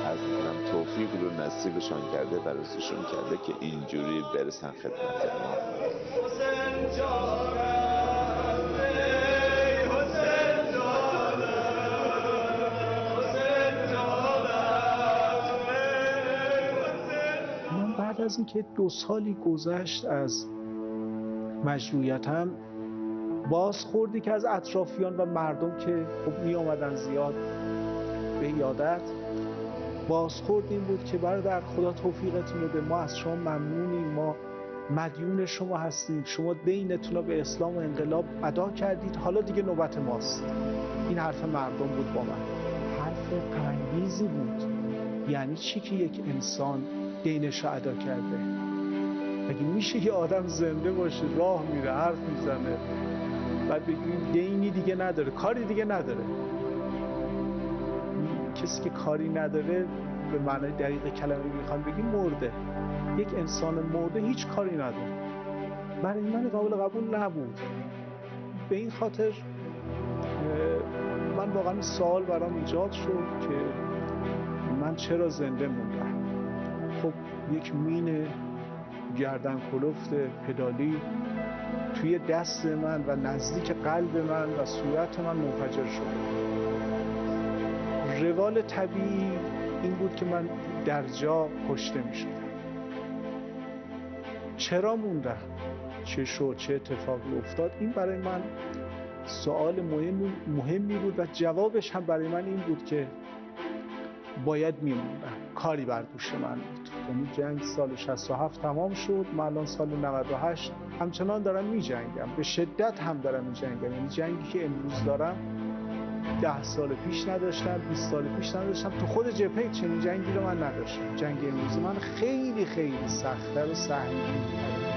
از می‌کنم توفیق رو نصیبشان کرده، بررسیشون کرده که اینجوری برسن خدمت ما. من بعد از اینکه 2 سالی گذشت از مجروحیتم، بازخوردی که از اطرافیان و مردم که خب می آمدن زیاد به یادت، بازخورد این بود که برادر خدا توفیقتون رو به، ما از شما ممنونیم، ما مدیون شما هستیم، شما دینتون رو به اسلام و انقلاب ادا کردید، حالا دیگه نوبت ماست. این حرف مردم بود با من، حرف غم‌انگیزی بود. یعنی چی که یک انسان دینش رو ادا کرده؟ مگه میشه که آدم زنده باشه، راه میره، حرف میزنه، بعد بگیم دینی دیگه نداره، کاری دیگه نداره؟ کسی که کاری نداره به معنای دقیق کلمه میخوام بگیم مرده. یک انسان مرده هیچ کاری نداره. برای من قابل قبول نبود. به این خاطر من واقعا سوال برام ایجاد شد که من چرا زنده موندم. خب یک مین گردن کلفت پدالی توی دست من و نزدیک قلب من و صورت من منفجر شد. روال طبیعی این بود که من در جا کشته می شدم. چرا موندم؟ چه شد؟ چه اتفاقی افتاد؟ این برای من سوال مهمی بود و جوابش هم برای من این بود که باید میموندم. کاری بر دوش من بود. یعنی جنگ سال 67 تمام شد، من الان سال 98 همچنان دارم می جنگم، به شدت هم دارم می جنگم. یعنی جنگی که امروز دارم 10 سال پیش نداشتم، 20 سال پیش نداشتم. تو خود جبهه چنین جنگی رو من نداشتم. جنگ امروز من خیلی خیلی سخت‌تر و سهم‌گین‌تره.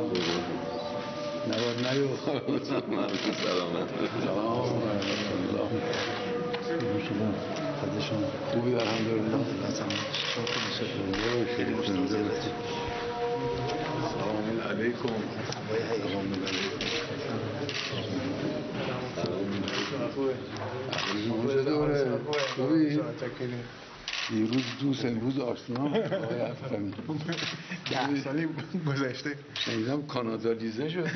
نباد نیو سلامت خوبی الحمدلله. سلام علیکم. دیروز دوست امروز آشنا آقای افغانی 10 سالی گذشته شنیدم کانادالیزه شد.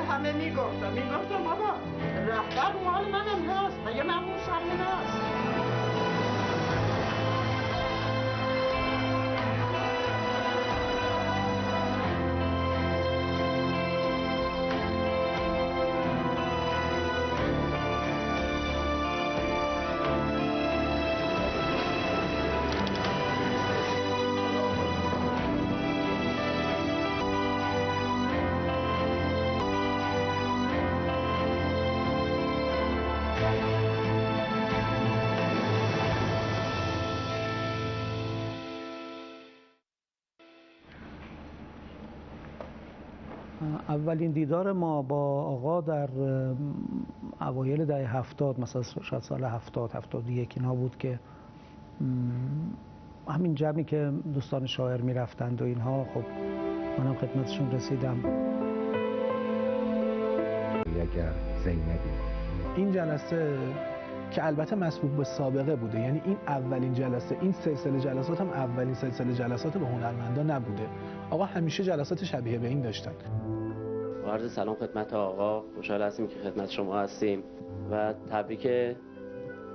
همه میگفتم بابا رهبر مال منم هست مگه من اون صحنه هست. اولین دیدار ما با آقا در اوایل دهه 70 مثلا شاید سال 71 اینا بود که همین جمعی که دوستان شاعر میرفتند و اینها، خب منم خدمتشون رسیدم. اگر زینبی این جلسه که البته مسبوق به سابقه بوده، یعنی این اولین جلسه، این سلسله جلسات هم اولین سلسله جلسات به هنرمندا نبوده. آقا همیشه جلسات شبیه به این داشتن. عرض سلام خدمت آقا، خوشحال هستیم که خدمت شما هستیم و تبریک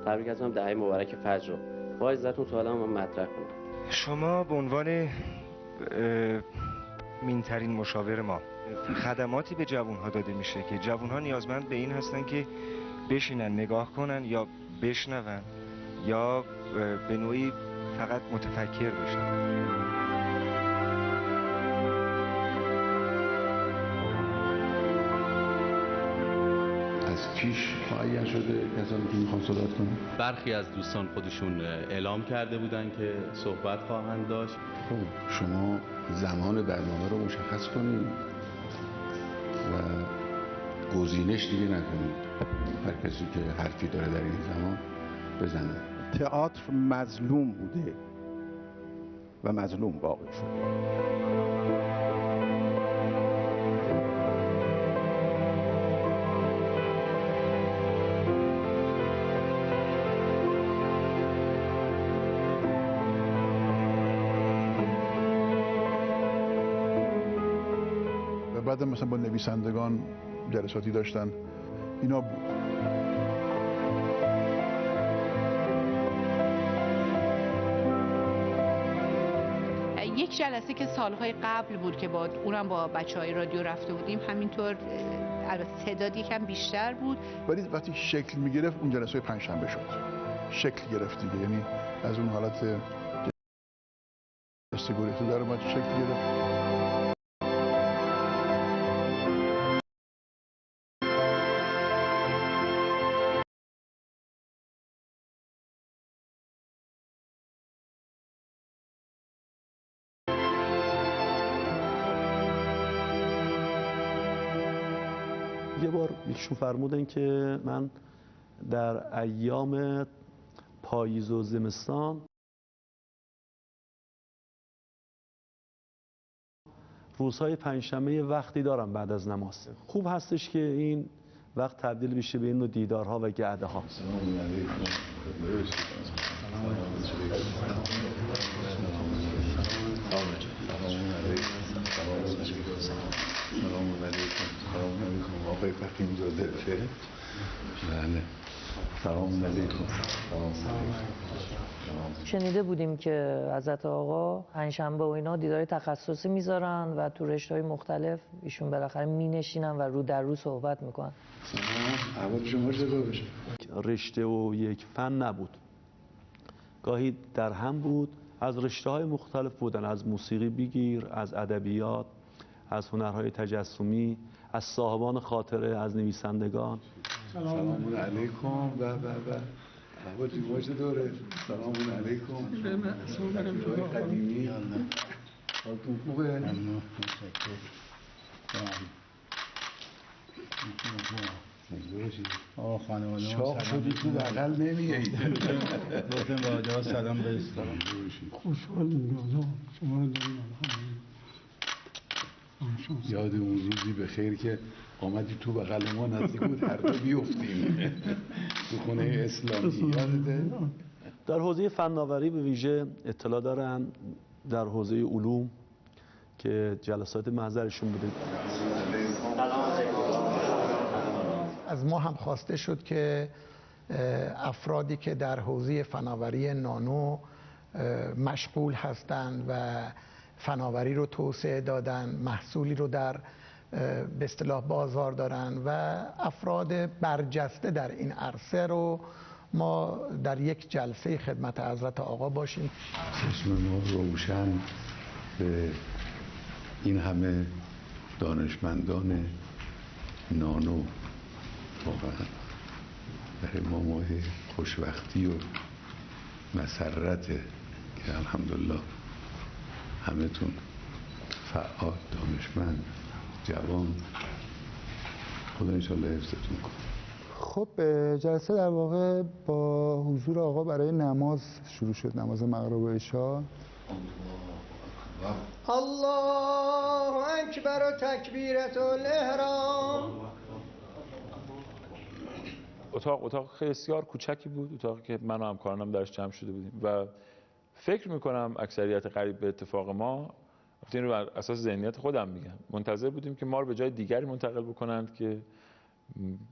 از من دهه مبارک فجر رو با عزتون سوالم من مطرح کنم. شما به عنوان مینترین مشاور ما خدماتی به جوان‌ها داده میشه که جوان‌ها نیازمند به این هستن که بشینن نگاه کنن یا بشنون یا به نوعی فقط متفکر بشن. از پیش معین شده کسانی که میخوان صحبت کنن؟ برخی از دوستان خودشون اعلام کرده بودن که صحبت خواهند داشت. خب شما زمان برنامه رو مشخص کنید و گزینش دیگه نکنید. هر کسی که حرفی داره در این زمان بزنه. تئاتر مظلوم بوده و مظلوم باقی شده. بعد مثلا با نویسندگان جلساتی داشتن اینا بود. یک جلسه که سالهای قبل بود که با اونم با بچهای رادیو رفته بودیم، همینطور البته تعداد یکم بیشتر بود، ولی وقتی شکل میگرفت اون جلسه پنجشنبه شد، شکل گرفت دیگه، یعنی از اون حالت استگوریتی در اومد شکل گرفت. یه بار ایشون فرمودن که من در ایام پاییز و زمستان روزهای پنجشنبه وقتی دارم بعد از نماز. خوب هستش که این وقت تبدیل بشه به این نوع دیدارها و گرده ها. آقای فخیم زاده بخیر. بله. سلام علیکم. شنیده بودیم که حضرت آقا پنجشنبه و اینا دیدار تخصصی میذارن و تو رشته‌های مختلف ایشون بالاخره مینشینن و رو در رو صحبت میکنن. احوال شما چطور بشه؟ رشته و یک فن نبود، گاهی در هم بود. از رشته‌های مختلف بودن، از موسیقی بگیر، از ادبیات، از هنرهای تجسمی، از صاحبان خاطره، از نویسندگان. سلام علیکم. احوال شما چطوره؟ سلام علیکم. قدیمی. حالتون خوبه؟ خانواده چاق شدی تو بغل نمیایید. گفتم با آجا سلام برسید. خوشحالیم شما رو داریم. یاد اون روزی به خیر که آمدی تو بغل ما، نزدیک بود هر دو بیفتیم تو خونه اسلامی. یادته؟ در حوزه فناوری به ویژه اطلاع دارم، در حوزه علوم که جلسات محضرشون بوده. از ما هم خواسته شد که افرادی که در حوزه فناوری نانو مشغول هستند و فناوری رو توسعه دادن، محصولی رو در به اصطلاح بازار دارن و افراد برجسته در این عرصه رو ما در یک جلسه خدمت حضرت آقا باشیم. چشم ما روشن به این همه دانشمندان نانو، واقعا برای ما ماه خوشبختی و مسرته که الحمدلله همتون فعال، دانشمند، جوان. خدا انشالله حفظتون کنه. خب جلسه در واقع با حضور آقا برای نماز شروع شد، نماز مغرب و عشا. الله اکبر و تکبیرت الاحرام. اتاق خیلی بسیار کوچکی بود، اتاقی که من و همکارانم درش جمع شده بودیم و فکر میکنم اکثریت قریب به اتفاق ما، این رو بر اساس ذهنیت خودم میگم، منتظر بودیم که ما رو به جای دیگری منتقل بکنند که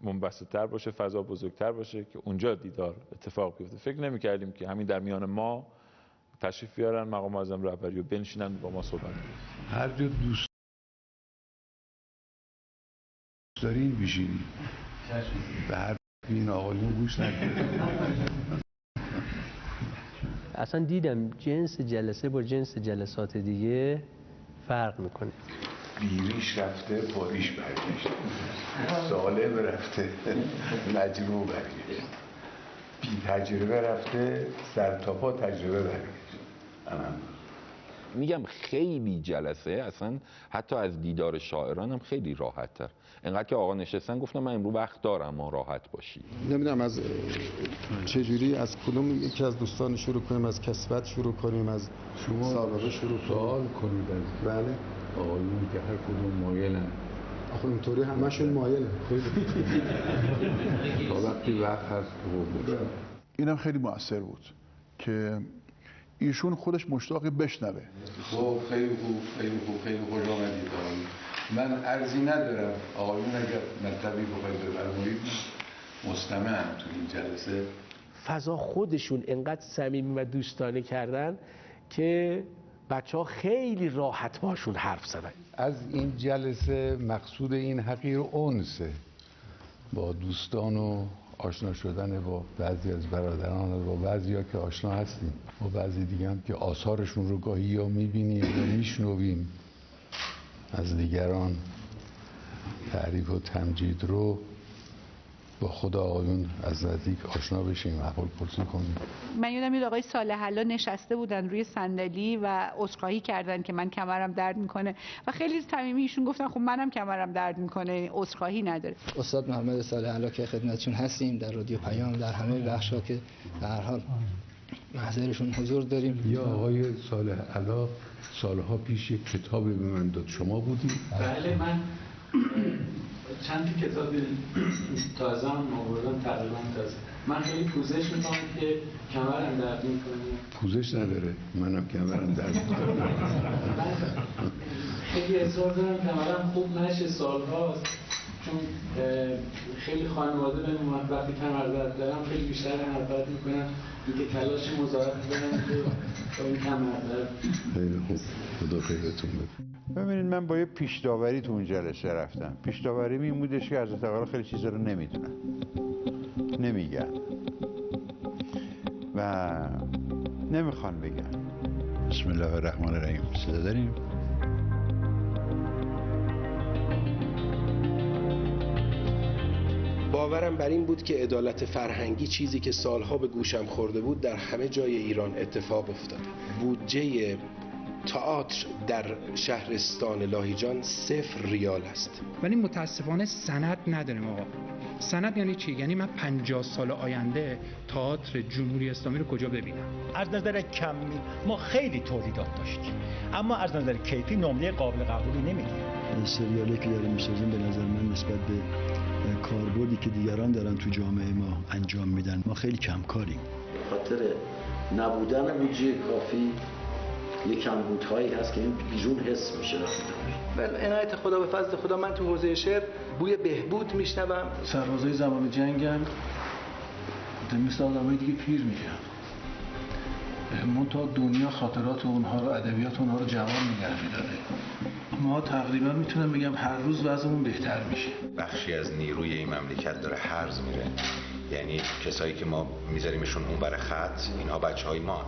منبسط‌تر باشه، فضا بزرگتر باشه که اونجا دیدار اتفاق بیفته. فکر نمی‌کردیم که همین در میان ما تشریف بیارن مقام معظم رهبری و بنشینن با ما صحبت کنن. هر جا دوست دارین بشینید، به هر این آقایون گوش نکنید. اصلا دیدم جنس جلسه با جنس جلسات دیگه فرق میکنه. بیریش رفته پاریش برگشت، سالم رفته مجروح برگشت، بی تجربه رفته سر تا پا تجربه برگشت. میگم خیلی جلسه اصلا حتی از دیدار شاعران هم خیلی راحت تر. انقدر که آقا نشستن گفتم من امروز وقت دارم ما راحت باشی. نمیدونم از چجوری از کدوم یکی از دوستان شروع کنیم، از کسبت شروع کنیم، از شما سابقه شروع سوال کنید از بله آقایون که هر کدوم مایلن. آخه اینطوری همشون مایلن. تا وقتی وقت هست اینم خیلی مؤثر بود که ایشون خودش مشتاق بشنوه. خب خیلی خوب، خیلی خوب، خیلی خوش آمدید. من عرضی ندارم، آقایون اگر مطلبی بخواید بفرمایید مستمعم تو این جلسه. فضا خودشون انقدر صمیمی و دوستانه کردن که بچه ها خیلی راحت باشون حرف زدن. از این جلسه مقصود این حقیر انسه با دوستان و آشنا شدن با بعضی از برادران و با بعضی ها که آشنا هستیم، با بعضی دیگه هم که آثارشون رو گاهی یا میبینیم یا میشنویم از دیگران، تعریف و تمجید رو با خود آقایون از نزدیک آشنا بشیم، احوال پرسی کنیم. من یادم میاد آقای صالح الله نشسته بودن روی صندلی و عذرخواهی کردن که من کمرم درد میکنه و خیلی صمیمی ایشون گفتن خب منم کمرم درد میکنه، عذرخواهی نداره. استاد محمد صالح الله که خدمتتون هستیم در رادیو پیام، در همه بخش‌ها که به هر حال محضرشون حضور داریم. یا آقای صالح الله سالها پیش یک کتابی به من داد، شما بودی؟ بله، من چند کتاب تازه هم آوردم، تقریبا تازه. من خیلی پوزش میکنم که کمرم درد میکنه. پوزش نداره، منم کمرم درد میکنه. خیلی اصرار دارم کمرم خوب نشه، سالهاست، چون خیلی خانواده به من وقتی کمر درد دارم خیلی بیشتر حرکت میکنم، اینکه تلاش مزاحم کنم که این کمر درد. خیلی خوب، خدا خیرتون بده. ببینید من با یه پیش‌داوری تو اون جلسه رفتم. پیش‌داوری این بودش که حضرت آقا خیلی چیزا رو نمیدونن، نمیگن و نمیخوان بگن. بسم الله الرحمن الرحیم. صدا داریم؟ باورم بر این بود که عدالت فرهنگی، چیزی که سالها به گوشم خورده بود، در همه جای ایران اتفاق افتاده. بودجه تئاتر در شهرستان لاهیجان 0 ریال است. ولی متاسفانه سند نداریم آقا. سند یعنی چی؟ یعنی من 50 سال آینده تئاتر جمهوری اسلامی رو کجا ببینم؟ از نظر کمی ما خیلی تولیدات داشتیم، اما از نظر کیفی نمره قابل قبولی نمیدیم. سریالی که داریم میسازیم به نظر من نسبت به کاربردی که دیگران دارن تو جامعه ما انجام میدن ما خیلی کمکاریم. به خاطر نبودن بودجه کافی یک کمبودهایی هست که این بیرون حس میشه. بله، عنایت خدا، به فضل خدا من تو حوزه شعر بوی بهبود میشنوم. سربازای زمان جنگن مثل آدمای دیگه پیر میشن. منتها دنیا خاطرات اونها رو، ادبیات اونها رو جوان نگه میداره. ما تقریبا میتونم بگم هر روز وضعمون بهتر میشه. بخشی از نیروی این مملکت داره هرز میره، یعنی کسایی که ما میذاریمشون اون بر خط، اینها بچهای ما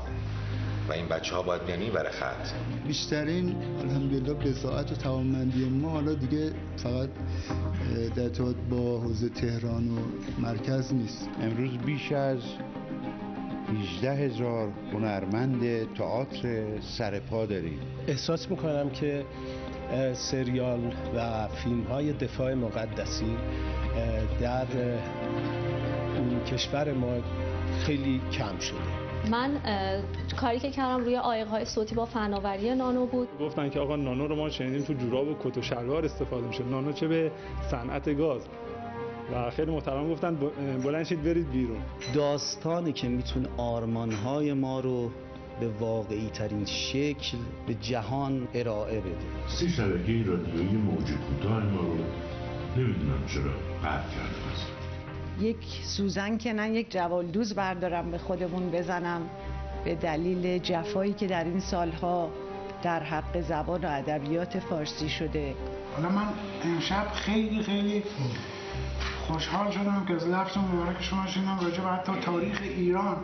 و این بچه‌ها باید بیان این بر خط. بیشترین الحمدلله بضاعت و توانمندی ما حالا دیگه فقط در ارتباط با حوزه تهران و مرکز نیست. امروز بیش از 18,000 هنرمند تئاتر سرپا داریم. احساس میکنم که سریال و فیلم های دفاع مقدسی در کشور ما خیلی کم شده. من کاری که کردم روی عایق‌های صوتی با فناوری نانو بود. گفتن که آقا نانو رو ما شنیدیم تو جوراب و کت و شلوار استفاده میشه، نانو چه به صنعت گاز. و خیلی محترم گفتن بلند شید برید بیرون. داستانی که میتونه آرمان‌های ما رو به واقعی ترین شکل به جهان ارائه بده. 30 شبکه رادیویی موج کوتاه ما رو نمیدونم چرا قطع کرده است. یک سوزن که نه یک جوالدوز بردارم به خودمون بزنم به دلیل جفایی که در این سالها در حق زبان و ادبیات فارسی شده. حالا من امشب خیلی خوشحال شدم که از لفظ مبارک شما شنیدم راجع به حتی تاریخ ایران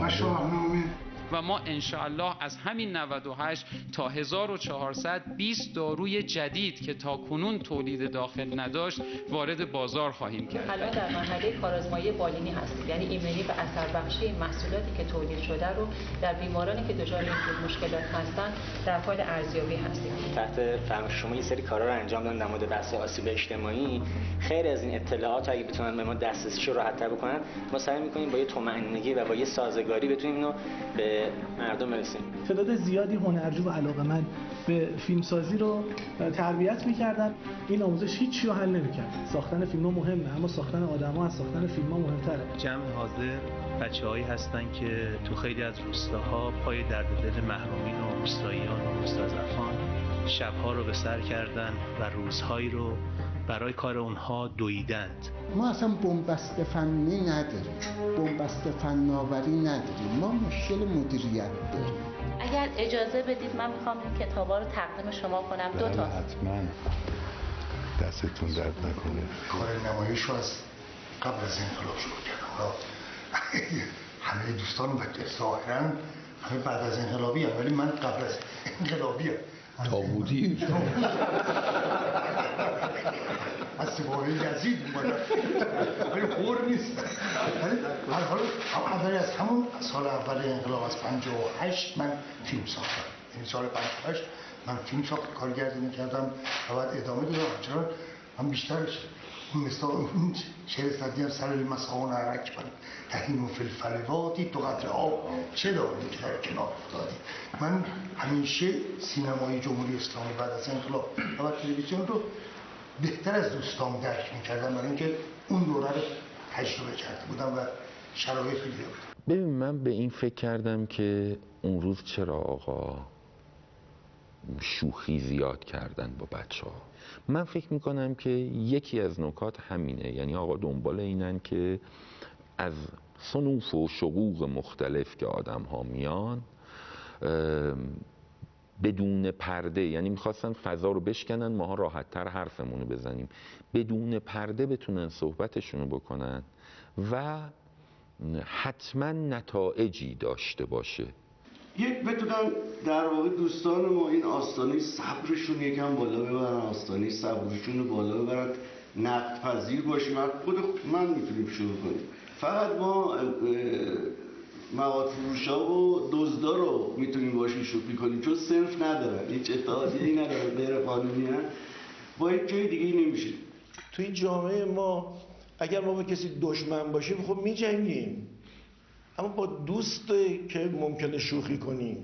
و شاهنامه. و ما انشاءالله از همین 98 تا 1420 داروی جدید که تا کنون تولید داخل نداشت وارد بازار خواهیم کرد. الان در مرحله کارآزمایی بالینی هستیم، یعنی ایمنی و اثر بخشی محصولاتی که تولید شده رو در بیمارانی که دچار این مشکلات هستن در حال ارزیابی هستیم. تحت فرمان شما یه سری کارا رو انجام دادن در مورد بحث آسیب اجتماعی. خیر از این اطلاعات اگه بتونن به ما دسترسیشو راحت‌تر بکنن، ما سعی می‌کنیم با یه طمأنینگی و با یه سازگاری بتونیم اینو به مردم برسیم. تعداد زیادی هنرجو و علاقه‌مند به فیلمسازی رو تربیت می‌کردن. این آموزش هیچی رو حل نمی‌کرد. ساختن فیلم‌ها مهمه، اما ساختن آدم‌ها از ساختن فیلم‌ها مهم‌تره. جمع حاضر بچه‌هایی هستن که تو خیلی از روستاها پای درد دل محرومین و روستاییان و مستضعفان شب‌ها رو به سر کردن و روزهایی رو برای کار اونها دویدند. ما اصلا بنبست فنی نداریم، بنبست فناوری نداریم، ما مشکل مدیریت داریم. اگر اجازه بدید من میخوام این کتابا رو تقدیم شما کنم. دو تا حتما دستتون درد نکنه. کار نمایش رو از قبل از انقلاب شروع کردم. همه دوستان و ظاهرا همه بعد از انقلابی هم، ولی من قبل از انقلابی هم. تابوتی از سپاهی یزید اومدن ولی خور نیست. ولی هر حال اولی از همون سال اول انقلاب از 58 من فیلم ساختم. یعنی سال 58 من فیلم ساخت، کارگردانی کردم و بعد ادامه دادم. چرا من بیشترش مثل اون شعر سعدی هم سر المسعون عرک من تهیم فی الفلواتی تو قطر آب چه داری که در کنار افتادی. من همیشه سینمای جمهوری اسلامی بعد از انقلاب و بعد تلویزیون رو بهتر از دوستام درک میکردم، برای اینکه اون دوره رو تجربه کرده بودم و شرایط دیده بودم. ببین من به این فکر کردم که اون روز چرا آقا شوخی زیاد کردن با بچه ها. من فکر میکنم که یکی از نکات همینه، یعنی آقا دنبال اینن که از صنوف و شقوق مختلف که آدم ها میان بدون پرده، یعنی میخواستن فضا رو بشکنن ماها راحت تر حرفمون رو بزنیم، بدون پرده بتونن صحبتشون رو بکنن و حتما نتایجی داشته باشه. یک بتونن در واقع دوستان ما این آستانه صبرشون یکم بالا ببرن، آستانه صبرشون رو بالا ببرن، نقد پذیر باشیم. خود من میتونیم شروع کنیم. فقط ما مواد فروشا و دزدا رو میتونیم باشیم شوخی کنیم، چون صرف ندارن، هیچ اتحادیه‌ای ندارن، غیر قانونی هستن، با هیچ جای دیگه نمیشه. تو این جامعه ما اگر ما با کسی دشمن باشیم خب میجنگیم، اما با دوست که ممکنه شوخی کنیم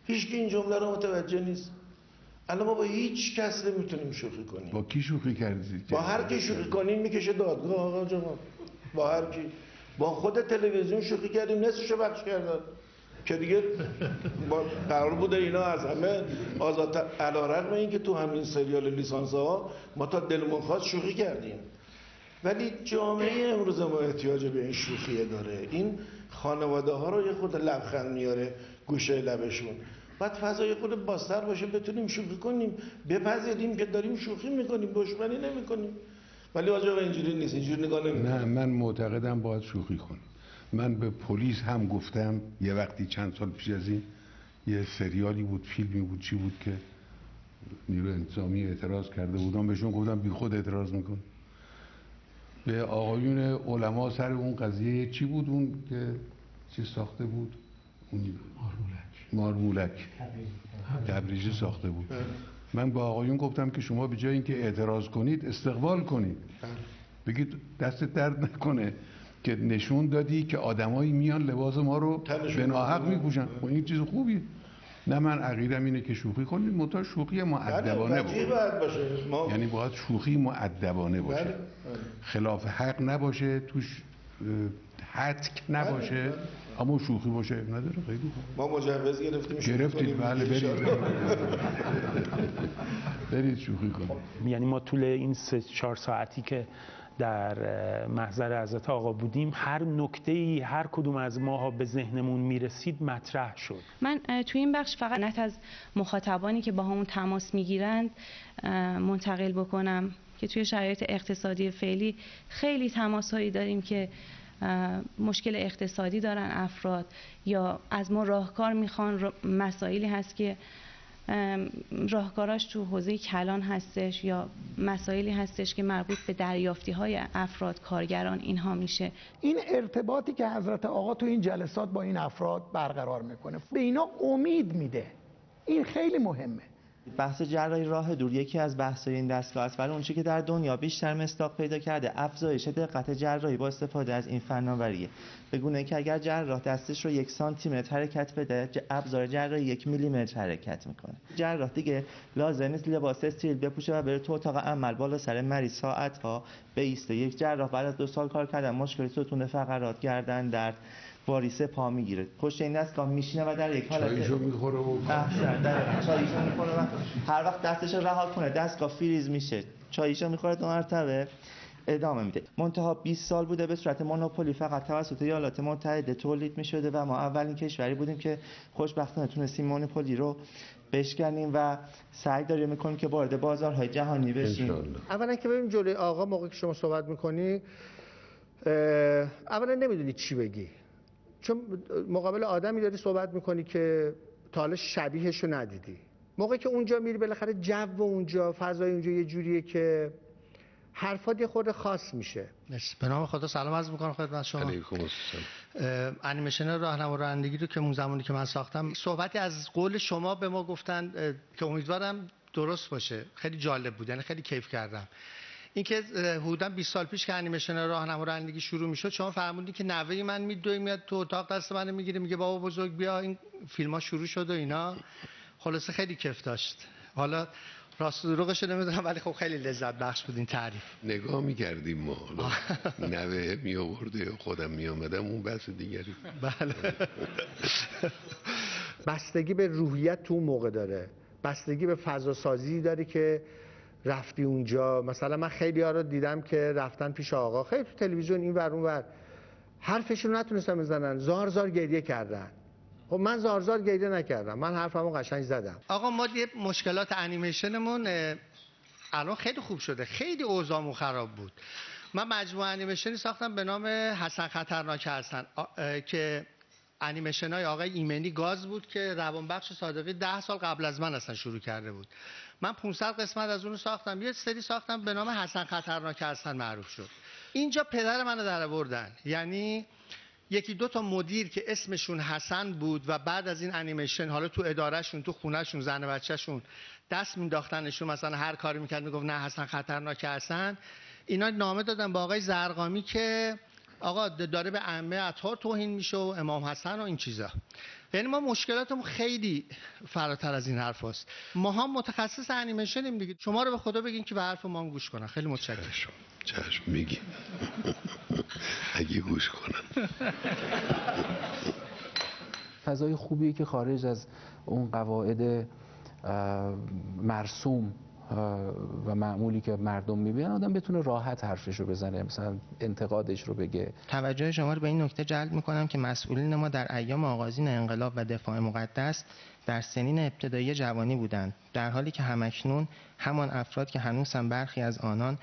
هیچ کی این جمله رو متوجه نیست. الان ما با هیچ کس نمیتونیم شوخی کنیم. با کی شوخی کردید؟ با هر کی شوخی کنیم میکشه دادگاه آقا جان. با هر کی. با خود تلویزیون شوخی کردیم نصفشو بخش کردن که دیگه قرار بوده اینا از همه آزاد، علیرغم اینکه تو همین سریال لیسانس ها ما تا دلمون خواست شوخی کردیم، ولی جامعه امروز ما احتیاج به این شوخیه داره. این خانواده ها رو یه خود لبخند میاره گوشه لبشون، بعد فضای خود بازتر باشه بتونیم شوخی کنیم، بپذیریم که داریم شوخی میکنیم، دشمنی نمیکنیم. ولی آجا اینجوری نیست، اینجوری نگاه نمی‌کنیم. نه من معتقدم باید شوخی کنیم. من به پلیس هم گفتم یه وقتی چند سال پیش از این یه سریالی بود، فیلمی بود، چی بود که نیروی انتظامی اعتراض کرده بودم، بهشون گفتم بی خود اعتراض میکن. به آقایون علما سر اون قضیه چی بود اون که چی ساخته بود؟ اون مارمولک تبریزی ساخته بود. من با آقایون گفتم که شما به جای اینکه اعتراض کنید استقبال کنید، بگید دست درد نکنه که نشون دادی که آدمایی میان لباس ما رو به ناحق میپوشن. خب این چیز خوبیه. نه من عقیدم اینه که شوخی کنید، منتها شوخی مؤدبانه باشه. یعنی باید شوخی مؤدبانه باشه، خلاف حق نباشه، توش حتک نباشه، اما شوخی باشه نداره. خیلی خوب. ما مجوز گرفتید؟ بله برید برید شوخی کنید. یعنی ما طول این 3-4 ساعتی که در محضر حضرت آقا بودیم هر نکته‌ای هر کدوم از ماها به ذهنمون میرسید مطرح شد. من توی این بخش فقط از مخاطبانی که با همون تماس میگیرند منتقل بکنم که توی شرایط اقتصادی فعلی خیلی تماس‌هایی داریم که مشکل اقتصادی دارن افراد یا از ما راهکار میخوان. مسائلی هست که راهکاراش تو حوزه کلان هستش یا مسائلی هستش که مربوط به دریافتی‌های افراد، کارگران اینها میشه. این ارتباطی که حضرت آقا تو این جلسات با این افراد برقرار میکنه به اینا امید میده. این خیلی مهمه. بحث جراحی راه دور یکی از بحث‌های این دستگاه است، ولی اونچه که در دنیا بیشتر مصداق پیدا کرده افزایش دقت جراحی با استفاده از این فناوریه. به گونه که اگر جراح دستش رو 1 سانتیمتر حرکت بده، ابزار جراحی 1 میلیمتر حرکت میکنه. جراح دیگه لازم نیست لباس استریل بپوشه و بره تو اتاق عمل بالا سر مریض ساعت‌ها بایسته. یک جراح بعد از 2 سال کار کردن مشکل ستون فقرات، گردن درد، واریس پا میگیره، پشت این دستگاه میشینه و در یک حالت چایشو میخوره و چایشو میخوره و هر وقت دستش رو رها کنه دستگاه فریز میشه، چایشو میخوره 2 مرتبه ادامه میده. منتها 20 سال بوده به صورت مونوپولی فقط توسط ایالات متحده تولید میشده و ما اولین کشوری بودیم که خوشبختانه تونستیم مونوپولی رو بشکنیم و سعی داریم میکنیم که وارد بازارهای جهانی بشیم. اولا که ببین جلوی آقا موقعی که شما صحبت میکنی اولا نمیدونی چی بگی، چون مقابل آدمی داری صحبت میکنی که تا حالا شبیهش رو ندیدی. موقعی که اونجا میری بالاخره جو اونجا، فضای اونجا یه جوریه که حرفات یه خورده خاص میشه. مرسی. به نام خدا سلام عرض میکنم خدمت شما. علیکم السلام. انیمیشن راهنما و رانندگی رو که اون زمانی که من ساختم، صحبتی از قول شما به ما گفتن که امیدوارم درست باشه. خیلی جالب بود، یعنی خیلی کیف کردم. اینکه حدوداً 20 سال پیش که انیمیشن راهنما و رانندگی شروع میشد، شما فرمودید که نوه من میاد تو اتاق دست منو میگیره میگه بابا بزرگ بیا این فیلم‌ها شروع شد و اینا. خلاصه خیلی کیف داشت. حالا راست و دروغش نمیدونم ولی خب خیلی لذت بخش بود این تعریف. نگاه می‌کردیم ما، حالا نوه می آورده خودم می آمدم اون بحث دیگری. بله. بستگی به روحیت تو اون موقع داره، بستگی به فضا سازی داره که رفتی اونجا. مثلا من خیلی ها رو دیدم که رفتن پیش آقا، خیلی تو تلویزیون این ور اون ور، حرفشون رو نتونستن بزنن، زار زار گریه کردن. خب من زار زار گریه نکردم، من حرفمو قشنگ زدم. آقا ما یه مشکلات انیمیشنمون الان خیلی خوب شده، خیلی اوضاعمون خراب بود. من مجموعه انیمیشنی ساختم به نام حسن خطرناک حسن که انیمیشن های آقای ایمنی گاز بود که روانبخش صادقی 10 سال قبل از من اصلا شروع کرده بود. من 500 قسمت از اون ساختم، یه سری ساختم به نام حسن خطرناک حسن معروف شد. اینجا پدر منو در آوردن، یعنی یکی دو تا مدیر که اسمشون حسن بود و بعد از این انیمیشن حالا تو ادارهشون، تو خونهشون، زن و بچهشون دست مینداختنشون، مثلا هر کاری میکرد میگفت نه حسن خطرناک حسن. اینا نامه دادن با آقای زرقامی که آقا داره به ائمه اطهار توهین میشه و امام حسن و این چیزا. یعنی ما مشکلاتمون خیلی فراتر از این حرف هست. ما هم متخصص انیمیشنیم دیگه. شما رو به خدا بگین که به حرف ما هم گوش کنن. خیلی متشکرم. چشم میگیم اگه گوش کنن. فضای خوبیه که خارج از اون قواعد مرسوم و معمولی که مردم میبینن آدم بتونه راحت حرفش رو بزنه، مثلا انتقادش رو بگه. توجه شما رو به این نکته جلب میکنم که مسئولین ما در ایام آغازین انقلاب و دفاع مقدس در سنین ابتدایی جوانی بودند، در حالی که همکنون همان افراد که هنوز هم برخی از آنان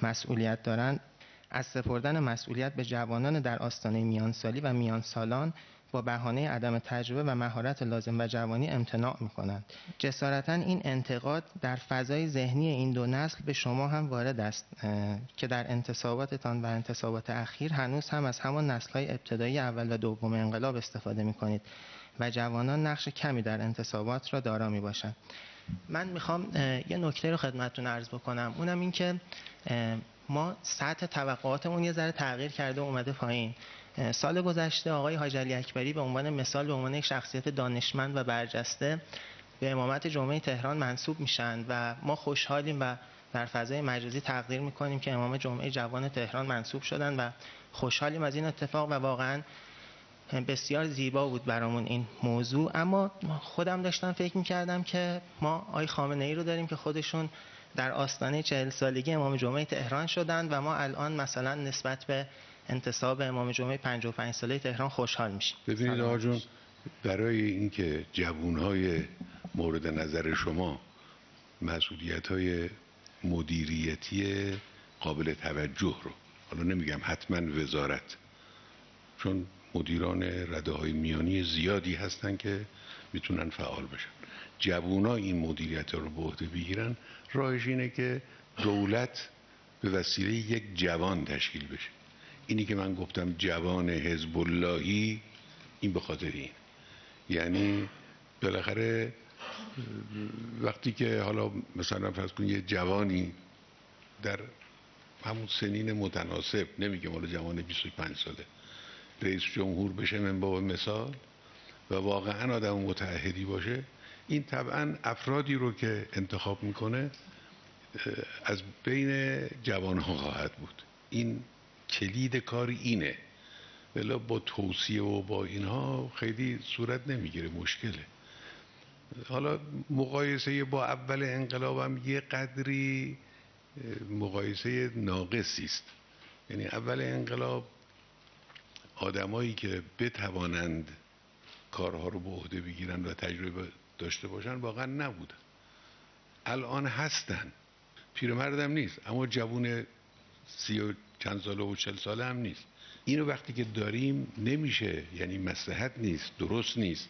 مسئولیت دارند از سپردن مسئولیت به جوانان در آستانه میانسالی و میانسالان با بهانه عدم تجربه و مهارت لازم و جوانی امتناع می‌کنند. جسارتاً این انتقاد در فضای ذهنی این دو نسل به شما هم وارد است که در انتصاباتتان و انتصابات اخیر هنوز هم از همان نسل‌های ابتدایی اول و دوم انقلاب استفاده می‌کنید و جوانان نقش کمی در انتصابات را دارا می‌باشند. من میخوام یه نکته رو خدمتتون عرض بکنم، اونم این که ما سطح توقعاتمون یه ذره تغییر کرده و اومده پایین. سال گذشته آقای حاج علی اکبری به عنوان مثال به عنوان یک شخصیت دانشمند و برجسته به امامت جمعه تهران منصوب میشن و ما خوشحالیم و در فضای مجازی تقدیر میکنیم که امام جمعه جوان تهران منصوب شدن و خوشحالیم از این اتفاق و واقعا بسیار زیبا بود برامون این موضوع. اما خودم داشتم فکر میکردم که ما آقای خامنه ای رو داریم که خودشون در آستانه 40 سالگی امام جمعه تهران شدند و ما الان مثلا نسبت به انتصاب امام جمعه 55 ساله تهران خوشحال میشیم. ببینید آقا جون، برای اینکه جوانهای مورد نظر شما مسئولیت‌های مدیریتی قابل توجه رو، حالا نمیگم حتما وزارت، چون مدیران رده‌های میانی زیادی هستن که میتونن فعال بشن، جوونا این مدیریت رو به عهده بگیرن، راهش اینه که دولت به وسیله یک جوان تشکیل بشه. اینی که من گفتم جوان حزب اللهی، این به خاطر این، یعنی بالاخره وقتی که حالا مثلا فرض کنید یه جوانی در همون سنین متناسب، نمیگم حالا جوان 25 ساله، رئیس جمهور بشه من باب مثال و واقعا آدم متعهدی باشه، این طبعا افرادی رو که انتخاب میکنه از بین جوانها خواهد بود. این کلید کار اینه، ولی با توصیه و با اینها خیلی صورت نمیگیره، مشکله. حالا مقایسه با اول انقلاب هم یه قدری مقایسه ناقصی است. یعنی اول انقلاب آدمایی که بتوانند کارها رو به عهده بگیرن و تجربه داشته باشن واقعا نبودن. الان هستن، پیرمردم نیست اما جوون 30 و چند ساله و 40 ساله هم نیست. اینو وقتی که داریم نمیشه، یعنی مصلحت نیست، درست نیست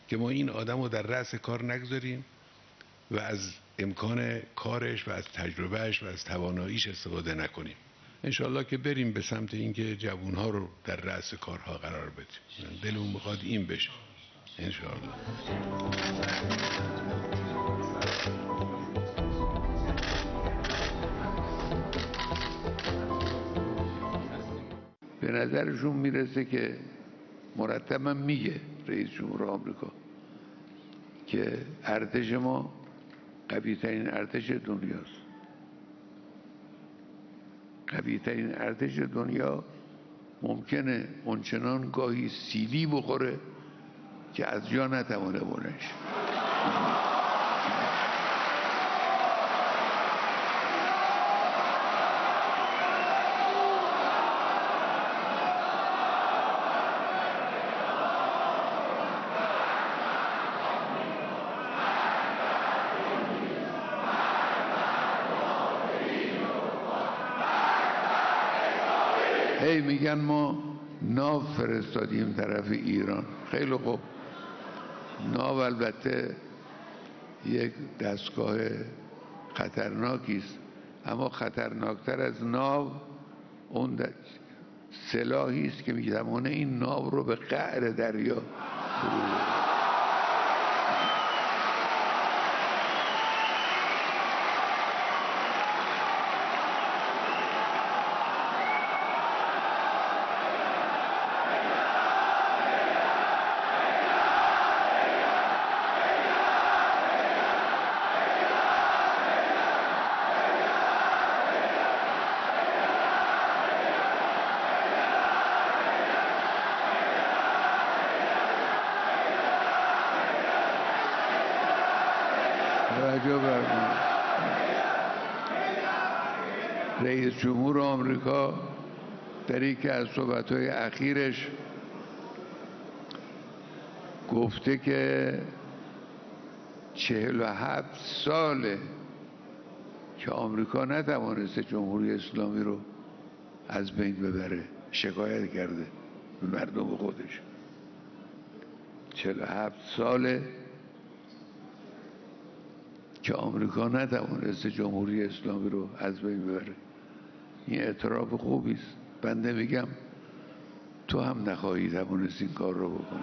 که ما این آدم رو در رأس کار نگذاریم و از امکان کارش و از تجربهش و از تواناییش استفاده نکنیم. انشالله که بریم به سمت اینکه جوانها رو در رأس کارها قرار بدیم. دلمون میخواد این بشه انشالله. به نظرشون میرسه که مرتبا میگه رئیس جمهور آمریکا که ارتش ما قوی‌ترین ارتش دنیاست. قوی‌ترین ارتش دنیا ممکنه اونچنان گاهی سیلی بخوره که از جا نتوانه بلند شه. هی میگن ما ناو فرستادیم طرف ایران. خیلی خوب، ناو البته یک دستگاه خطرناکی است، اما خطرناکتر از ناو اون سلاحی است که میتوانه این ناو رو به قعر دریا فرو ببره. رئیس جمهور آمریکا در یکی از صحبت‌های اخیرش گفته که 47 ساله که آمریکا نتوانسته جمهوری اسلامی رو از بین ببره. شکایت کرده به مردم خودش. 47 ساله که آمریکا نتوانسته جمهوری اسلامی رو از بین ببره. این اعتراف خوبی است. بنده میگم تو هم نخواهی توانست این کار رو بکنی.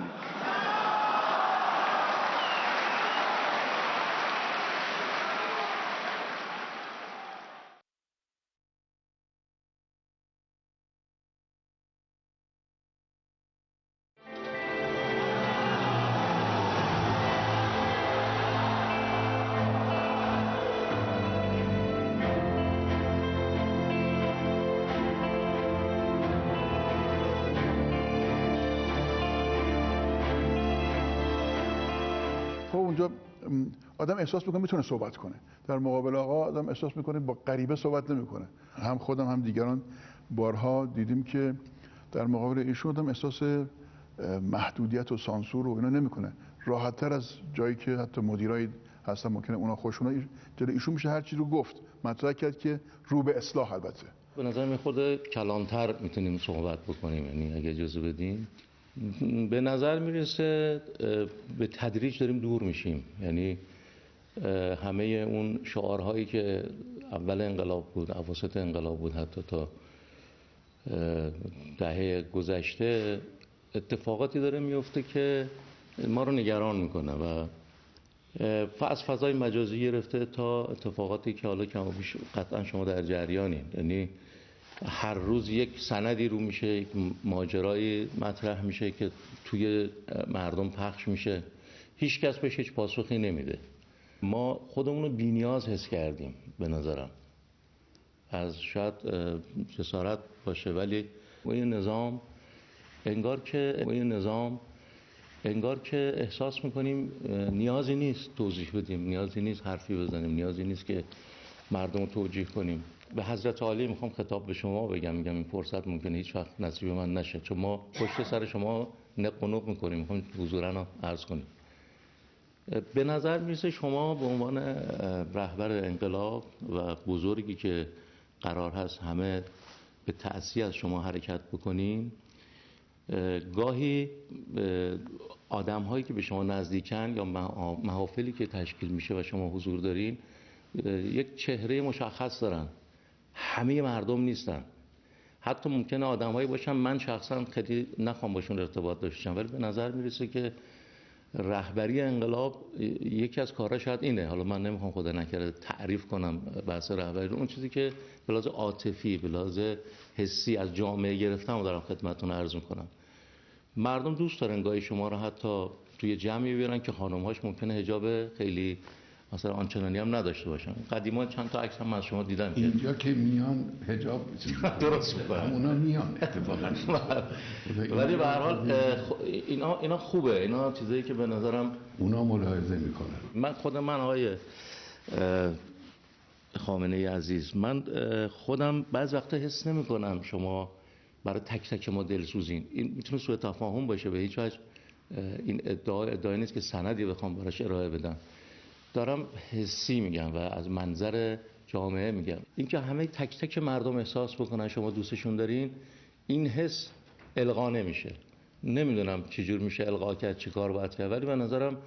اونجا آدم احساس میکنه میتونه صحبت کنه. در مقابل آقا آدم احساس میکنه با غریبه صحبت نمیکنه. هم خودم هم دیگران بارها دیدیم که در مقابل ایشون آدم احساس محدودیت و سانسور و اینا نمیکنه. راحت تر از جایی که حتی مدیرای هستن ممکنه اونا خوشونا جلوی ایشون میشه هر چیزی رو گفت. مطرح کرد که رو به اصلاح. البته به نظر من خود کلانتر میتونیم صحبت بکنیم، یعنی اگه اجازه بدین. به نظر میرسه به تدریج داریم دور میشیم. یعنی همه اون شعارهایی که اول انقلاب بود، اواسط انقلاب بود، حتی تا دهه گذشته اتفاقاتی داره میفته که ما رو نگران میکنه و از فضای مجازی گرفته تا اتفاقاتی که حالا کم و بیش قطعا شما در جریانین. یعنی هر روز یک سندی رو میشه، یک ماجرایی مطرح میشه که توی مردم پخش میشه. هیچ کس بهش هیچ پاسخی نمیده. ما خودمون رو بی‌نیاز حس کردیم به نظرم. از شاید جسارت باشه، ولی این نظام انگار که احساس میکنیم نیازی نیست توضیح بدیم، نیازی نیست حرفی بزنیم، نیازی نیست که مردم رو توجیه کنیم. به حضرت عالی میخوام خطاب به شما میگم این فرصت ممکنه هیچ وقت نصیب من نشه، چون ما پشت سر شما نق و نق میکنیم. میخوام حضوراً عرض کنیم. به نظر میرسه شما به عنوان رهبر انقلاب و بزرگی که قرار هست همه به تأسیس از شما حرکت بکنیم، گاهی آدم هایی که به شما نزدیکن یا محافلی که تشکیل میشه و شما حضور دارین یک چهره مشخص دارن، همه مردم نیستن. حتی ممکنه آدمایی باشن من شخصا خیلی نخوام باشون ارتباط داشتم، ولی به نظر میرسه که رهبری انقلاب یکی از کارها شاید اینه. حالا من نمیخوام خدا نکرده تعریف کنم بحث رهبری رو، اون چیزی که به لحاظ عاطفی به لحاظ حسی از جامعه گرفتم و دارم خدمتتون عرض میکنم. مردم دوست دارن گاهی شما رو حتی توی جمعی بیارن که خانم‌هاش ممکنه حجاب خیلی مثلا آنچنانی هم نداشته باشن. قدیما چند تا عکس هم از شما دیدم که اینجا که میان حجاب درست می‌کنن، اونا میان اتفاقا. ولی به هر حال اینا خوبه، اینا چیزایی که به نظرم اونا ملاحظه میکنن. من آقای خامنه‌ای عزیز، من خودم بعض وقتا حس نمی‌کنم شما برای تک تک ما دلسوزین. این میتونه سوء تفاهم باشه، به هیچ وجه این ادعای نیست که سندی بخوام براش ارائه بدم. دارم حسی میگم و از منظر جامعه میگم. اینکه همه تک تک مردم احساس بکنن شما دوستشون دارین، این حس القا نمیشه. نمیدونم چجور میشه القا کرد، چه کار باید کرد، ولی به نظرم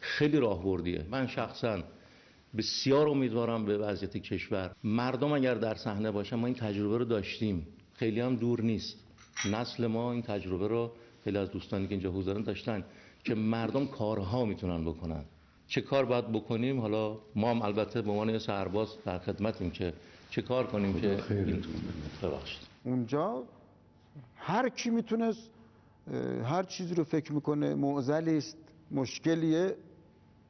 خیلی راهبردیه. من شخصا بسیار امیدوارم به وضعیت کشور. مردم اگر در صحنه باشن، ما این تجربه رو داشتیم، خیلی هم دور نیست. نسل ما این تجربه رو، خیلی از دوستانی که اینجا حضورن داشتن، که مردم کارها میتونن بکنن. چه کار باید بکنیم؟ حالا ما هم البته به عنوان سرباز در خدمتیم که چه کار کنیم که ببخشید. اونجا هر کی میتونست هر چیزی رو فکر میکنه معضلی است، مشکلیه،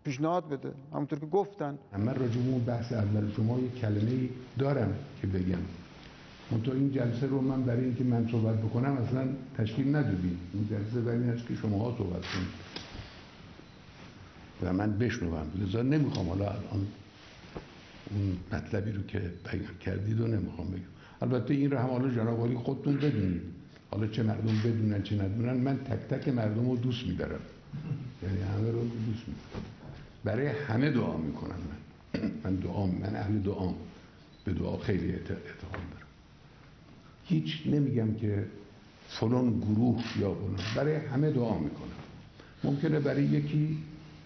پیشنهاد بده. همونطور که گفتن. من راجع به اون بحث اول شما یک کلمه‌ای دارم که بگم. منتها این جلسه رو من برای اینکه من صحبت بکنم اصلا تشکیل ندادیم. این جلسه برای این است که شماها صحبت کنید و من بشنوم. لذا نمیخوام حالا الان اون مطلبی رو که بیان کردید رو نمیخوام بگم. البته این رو هم حالا جناب عالی خودتون بدونید، حالا چه مردم بدونن چه ندونن، من تک تک مردم رو دوست می‌دارم، یعنی همه رو دوست می‌دارم، برای همه دعا میکنم. من اهل دعام، به دعا خیلی اعتقاد دارم. هیچ نمیگم که فلان گروه یا فلان، برای همه دعا میکنم. ممکنه برای یکی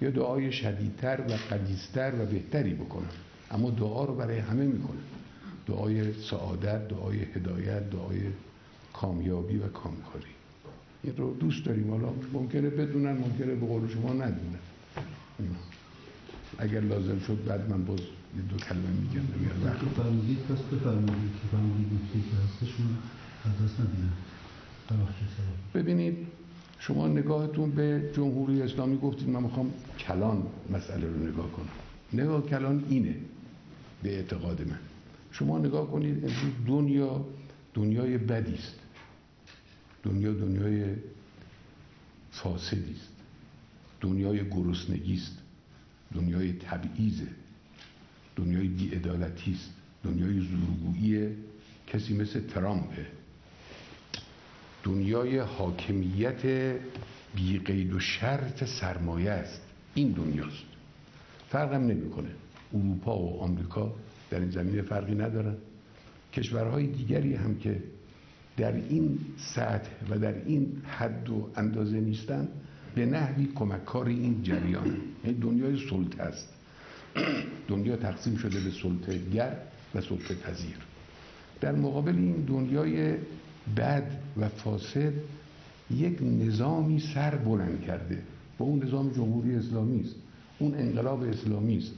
یه دعای شدیدتر و غلیظتر و بهتری بکنم، اما دعا رو برای همه میکنم. دعای سعادت، دعای هدایت، دعای کامیابی و کامکاری. این رو دوست داریم. حالا ممکنه بدونن، ممکنه به قول شما ندونن. اگر لازم شد بعد من باز یه دو کلمه میگم. فرمودید پس بفرمودید که فرمودید که هستشون از دست ندینن. ببینید شما نگاهتون به جمهوری اسلامی گفتید، من میخوام کلان مسئله رو نگاه کنم. نگاه کلان اینه به اعتقاد من. شما نگاه کنید امروز دنیای بدی است. دنیای فاسدی است. دنیای گرسنگی است. دنیای تبعیض، دنیای بی‌عدالتی است. دنیای زورگویی کسی مثل ترامپه. دنیای حاکمیت بی قید و شرط سرمایه است. این دنیاست. فرقم نمیکنه. اروپا و آمریکا در این زمینه فرقی ندارن. کشورهای دیگری هم که در این سطح و در این حد و اندازه نیستن، به نحوی کمککار این جریان. این دنیای سلطه است. دنیا تقسیم شده به سلطه گر و سلطه پذیر. در مقابل این دنیای بد و فاسد یک نظامی سر بلند کرده و اون نظام جمهوری اسلامی است. اون انقلاب اسلامی است.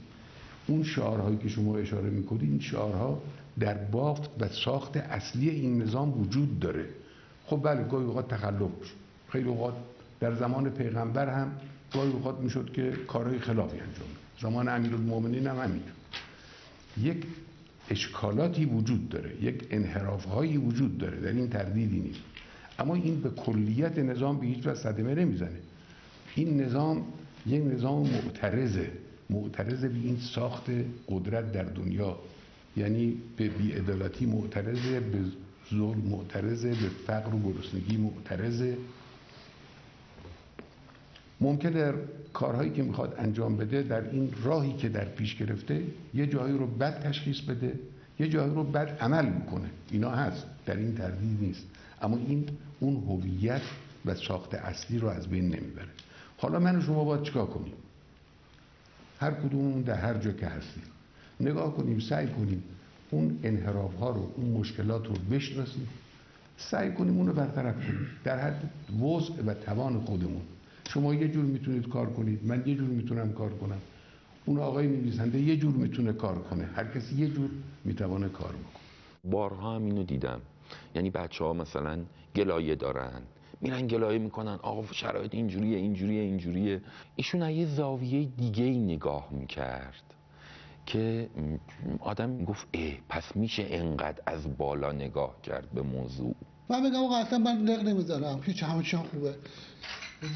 اون شعارهایی که شما اشاره میکنید، این شعارها در بافت و ساخت اصلی این نظام وجود داره. خب بله گاهی اوقات تخلف میشه. خیلی اوقات در زمان پیغمبر هم گاهی اوقات میشد که کارهای خلافی انجام بشه. زمان امیرالمومنین هم همینطور. یک اشکالاتی وجود داره، یک انحراف‌هایی وجود داره، در این تردیدی نیست. اما این به کلیت نظام به هیچ وجه صدمه نمیزنه. این نظام یک نظام معترض به این ساخت قدرت در دنیا، یعنی به بی‌عدالتی معترضه، به ظلم معترضه، به فقر و گرسنگی معترضه. ممکنه در کارهایی که میخواد انجام بده، در این راهی که در پیش گرفته، یه جایی رو بد تشخیص بده، یه جایی رو بد عمل میکنه. اینا هست، در این تردید نیست. اما این اون هویت و ساخت اصلی رو از بین نمیبره. حالا من و شما باید چیکار کنیم؟ هر کدوم در هر جا که هستیم نگاه کنیم، سعی کنیم اون انحراف ها رو، اون مشکلات رو بشناسیم، سعی کنیم اون رو برطرف کنیم در حد وسع و توان خودمون. شما یه جور میتونید کار کنید، من یه جور میتونم کار کنم، اون آقای نویسنده یه جور میتونه کار کنه، هر کسی یه جور میتونه کار بکنه. بارها هم اینو دیدم، یعنی بچه ها مثلا گلایه دارن، میرن گلایه میکنن آقا شرایط اینجوریه. ایشون از یه زاویه دیگه ای نگاه میکرد که آدم گفت پس میشه انقدر از بالا نگاه کرد به موضوع. من بگم آقا اصلا من لق نمیذارم، هیچ همه چی خوبه.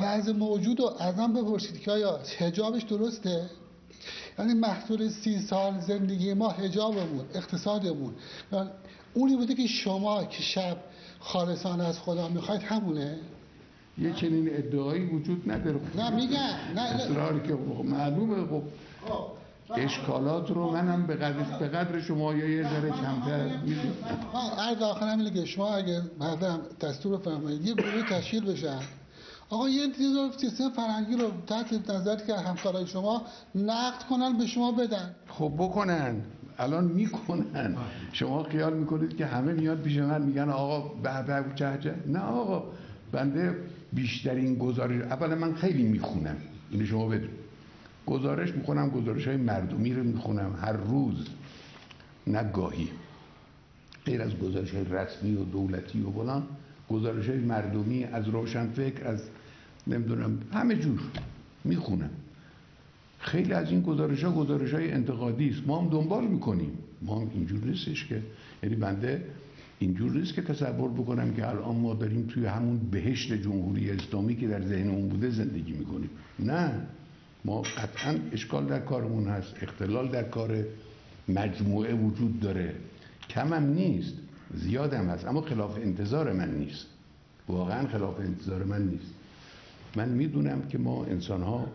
وضع موجود رو ازم بپرسید که آیا حجابش درسته؟ یعنی محصول 30 سال زندگی ما حجابمون، اقتصادمون، اونی بوده که شما که شب خالصانه از خدا میخواید همونه؟ یه چنین ادعایی وجود نداره. نه میگم، نه اصراری که معلومه. خب اشکالات رو منم به قدر شما یا یه ذره کمتر میدونم. عرض آخر همینه که شما اگه مثلا دستور بفرمایید یه گروه تشکیل بشن، آقا یه سیستم فرهنگی رو تحت نظر که همکارای شما نقد کنن به شما بدن. خب بکنن، الان میکنن. شما خیال میکنید که همه میاد پیش من میگن آقا به چه. نه آقا، بنده بیشترین گزارش، اولا من خیلی میخونم، اینو شما بدون، گزارش میخونم، گزارش های مردمی رو میخونم هر روز، نه گاهی، غیر از گزارش های رسمی و دولتی و فلان، گزارش های مردمی از روشنفکر، از نمیدونم همه جور میخونم. خیلی از این گزارش های انتقادی است، ما هم دنبال میکنیم. ما هم اینجور نیستش که، یعنی بنده اینجور نیست که تصور بکنم که الان ما داریم توی همون بهشت جمهوری اسلامی که در ذهنمون بوده زندگی میکنیم. نه، ما قطعا اشکال در کارمون هست، اختلال در کار مجموعه وجود داره، کم هم نیست، زیاد هم هست، اما خلاف انتظار من نیست، واقعا خلاف انتظار من نیست. من میدونم که ما انسان ها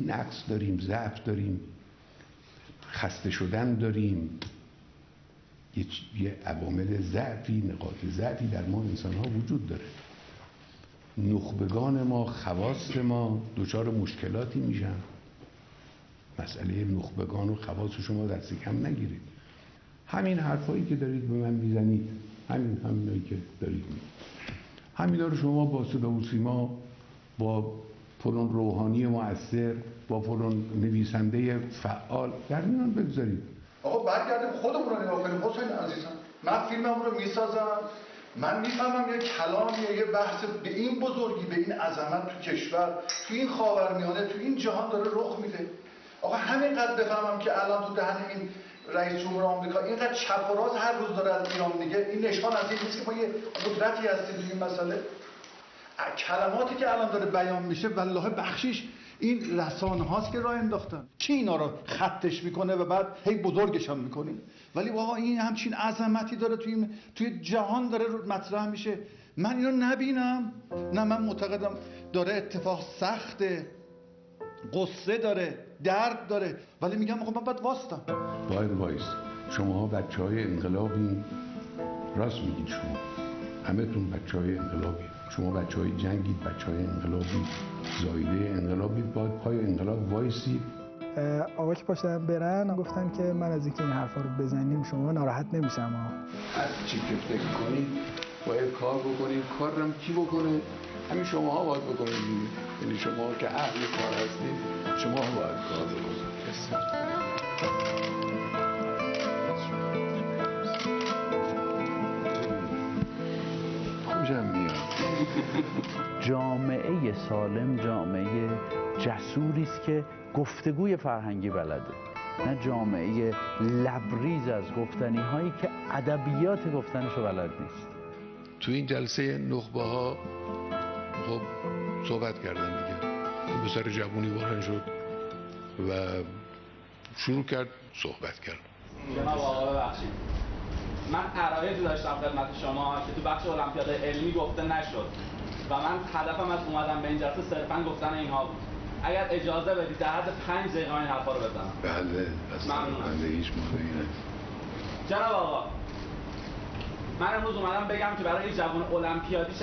نقص داریم، ضعف داریم، خسته شدن داریم، یه عوامل ضعفی، نقاط ضعفی در ما انسان ها وجود داره. نخبگان ما، خواص ما دچار مشکلاتی میشن. مسئله نخبگان و خواص شما دست کم نگیرید. همین حرفایی که دارید به من میزنید، همینایی که دارید میگید، همینا رو شما با صدا و سیما، با فلان روحانی مؤثر، با فلان نویسنده فعال در میان بگذارید. آقا برگردیم خودمون رو نگاه کنیم. حسین عزیزم، من فیلمم رو میسازم، من میفهمم یه کلامیه، یه بحث به این بزرگی، به این عظمت تو کشور، تو این خاورمیانه، تو این جهان داره رخ میده. آقا همینقدر بفهمم که الان تو دهن این رئیس جمهور آمریکا اینقدر چپ و راست هر روز داره از ایران میگه، این نشان از این نیست که ما یه قدرتی هستیم تو این مسئله. کلماتی که الان داره بیان میشه والله بخشیش این رسانه هاست که راه انداختن. کی اینا رو خطش میکنه و بعد هی بزرگش هم میکنیم؟ ولی واقعا این همچین عظمتی داره توی جهان داره مطرح میشه. من اینو نبینم؟ نه، من معتقدم داره اتفاق سخته، قصه داره، درد داره، ولی میگم خب من باید واسطم. باید وایس. شما بچهای انقلابی، راست میگید، شما همه‌تون بچهای انقلابی، شما بچهای جنگید، بچهای انقلابی، زایده انقلابی، باید پای انقلاب وایسی. آقا که پاشدن برن گفتن که من از اینکه این حرفا رو بزنیم شما ناراحت نمیشم. هر چی که فکر کنید باید کار بکنید. کار رو کی بکنه؟ همین شماها باید بکنید. یعنی شما که اهل کار هستید، شما باید کار بکنید. خوشم میاد. جامعه سالم جامعه جسوری است که گفتگوی فرهنگی بلده، نه جامعه لبریز از گفتنی هایی که ادبیات گفتنشو بلد نیست. تو این جلسه نخبه ها خب صحبت کردن دیگه، به سر جوونی بلند شد و شروع کرد صحبت کرد. جناب آقا ببخشید، من عرایضی داشتم خدمت شما که تو بخش المپیاد علمی گفته نشد و من هدفم از اومدن به این جلسه صرفا گفتن اینها بود. اگر اجازه بدید در حد 5 دقیقه این حرفا رو بزنم. بله، ممنونم. هیچ موضوعی نیست. جناب آقا، من امروز اومدم بگم که برای جوان المپیادی